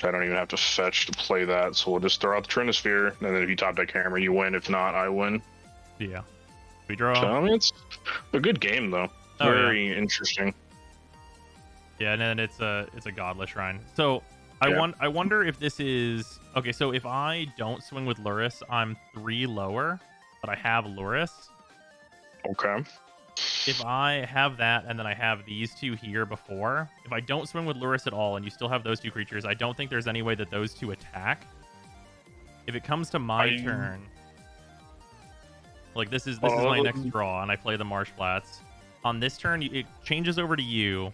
I don't even have to fetch to play that. So we'll just throw out the Trinisphere, and then if you top deck hammer, you win. If not, I win. Yeah. We draw. So I mean, it's a good game though. Oh, Very interesting. Yeah, and then it's a Godless Shrine. So I wonder if this is okay. So if I don't swing with Luris, I'm 3 lower, but I have Luris. Okay. If I have that and then I have these two here before, if I don't swing with Luris at all and you still have those two creatures, I don't think there's any way that those two attack. If it comes to my turn, like this is my next draw, and I play the Marsh Flats. On this turn, it changes over to you.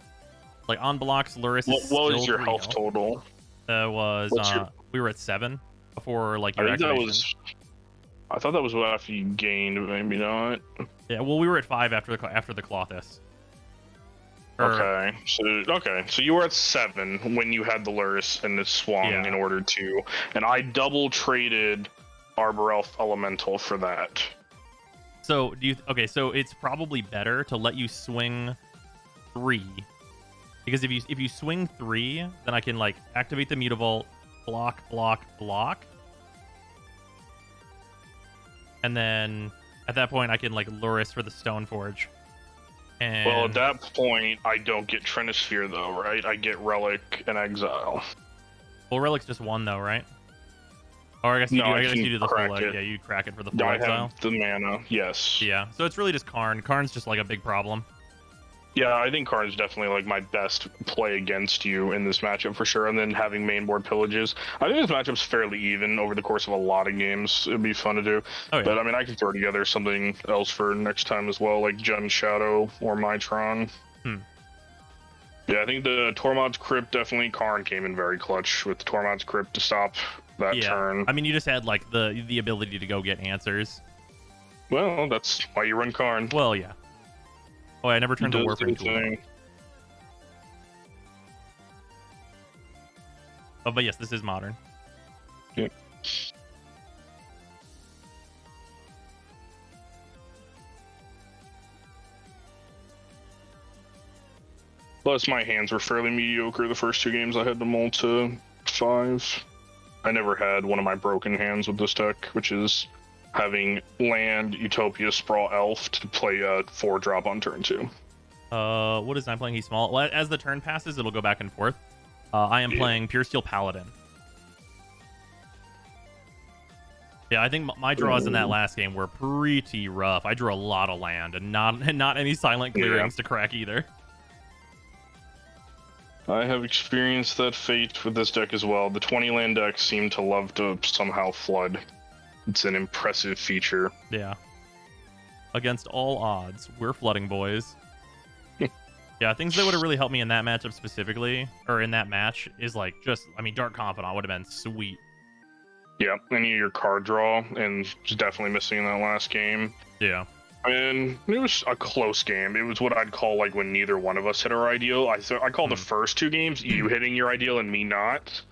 Like on blocks, Luris is What still was your 3 health total? We were at 7 before like your I think that activation. was. I thought that was what after you gained, but maybe not. Yeah, well, we were at 5 after the Clothis. Okay, so you were at 7 when you had the Luris and it swung in order to, and I double traded Arbor Elf Elemental for that. So so it's probably better to let you swing 3, because if you swing 3, then I can like activate the Mutavault, block, and then at that point I can like Luris for the Stoneforge. And Well, at that point, I don't get Trinisphere though, right? I get Relic and Exile. well, Relic's just 1 though, right? Or I guess you No, do. I I guess can you do the full. crack it. Yeah, you crack it for the full I exile. have the mana, yes. Yeah, so it's really just Karn. Karn's just like a big problem. Yeah, I think Karn is definitely like my best play against you in this matchup for sure. And then having mainboard pillages, I think this matchup's fairly even over the course of a lot of games. It'd be fun to do. Oh, yeah. But I mean, I can throw together something else for next time as well, like Jun Shadow or Mitron. Yeah, I think the Tormod's Crypt, definitely Karn came in very clutch with the Tormod's Crypt to stop that turn. I mean, you just had like the ability to go get answers. Well, that's why you run Karn. Well, yeah. Oh, I never turned to Warframe tool. Oh, but yes, this is modern. Yep. Plus, my hands were fairly mediocre the first 2 games. I had them all to 5. I never had one of my broken hands with this deck, which is having land, Utopia, Sprawl, Elf to play a 4-drop on turn 2. What is I'm playing? He's small. Well, as the turn passes, it'll go back and forth. I am playing Pure Steel Paladin. Yeah, I think my draws in that last game were pretty rough. I drew a lot of land and not any silent clearings to crack either. I have experienced that fate with this deck as well. The 20 land decks seem to love to somehow flood. It's an impressive feature. Yeah. Against all odds, we're flooding, boys. Yeah, things that would have really helped me in that matchup specifically, or in that match, is like Dark Confidant would have been sweet. Yeah, and your card draw, and just definitely missing in that last game. Yeah. And it was a close game. It was what I'd call like when neither one of us hit our ideal. I call the first 2 games you hitting your ideal and me not.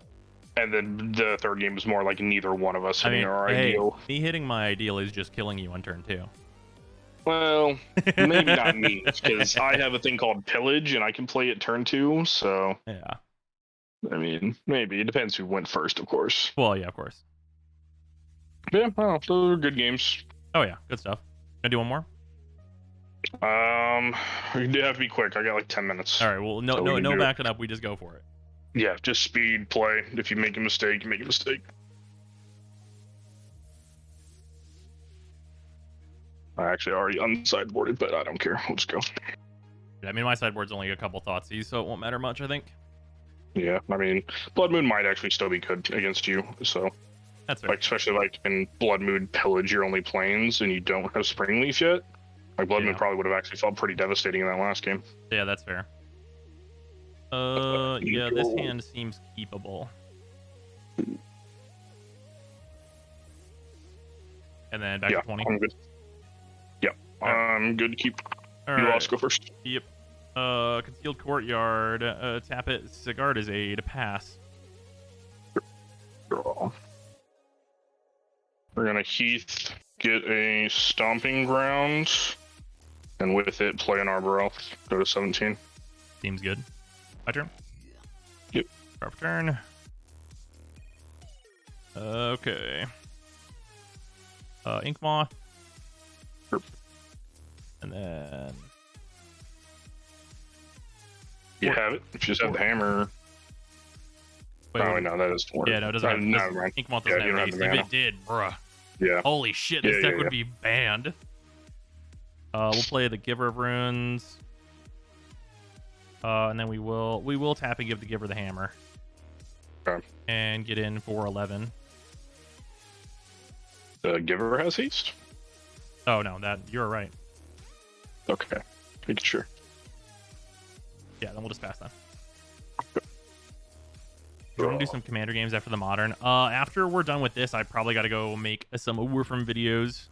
And then the third game was more like neither one of us hitting our ideal. Me hitting my ideal is just killing you on turn 2. Well, maybe not me, because I have a thing called Pillage, and I can play it turn 2, so... Yeah. I mean, maybe. It depends who went first, of course. Well, yeah, of course. But yeah, well, those are good games. Oh, yeah. Good stuff. Gonna do one more? We do have to be quick. I got like 10 minutes. All right, well, no backing up. We just go for it. Yeah, just speed play. If you make a mistake, you make a mistake. I actually already unsideboarded, but I don't care. We'll just go. I mean, my sideboard's only a couple Thoughtseize, so it won't matter much, I think. Yeah, I mean, Blood Moon might actually still be good against you, so... That's fair. Like, especially like in Blood Moon Pillage your only planes and you don't have Springleaf yet. Like Blood Moon probably would have actually felt pretty devastating in that last game. Yeah, that's fair. Yeah, this hand seems keepable. And then back Yeah, to 20. I'm good. Yep, I'm good to keep. All You right. lost, go first. Yep. Concealed Courtyard. Tap it. Sigard a to pass. Draw. We're gonna Heath get a Stomping Ground, and with it play an Arbor Elf. Go to 17. Seems good. My turn. Yep. Sharp turn. Okay. Ink Moth. Sure. And then You have it. If you just have the hammer. wait, No, that is 4. yeah, no, it doesn't have Never mind. Ink Moth Yeah, doesn't you have don't have haste. the If mana. it did, bruh. Yeah. Holy shit, this Yeah, deck would be banned. We'll play the Giver of Runes. And then we will tap and give the Giver the hammer. Okay. And get in for 11. The Giver has haste? Oh no, you're right. Okay. Making sure. Yeah, then we'll just pass that. We're gonna do some commander games after the modern. After we're done with this, I probably got to go make some Warframe videos.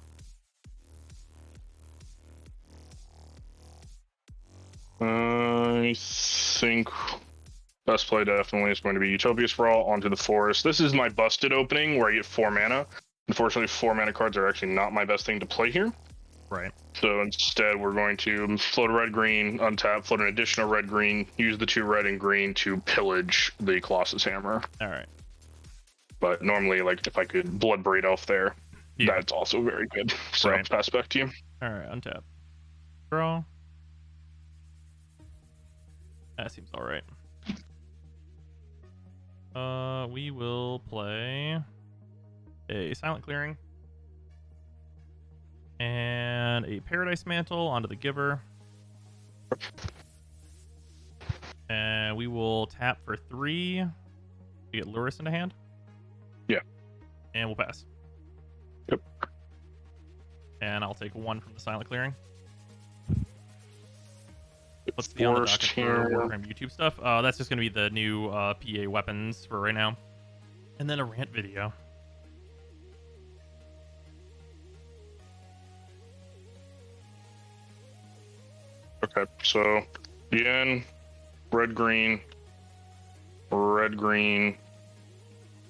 I think best play definitely is going to be Utopia Sprawl onto the Forest. This is my busted opening where I get 4 mana. Unfortunately, 4 mana cards are actually not my best thing to play here. Right. So instead, we're going to float a red-green, untap, float an additional red-green, use the 2 red and green to pillage the Colossus Hammer. All right. But normally, like, if I could Blood Braid Elf there, Yeah. that's also very good. So Right. pass back to you. All right. Untap. Draw. That seems all right. We will play a Silent Clearing and a Paradise Mantle onto the Giver. And we will tap for 3 to get Luris into hand. Yeah. And we'll pass. Yep. And I'll take 1 from the Silent Clearing. Let's be on the docket for Warframe YouTube stuff. That's just going to be the new PA weapons for right now. And then a rant video. Okay, so again, red, green,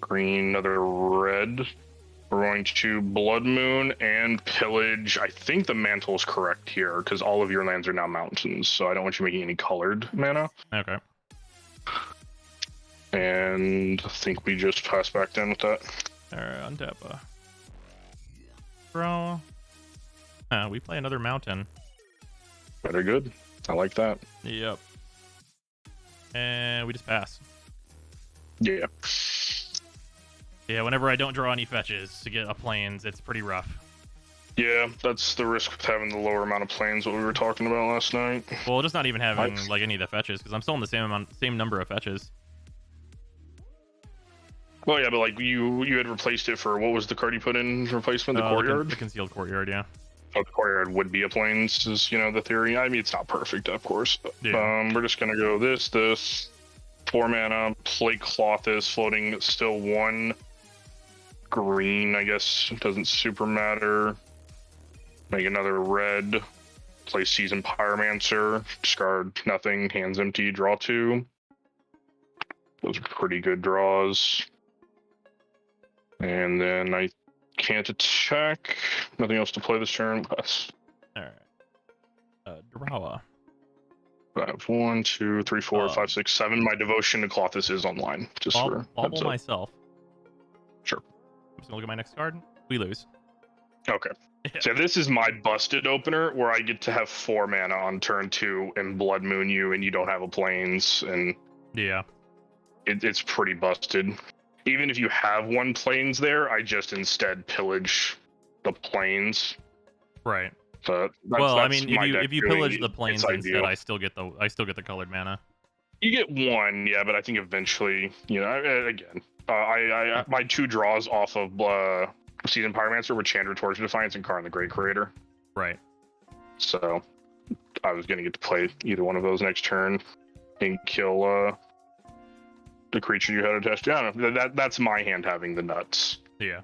green, another red. We're going to Blood Moon and pillage. I think the mantle is correct here because all of your lands are now mountains, so I don't want you making any colored mana. Okay. And I think we just pass back down with that. Alright, untap. Draw. We play another mountain. Very good. I like that. Yep. And we just pass. Yeah. Yeah, whenever I don't draw any fetches to get a plains, it's pretty rough. Yeah, that's the risk with having the lower amount of planes, what we were talking about last night. Well, just not even having like any of the fetches, because I'm still in the same number of fetches. Well, yeah, but like you had replaced it for, what was the card you put in replacement? The Courtyard? The Concealed Courtyard, yeah. Oh, the Courtyard would be a plains, is, the theory. I mean, it's not perfect, of course. Yeah. We're just gonna go this, 4 mana, play Clothis, floating still 1 green, I guess. It doesn't super matter. Make another red, play Seasoned Pyromancer, discard nothing, hands empty, draw 2. Those are pretty good draws. And then I can't attack. Nothing else to play this turn. Pass. Alright. Durawa. I have 1, 2, 3, 4, 5, 6, 7. My devotion to Clothis is online. Just for Bobble heads up. myself. Sure. I'm just gonna look at my next card. We lose. Okay. Yeah. So this is my busted opener where I get to have 4 mana on turn 2 and Blood Moon you, and you don't have a plains, and Yeah. it's pretty busted. Even if you have 1 plains there, I just instead pillage the plains. Right. So Well, I that's mean, my if deck you doing pillage it. the plains It's instead, ideal. I still get the colored mana. You get 1, yeah, but I think eventually, again, I my 2 draws off of Seasoned Pyromancer were Chandra Torch of Defiance and Karn the Great Creator. Right. So I was gonna get to play either one of those next turn. and kill the creature you had attached to. I don't know. That's my hand having the nuts. Yeah.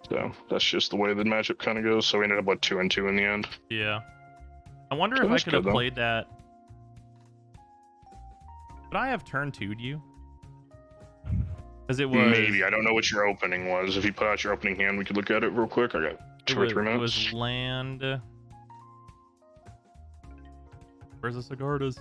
So that's just the way the matchup kind of goes. So we ended up with 2 and 2 in the end. Yeah. I wonder So if I that's could have good, though. played that. Would I have turn 2'd you? Because it was Maybe. I don't know what your opening was. If you put out your opening hand, we could look at it real quick. I got 2 or 3 It minutes. was land. Where's the Sigardas?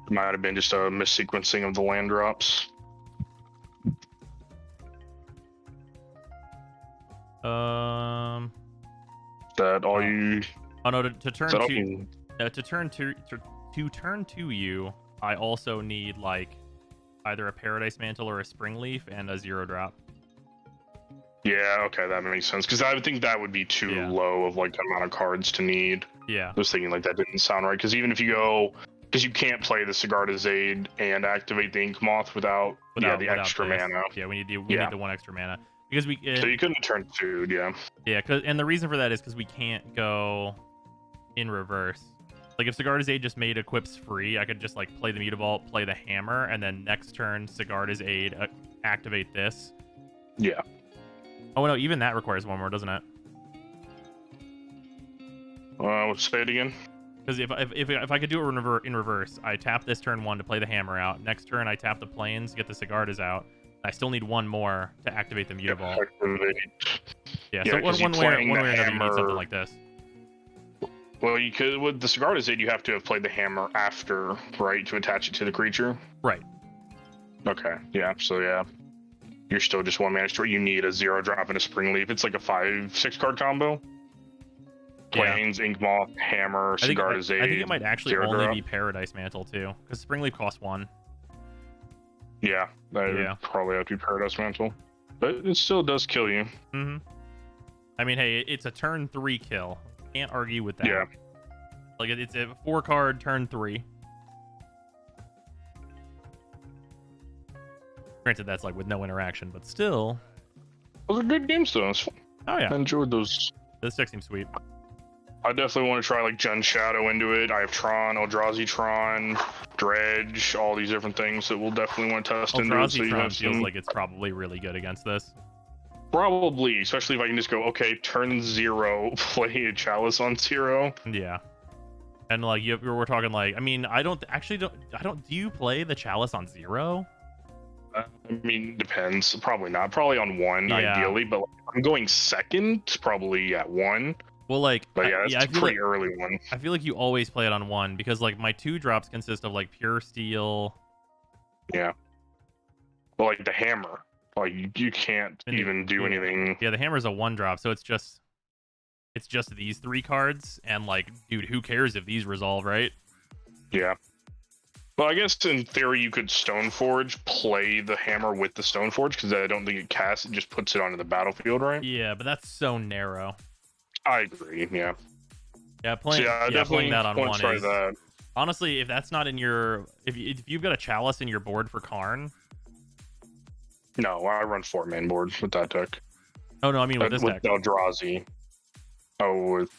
Might have been just a missequencing of the land drops. That all you? Oh no, to turn Is that all two. you? To turn to turn to you, I also need like either a Paradise Mantle or a Spring Leaf and a 0-drop. Yeah, okay, that makes sense. Because I would think that would be too Yeah. low of like amount of cards to need. Yeah. I was thinking like that didn't sound right. Because even if you go, because you can't play the Sigarda's Aid and activate the Ink Moth without the without extra this. mana. Yeah, we need Yeah. the 1 extra mana because we. So you couldn't turn food, yeah. Yeah, and the reason for that is because we can't go in reverse. Like if Sigarda's Aid just made equips free, I could just like play the Mutavault, play the Hammer, and then next turn Sigarda's Aid activate this. Yeah. Oh no, even that requires 1 more, doesn't it? Say it again. Because if I could do it in reverse, I tap this turn 1 to play the Hammer out. Next turn I tap the Plains, get the Sigardas out. I still need 1 more to activate the Mutavault. Yeah, so 'cause one you way or playing the another, you need Hammer- something like this. Well, you could with the Sigarda's Aid, you have to have played the Hammer after, right, to attach it to the creature. Right. Okay. Yeah. So yeah, you're still just 1 mana short. You need a 0-drop and a Spring Leaf. It's like a 5-6 card combo. Yeah. Plains, Ink Moth, Hammer, I think Sigarda's Aid. it might actually 0-drop. only be Paradise Mantle too, because Spring Leaf costs 1. Yeah, that would Yeah. probably have to be Paradise Mantle, but it still does kill you. Mm-hmm. I mean, hey, it's a turn 3 kill. Can't argue with that. Yeah. Like it's a 4-card turn 3. Granted, that's like with no interaction, but still. Those are good games though. It's fun. Oh yeah, I enjoyed those. this deck seems sweet. I definitely want to try like Jun Shadow into it. I have Tron, Eldrazi Tron, Dredge, all these different things that we'll definitely want to test into. it, so Eldrazi you Tron have feels some- like it's probably really good against this. Probably, especially if I can just go, okay, turn 0, play a Chalice on 0. Yeah. And like we're talking like, I mean, I don't. Do you play the Chalice on 0? I mean, depends. Probably not. Probably on 1, Yeah. ideally, but like, I'm going second, probably at 1. Well, like, But yeah, that's I a feel pretty like early one. I feel like you always play it on 1 because like my 2 drops consist of like Pure Steel. Yeah. But like the Hammer, like you can't And even do yeah. anything. Yeah, the Hammer's a 1 drop, so it's just these 3 cards, and like, dude, who cares if these resolve, right? Yeah. Well, I guess in theory you could Stoneforge, play the Hammer with the Stoneforge, because I don't think it casts, it just puts it onto the battlefield, right? Yeah, but that's so narrow. I agree, yeah. Yeah, So playing yeah, I playing definitely that on want 1 to try is that. honestly, if that's not in your if you've got a Chalice in your board for Karn. No, I run 4-man board with that deck. Oh no, I mean with this deck. Eldrazi. Oh, with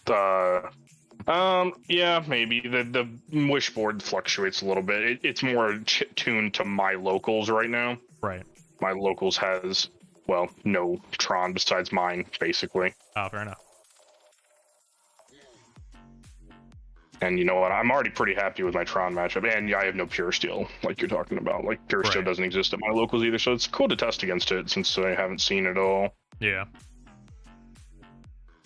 yeah, maybe the wish board fluctuates a little bit. It's more tuned to my locals right now. Right. My locals has, well, no Tron besides mine, basically. Oh, fair enough. And you know what? I'm already pretty happy with my Tron matchup. And yeah, I have no Pure Steel, like you're talking about. Like, Pure Steel Right. doesn't exist at my locals either, so it's cool to test against it since I haven't seen it all. Yeah.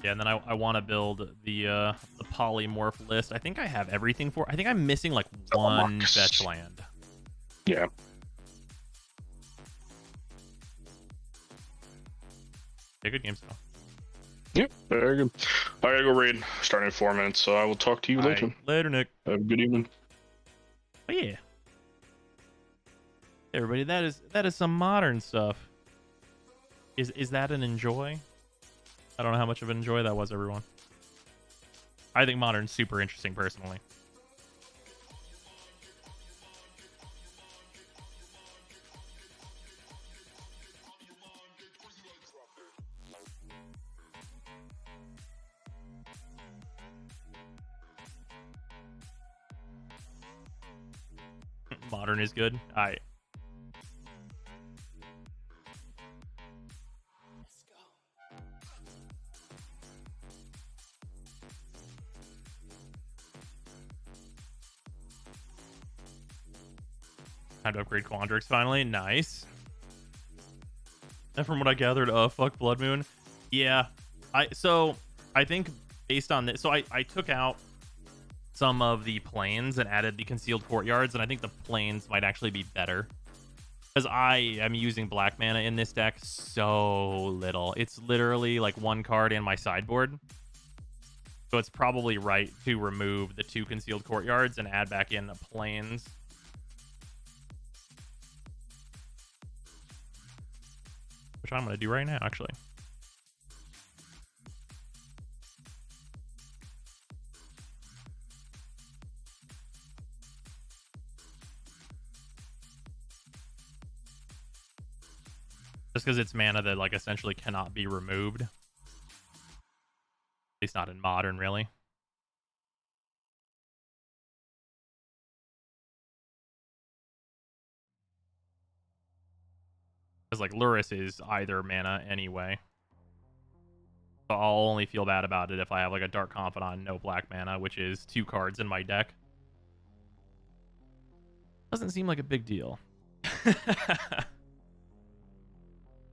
Yeah, and then I want to build the polymorph list. I think I have everything for. I think I'm missing like 1 Deluxe. fetch land. Yeah. Yeah, good games though. Yep, very good. I gotta go raid. Starting in 4 minutes, so I will talk to you later. Alright, later, Nick. Have a good evening. Oh yeah. Hey, everybody, that is some modern stuff. Is that an enjoy? I don't know how much of an enjoy that was, everyone. I think modern's super interesting personally. Modern is good. I Time to upgrade Quandrix finally. Nice. And from what I gathered, fuck Blood Moon. Yeah. I think based on this, so I took out some of the plains and added the concealed courtyards, and I think the plains might actually be better. Because I am using black mana in this deck so little. It's literally like one card in my sideboard. So it's probably right to remove the 2 concealed courtyards and add back in the plains. Which I'm going to do right now, actually. Just because it's mana that, like, essentially cannot be removed. At least not in Modern, really. Because, like, Luris is either mana anyway. So I'll only feel bad about it if I have, like, a Dark Confidant and no black mana, which is 2 cards in my deck. Doesn't seem like a big deal.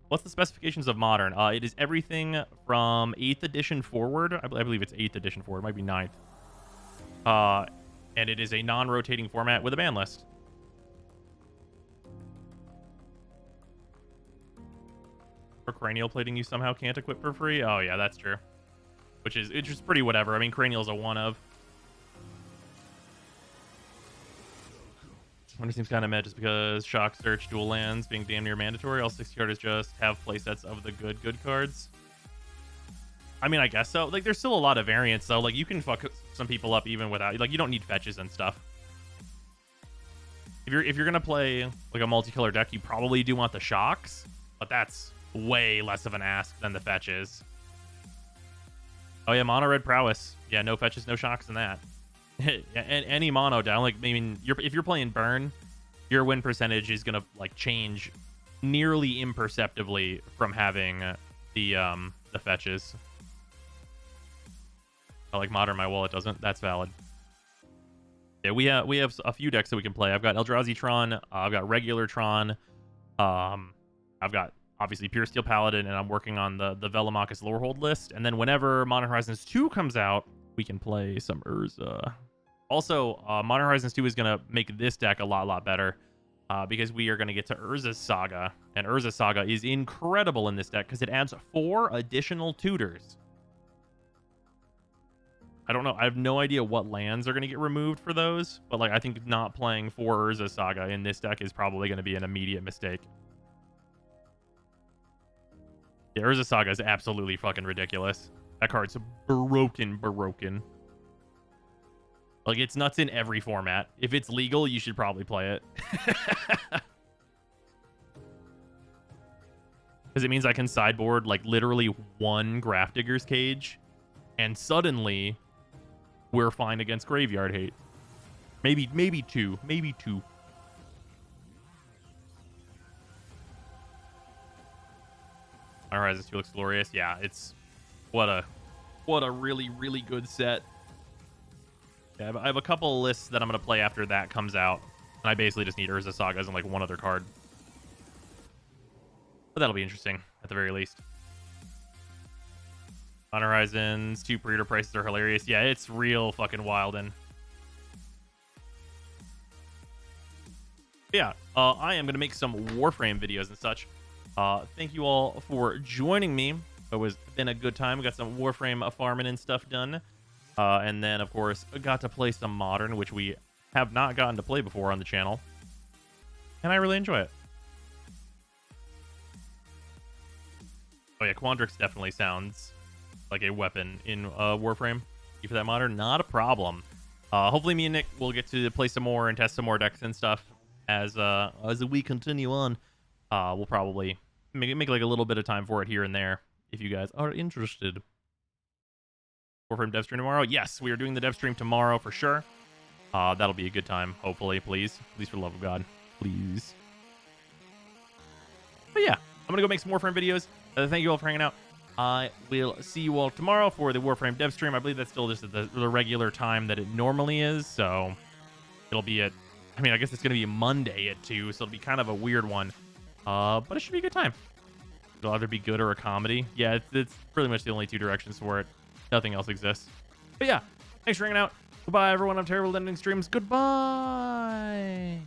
What's the specifications of Modern? It is everything from 8th edition forward. I believe it's 8th edition forward. It might be 9th. And it is a non-rotating format with a ban list. Or cranial plating you somehow can't equip for free? Oh, yeah, that's true. Which is, it's just pretty whatever. I mean, cranial's a one of. Wonder seems kind of meh just because Shock Search, dual lands being damn near mandatory. All 60 cards just have playsets of the good cards. I mean, I guess so. Like, there's still a lot of variants, though. Like, you can fuck some people up even without... Like, you don't need fetches and stuff. If you're gonna play, like, a multicolor deck, you probably do want the Shocks. But that's way less of an ask than the fetches. Oh, yeah, mono red prowess. Yeah, no fetches, no shocks in that. Any mono down, like, I mean, if you're playing burn, your win percentage is gonna like change nearly imperceptibly from having the fetches. I like Modern, my wallet doesn't. That's valid. Yeah, we have a few decks that we can play. I've got Eldrazi Tron, I've got regular Tron, I've got obviously Pure Steel Paladin, and I'm working on the Velomachus Lorehold list. And then whenever Modern Horizons 2 comes out, we can play some Urza. Also, Modern Horizons 2 is going to make this deck a lot better because we are going to get to Urza's Saga. And Urza's Saga is incredible in this deck because it adds 4 additional tutors. I don't know. I have no idea what lands are going to get removed for those. But like, I think not playing 4 Urza's Saga in this deck is probably going to be an immediate mistake. Yeah, Urza's Saga is absolutely fucking ridiculous. That card's broken. Like, it's nuts in every format. If it's legal, you should probably play it. Because it means I can sideboard, like, literally 1 Grafdigger's Cage, and suddenly we're fine against Graveyard Hate. Maybe 2. Maybe 2. Horizons 2 looks glorious. Yeah, it's... What a really good set. Yeah, I have a couple of lists that I'm going to play after that comes out. And I basically just need Urza Sagas and like 1 other card. But that'll be interesting, at the very least. On Horizons, 2 pre-order prices are hilarious. Yeah, it's real fucking wild. And yeah, I am going to make some Warframe videos and such. Thank you all for joining me. It was been a good time. We got some Warframe farming and stuff done. And then, of course, got to play some Modern, which we have not gotten to play before on the channel. And I really enjoy it. Oh yeah, Quandrix definitely sounds like a weapon in Warframe. For that Modern, not a problem. Hopefully me and Nick will get to play some more and test some more decks and stuff as we continue on. We'll probably make like a little bit of time for it here and there if you guys are interested. Warframe dev stream tomorrow? Yes, we are doing the dev stream tomorrow for sure. That'll be a good time. Hopefully, please for the love of God, please. But yeah, I'm gonna go make some Warframe videos. Thank you all for hanging out. I will see you all tomorrow for the Warframe dev stream. I believe that's still just at the regular time that it normally is. So it'll be at, I mean, I guess it's going to be Monday at 2. So it'll be kind of a weird one. But it should be a good time. It'll either be good or a comedy. Yeah, it's pretty much the only 2 directions for it. Nothing else exists. But yeah, thanks for hanging out. Goodbye, everyone. I'm terrible at ending streams. Goodbye.